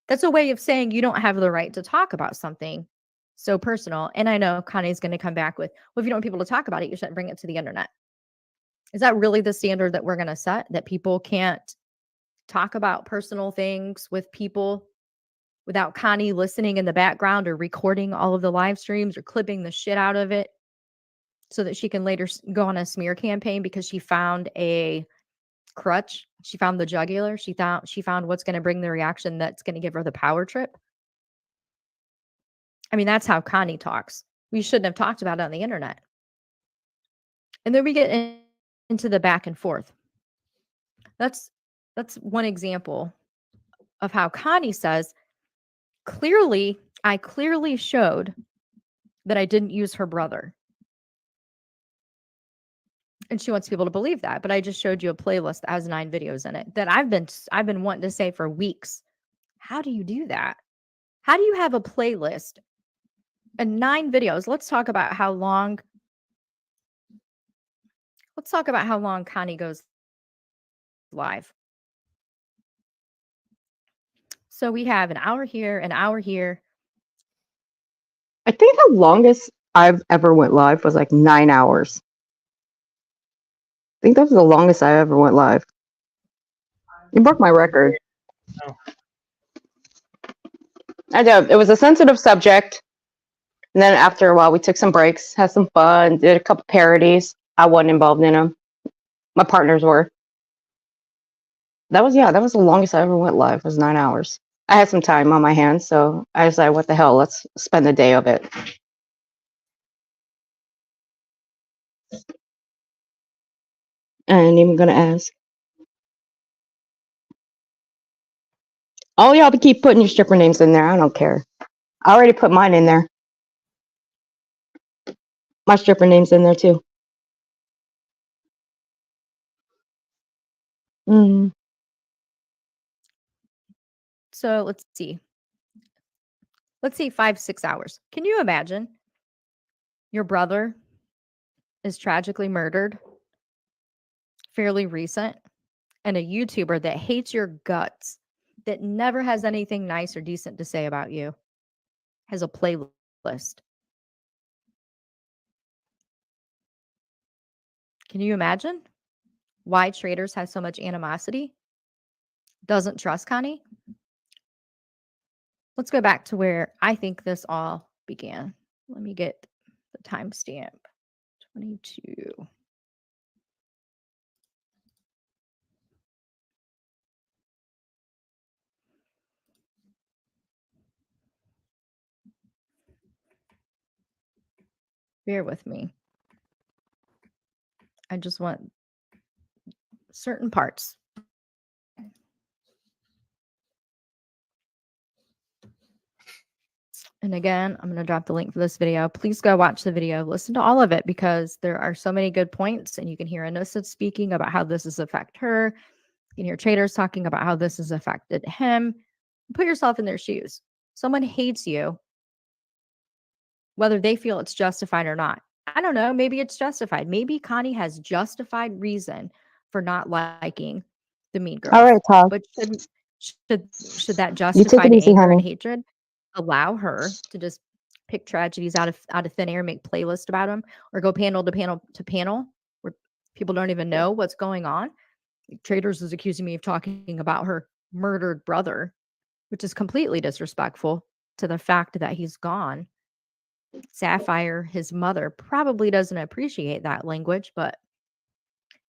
That's a way of saying you don't have the right to talk about something so personal. And I know Connie's going to come back with, well, if you don't want people to talk about it, you shouldn't bring it to the internet. Is that really the standard that we're going to set? That people can't talk about personal things with people without Connie listening in the background or recording all of the live streams or clipping the shit out of it so that she can later go on a smear campaign because she found a crutch. She found the jugular. She found what's going to bring the reaction that's going to give her the power trip. I mean, that's how Connie talks. We shouldn't have talked about it on the internet. And then we get into the back and forth. That's one example of how Connie says, I clearly showed that I didn't use her brother. And she wants people to believe that. But I just showed you a playlist that has 9 videos in it that I've been wanting to say for weeks. How do you do that? How do you have a playlist and 9 videos? Let's talk about how long Connie goes live. So we have an hour here, an hour here. I think the longest I've ever went live was like 9 hours. I think that was the longest I ever went live. You broke my record. Oh. I know. It was a sensitive subject. And then after a while, we took some breaks, had some fun, did a couple parodies. I wasn't involved in them. My partners were. That was the longest I ever went live, was 9 hours. I had some time on my hands, so I decided, what the hell, let's spend the day of it. I ain't even gonna ask. Oh, y'all keep putting your stripper names in there. I don't care. I already put mine in there. My stripper name's in there too. Mm. So let's see. Let's say 5-6 hours. Can you imagine your brother is tragically murdered, fairly recent, and a YouTuber that hates your guts, that never has anything nice or decent to say about you, has a playlist? Can you imagine why Traitors has so much animosity? Doesn't trust Connie? Let's go back to where I think this all began. Let me get the timestamp. 22. Bear with me. I just want certain parts. And again, I'm going to drop the link for this video. Please go watch the video. Listen to all of it, because there are so many good points. And you can hear Anissa speaking about how this has affected her. You can hear Traitors talking about how this has affected him. Put yourself in their shoes. Someone hates you, whether they feel it's justified or not. I don't know. Maybe it's justified. Maybe Connie has justified reason for not liking the Mean Girls. All right, Todd. But should that You take justified it easy, anger and honey. hatred allow her to just pick tragedies out of thin air, make playlists about them, or go panel to panel to panel where people don't even know what's going on? Traitors is accusing me of talking about her murdered brother, which is completely disrespectful to the fact that he's gone. Sapphire, his mother, probably doesn't appreciate that language, but,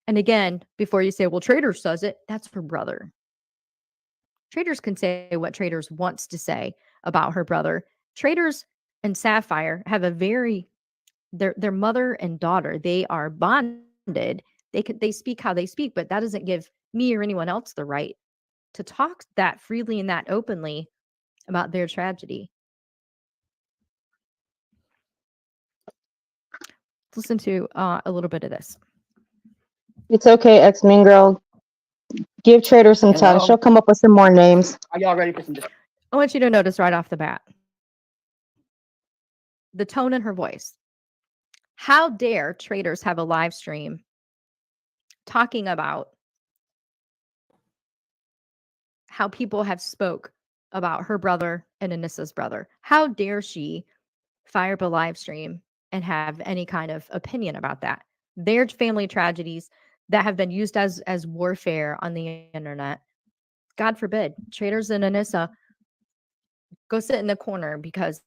and again, before you say, well, Traitors says it, that's her brother. Traitors can say what Traitors wants to say about her brother. Traitors and Sapphire have a very, their mother and daughter, they are bonded. They speak how they speak, but that doesn't give me or anyone else the right to talk that freely and that openly about their tragedy. Let's listen to a little bit of this. It's okay, ex-mean girl. Give Traitors some time. Hello? She'll come up with some more names. Are y'all ready for some? I want you to notice right off the bat the tone in her voice. How dare Traitors have a live stream talking about how people have spoke about her brother and Anissa's brother? How dare she fire up a live stream and have any kind of opinion about that? Their family tragedies that have been used as warfare on the internet. God forbid, Traitors and Anissa, go sit in the corner, because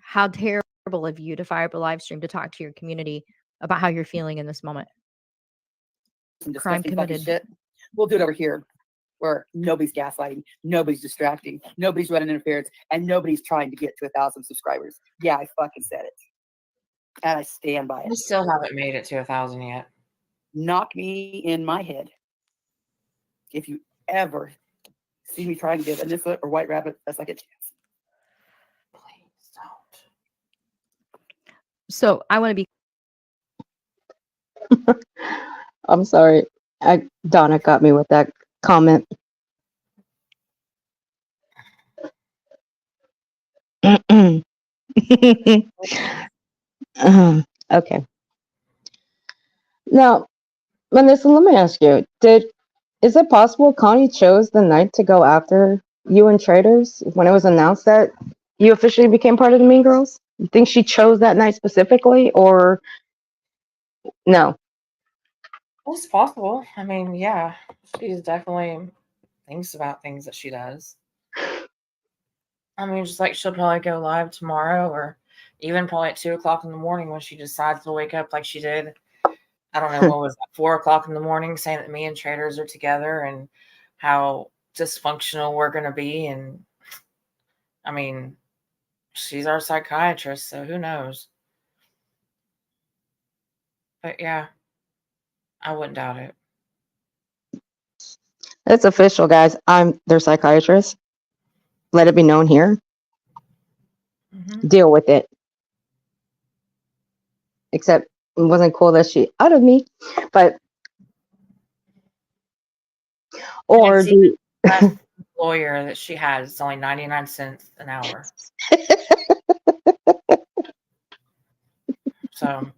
how terrible of you to fire up a live stream to talk to your community about how you're feeling in this moment. Some Crime disgusting fucking committed. shit. We'll do it over here, where nobody's gaslighting, nobody's distracting, nobody's running interference, and nobody's trying to get to 1,000 subscribers. Yeah, I fucking said it, and I stand by I it. still haven't made it to 1,000 yet. Knock me in my head if you ever see me trying to give Anissa or White Rabbit a second chance. Please don't. So I want to be. I'm sorry. Donna got me with that comment. Okay. Now, Melissa, let me ask you, is it possible Connie chose the night to go after you and Traders when it was announced that you officially became part of the Mean Girls? You think she chose that night specifically, or no? It's possible. I mean, yeah, she's definitely thinks about things that she does. I mean, just like she'll probably go live tomorrow, or even probably at 2:00 in the morning when she decides to wake up like she did. I don't know, what was that, 4:00 in the morning, saying that me and Traders are together and how dysfunctional we're going to be. And I mean, she's our psychiatrist, so who knows? But yeah, I wouldn't doubt it. It's official, guys. I'm their psychiatrist. Let it be known here. Deal with it. Except it wasn't cool that she outed me, but or And do you, that lawyer that she has is only 99 cents an hour. So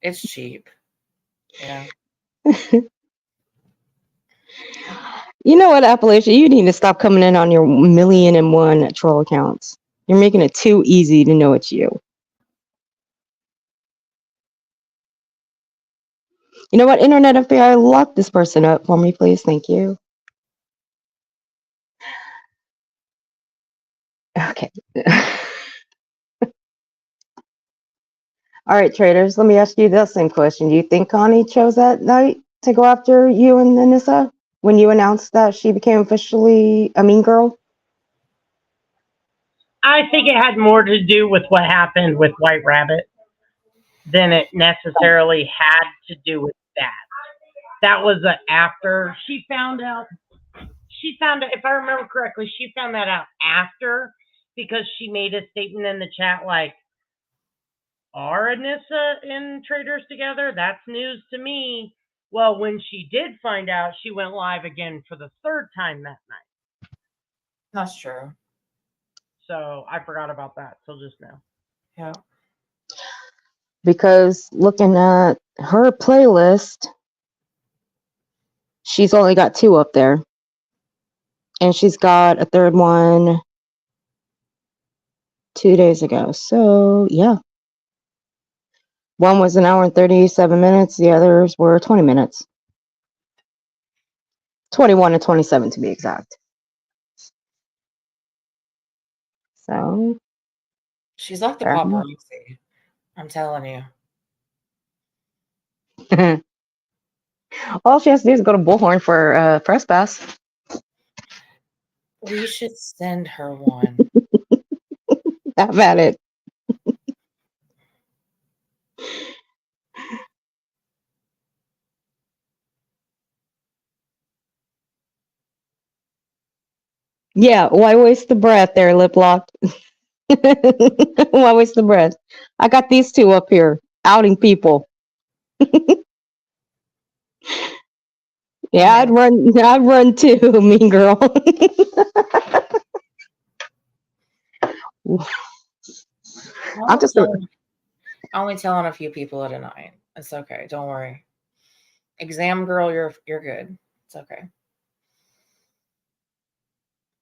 it's cheap. Yeah. you know what, Appalachia? You need to stop coming in on your 1,000,001 troll accounts. You're making it too easy to know it's you. You know what, Internet FBI, lock this person up for me, please. Thank you. Okay. All right, Traders, let me ask you the same question. Do you think Connie chose that night to go after you and Anissa when you announced that she became officially a Mean Girl? I think it had more to do with what happened with White Rabbit than it necessarily had to do with that. That was after she found out. She found out, if I remember correctly, she found that out after, because she made a statement in the chat like, "Are Anissa and Traders together? That's news to me." Well, when she did find out, she went live again for the third time that night. That's true. So I forgot about that till just now. Yeah. Because looking at her playlist, she's only got 2 up there. And she's got a third one 2 days ago. So, yeah. One was an hour and 37 minutes. The others were 20 minutes. 21 and 27 to be exact. So. She's like the paparazzi. I'm telling you. All she has to do is go to Bullhorn for press pass. We should send her one. Have at it. Yeah, why waste the breath there, Lip Lock? Why waste the breath? I got these 2 up here, outing people. Yeah, I'd run too, Mean Girl. I'm just only telling a few people at a night. It's okay. Don't worry. Exam girl, you're good. It's okay.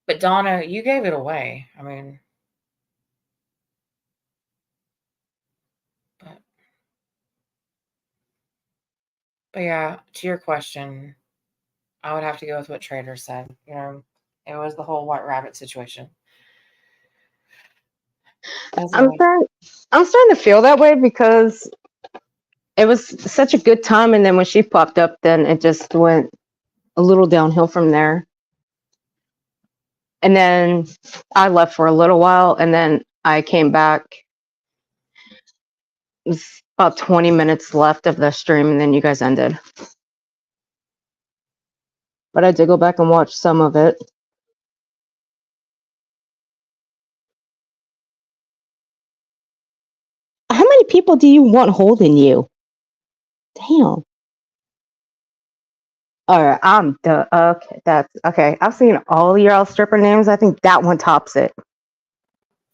But Donna, you gave it away. I mean, but yeah, to your question, I would have to go with what Trader said. You know, it was the whole White Rabbit situation. I'm starting to feel that way because it was such a good time, and then when she popped up, then it just went a little downhill from there. And then I left for a little while, and then I came back. It was about 20 minutes left of the stream, and then you guys ended. But I did go back and watch some of it. How many people do you want holding you? Damn. All right, I'm done. Okay, that's okay. I've seen all your stripper names. I think that one tops it.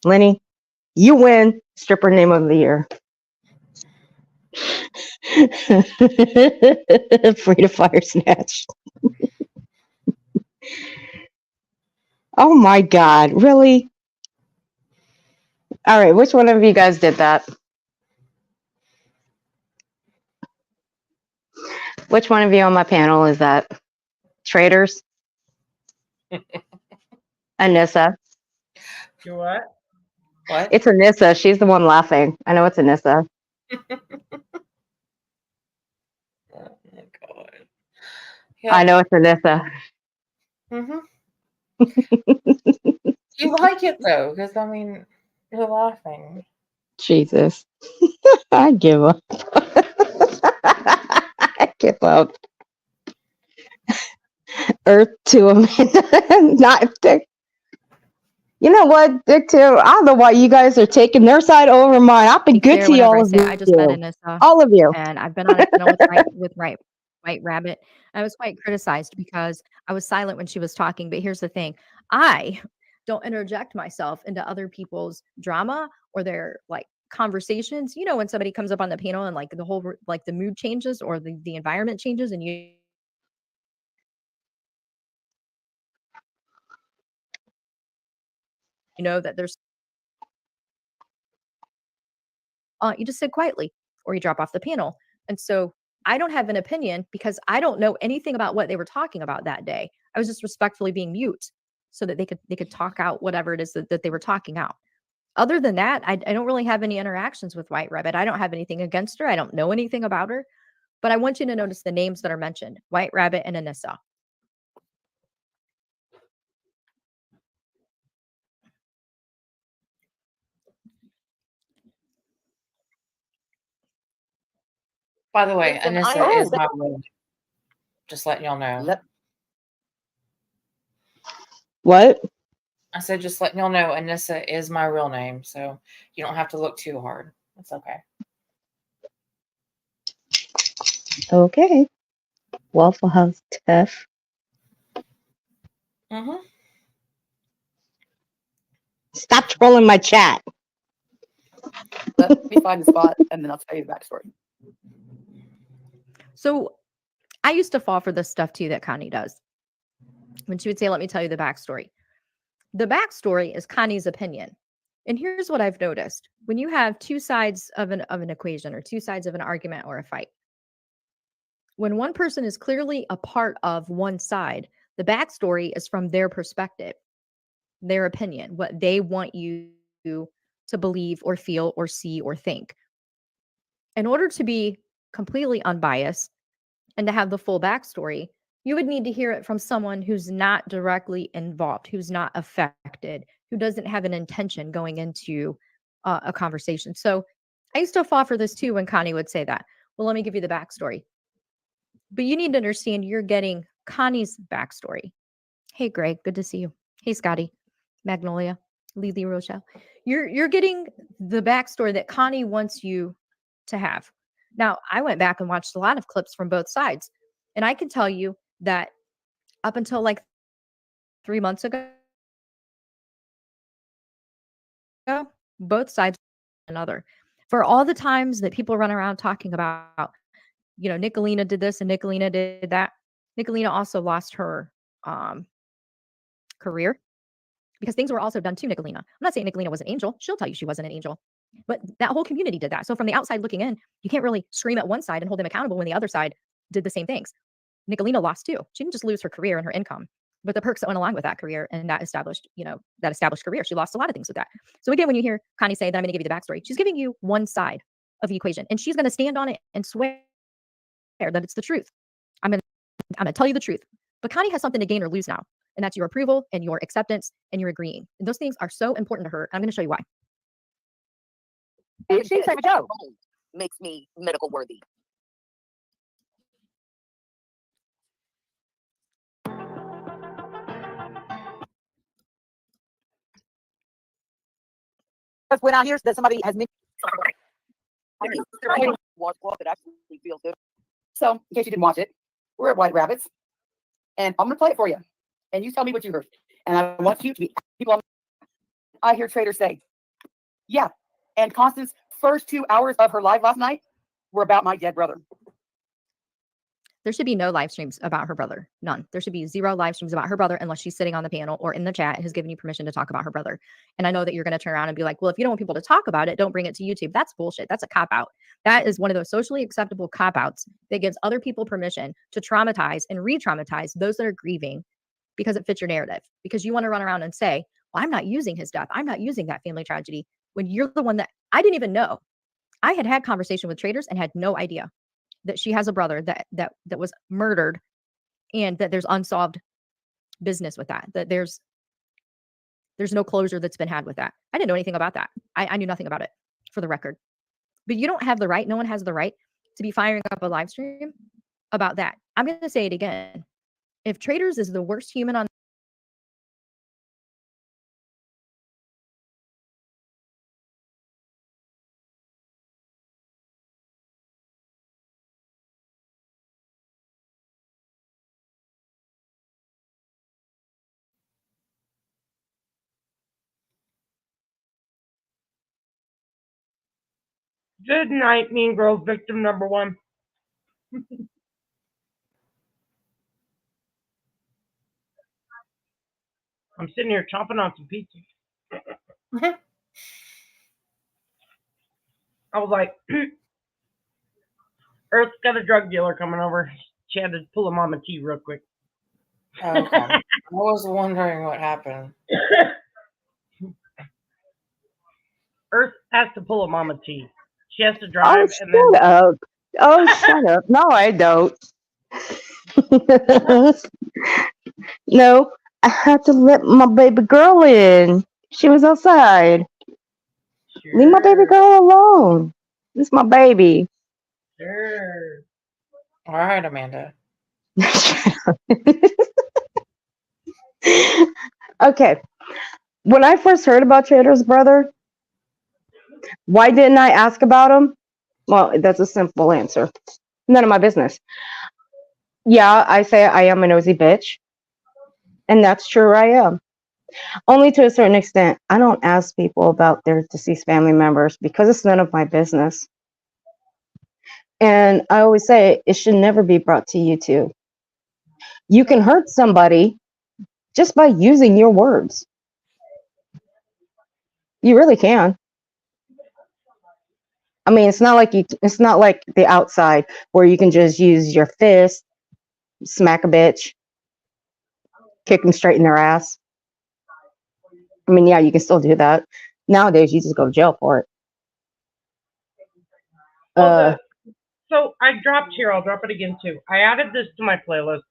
Lenny, you win stripper name of the year. Free to fire snatch. Oh my God, really? All right, which one of you guys did that? Which one of you on my panel is that? Traitors? Anissa? You what? What? It's Anissa. She's the one laughing. I know it's Anissa. Oh my god. I know it's Anissa. Mm-hmm. You like it though, because I mean, you're laughing. Jesus. I give up. I give up. Earth to Amanda. Not Dick. You know what, Dick too? I don't know why you guys are taking their side over mine. I've been Be good clear to whenever all I of say I just met you. Anissa, All of you. and I've been on a panel with White Rabbit. I was quite criticized because I was silent when she was talking. But here's the thing: I don't interject myself into other people's drama or their like conversations. You know, when somebody comes up on the panel and like the whole like the mood changes or the environment changes, and you know that there's you just sit quietly or you drop off the panel. And so I don't have an opinion because I don't know anything about what they were talking about that day. I was just respectfully being mute so that they could talk out whatever it is that they were talking out. Other than that, I don't really have any interactions with White Rabbit. I don't have anything against her. I don't know anything about her. But I want you to notice the names that are mentioned: White Rabbit and Anissa. By the way, Listen, I Anissa am is my real name. Just letting y'all know. What? I said just letting y'all know Anissa is my real name, so you don't have to look too hard. It's okay. Okay. Waffle House Tiff. Mm-hmm. Stop trolling my chat. Let me find the spot and then I'll tell you the backstory. So I used to fall for this stuff too that Connie does. When she would say, let me tell you the backstory. The backstory is Connie's opinion. And here's what I've noticed. When you have two sides of an equation or two sides of an argument or a fight, when one person is clearly a part of one side, the backstory is from their perspective, their opinion, what they want you to believe or feel or see or think. In order to be completely unbiased and to have the full backstory, you would need to hear it from someone who's not directly involved, who's not affected, who doesn't have an intention going into a conversation. So I used to fall for this too when Connie would say that. Well, let me give you the backstory. But you need to understand you're getting Connie's backstory. Hey, Greg, good to see you. Hey, Scotty, Magnolia, Lily Rochelle. You're getting the backstory that Connie wants you to have. Now, I went back and watched a lot of clips from both sides, and I can tell you that up until like 3 months ago, both sides another. For all the times that people run around talking about, you know, Nicolina did this and Nicolina did that. Nicolina also lost her career because things were also done to Nicolina. I'm not saying Nicolina was an angel. She'll tell you she wasn't an angel. But that whole community did that. So from the outside looking in, you can't really scream at one side and hold them accountable when the other side did the same things. Nicolina lost too. She didn't just lose her career and her income, but the perks that went along with that career and that established career. She lost a lot of things with that. So again, when you hear Connie say that I'm going to give you the backstory, she's giving you one side of the equation and she's going to stand on it and swear that it's the truth. I'm going to tell you the truth. But Connie has something to gain or lose now. And that's your approval and your acceptance and your agreeing. And those things are so important to her. I'm going to show you why. She said Joe makes me medical worthy. When I hear that somebody has me washcloth that actually feels good. So, in case you didn't watch it, we're at White Rabbits, and I'm gonna play it for you, and you tell me what you heard. And I want you to be people. I hear Traitors say, "Yeah," and Constance's first 2 hours of her live last night were about my dead brother. There should be no live streams about her brother. None. There should be 0 live streams about her brother unless she's sitting on the panel or in the chat and has given you permission to talk about her brother. And I know that you're going to turn around and be like, well, if you don't want people to talk about it, don't bring it to YouTube. That's bullshit. That's a cop out. That is one of those socially acceptable cop outs that gives other people permission to traumatize and re-traumatize those that are grieving because it fits your narrative. Because you want to run around and say, well, I'm not using his death. I'm not using that family tragedy, when you're the one that I didn't even know. I had conversation with Traitors and had no idea that she has a brother that was murdered, and that there's unsolved business with that. That there's no closure that's been had with that. I didn't know anything about that. I knew nothing about it, for the record. But you don't have the right. No one has the right to be firing up a live stream about that. I'm going to say it again. If Traitors is the worst human on Good night, Mean Girls victim number 1. I'm sitting here chomping on some pizza. I was like, Earth's got a drug dealer coming over. She had to pull a Mama T real quick. Okay. I was wondering what happened. Earth has to pull a Mama T. She has to Oh, drive and shut then up. Oh, shut up. No, I don't. No, I had to let my baby girl in. She was outside. Leave my baby girl alone. This is my baby. Sure. All right, Amanda. Okay. When I first heard about Traitors' brother, why didn't I ask about him? Well, that's a simple answer. None of my business. Yeah, I say I am a nosy bitch. And that's true, I am. Only to a certain extent. I don't ask people about their deceased family members because it's none of my business. And I always say it should never be brought to YouTube. You can hurt somebody just by using your words. You really can. I mean, it's not like the outside where you can just use your fist, smack a bitch, kick them straight in their ass. I mean, yeah, you can still do that. Nowadays, you just go to jail for it. So I dropped here. I'll drop it again too. I added this to my playlist.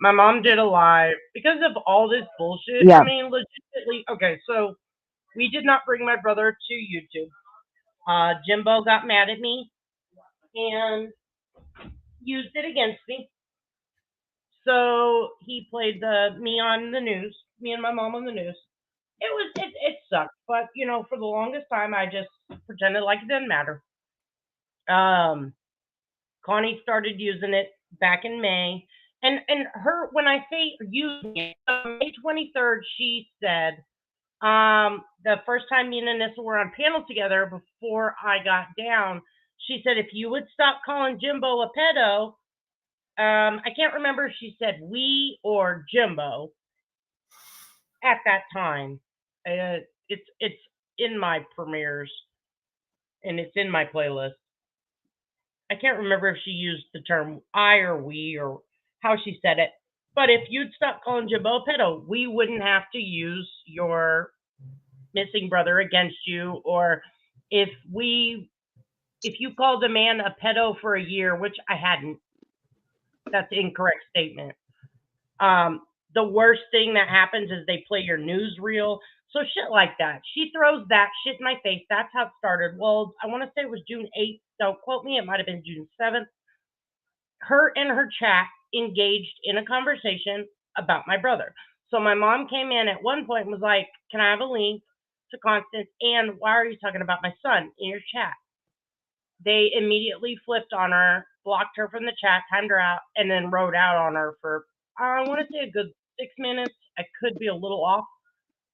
My mom did a live because of all this bullshit. Yeah. I mean, legitimately. Okay, so we did not bring my brother to YouTube. Jimbo got mad at me and used it against me. So he played me on the news, me and my mom on the news. It sucked, but you know, for the longest time, I just pretended like it didn't matter. Connie started using it back in May, and her, when I say using it, May 23rd, she said, the first time me and Anissa were on panel together before I got down, she said, if you would stop calling Jimbo a pedo, I can't remember if she said we or Jimbo at that time. It's in my premieres and it's in my playlist. I can't remember if she used the term I or we or how she said it. But if you'd stop calling Jimbo a pedo, we wouldn't have to use your missing brother against you. Or if you called a man a pedo for a year, which I hadn't, that's an incorrect statement. The worst thing that happens is they play your newsreel. So shit like that. She throws that shit in my face. That's how it started. Well, I want to say it was June 8th. Don't quote me. It might have been June 7th. Her and her chat engaged in a conversation about my brother. So my mom came in at one point and was like, can I have a link to Constance? And why are you talking about my son in your chat? They immediately flipped on her, blocked her from the chat, timed her out, and then wrote out on her for, I want to say a good 6 minutes. I could be a little off,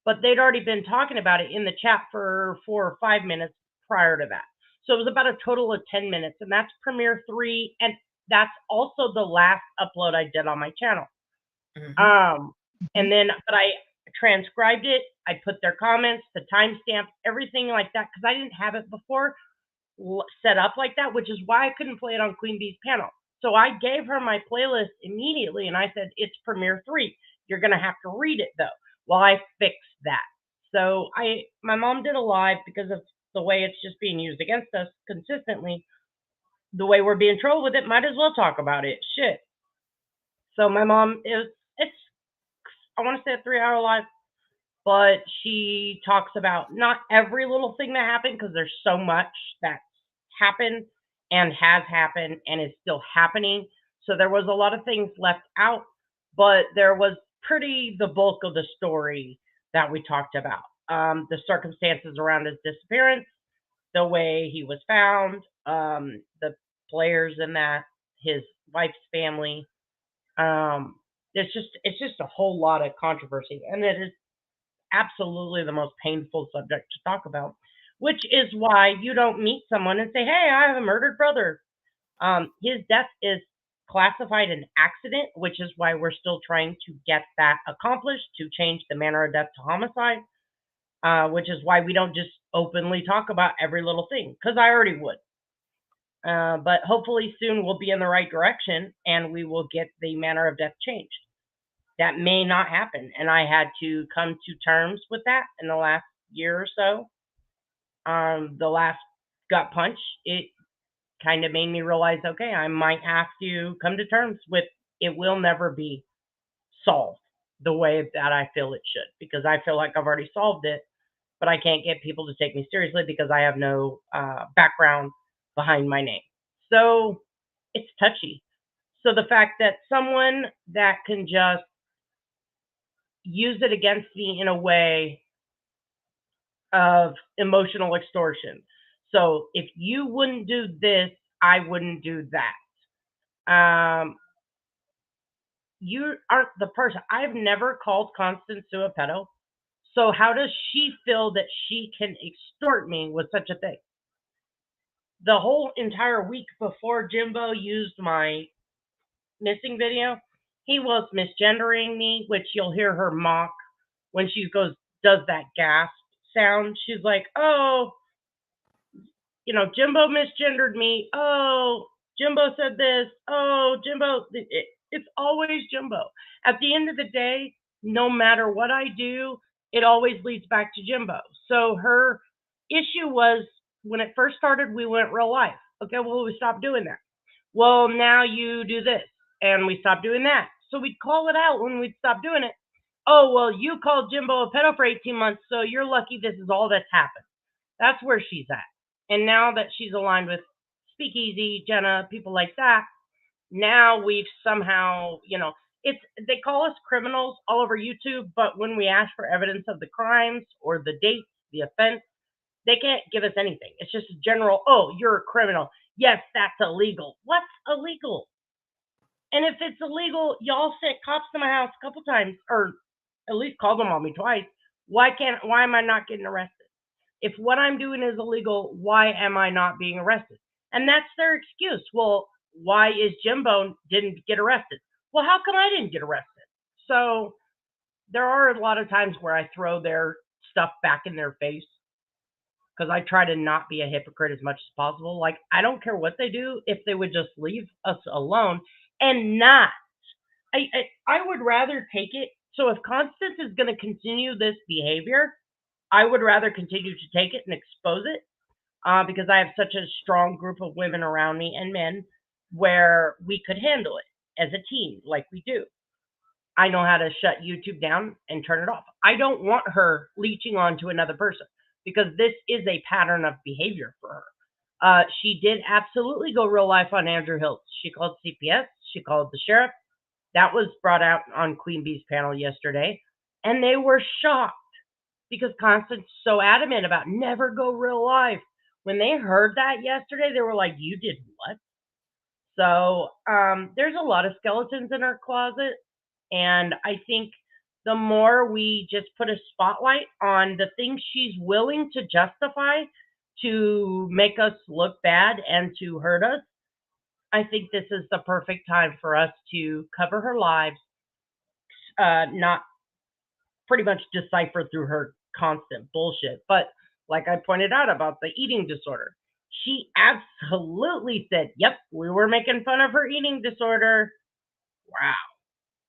but they'd already been talking about it in the chat for 4 or 5 minutes prior to that. So it was about a total of 10 minutes, and that's premiere 3. And that's also the last upload I did on my channel. Mhm. And then, but I transcribed it. I put their comments, the timestamps, everything like that, because I didn't have it before set up like that, which is why I couldn't play it on Queen Bee's panel. So I gave her my playlist immediately, and I said, it's Premiere 3. You're going to have to read it, though. Well, I fixed that. So my mom did a live because of the way it's just being used against us consistently. The way we're being trolled with it, might as well talk about it. Shit. So my mom it's I want to say a 3-hour live, but she talks about not every little thing that happened, because there's so much that happened and has happened and is still happening. So there was a lot of things left out, but there was the bulk of the story that we talked about. The circumstances around his disappearance, the way he was found, the players in that, his wife's family. It's just a whole lot of controversy, and it is absolutely the most painful subject to talk about, which is why you don't meet someone and say, hey, I have a murdered brother. His death is classified an accident, which is why we're still trying to get that accomplished, to change the manner of death to homicide, which is why we don't just openly talk about every little thing, because I already would. But hopefully soon we'll be in the right direction and we will get the manner of death changed. That may not happen, and I had to come to terms with that in the last year or so. The last gut punch, it kind of made me realize, okay, I might have to come to terms with it will never be solved the way that I feel it should, because I feel like I've already solved it, but I can't get people to take me seriously because I have no background behind my name. So it's touchy. So the fact that someone that can just use it against me in a way of emotional extortion. So if you wouldn't do this, I wouldn't do that. You aren't the person. I've never called Constance Sue a pedo. So how does she feel that she can extort me with such a thing? The whole entire week before Jimbo used my missing video, he was misgendering me, which you'll hear her mock when she does that gasp sound. She's like, oh, Jimbo misgendered me. Oh, Jimbo said this. Oh, Jimbo. It's always Jimbo. At the end of the day, no matter what I do, it always leads back to Jimbo. So her issue was, when it first started, we went real life. Okay, well, we stopped doing that. Well, now you do this, and we stopped doing that. So we'd call it out when we'd stop doing it. Oh, well, you called Jimbo a pedo for 18 months, so you're lucky this is all that's happened. That's where she's at. And now that she's aligned with Speakeasy, Jenna, people like that, now we've somehow, they call us criminals all over YouTube, but when we ask for evidence of the crimes or the dates, the offense, they can't give us anything. It's just a general, oh, you're a criminal. Yes, that's illegal. What's illegal? And if it's illegal, y'all sent cops to my house a couple times, or at least called them on me twice. Why am I not getting arrested? If what I'm doing is illegal, why am I not being arrested? And that's their excuse. Well, why is Jimbo didn't get arrested? Well, how come I didn't get arrested? So there are a lot of times where I throw their stuff back in their face, because I try to not be a hypocrite as much as possible. Like, I don't care what they do if they would just leave us alone and not. I would rather take it. So if Constance is going to continue this behavior, I would rather continue to take it and expose it, because I have such a strong group of women around me and men where we could handle it as a team like we do. I know how to shut YouTube down and turn it off. I don't want her leeching on to another person, because this is a pattern of behavior for her. She did absolutely go real life on Andrew Hiltz. She called CPS. She called the sheriff. That was brought out on Queen Bee's panel yesterday, and they were shocked because Constance is so adamant about never go real life. When they heard that yesterday, they were like, you did what? So there's a lot of skeletons in our closet, and I think the more we just put a spotlight on the things she's willing to justify to make us look bad and to hurt us, I think this is the perfect time for us to cover her lives, not pretty much decipher through her constant bullshit. But like I pointed out about the eating disorder, she absolutely said, yep, we were making fun of her eating disorder. Wow,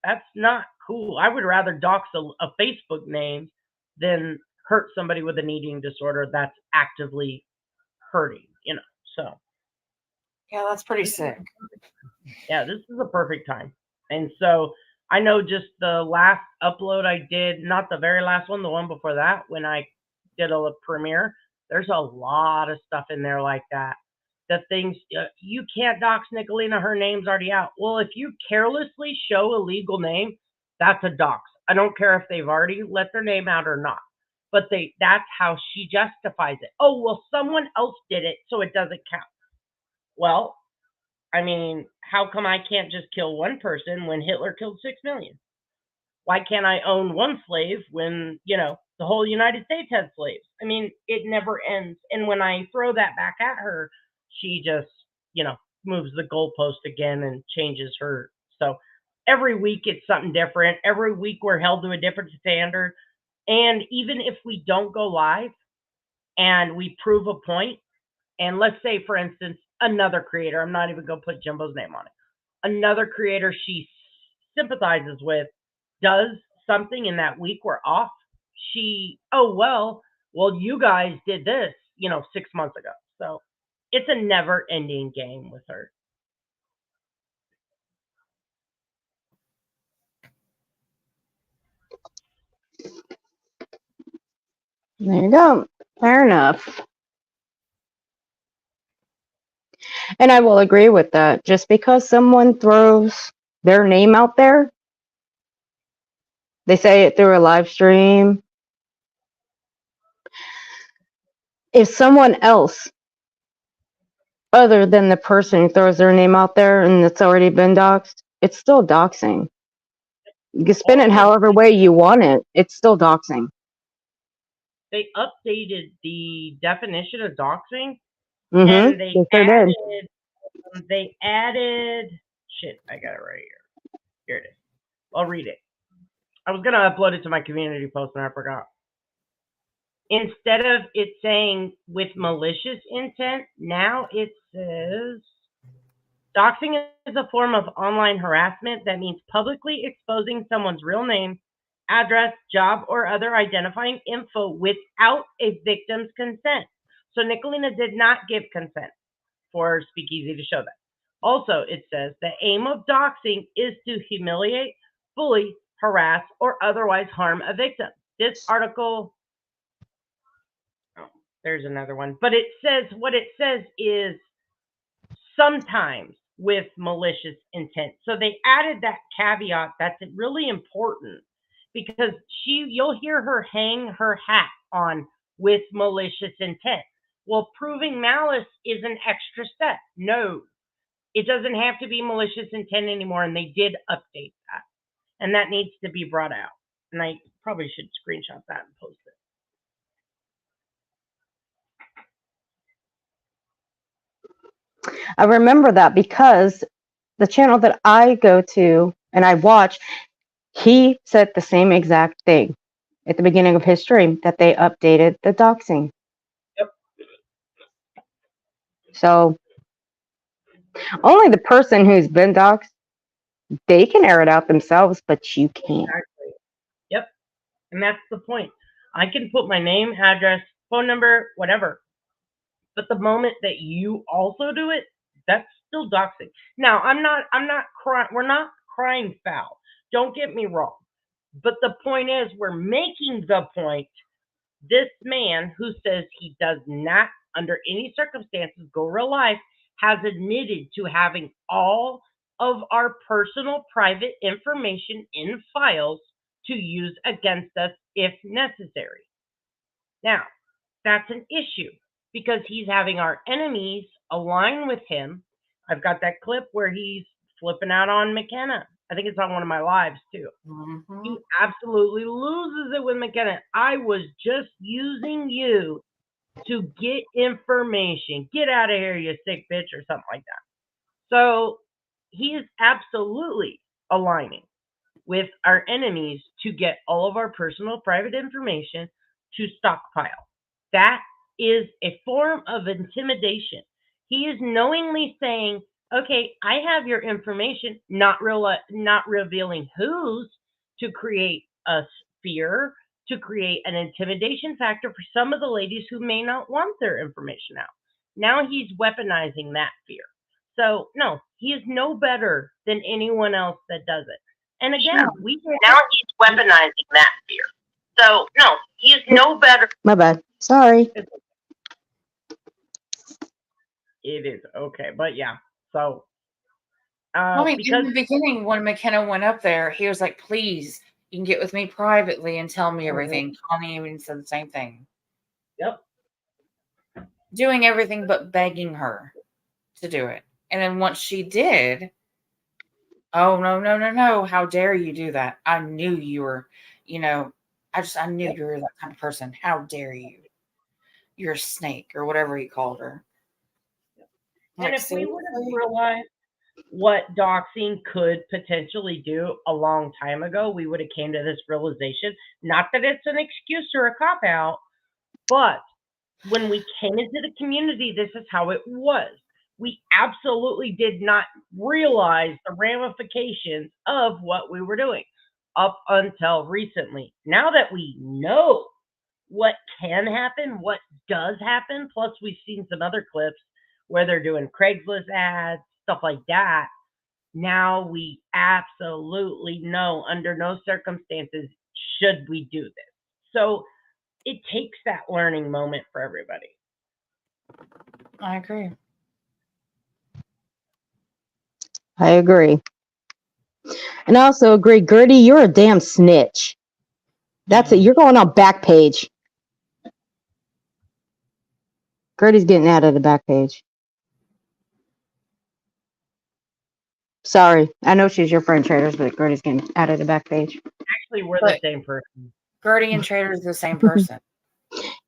that's not cool. I would rather dox a Facebook name than hurt somebody with an eating disorder that's actively hurting, So Yeah, that's pretty sick. yeah, this is a perfect time. And so I know just the last upload I did, not the very last one, the one before that, when I did a premiere, there's a lot of stuff in there like that. The things, you can't dox Nicolina, her name's already out. Well, if you carelessly show a legal name, that's a dox. I don't care if they've already let their name out or not. But that's how she justifies it. Oh, well, someone else did it, so it doesn't count. Well, I mean, how come I can't just kill one person when Hitler killed 6 million? Why can't I own one slave when, the whole United States had slaves? I mean, it never ends. And when I throw that back at her, she just, moves the goalpost again and changes her. So every week it's something different. Every week we're held to a different standard. And even if we don't go live and we prove a point, and let's say, for instance, another creator, I'm not even going to put Jimbo's name on it, another creator she sympathizes with does something in that week we're off, well, you guys did this, 6 months ago. So it's a never ending game with her. There you go. Fair enough. And I will agree with that. Just because someone throws their name out there, they say it through a live stream. If someone else other than the person who throws their name out there and it's already been doxxed, it's still doxing. You can spin it however way you want it. It's still doxing. They updated the definition of doxing, Mm-hmm. and they added shit. I got it right here. Here it is. I'll read it. I was gonna upload it to my community post and I forgot. Instead of it saying with malicious intent, now it says doxing is a form of online harassment that means publicly exposing someone's real name, address, job, or other identifying info without a victim's consent. So Nicolina did not give consent for Speakeasy to show that. Also, it says the aim of doxing is to humiliate, bully, harass, or otherwise harm a victim. This article, there's another one, but it says, what it says is sometimes with malicious intent. So they added that caveat that's really important because you'll hear her hang her hat on with malicious intent. Well, proving malice is an extra step. No, it doesn't have to be malicious intent anymore, and they did update that. And that needs to be brought out. And I probably should screenshot that and post it. I remember that because the channel that I go to and I watch, he said the same exact thing at the beginning of his stream, that they updated the doxing. Yep. So only the person who's been doxed, they can air it out themselves, but you can't. Exactly. Yep. And that's the point. I can put my name, address, phone number, whatever. But the moment that you also do it, that's still doxing. Now, we're not crying foul. Don't get me wrong. But the point is, we're making the point. This man who says he does not, under any circumstances, go real life, has admitted to having all of our personal private information in files to use against us if necessary. Now, that's an issue because he's having our enemies align with him. I've got that clip where he's flipping out on McKenna. I think it's on one of my lives too. Mm-hmm. He absolutely loses it with McKenna. I was just using you to get information. Get out of here, you sick bitch, or something like that. So he is absolutely aligning with our enemies to get all of our personal private information to stockpile. That is a form of intimidation. He is knowingly saying, okay, I have your information, not revealing whose, to create a fear, to create an intimidation factor for some of the ladies who may not want their information out. Now he's weaponizing that fear. So no, he is no better than anyone else that does it. And again, now he's weaponizing that fear. So no, he's no better. My bad. Sorry. It is okay, but yeah. So I mean, because in the beginning, when McKenna went up there, he was like, please, you can get with me privately and tell me everything. Connie even said the same thing. Yep. Doing everything but begging her to do it. And then once she did, oh, no. How dare you do that? I knew you were, I knew you were that kind of person. How dare you? You're a snake or whatever he called her. And if we would have realized what doxing could potentially do a long time ago, we would have came to this realization. Not that it's an excuse or a cop-out, but when we came into the community, this is how it was. We absolutely did not realize the ramifications of what we were doing up until recently. Now that we know what can happen, what does happen, plus we've seen some other clips where they're doing Craigslist ads, stuff like that. Now we absolutely know under no circumstances should we do this. So it takes that learning moment for everybody. I agree. I agree. And I also agree, Gertie, you're a damn snitch. That's it. You're going on Backpage. Gertie's getting out of the Backpage. Sorry. I know she's your friend, Traders, but Gertie's getting out of the Backpage. Actually, we're the same person. Gertie and Traders are the same person.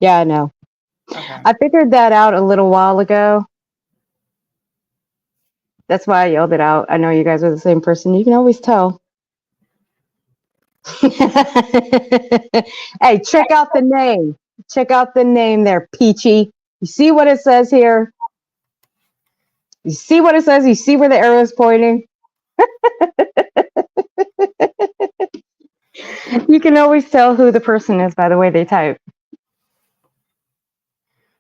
Yeah, I know. Okay. I figured that out a little while ago. That's why I yelled it out. I know you guys are the same person. You can always tell. Hey, check out the name. Check out the name there, Peachy. You see what it says here? You see what it says? You see where the arrow is pointing? You can always tell who the person is by the way they type.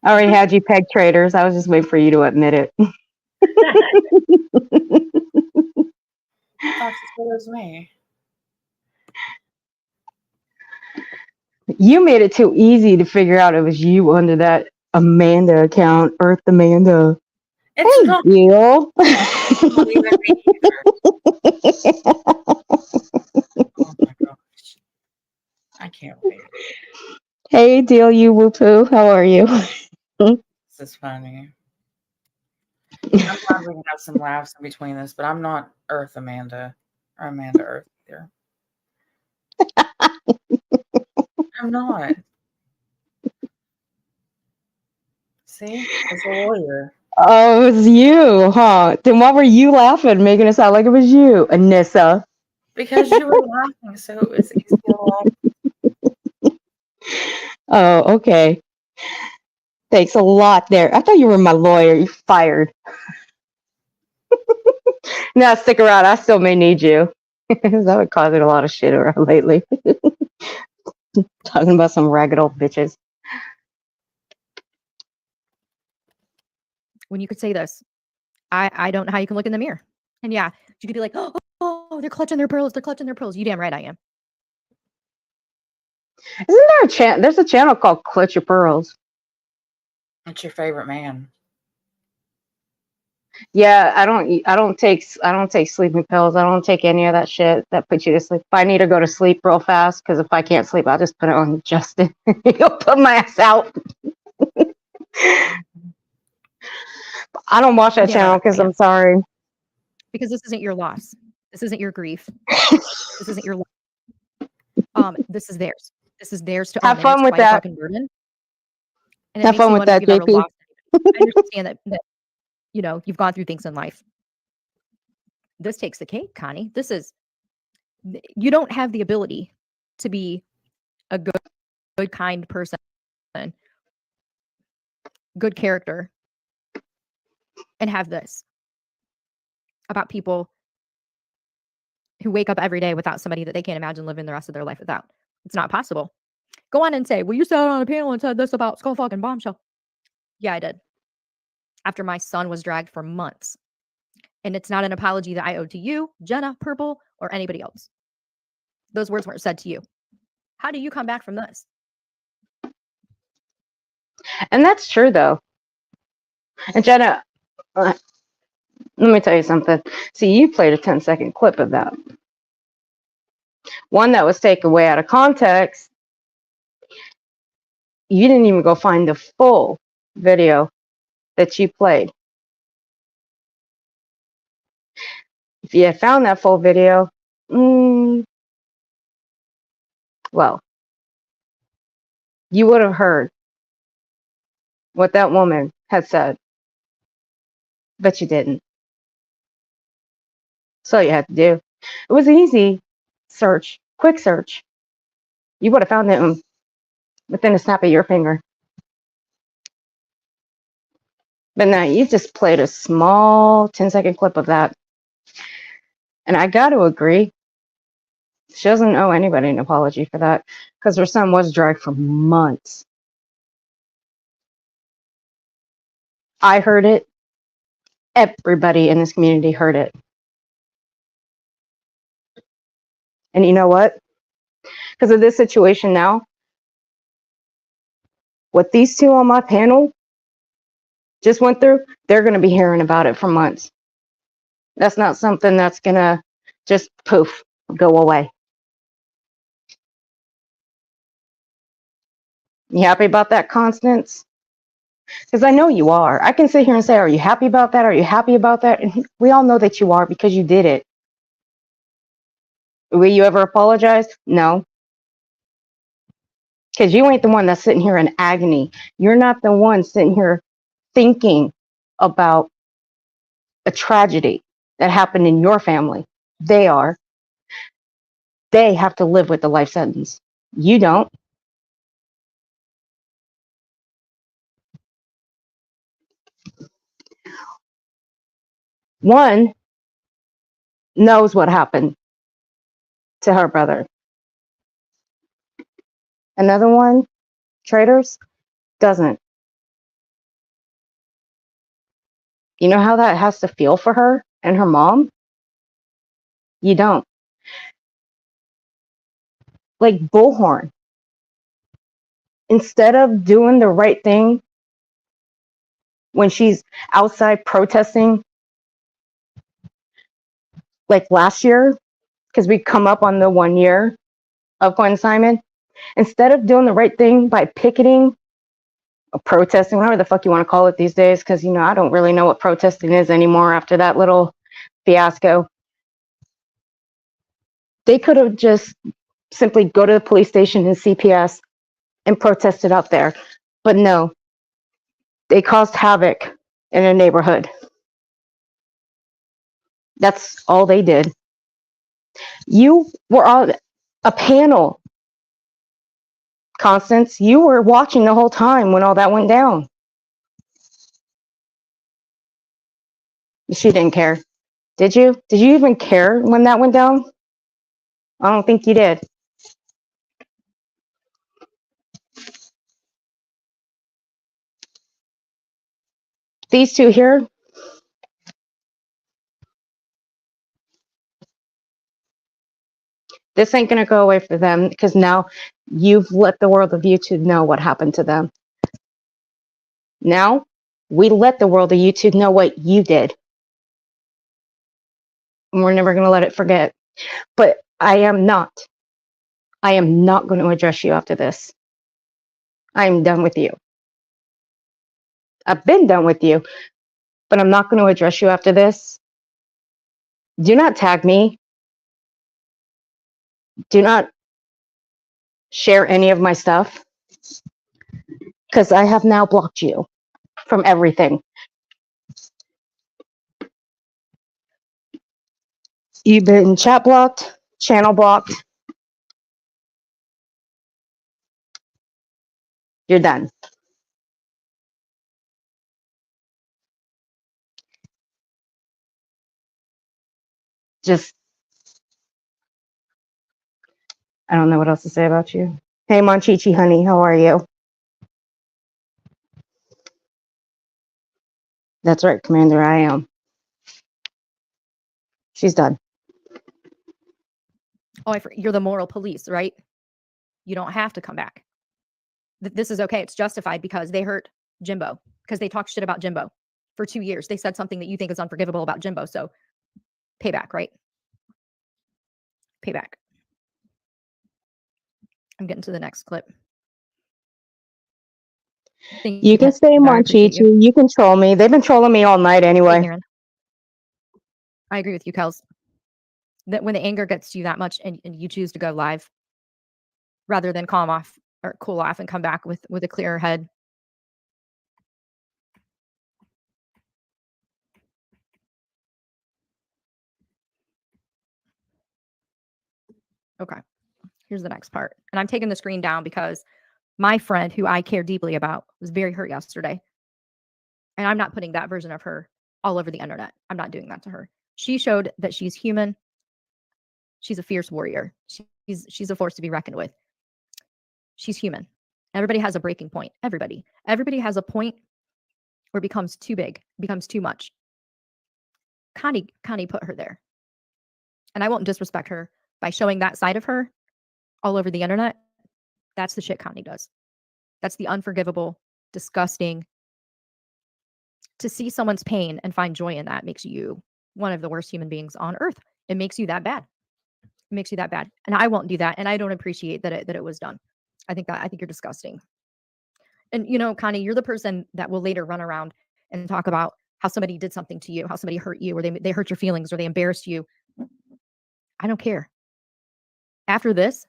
I already had you pegged, Traders. I was just waiting for you to admit it. That's as good as me. You made it too easy to figure out it was you under that Amanda account, Earth Amanda. It's not. Deal. Not even me either. Oh my gosh. I can't wait. Hey, Deal, you woo poo. How are you? This is funny. I'm glad we can have some laughs in between this, but I'm not Earth Amanda or Amanda Earth either. I'm not. See? It's a lawyer. Oh, it was you, huh? Then why were you laughing, making it sound like it was you, Anissa? Because you were laughing, so it was easy to laugh. Oh, okay. Thanks a lot there. I thought you were my lawyer. You fired. Now stick around. I still may need you. I've been causing a lot of shit around lately. Talking about some ragged old bitches. When you could say this, I don't know how you can look in the mirror. And yeah, you could be like, oh, they're clutching their pearls. They're clutching their pearls. You damn right I am. Isn't there a channel? There's a channel called Clutch Your Pearls. What's your favorite man? Yeah, I don't take sleeping pills. I don't take any of that shit that puts you to sleep. If I need to go to sleep real fast, because if I can't sleep, I'll just put it on Justin. He'll put my ass out. I don't watch that channel because I'm sorry. Because this isn't your loss. This isn't your grief. This isn't your loss. This is theirs. This is theirs to own. Have fun with that. Burden. And Have fun with that, JP. I understand that you know, you've gone through things in life. this takes the cake, Connie. You don't have the ability to be a good, kind person, good character, and have this about people who wake up every day without somebody that they can't imagine living the rest of their life without. It's not possible. Go on and say, well, you sat on a panel and said this about Skull fucking Bombshell. Yeah, I did. After my son was dragged for months. And it's not an apology that I owe to you, Jenna, Purple, or anybody else. Those words weren't said to you. How do you come back from this? And that's true, though. And Jenna, let me tell you something. See, you played a 10-second clip of that. One that was taken away out of context. You didn't even go find the full video that you played. If you had found that full video, well, you would have heard what that woman had said, but you didn't. So all you had to do. It was an easy search, quick search. You would have found it within a snap of your finger. But now you just played a small 10-second clip of that. And I got to agree, she doesn't owe anybody an apology for that because her son was dragged for months. I heard it. Everybody in this community heard it. And you know what? Because of this situation now, what these two on my panel just went through, they're going to be hearing about it for months. That's not something that's going to just poof, go away. You happy about that, Constance? Because I know you are. I can sit here and say, are you happy about that? Are you happy about that? And we all know that you are because you did it. Will you ever apologize? No. Because you ain't the one that's sitting here in agony. You're not the one sitting here thinking about a tragedy that happened in your family. They are. They have to live with the life sentence. You don't. One knows what happened to her brother. Another one, Traitors, doesn't. You know how that has to feel for her and her mom? You don't. Like Bullhorn, instead of doing the right thing when she's outside protesting, like last year, because we come up on the 1 year of Gwen Simon, instead of doing the right thing by picketing or protesting, whatever the fuck you want to call it these days, because, you know, I don't really know what protesting is anymore after that little fiasco. They could have just simply go to the police station and CPS and protested out there. But no, they caused havoc in a neighborhood. That's all they did. You were on a panel, Constance. You were watching the whole time when all that went down. She didn't care. Did you? Did you even care when that went down? I don't think you did. These two here, this ain't going to go away for them because now you've let the world of YouTube know what happened to them. Now we let the world of YouTube know what you did. And we're never going to let it forget. But I am not going to address you after this. I am done with you. I've been done with you, but I'm not going to address you after this. Do not tag me. Do not share any of my stuff because I have now blocked you from everything. You've been chat blocked, channel blocked. You're done. Just, I don't know what else to say about you. Hey, Monchichi, honey, how are you? That's right, Commander, I am. She's done. Oh, you're the moral police, right? You don't have to come back. This is okay. It's justified because they hurt Jimbo, because they talked shit about Jimbo for 2 years. They said something that you think is unforgivable about Jimbo. So payback, right? Payback. I'm getting to the next clip. You can stay, Monchichi. You can troll me. They've been trolling me all night anyway. Hey, I agree with you, Kels. That when the anger gets to you that much and you choose to go live rather than calm off or cool off and come back with a clearer head. Okay, here's the next part. And I'm taking the screen down because my friend, who I care deeply about, was very hurt yesterday. And I'm not putting that version of her all over the internet. I'm not doing that to her. She showed that she's human. She's a fierce warrior. She's a force to be reckoned with. She's human. Everybody has a breaking point. Everybody has a point where it becomes too big, becomes too much. Connie put her there. And I won't disrespect her by showing that side of her all over the internet. That's the shit Connie does. That's the unforgivable, disgusting. To see someone's pain and find joy in that makes you one of the worst human beings on earth. It makes you that bad. It makes you that bad. And I won't do that. And I don't appreciate that it was done. I think you're disgusting. And you know, Connie, you're the person that will later run around and talk about how somebody did something to you, how somebody hurt you, or they hurt your feelings, or they embarrassed you. I don't care. After this,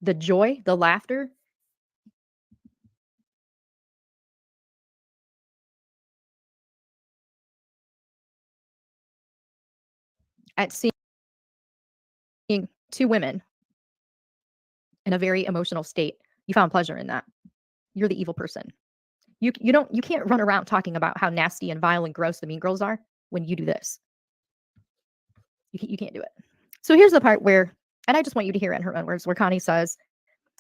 the joy, the laughter, at seeing two women in a very emotional state, you found pleasure in that. You're the evil person. You can't run around talking about how nasty and vile and gross the mean girls are when you do this. You can't do it. So here's the part where, and I just want you to hear it in her own words, where Connie says,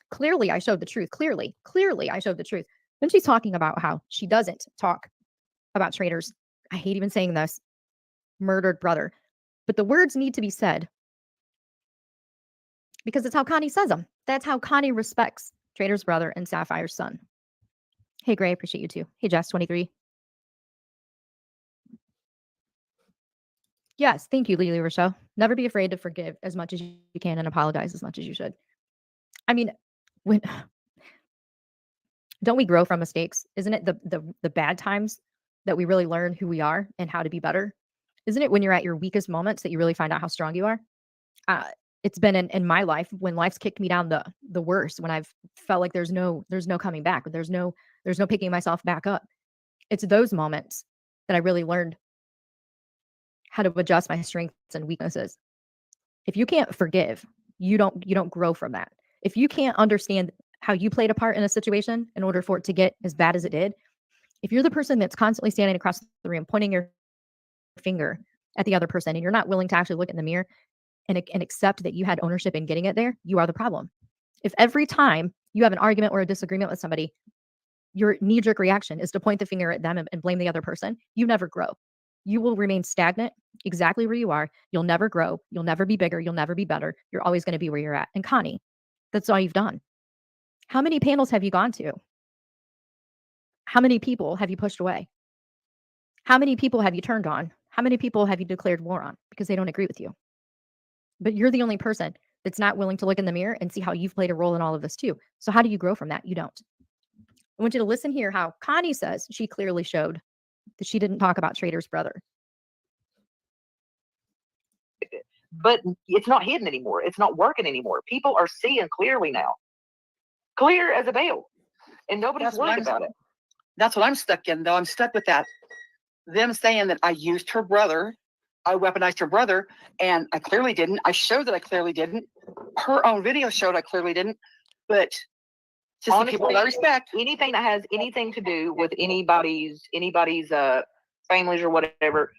clearly I showed the truth. Clearly I showed the truth. Then she's talking about how she doesn't talk about traitors. I hate even saying this. Murdered brother. But the words need to be said because it's how Connie says them. That's how Connie respects Traitor's brother and Sapphire's son. Hey, Gray, I appreciate you too. Hey, Jess, 23. Yes, thank you, Lily Rochelle. Never be afraid to forgive as much as you can and apologize as much as you should. I mean, don't we grow from mistakes? Isn't it the bad times that we really learn who we are and how to be better? Isn't it when you're at your weakest moments that you really find out how strong you are? It's been in my life when life's kicked me down the worst, when I've felt like there's no coming back, there's no picking myself back up. It's those moments that I really learned how to adjust my strengths and weaknesses. If you can't forgive, you don't grow from that. If you can't understand how you played a part in a situation in order for it to get as bad as it did, if you're the person that's constantly standing across the room pointing your finger at the other person and you're not willing to actually look in the mirror and accept that you had ownership in getting it there, you are the problem. If every time you have an argument or a disagreement with somebody, your knee-jerk reaction is to point the finger at them and blame the other person, you never grow. You will remain stagnant exactly where you are. You'll never grow. You'll never be bigger. You'll never be better. You're always going to be where you're at. And Connie, that's all you've done. How many panels have you gone to? How many people have you pushed away? How many people have you turned on? How many people have you declared war on because they don't agree with you? But you're the only person that's not willing to look in the mirror and see how you've played a role in all of this too. So how do you grow from that? You don't. I want you to listen here how Connie says she clearly showed that she didn't talk about Traitor's brother. But it's not hidden anymore. It's not working anymore. People are seeing clearly now. Clear as a bell. And nobody's worried about it. That's what I'm stuck in, though. I'm stuck with that. Them saying that I used her brother I weaponized her brother, and I clearly didn't. I showed that I clearly didn't. Her own video showed I clearly didn't. But just the people that I respect, anything that has anything to do with anybody's families or whatever,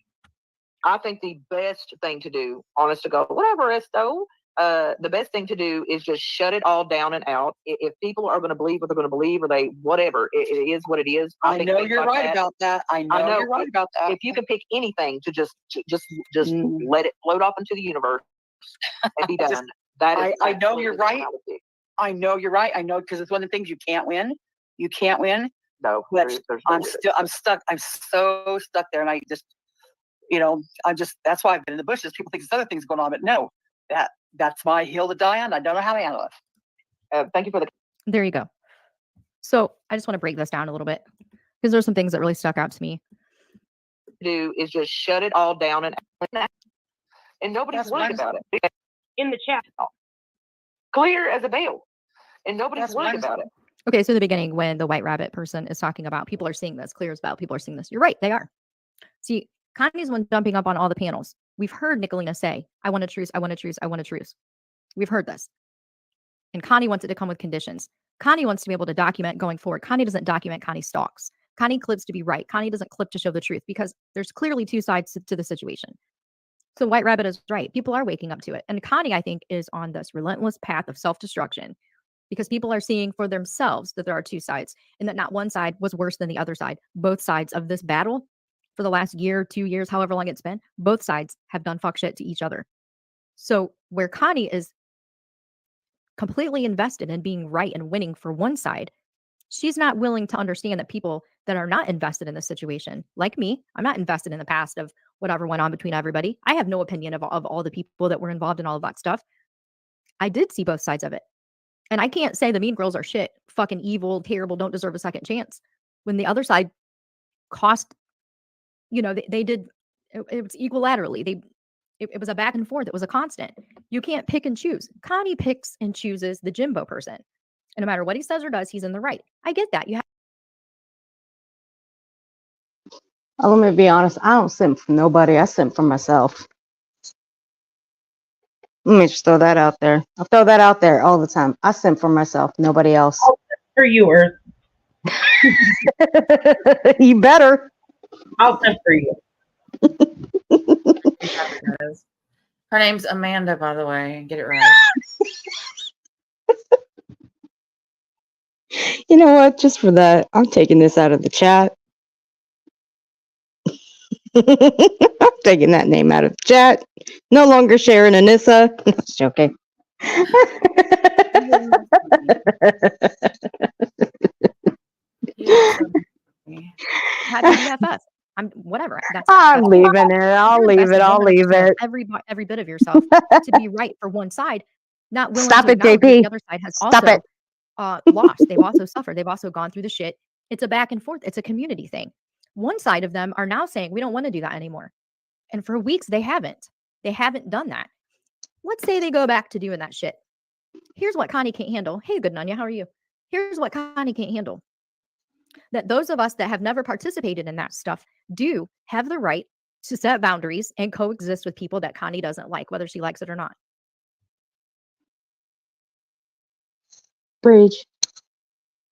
I think the best thing to do, honest to God, whatever is though, the best thing to do is just shut it all down and out. If people are going to believe what they're going to believe, or they whatever, it is what it is. I know you're right about that. I know you're right about that. If you can pick anything to just let it float off into the universe and be done, that is. I know you're right. I know you're right. I know, because it's one of the things you can't win. You can't win. No, there's no I'm stuck. I'm so stuck there, and I just. That's why I've been in the bushes. People think there's other things going on, but no, that's my hill to die on. I don't know how to handle it. Thank you for the. There you go. So I just want to break this down a little bit because there's some things that really stuck out to me. Do is just shut it all down and nobody's worried about it. In the chat, clear as a bell, and nobody's worried about it. Okay, so in the beginning, when the White Rabbit person is talking about people are seeing this, clear as bell, people are seeing this. You're right, they are. See, Connie's one jumping up on all the panels. We've heard Nicolina say, I want a truce, I want a truce, I want a truce. We've heard this. And Connie wants it to come with conditions. Connie wants to be able to document going forward. Connie doesn't document, Connie stalks. Connie clips to be right. Connie doesn't clip to show the truth because there's clearly two sides to the situation. So White Rabbit is right. People are waking up to it. And Connie, I think, is on this relentless path of self-destruction because people are seeing for themselves that there are two sides and that not one side was worse than the other side. Both sides of this battle for the last year, 2 years, however long it's been, both sides have done fuck shit to each other. So where Connie is completely invested in being right and winning for one side, she's not willing to understand that people that are not invested in this situation, like me, I'm not invested in the past of whatever went on between everybody. I have no opinion of all the people that were involved in all of that stuff. I did see both sides of it. And I can't say the Mean Girls are shit, fucking evil, terrible, don't deserve a second chance. When the other side cost, they did, it was equilaterally. It was a back and forth. It was a constant. You can't pick and choose. Connie picks and chooses the Jimbo person. And no matter what he says or does, he's in the right. I get that. Let me be honest. I don't simp for nobody. I simp for myself. Let me just throw that out there. I'll throw that out there all the time. I simp for myself, nobody else. I'll simp for you, Earth. You better. I'll simp for you. Her name's Amanda, by the way. Get it right. You know what? Just for that, I'm taking this out of the chat. I'm taking that name out of the chat. No longer sharing Anissa. Just joking. Happy BFF. I'm whatever. I'm leaving it. I'll leave it. I'll leave it. Every bit of yourself to be right for one side, not willing Stop to it, acknowledge JP. that the other side has Stop also it. lost. They've also suffered. They've also gone through the shit. It's a back and forth. It's a community thing. One side of them are now saying we don't want to do that anymore, and for weeks they haven't. They haven't done that. Let's say they go back to doing that shit. Here's what Connie can't handle. Hey, good Nanya, how are you? Here's what Connie can't handle. That those of us that have never participated in that stuff do have the right to set boundaries and coexist with people that Connie doesn't like, whether she likes it or not. Bridge.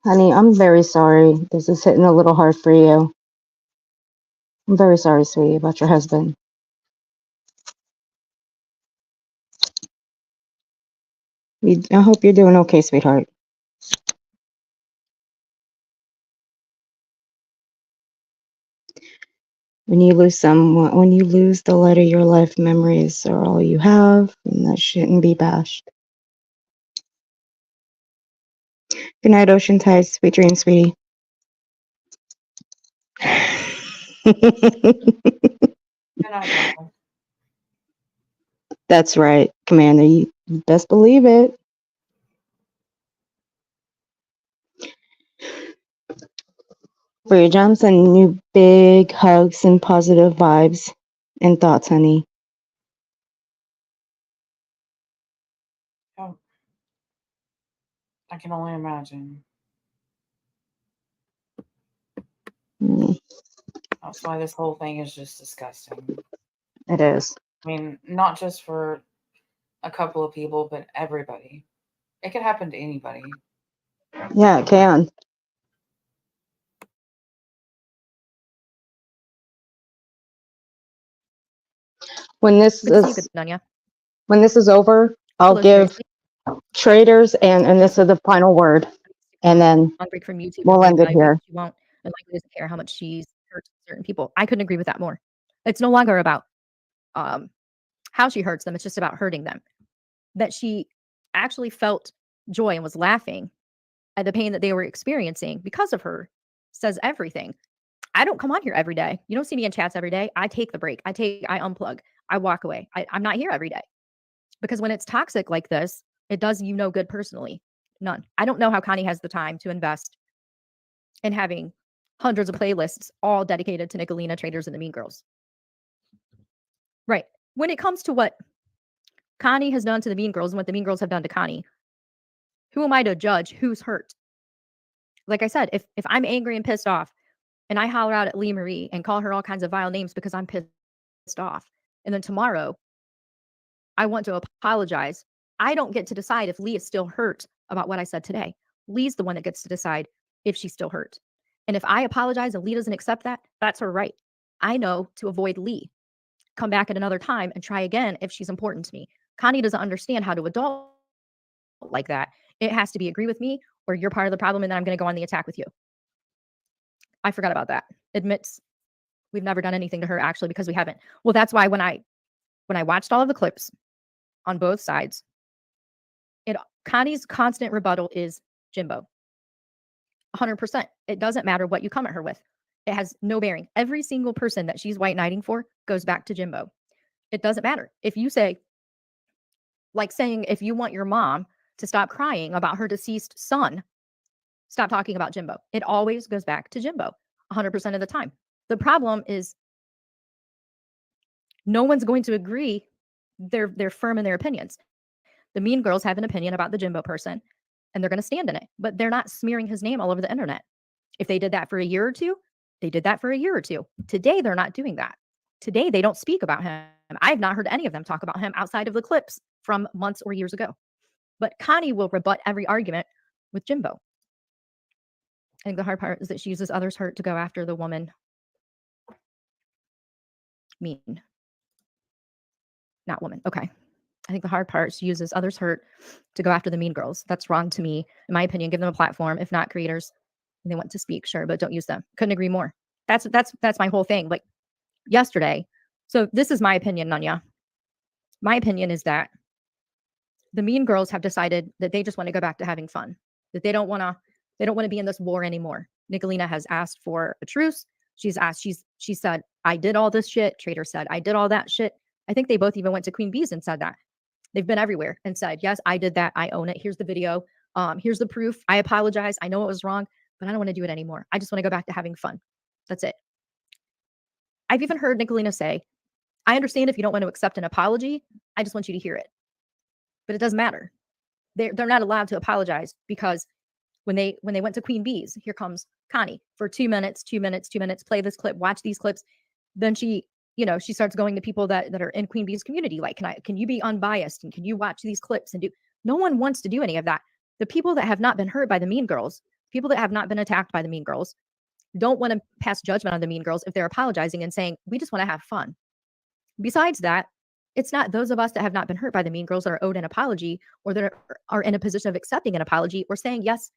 Honey, I'm very sorry. This is hitting a little hard for you. I'm very sorry, sweetie, about your husband. I hope you're doing okay, sweetheart. When you lose someone, when you lose the light of your life, memories are all you have, and that shouldn't be bashed. Good night, Ocean Tides. Sweet dreams, sweetie. That's right, Commander. You best believe it. For your jumps and you big hugs and positive vibes and thoughts, honey. Oh, I can only imagine. That's why this whole thing is just disgusting. It is. I mean, not just for a couple of people, but everybody. It could happen to anybody. Yeah, it can. When this Good to see you, is Nanya. when this is over, I'll Hello, give Tracy. traders and this is the final word, and then On break from YouTube, we'll end it reevaluate here. what you won't, and likely doesn't care how much she's hurt certain people. I couldn't agree with that more. It's no longer about how she hurts them. It's just about hurting them. That she actually felt joy and was laughing at the pain that they were experiencing because of her says everything. I don't come on here every day. You don't see me in chats every day. I take the break. I unplug. I walk away. I'm not here every day. Because when it's toxic like this, it does you no good personally. None. I don't know how Connie has the time to invest in having hundreds of playlists all dedicated to Nicolina, Traitors, and the Mean Girls. Right. When it comes to what Connie has done to the Mean Girls and what the Mean Girls have done to Connie, who am I to judge who's hurt? Like I said, if I'm angry and pissed off and I holler out at Lee Marie and call her all kinds of vile names because I'm pissed off, and then tomorrow I want to apologize, I don't get to decide if Lee is still hurt about what I said today. Lee's the one that gets to decide if she's still hurt. And if I apologize and Lee doesn't accept that, that's her right. I know to avoid Lee. Come back at another time and try again if she's important to me. Connie doesn't understand how to adult like that. It has to be agree with me or you're part of the problem and then I'm going to go on the attack with you. I forgot about that. Admits we've never done anything to her actually because we haven't. Well, that's why when I watched all of the clips on both sides, Connie's constant rebuttal is Jimbo. 100%. It doesn't matter what you come at her with. It has no bearing. Every single person that she's white knighting for goes back to Jimbo. It doesn't matter. If you say, like saying, if you want your mom to stop crying about her deceased son, stop talking about Jimbo. It always goes back to Jimbo 100% of the time. The problem is no one's going to agree. They're firm in their opinions. The Mean Girls have an opinion about the Jimbo person and they're going to stand in it, but they're not smearing his name all over the internet. If they did that for a year or two, they did that for a year or two. Today, they're not doing that. Today, they don't speak about him. I've not heard any of them talk about him outside of the clips from months or years ago. But Connie will rebut every argument with Jimbo. I think the hard part is that she uses others' hurt to go after the woman. Mean. Not woman. Okay. I think the hard part is she uses others' hurt to go after the Mean Girls. That's wrong to me. In my opinion, give them a platform. If not creators, and they want to speak, sure, but don't use them. Couldn't agree more. That's my whole thing. Like yesterday. So this is my opinion, Nanya. My opinion is that the Mean Girls have decided that they just want to go back to having fun. That they don't want to be in this war anymore. Nicolina has asked for a truce. She said, I did all this shit. Traitor said, I did all that shit. I think they both even went to Queen Bees and said that. They've been everywhere and said, yes, I did that. I own it. Here's the video. Here's the proof. I apologize. I know it was wrong, but I don't want to do it anymore. I just want to go back to having fun. That's it. I've even heard Nicolina say, I understand if you don't want to accept an apology. I just want you to hear it. But it doesn't matter. They're not allowed to apologize because when they went to Queen Bees, here comes Connie for 2 minutes, play this clip, watch these clips. Then she starts going to people that are in Queen Bee's community. Like, can you be unbiased? And can you watch these clips and do? No one wants to do any of that. The people that have not been hurt by the Mean Girls, people that have not been attacked by the Mean Girls, don't want to pass judgment on the Mean Girls if they're apologizing and saying, we just want to have fun. Besides that, it's not those of us that have not been hurt by the Mean Girls that are owed an apology or that are in a position of accepting an apology or saying, yes,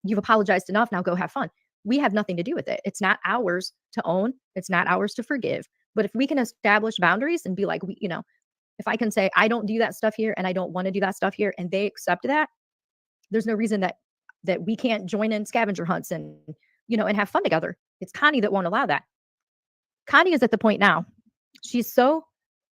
you've apologized enough. Now go have fun. We have nothing to do with it. It's not ours to own. It's not ours to forgive. But if we can establish boundaries and be like, if I can say, I don't do that stuff here and I don't want to do that stuff here and they accept that, there's no reason that we can't join in scavenger hunts and have fun together. It's Connie that won't allow that. Connie is at the point now. She's so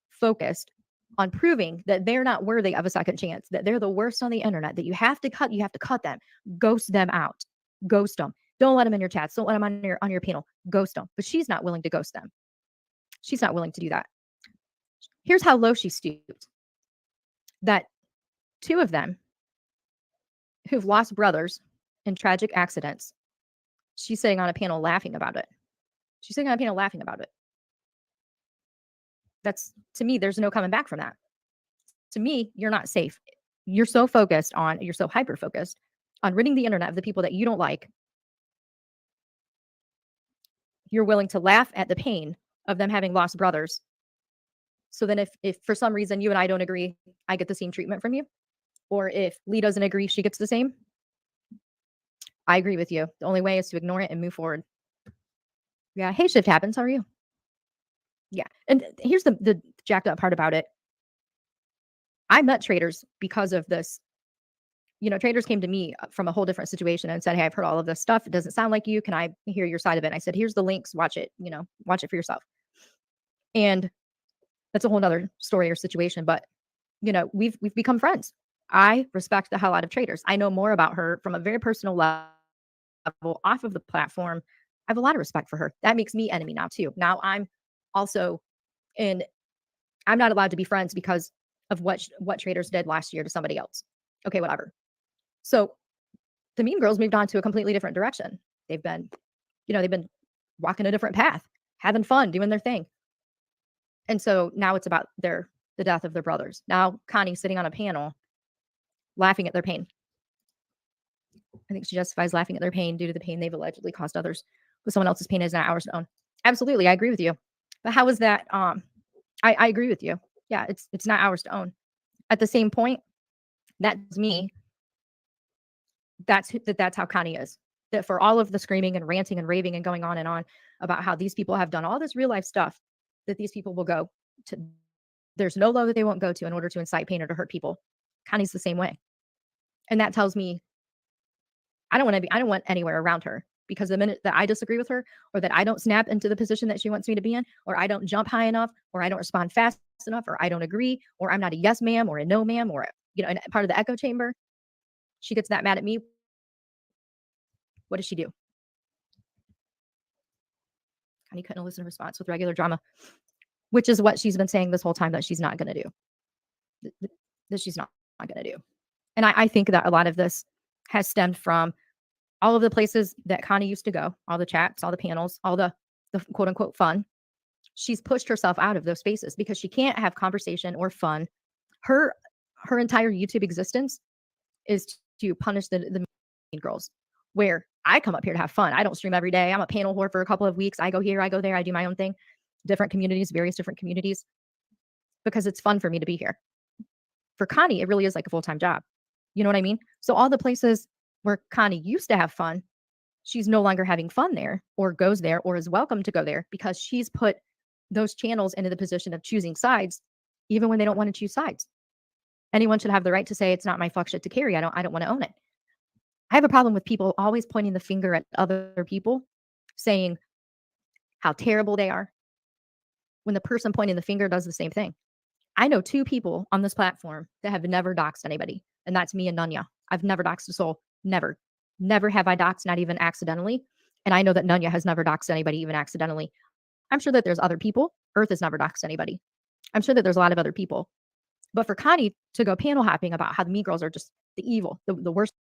focused on proving that they're not worthy of a second chance, that they're the worst on the internet, that you have to cut them, ghost them out, ghost them. Don't let them in your chats. Don't let them on your panel. Ghost them. But she's not willing to ghost them. She's not willing to do that. Here's how low she stooped. That 2 of them who've lost brothers in tragic accidents, she's sitting on a panel laughing about it. That's, to me, there's no coming back from that. To me, you're not safe. You're so hyper focused on ridding the internet of the people that you don't like. You're willing to laugh at the pain of them having lost brothers. So then if for some reason you and I don't agree, I get the same treatment from you. Or if Lee doesn't agree, she gets the same. I agree with you. The only way is to ignore it and move forward. Yeah. Hey, shift happens. How are you? Yeah. And here's the jacked up part about it. I met Traitors because of this. You know, Traitors came to me from a whole different situation and said, hey, I've heard all of this stuff. It doesn't sound like you. Can I hear your side of it? And I said, here's the links. Watch it. You know, watch it for yourself. And that's a whole nother story or situation. But, you know, we've become friends. I respect the hell out of Traitors. I know more about her from a very personal level off of the platform. I have a lot of respect for her. That makes me enemy now too. Now I'm also I'm not allowed to be friends because of what Traitors did last year to somebody else. Okay, whatever. So the Mean Girls moved on to a completely different direction. They've been walking a different path, having fun, doing their thing. And so now it's about the death of their brothers. Now Connie's sitting on a panel laughing at their pain. I think she justifies laughing at their pain due to the pain they've allegedly caused others. But someone else's pain is not ours to own. Absolutely, I agree with you. But how is that? I agree with you. Yeah, it's not ours to own. At the same point, that's me. That's how Connie is. That for all of the screaming and ranting and raving and going on and on about how these people have done all this real life stuff, that these people will go to. There's no low that they won't go to in order to incite pain or to hurt people. Connie's the same way. And that tells me I don't want anywhere around her, because the minute that I disagree with her, or that I don't snap into the position that she wants me to be in, or I don't jump high enough, or I don't respond fast enough, or I don't agree, or I'm not a yes ma'am or a no ma'am, or part of the echo chamber, she gets that mad at me. What does she do? Connie couldn't elicit a response with regular drama, which is what she's been saying this whole time that she's not going to do. That she's not going to do. And I think that a lot of this has stemmed from all of the places that Connie used to go, all the chats, all the panels, all the quote unquote fun. She's pushed herself out of those spaces because she can't have conversation or fun. Her entire YouTube existence is to punish the Mean Girls, where I come up here to have fun. I don't stream every day. I'm a panel whore for a couple of weeks. I go here, I go there, I do my own thing, different communities, various different communities, because it's fun for me to be here. For Connie, it really is like a full-time job. You know what I mean? So all the places where Connie used to have fun, she's no longer having fun there, or goes there, or is welcome to go there, because she's put those channels into the position of choosing sides, even when they don't want to choose sides. Anyone should have the right to say, it's not my fuck shit to carry. I don't want to own it. I have a problem with people always pointing the finger at other people, saying how terrible they are, when the person pointing the finger does the same thing. I know 2 people on this platform that have never doxed anybody, and that's me and Nunya. I've never doxed a soul. Never. Never have I doxed, not even accidentally. And I know that Nunya has never doxed anybody, even accidentally. I'm sure that there's other people. Earth has never doxed anybody. I'm sure that there's a lot of other people. But for Connie to go panel hopping about how the Mean Girls are just the evil, the worst.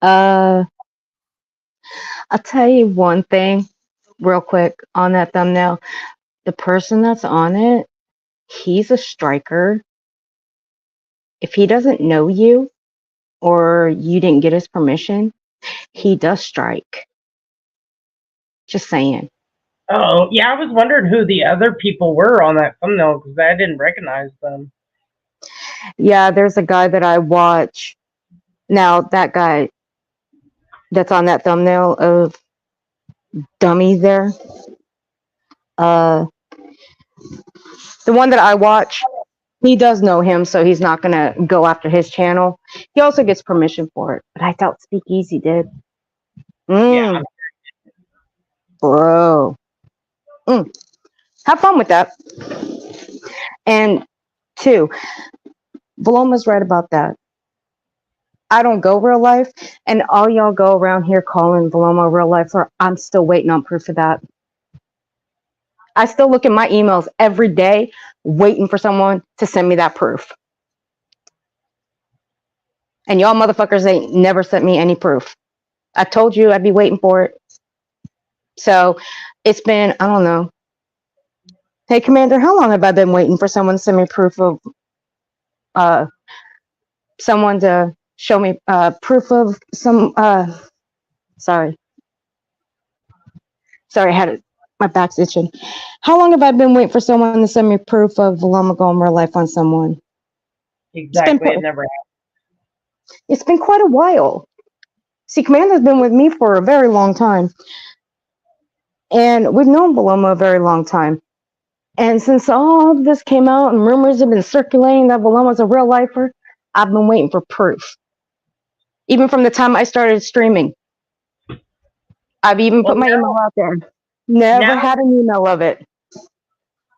I'll tell you one thing real quick on that thumbnail. The person that's on it, he's a striker. If he doesn't know you or you didn't get his permission, he does strike. Just saying. Oh, yeah, I was wondering who the other people were on that thumbnail because I didn't recognize them. Yeah, there's a guy that I watch. Now, that guy that's on that thumbnail of dummies there, the one that I watch, he does know him, so he's not going to go after his channel. He also gets permission for it, but I doubt Speakeasy did. Yeah. Bro. Have fun with that. And 2, Vilomah's right about that. I don't go real life, and all y'all go around here calling Vilomah real life, or I'm still waiting on proof of that. I still look at my emails every day, waiting for someone to send me that proof. And y'all motherfuckers ain't never sent me any proof. I told you I'd be waiting for it. So it's been, I don't know. Hey, Commander, how long have I been waiting for someone to send me proof of, someone to show me proof of some, sorry, I had it, my back's itching. How long have I been waiting for someone to send me proof of Vilomah going real life on someone? Exactly. It never happened. It's been quite a while. See, Commander's been with me for a very long time. And we've known Vilomah a very long time. And since all of this came out and rumors have been circulating that Vilomah's a real lifer, I've been waiting for proof. Even from the time I started streaming. I've even put my email out there. Never had an email of it.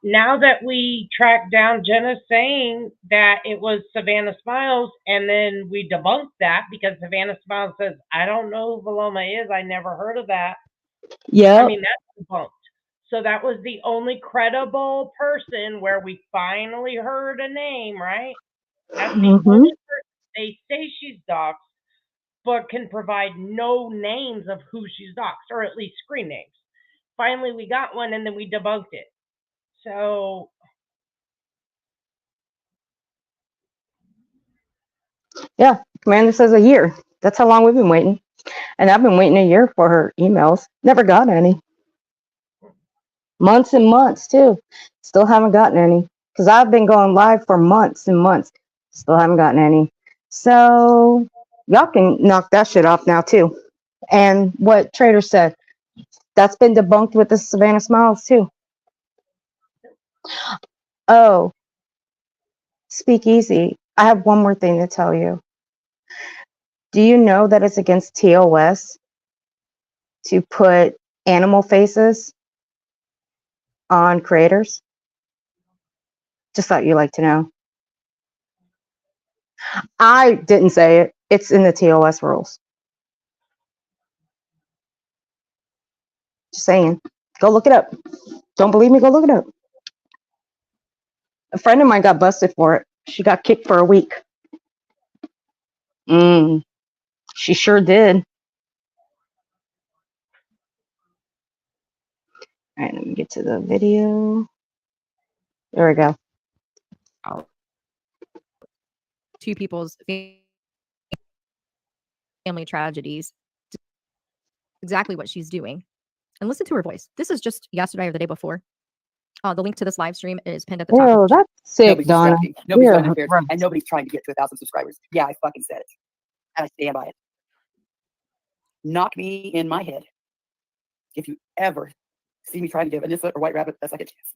Now that we tracked down Jenna saying that it was Savannah Smiles, and then we debunked that because Savannah Smiles says, I don't know who Vilomah is. I never heard of that. Yeah. I mean, that's debunked. So that was the only credible person where we finally heard a name, right? That's the only person. They say she's doxxed, but can provide no names of who she's doxxed, or at least screen names. Finally, we got one, and then we debunked it. So yeah, Commander says a year. That's how long we've been waiting. And I've been waiting a year for her emails. Never got any. Months and months, too. Still haven't gotten any. Because I've been going live for months and months. Still haven't gotten any. So y'all can knock that shit off now, too. And what Trader said, that's been debunked with the Savannah Smiles, too. Oh, speak easy. I have one more thing to tell you. Do you know that it's against TOS to put animal faces on creators? Just thought you'd like to know. I didn't say it. It's in the TOS rules. Just saying. Go look it up. Don't believe me? Go look it up. A friend of mine got busted for it. She got kicked for a week. She sure did. All right, let me get to the video. There we go. Two people's family tragedies. Exactly what she's doing. And listen to her voice. This is just yesterday or the day before. The link to this live stream is pinned at the top. Oh, that's sick, Donna. Nobody's trying to interfere, and nobody's trying to get to 1,000 subscribers. Yeah, I fucking said it. And I stand by it. Knock me in my head. If you ever see me trying to give Anissa or White Rabbit a second chance.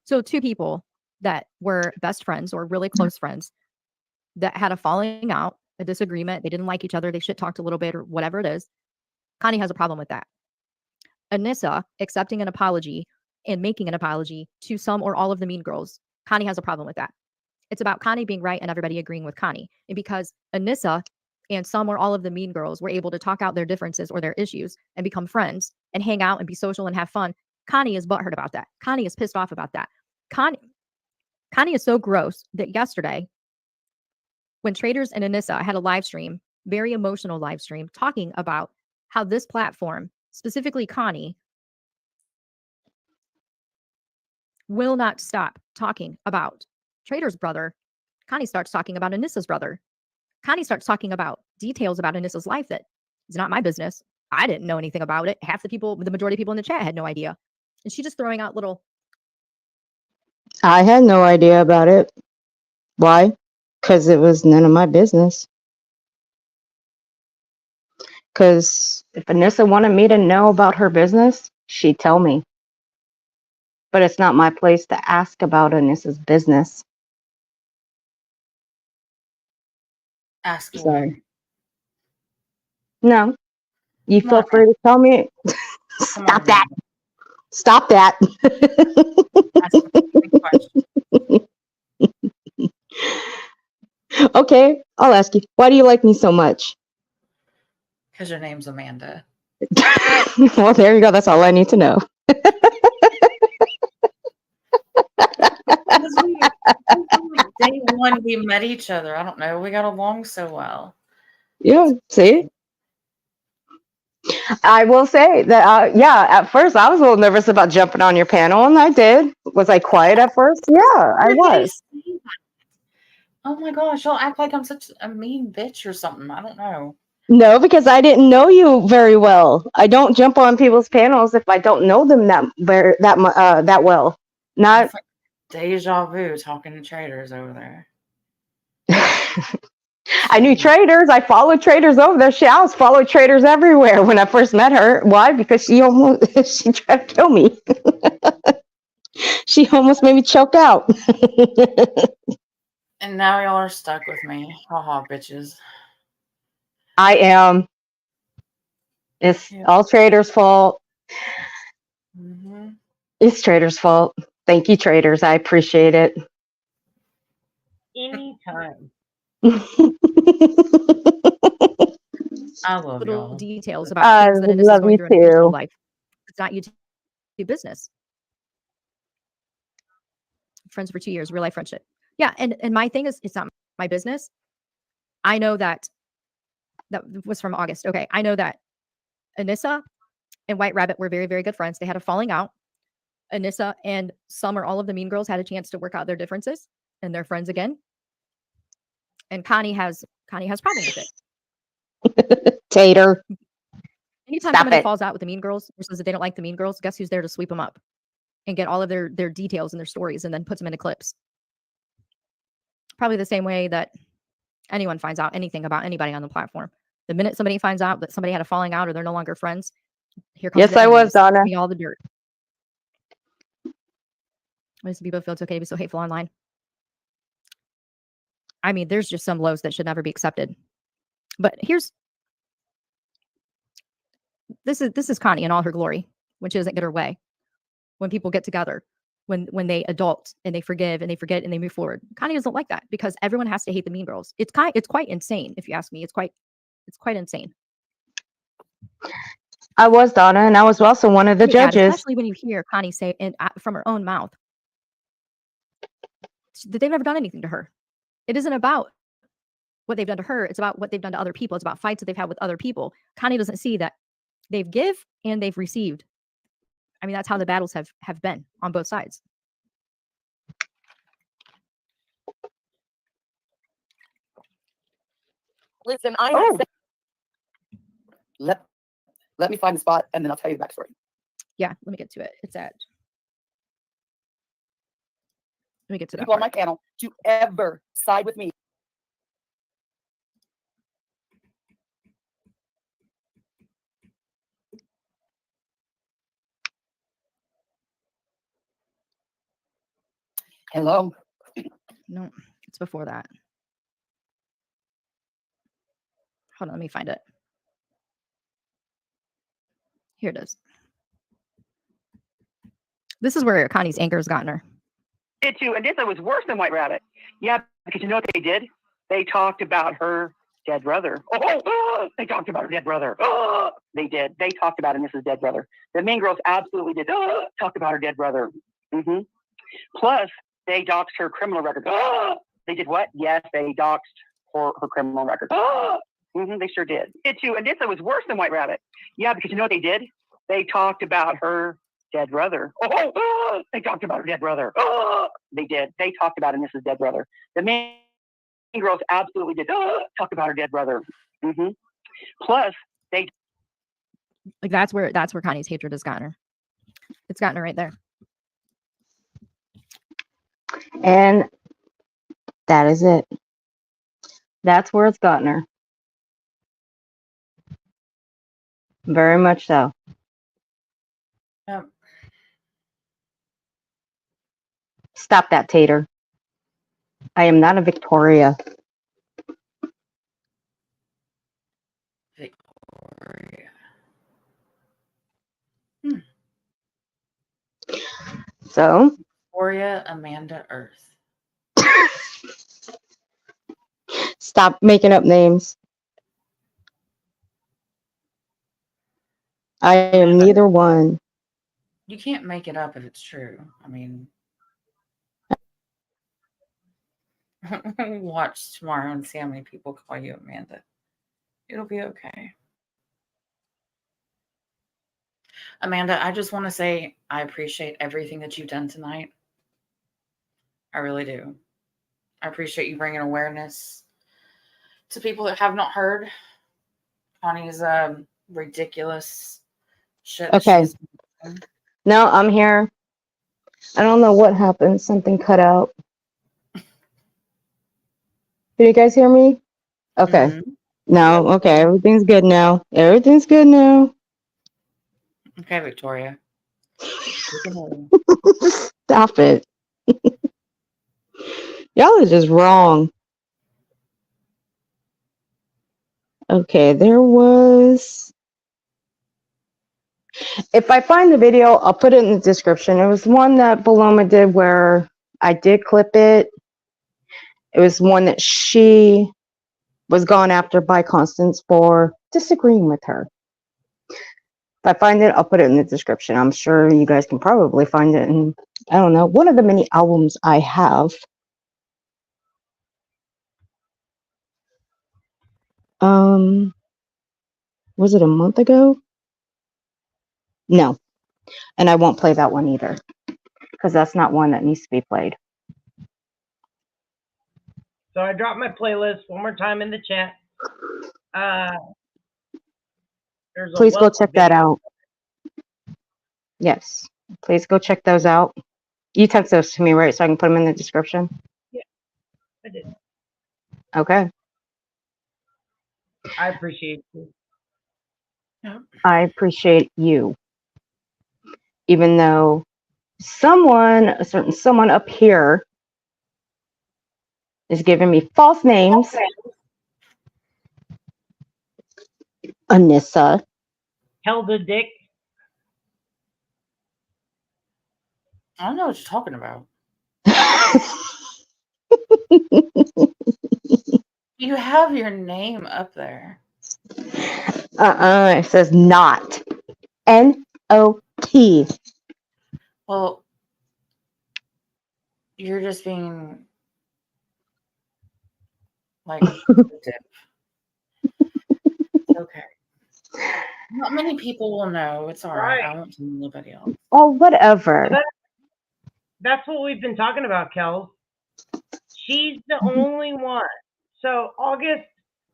So two people that were best friends or really close friends that had a falling out, a disagreement. They didn't like each other. They shit talked a little bit or whatever it is. Connie has a problem with that. Anissa accepting an apology and making an apology to some or all of the mean girls. Connie has a problem with that. It's about Connie being right and everybody agreeing with Connie. And because Anissa and some or all of the mean girls were able to talk out their differences or their issues and become friends and hang out and be social and have fun, Connie is butthurt about that. Connie is pissed off about that. Connie is so gross that yesterday, when Traitors and Anissa had a live stream, very emotional live stream, talking about how this platform, specifically Connie, will not stop talking about Traitor's brother. Connie starts talking about Anissa's brother. Connie starts talking about details about Anissa's life that is not my business. I didn't know anything about it. Half the people, the majority of people in the chat had no idea. And she just throwing out little. I had no idea about it. Why? Because it was none of my business. Because if Anissa wanted me to know about her business, she'd tell me. But it's not my place to ask about Anissa's business. Ask Sorry. No. You feel free to tell me. Stop that. Stop that. Okay, I'll ask you. Why do you like me so much? Because your name's Amanda. Well, there you go. That's all I need to know. Day when we met each other. I don't know. We got along so well. Yeah, see? I will say that, yeah, at first I was a little nervous about jumping on your panel, and I did. Was I quiet at first? Yeah, I was. Oh my gosh, y'all act like I'm such a mean bitch or something. I don't know. No, because I didn't know you very well. I don't jump on people's panels if I don't know them that well. Not. Deja vu talking to traders over there. I knew traders. I followed traders over there. I was following traders everywhere when I first met her. Why? Because she tried to kill me. She almost made me choke out. And now y'all are stuck with me. Haha, bitches. I am. It's all traders' fault. Mm-hmm. It's traders' fault. Thank you, traders. I appreciate it. Anytime. I love Little y'all. details about things that Anissa's love going you through in her personal too. life. It's not YouTube business. Friends for 2 years, real life friendship. Yeah, and my thing is, it's not my business. I know that was from August. Okay, I know that Anissa and White Rabbit were very, very good friends. They had a falling out. Anissa and some or all of the Mean Girls had a chance to work out their differences, and they're friends again. And Connie has problems with it. Tater. Anytime Stop somebody it. falls out with the Mean Girls or says that they don't like the Mean Girls, guess who's there to sweep them up and get all of their details and their stories and then puts them into clips? Probably the same way that anyone finds out anything about anybody on the platform. The minute somebody finds out that somebody had a falling out or they're no longer friends, here comes Yes, the I was, enemies. Donna. Give me all the dirt. Why do people feel it's okay to be so hateful online? I mean, there's just some lows that should never be accepted. But this is Connie in all her glory when she doesn't get her way. When people get together, when they adult and they forgive and they forget and they move forward. Connie doesn't like that because everyone has to hate the Mean Girls. It's quite insane, if you ask me. It's quite insane. I was, Donna, and I was also one of the Oh my God, judges. especially when you hear Connie say from her own mouth that they've never done anything to her. It isn't about what they've done to her. It's about what they've done to other people. It's about fights that they've had with other people. Connie doesn't see that they've give and they've received. I mean, that's how the battles have been on both sides. Listen, I have said, let me find the spot and then I'll tell you the backstory. Yeah, let me get to it. It's at. Let me get to that People on part. my panel to ever side with me. Hello. No, it's before that. Hold on, let me find it. Here it is. This is where Connie's anger has gotten her. Did too, and this was worse than White Rabbit. Yeah, because you know what they did? They talked about her dead brother. They talked about her dead brother. They did. They talked about Anissa's dead brother. The Mean Girls absolutely did talk about her dead brother. Mm-hmm. Plus, they doxed her criminal record. They did what? Yes, they doxed her criminal record. Mm-hmm, they sure did. Did too, and this was worse than White Rabbit. Yeah, because you know what they did? They talked about her dead brother. They talked about her dead brother. They did. They talked about Anissa's dead brother. The Mean Girls absolutely did talk about her dead brother. Mm-hmm. Plus, they like that's where Connie's hatred has gotten her. It's gotten her right there. And that is it. That's where it's gotten her. Very much so. Yep. Stop that, Tater. I am not a Victoria. Victoria. So? Victoria Amanda Earth. Stop making up names. I am neither one. You can't make it up if it's true. I mean, Watch tomorrow and see how many people call you Amanda. It'll be okay. Amanda, I just want to say I appreciate everything that you've done tonight. I really do. I appreciate you bringing awareness to people that have not heard Connie's ridiculous shit. Okay. No, I'm here. I don't know what happened. Something cut out. Can you guys hear me? Okay. Mm-hmm. No, Yep. okay. Everything's good now. Everything's good now. Okay, Victoria. Stop it. Y'all are just wrong. Okay, there was. If I find the video, I'll put it in the description. It was one that Vilomah did where I did clip it. It was one that she was gone after by Constance for disagreeing with her. If I find it, I'll put it in the description. I'm sure you guys can probably find it in, I don't know, one of the many albums I have. Was it a month ago? No. And I won't play that one either, because that's not one that needs to be played. So I dropped my playlist one more time in the chat. There's Please go check that out. Yes. Please go check those out. You text those to me, right? So I can put them in the description? Yeah, I did. Okay. I appreciate you. I appreciate you. Even though a certain someone up here is giving me false names. Anissa. Held a dick. I don't know what you're talking about. You have your name up there. It says not. N-O-T. Well, you're just being like a dip. It's okay. Not many people will know. It's all right. I won't tell anybody else. Oh, whatever. So that's what we've been talking about, Kels. She's the only one. So August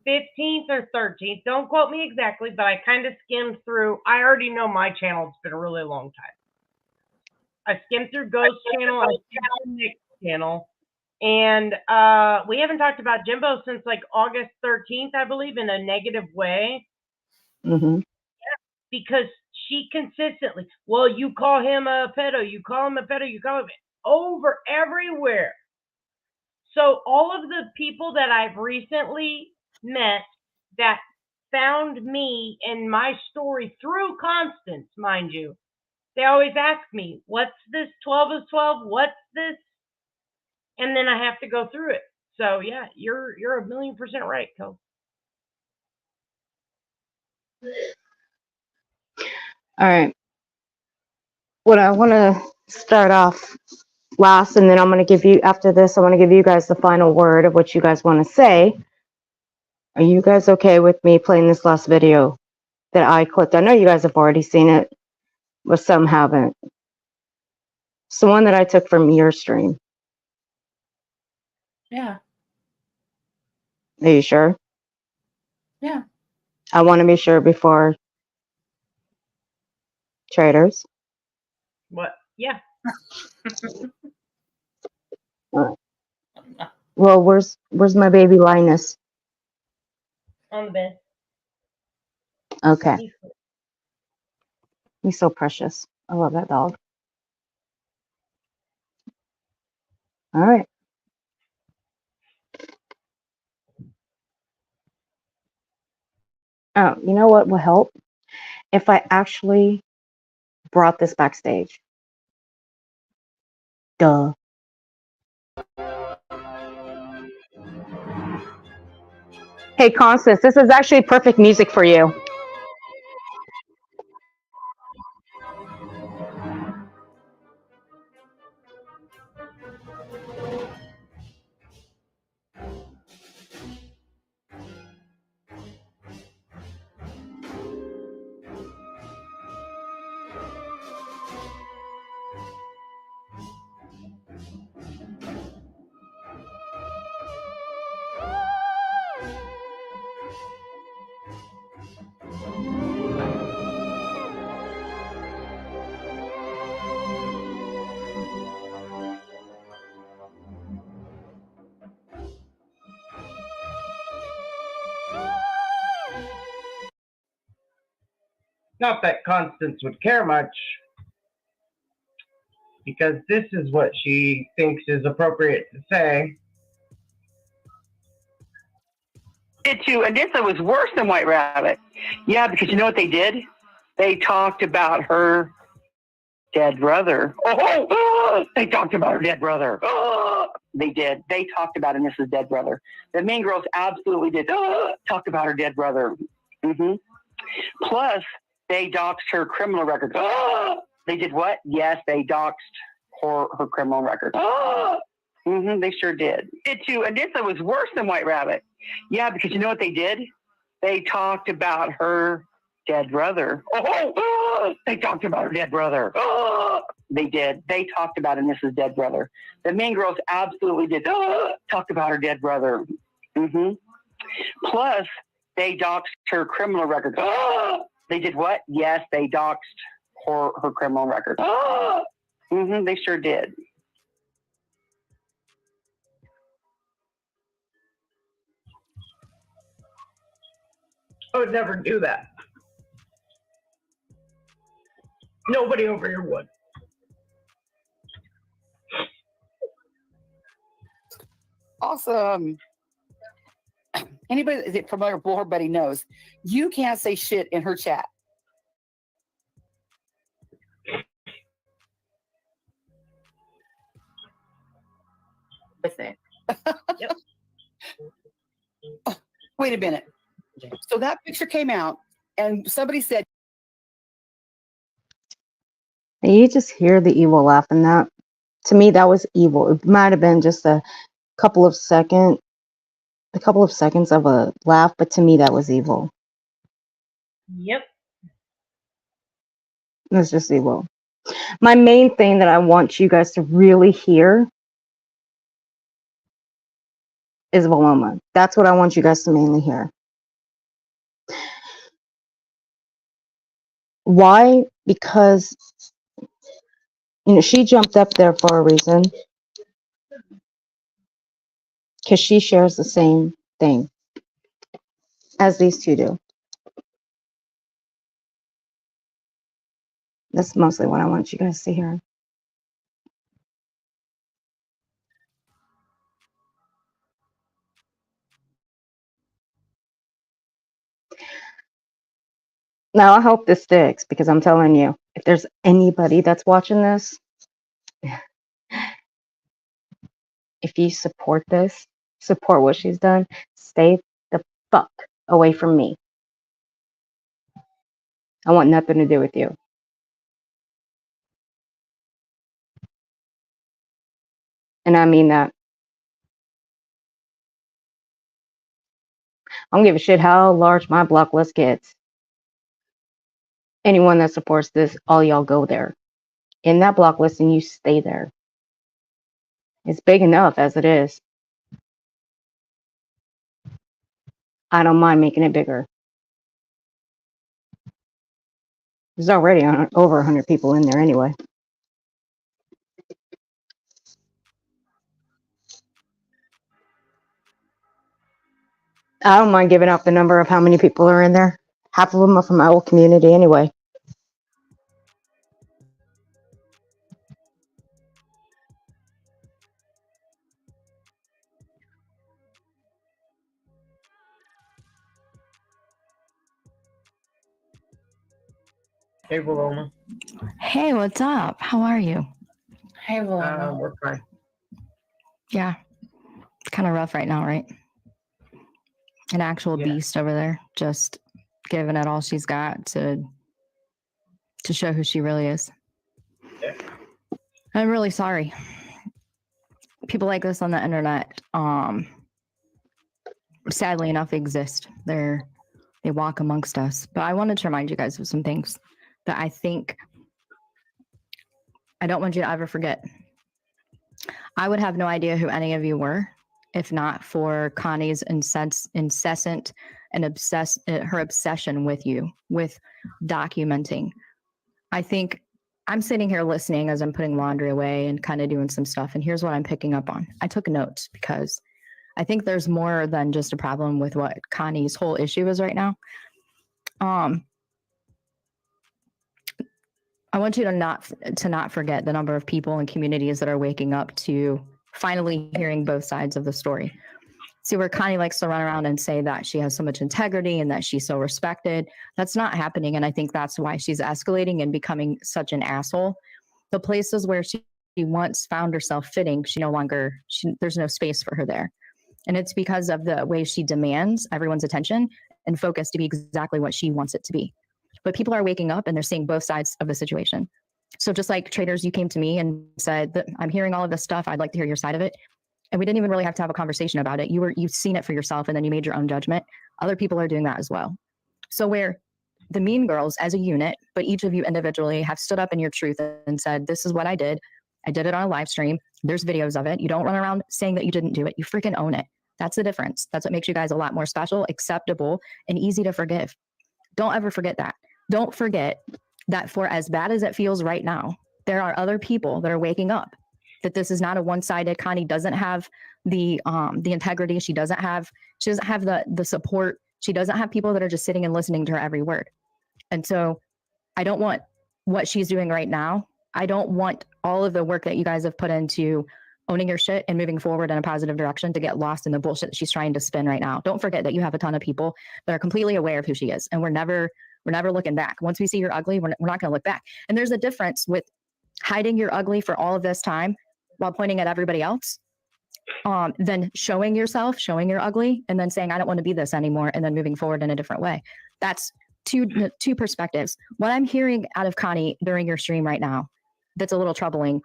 15th or 13th, don't quote me exactly, but I kind of skimmed through. I already know my channel. It's been a really long time. I skimmed through Ghost's channel. I skimmed through Nick's channel. And we haven't talked about Jimbo since like August 13th, I believe, in a negative way. Mm-hmm. Because she consistently, well, you call him a pedo, you call him a pedo, you call him over everywhere. So all of the people that I've recently met that found me and my story through Constance, mind you, they always ask me, what's this 12 is 12? What's this? And then I have to go through it. So yeah, you're 1,000,000% right, Cole. All right. What I want to start off last, and then I'm going to give you, after this, I want to give you guys the final word of what you guys want to say. Are you guys okay with me playing this last video that I clipped? I know you guys have already seen it, but some haven't. It's the one that I took from your stream. Yeah. Are you sure? Yeah. I want to be sure before Traitors. What? Yeah. Well, where's my baby Linus? On the bed. Okay. He's so precious. I love that dog. All right. Oh, you know what will help? If I actually brought this backstage. Duh. Hey, Constance, this is actually perfect music for you. Not that Constance would care much, because this is what she thinks is appropriate to say. It too, and this was worse than White Rabbit. Yeah, because you know what they did? They talked about her dead brother. They talked about her dead brother. They did. They talked about Anissa's dead brother. The Mean Girls absolutely did. Talked about her dead brother. Plus, they doxed her criminal record. They did what? Yes, they doxed her criminal record. They sure did. It too, and this was worse than White Rabbit. Yeah, because you know what they did? They talked about her dead brother. They talked about her dead brother. They did. They talked about Anissa's dead brother. The Mean Girls absolutely did. Talked about her dead brother. Plus, they doxed her criminal record. They did what? Yes, they doxed her criminal record. They sure did. I would never do that. Nobody over here would. Awesome. Anybody that familiar with her buddy knows you can't say shit in her chat. Listen. Yep. Wait a minute. So that picture came out, and somebody said, You just hear the evil laugh in that. To me, that was evil. It might have been just a couple of seconds of a laugh, but to me, that was evil. Yep. It was just evil. My main thing that I want you guys to really hear is Vilomah. That's what I want you guys to mainly hear. Why? Because, she jumped up there for a reason. Because she shares the same thing as these two do. That's mostly what I want you guys to hear. Now, I hope this sticks, because I'm telling you, if there's anybody that's watching this, if you support this, support what she's done, stay the fuck away from me. I want nothing to do with you. And I mean that. I don't give a shit how large my block list gets. Anyone that supports this, all y'all go there. In that block list, and you stay there. It's big enough as it is. I don't mind making it bigger. There's already over 100 people in there anyway. I don't mind giving out the number of how many people are in there. Half of them are from my old community anyway. Hey, Vilomah. Hey, what's up? How are you? Hey, Vilomah. We're fine. Yeah. It's kind of rough right now, right? An actual beast over there, just giving it all she's got to show who she really is. Yeah. I'm really sorry. People like this on the internet, sadly enough, exist. They walk amongst us. But I wanted to remind you guys of some things that I think I don't want you to ever forget. I would have no idea who any of you were if not for Connie's incessant and her obsession with you, with documenting. I think I'm sitting here listening as I'm putting laundry away and kind of doing some stuff. And here's what I'm picking up on. I took notes because I think there's more than just a problem with what Connie's whole issue is right now. I want you to not forget the number of people and communities that are waking up to finally hearing both sides of the story. See, where Connie likes to run around and say that she has so much integrity and that she's so respected, that's not happening. And I think that's why she's escalating and becoming such an asshole. The places where she once found herself fitting, there's no space for her there. And it's because of the way she demands everyone's attention and focus to be exactly what she wants it to be. But people are waking up and they're seeing both sides of the situation. So just like Traitors, you came to me and said that I'm hearing all of this stuff. I'd like to hear your side of it. And we didn't even really have to have a conversation about it. You've seen it for yourself and then you made your own judgment. Other people are doing that as well. So where the Mean Girls as a unit, but each of you individually have stood up in your truth and said, this is what I did. I did it on a live stream. There's videos of it. You don't run around saying that you didn't do it. You freaking own it. That's the difference. That's what makes you guys a lot more special, acceptable, and easy to forgive. Don't ever forget that. Don't forget that for as bad as it feels right now, there are other people that are waking up, that this is not a one-sided. Connie doesn't have the integrity. She doesn't have the support. She doesn't have people that are just sitting and listening to her every word. And so I don't want what she's doing right now. I don't want all of the work that you guys have put into owning your shit and moving forward in a positive direction to get lost in the bullshit that she's trying to spin right now. Don't forget that you have a ton of people that are completely aware of who she is. And we're never looking back. Once we see you're ugly, we're not going to look back. And there's a difference with hiding your ugly for all of this time while pointing at everybody else, than showing yourself, showing you're ugly, and then saying, I don't want to be this anymore, and then moving forward in a different way. That's two perspectives. What I'm hearing out of Connie during your stream right now, that's a little troubling.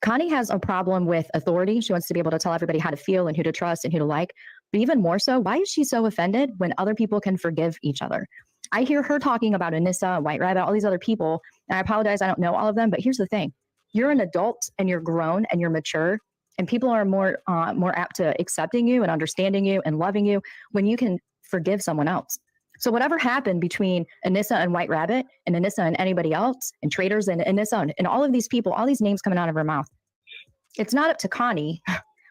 Connie has a problem with authority. She wants to be able to tell everybody how to feel and who to trust and who to like. But even more so, why is she so offended when other people can forgive each other? I hear her talking about Anissa, White Rabbit, all these other people, and I apologize, I don't know all of them, but here's the thing. You're an adult and you're grown and you're mature, and people are more apt to accepting you and understanding you and loving you when you can forgive someone else. So whatever happened between Anissa and White Rabbit and Anissa and anybody else and Traitors and Anissa and all of these people, all these names coming out of her mouth, it's not up to Connie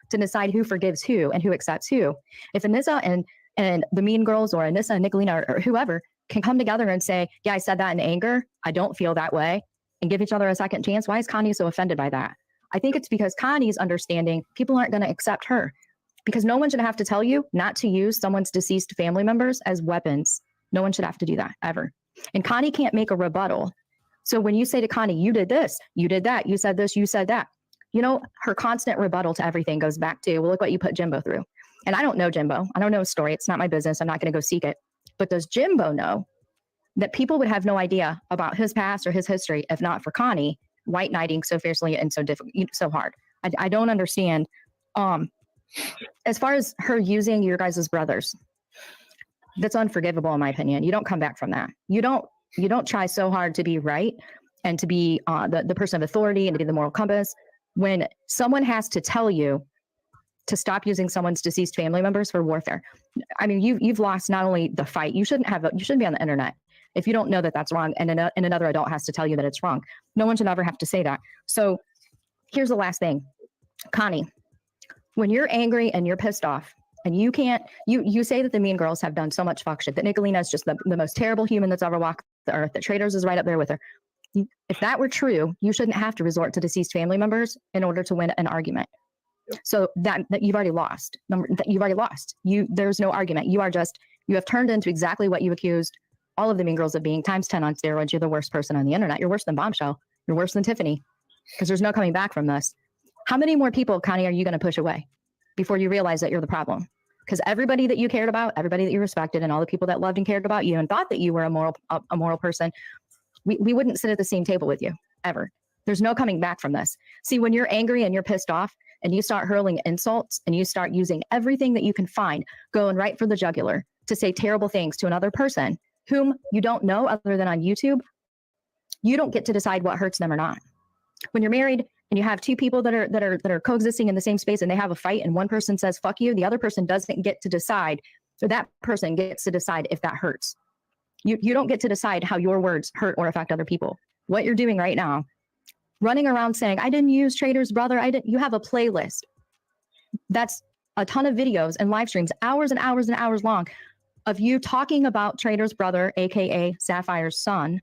to decide who forgives who and who accepts who. If Anissa and the Mean Girls or Anissa and Nicolina or whoever can come together and say, yeah, I said that in anger, I don't feel that way, and give each other a second chance, why is Connie so offended by that? I think it's because Connie's understanding people aren't going to accept her, because no one should have to tell you not to use someone's deceased family members as weapons. No one should have to do that ever. And Connie can't make a rebuttal. So when you say to Connie, you did this, you did that, you said this, you said that, you know, her constant rebuttal to everything goes back to, well, look what you put Jimbo through. And I don't know Jimbo. I don't know his story. It's not my business. I'm not going to go seek it. But does Jimbo know that people would have no idea about his past or his history if not for Connie white knighting so fiercely and so hard? I don't understand. As far as her using your guys' brothers, that's unforgivable in my opinion. You don't come back from that. You don't try so hard to be right and to be the person of authority and to be the moral compass when someone has to tell you to stop using someone's deceased family members for warfare. I mean, you've lost not only the fight, you shouldn't be on the internet if you don't know that that's wrong, and another adult has to tell you that it's wrong. No one should ever have to say that. So here's the last thing. Connie, when you're angry and you're pissed off and you say that the Mean Girls have done so much fuck shit, that Nicolina is just the most terrible human that's ever walked the earth, that Traitors is right up there with her. If that were true, you shouldn't have to resort to deceased family members in order to win an argument. So that you've already lost. There's no argument. You have turned into exactly what you accused all of the Mean Girls of being, times 10 on steroids. You're the worst person on the internet. You're worse than Bombshell. You're worse than Tiffany, because there's no coming back from this. How many more people, Connie, are you going to push away before you realize that you're the problem? Because everybody that you cared about, everybody that you respected, and all the people that loved and cared about you and thought that you were a moral person, we wouldn't sit at the same table with you ever. There's no coming back from this. See, when you're angry and you're pissed off and you start hurling insults and you start using everything that you can find, going right for the jugular to say terrible things to another person whom you don't know other than on YouTube, you don't get to decide what hurts them or not. When you're married and you have two people that are coexisting in the same space and they have a fight and one person says fuck you, the other person doesn't get to decide, or that person gets to decide if that hurts. You don't get to decide how your words hurt or affect other people. What you're doing right now, running around saying, I didn't use Traitor's brother, you have a playlist. That's a ton of videos and live streams, hours and hours and hours long, of you talking about Traitor's brother, aka Sapphire's son,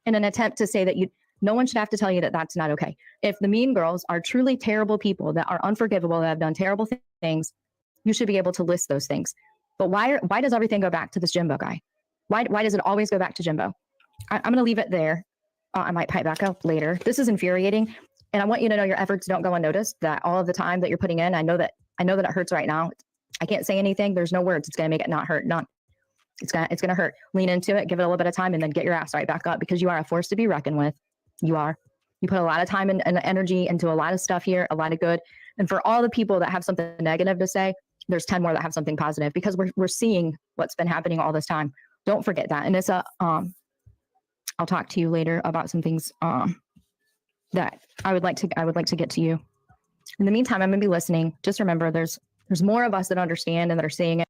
in an attempt to say that No one should have to tell you that that's not okay. If the mean girls are truly terrible people that are unforgivable, that have done terrible things, you should be able to list those things. But why does everything go back to this Jimbo guy? Why does it always go back to Jimbo? I'm going to leave it there. I might pipe back up later. This is infuriating. And I want you to know your efforts don't go unnoticed, that all of the time that you're putting in, I know that it hurts right now. I can't say anything. There's no words. It's going to make it not hurt. None. It's going to hurt. Lean into it, give it a little bit of time, and then get your ass right back up, because you are a force to be reckoned with. You are. You put a lot of time and energy into a lot of stuff here, a lot of good. And for all the people that have something negative to say, there's 10 more that have something positive, because we're seeing what's been happening all this time. Don't forget that. And it's I'll talk to you later about some things that I would like to get to you. In the meantime, I'm going to be listening. Just remember, there's more of us that understand and that are seeing it.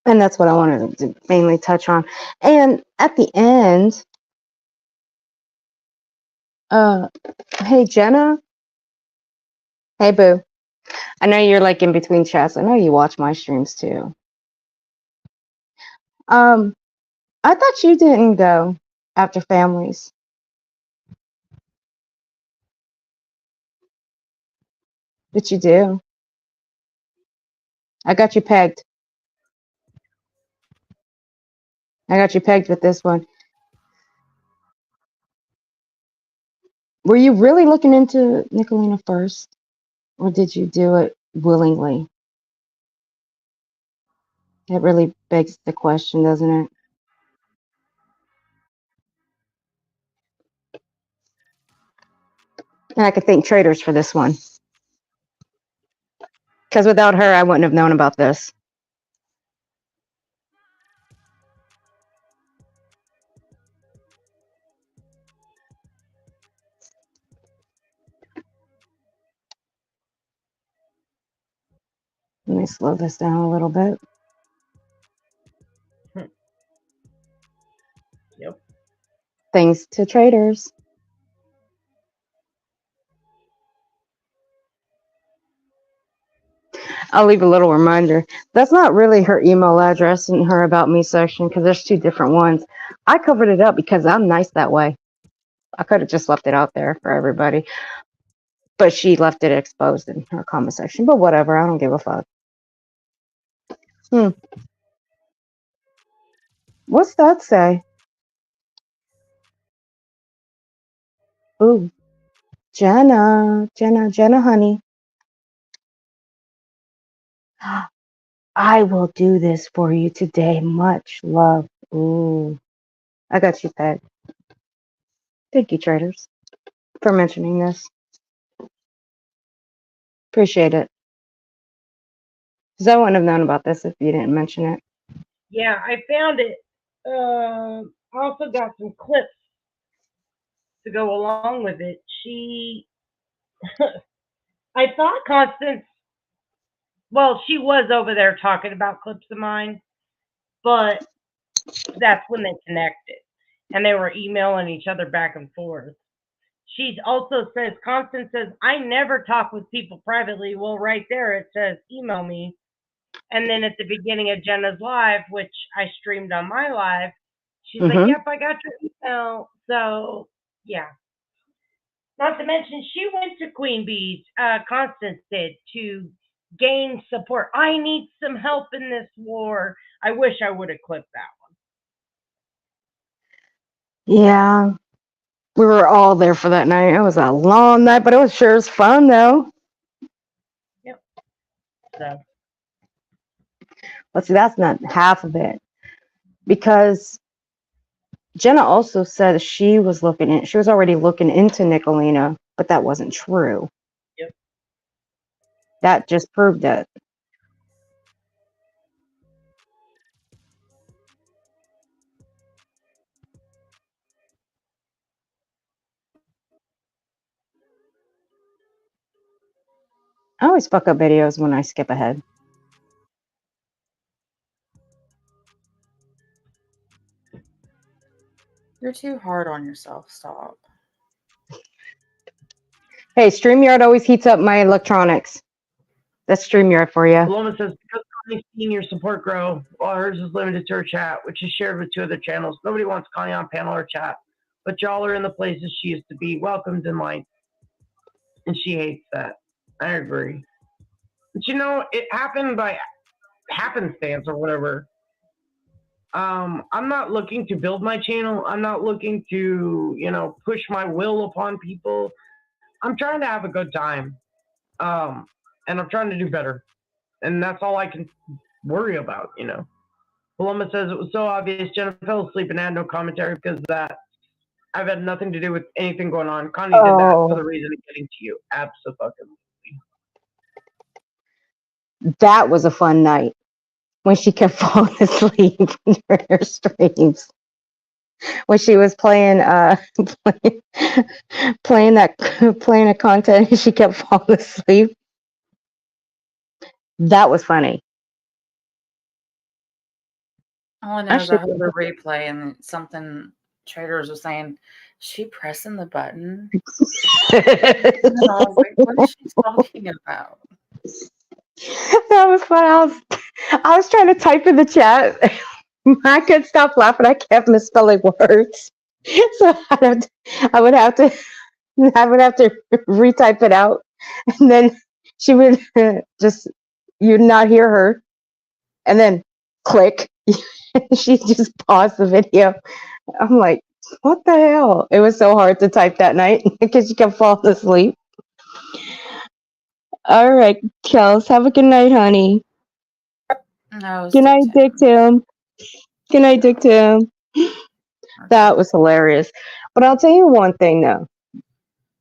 And that's what I wanted to mainly touch on. And at the end, hey, Jenna. Hey, boo. I know you're like in between chats. I know you watch my streams too. I thought you didn't go after families. But you do. I got you pegged. I got you pegged with this one. Were you really looking into Nicolina first? Or did you do it willingly? That really begs the question, doesn't it? And I could thank Traitors for this one. Because without her, I wouldn't have known about this. Let me slow this down a little bit. Yep. Thanks to Traitors. I'll leave a little reminder. That's not really her email address in her About Me section, because there's 2 different ones. I covered it up because I'm nice that way. I could have just left it out there for everybody. But she left it exposed in her comment section. But whatever, I don't give a fuck. What's that say? Ooh, Jenna, honey. I will do this for you today. Much love. Ooh, I got you pegged. Thank you, Traitors, for mentioning this. Appreciate it. Because I wouldn't have known about this if you didn't mention it. Yeah, I found it. I also got some clips to go along with it. I thought Constance, well, she was over there talking about clips of mine, but that's when they connected. And they were emailing each other back and forth. She also says, Constance says, I never talk with people privately. Well, right there it says, email me. And then at the beginning of Jenna's live, which I streamed on my live, she's like, yep, I got your email. So, yeah. Not to mention, she went to Queen Bee's, Constance did, to gain support. I need some help in this war. I wish I would have clipped that one. Yeah. We were all there for that night. It was a long night, but it was sure as fun, though. Yep. So. But see, that's not half of it. Because Jenna also said she was already looking into Nicolina, but that wasn't true. Yep. That just proved it. I always fuck up videos when I skip ahead. You're too hard on yourself. Stop. Hey, StreamYard always heats up my electronics. That's StreamYard for you. Vilomah says, because nice seeing your support grow, while hers is limited to her chat, which is shared with 2 other channels. Nobody wants Connie on panel or chat, but y'all are in the places she used to be, welcomed and liked, and she hates that. I agree. But you know, it happened by happenstance or whatever. I'm not looking to build my channel. I'm not looking to, you know, push my will upon people. I'm trying to have a good time. And I'm trying to do better. And that's all I can worry about, you know. Vilomah says it was so obvious. Jenna fell asleep and had no commentary because of that. I've had nothing to do with anything going on. Connie did that for the reason of getting to you. Absolutely. That was a fun night when she kept falling asleep during her streams. When she was playing playing a content and she kept falling asleep. That was funny. All I know is I heard a replay and something Traitors was saying, she pressing the button. And I was like, what is she talking about? That was fun. I was trying to type in the chat. I couldn't stop laughing. I kept misspelling words. So I would have to retype it out. And then she would just, you'd not hear her. And then click. She just paused the video. I'm like, what the hell? It was so hard to type that night because she kept falling asleep. All right, Kels, have a good night, honey. No, good night, Dick Tim. Good night, Dick Tim. That was hilarious. But I'll tell you one thing, though.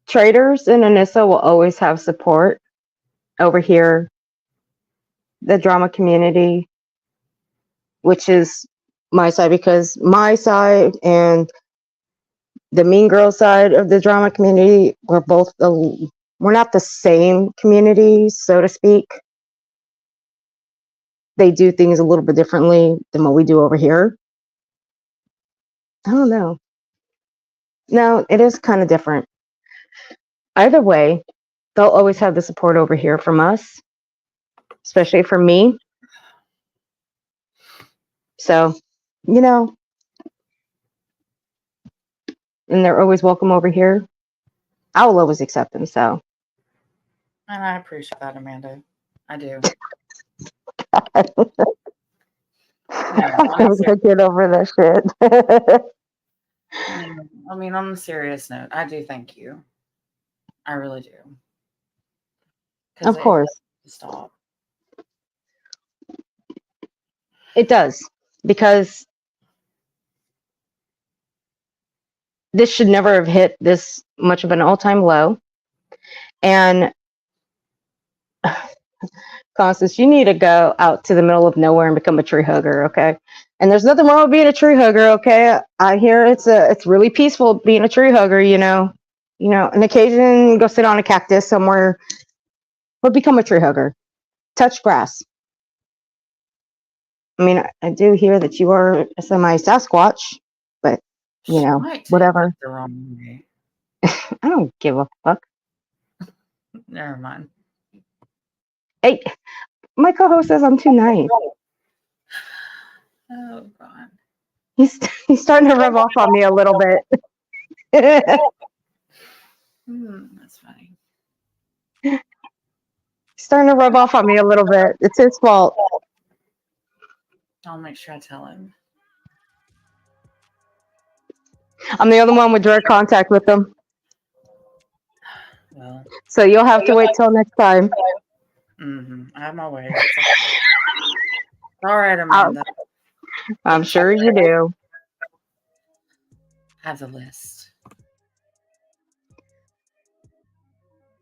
Traitors and Anissa will always have support over here. The drama community, which is my side, because my side and the Mean Girl side of the drama community, we're not the same community, so to speak. They do things a little bit differently than what we do over here. I don't know. No, it is kind of different. Either way, they'll always have the support over here from us, especially for me. So, you know, and they're always welcome over here. I will always accept them. So, and I appreciate that, Amanda. I do. I'm gonna get over that shit. I mean, on a serious note, I do thank you. I really do. Of course. Stop. It does, because this should never have hit this much of an all-time low. And Constance, you need to go out to the middle of nowhere and become a tree hugger, okay? And there's nothing wrong with being a tree hugger, okay? I hear it's really peaceful being a tree hugger, you know. You know, an occasion go sit on a cactus somewhere, or become a tree hugger. Touch grass. I mean, I do hear that you are a semi-Sasquatch, but you know, whatever. The wrong way. I don't give a fuck. Never mind. Hey, my co-host says I'm too nice. Oh God. He's starting to rub off on me a little bit. That's funny. He's starting to rub off on me a little bit. It's his fault. I'll make sure I tell him. I'm the only one with direct contact with him. Well, so you'll have to wait till next time. I have my way. All right, Amanda. I'm sure you do. Have the list.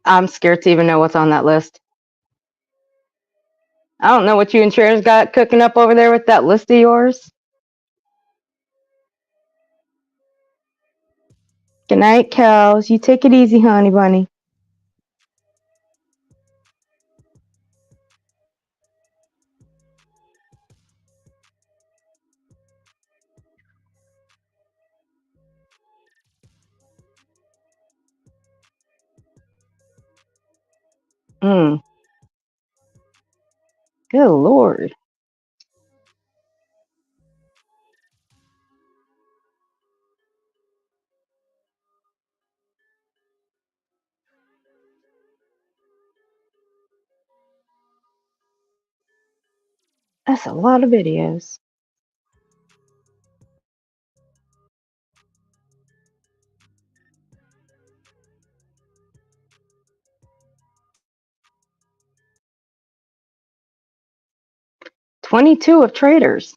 I'm scared to even know what's on that list. I don't know what you and Cheers got cooking up over there with that list of yours. Good night, Kels. You take it easy, honey bunny. Good Lord. That's a lot of videos. "22 of Traitors."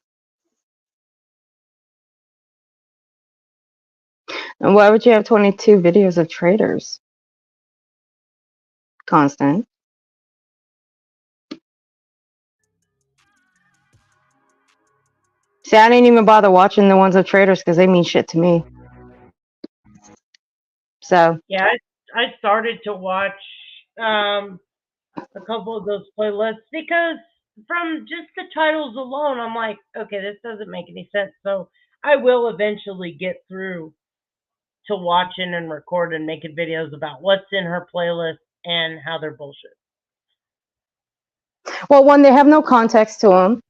And why would you have 22 videos of Traitors? Constant. See, I didn't even bother watching the ones of Traitors because they mean shit to me. So, Yeah, I started to watch a couple of those playlists because from just the titles alone, I'm like, okay, this doesn't make any sense. So I will eventually get through to watching and recording and making videos about what's in her playlist and how they're bullshit. well, one, they have no context to them.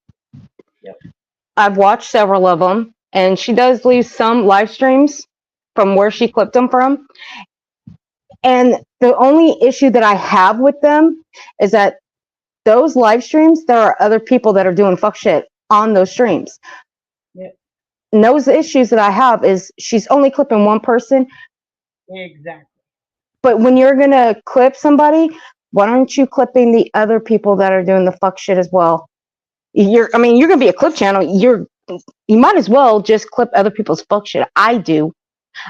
Yep. I've watched several of them, and she does leave some live streams from where she clipped them from. And the only issue that I have with them is that those live streams, there are other people that are doing fuck shit on those streams. Yep. And those issues that I have is she's only clipping one person. Exactly. But when you're going to clip somebody, why aren't you clipping the other people that are doing the fuck shit as well? You're going to be a clip channel. You might as well just clip other people's fuck shit. I do.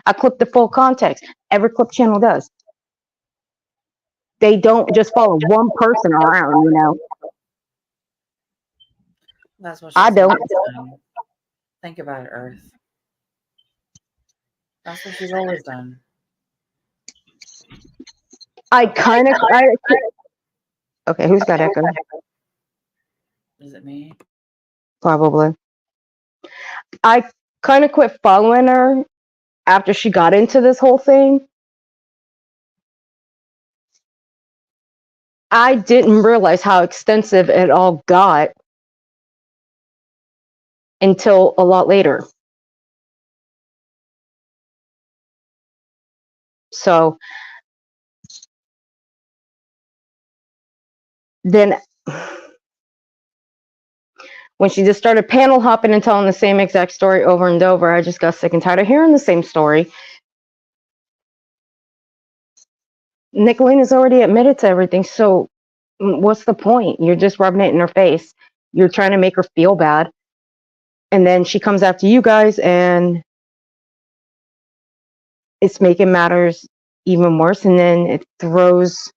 I clip the full context. Every clip channel does. They don't just follow one person around, you know. That's what I she's don't. always done. Think about it, Earth. That's what she's always done. Okay, who's got echo? Is it me? Probably. I kind of quit following her after she got into this whole thing. I didn't realize how extensive it all got until a lot later. So then when she just started panel hopping and telling the same exact story over and over, I just got sick and tired of hearing the same story. Nicolina's already admitted to everything, so what's the point? You're just rubbing it in her face. You're trying to make her feel bad. And then she comes after you guys, and it's making matters even worse. And then it throws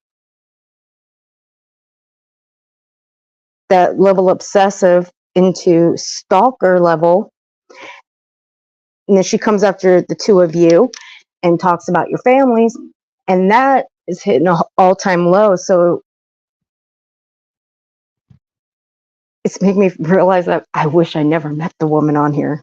that level obsessive into stalker level. And then she comes after the two of you and talks about your families. And that is hitting an all-time low. So it's making me realize that I wish I never met the woman on here.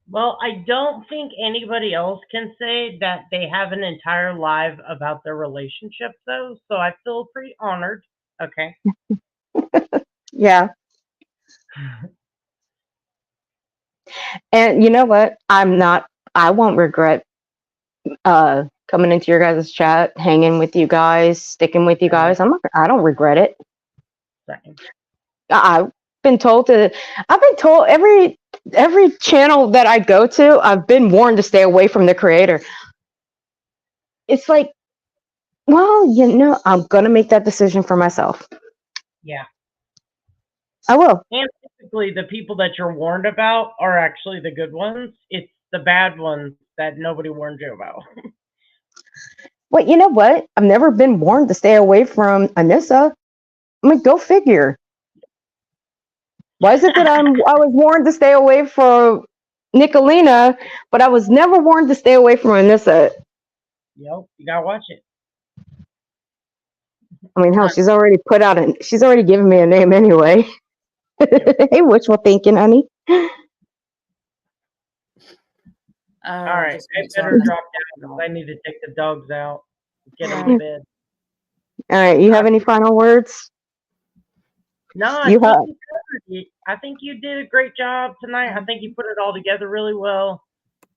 Well, I don't think anybody else can say that they have an entire live about their relationship, though. So I feel pretty honored. Okay. Yeah. And you know what? I won't regret coming into your guys' chat, hanging with you guys, sticking with you guys. I don't regret it. I've been told every channel that I go to, I've been warned to stay away from the creator. It's like, well, you know, I'm gonna make that decision for myself. Yeah. I will. And typically the people that you're warned about are actually the good ones. It's the bad ones that nobody warned you about. Well, you know what? I've never been warned to stay away from Anissa. I'm like, go figure. Why is it that I was warned to stay away from Nicolina, but I was never warned to stay away from Anissa? Yep, you gotta watch it. I mean, hell, she's already given me a name anyway. Hey, wishful thinking, honey. All right, I better drop down because I need to take the dogs out, get them to bed. All right, you have any final words? No, You have. I think you did a great job tonight. I think you put it all together really well.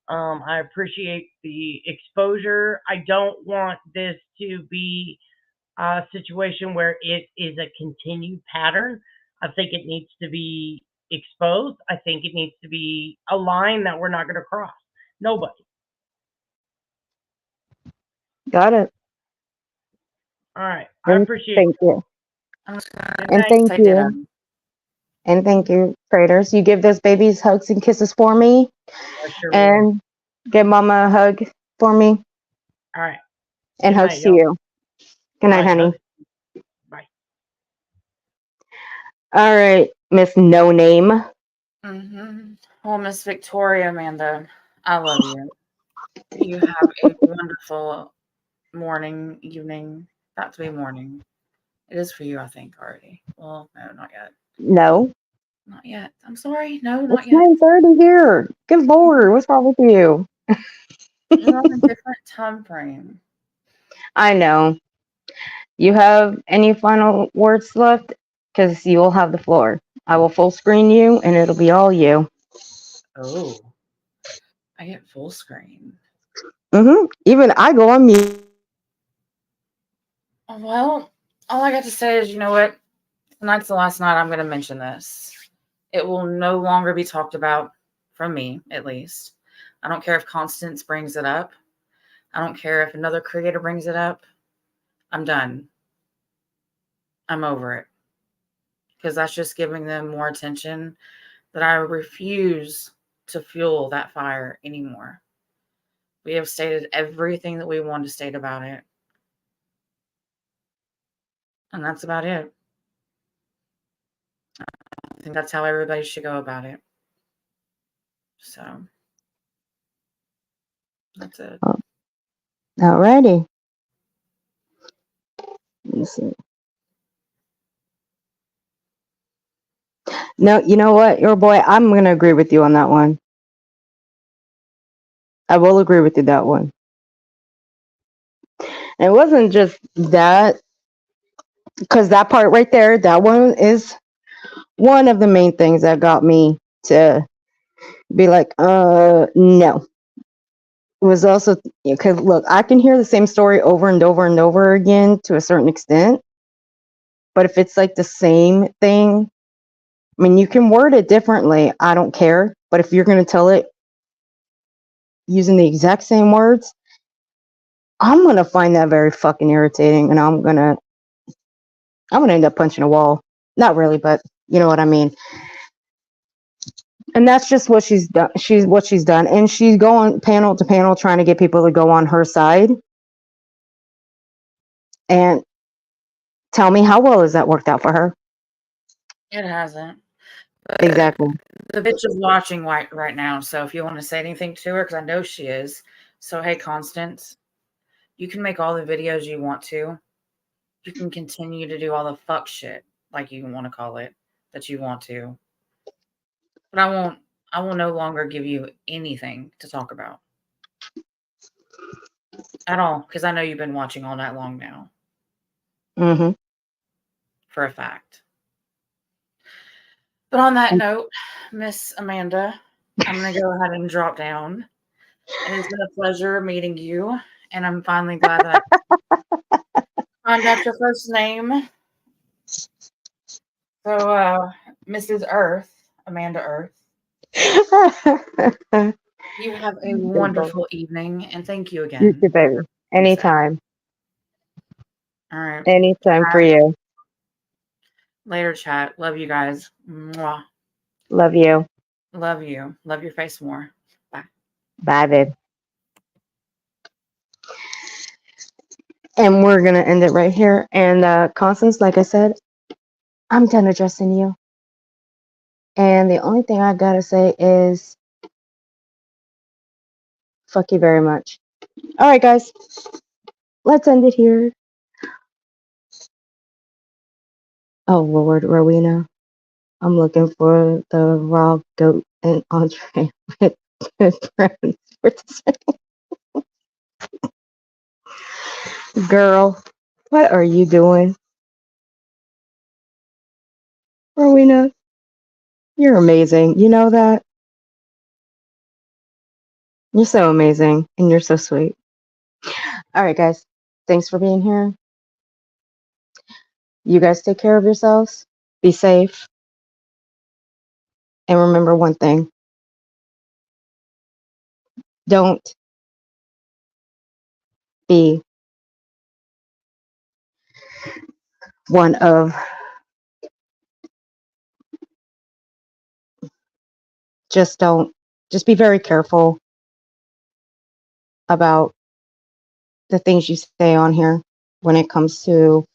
I appreciate the exposure. I don't want this to be a situation where it is a continued pattern. I think it needs to be exposed. I think it needs to be a line that we're not going to cross. Nobody. Got it. All right. I And appreciate thank it. you. Good And night. thank you. And thank you, Traitors. You give those babies hugs and kisses for me. I sure will. And give Mama a hug for me. All right. And Good hugs night, to y'all. you. Good night, All right, honey. hugs. Bye. All right, Miss No Name. Well, Miss Victoria, Amanda, I love you. You have a wonderful morning, evening. About to be morning. It is for you, I think, already. Well, no, not yet. No. Not yet. I'm sorry. No, not It's yet. 9:30 here. Good Lord. What's wrong with you? You're on a different time frame. I know. You have any final words left? Because you will have the floor. I will full screen you and it'll be all you. Oh. I get full screen. Even I go on mute. Well, all I got to say is, you know what? Tonight's the last night I'm going to mention this. It will no longer be talked about, from me, at least. I don't care if Constance brings it up. I don't care if another creator brings it up. I'm done. I'm over it. Because that's just giving them more attention that I refuse to fuel that fire anymore. We have stated everything that we want to state about it. And that's about it. I think that's how everybody should go about it. So, that's it. Alrighty. Let me see. No, you know what, your boy, I'm going to agree with you on that one. I will agree with you that one. And it wasn't just that, because that part right there, that one is one of the main things that got me to be like, no. It was also, because look, I can hear the same story over and over and over again to a certain extent. But if it's like the same thing, I mean, you can word it differently. I don't care. But if you're going to tell it using the exact same words, I'm going to find that very fucking irritating. And I'm going to end up punching a wall. Not really, but you know what I mean. And that's just what she's done. She's done. And she's going panel to panel trying to get people to go on her side. And tell me, how well has that worked out for her? It hasn't. Exactly. The bitch is watching right now, so if you want to say anything to her, because I know she is. So, hey, Constance, you can make all the videos you want to. You can continue to do all the fuck shit, like you want to call it, that you want to. But I will no longer give you anything to talk about. At all, because I know you've been watching all night long now. Mm-hmm. For a fact. But on that note, Miss Amanda, I'm going to go ahead and drop down. It has been a pleasure meeting you, and I'm finally glad that I found out your first name. So, Mrs. Earth, Amanda Earth, you have a wonderful evening, and thank you again. You too, baby. Anytime. All right. Anytime for you. Later, chat. Love you guys. Mwah. Love you. Love you. Love your face more. Bye. Bye, babe. And we're going to end it right here. And Constance, like I said, I'm done addressing you. And the only thing I got to say is fuck you very much. All right, guys. Let's end it here. Oh, Lord, Rowena. I'm looking for the raw goat and entree with good friends for today. Girl, what are you doing? Rowena, you're amazing. You know that? You're so amazing and you're so sweet. All right, guys. Thanks for being here. You guys take care of yourselves. Be safe. And remember one thing. Don't be one of just be very careful about the things you say on here when it comes to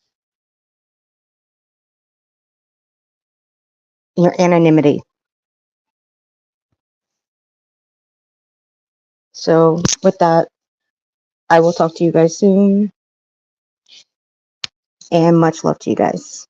your anonymity. So with that, I will talk to you guys soon. And much love to you guys.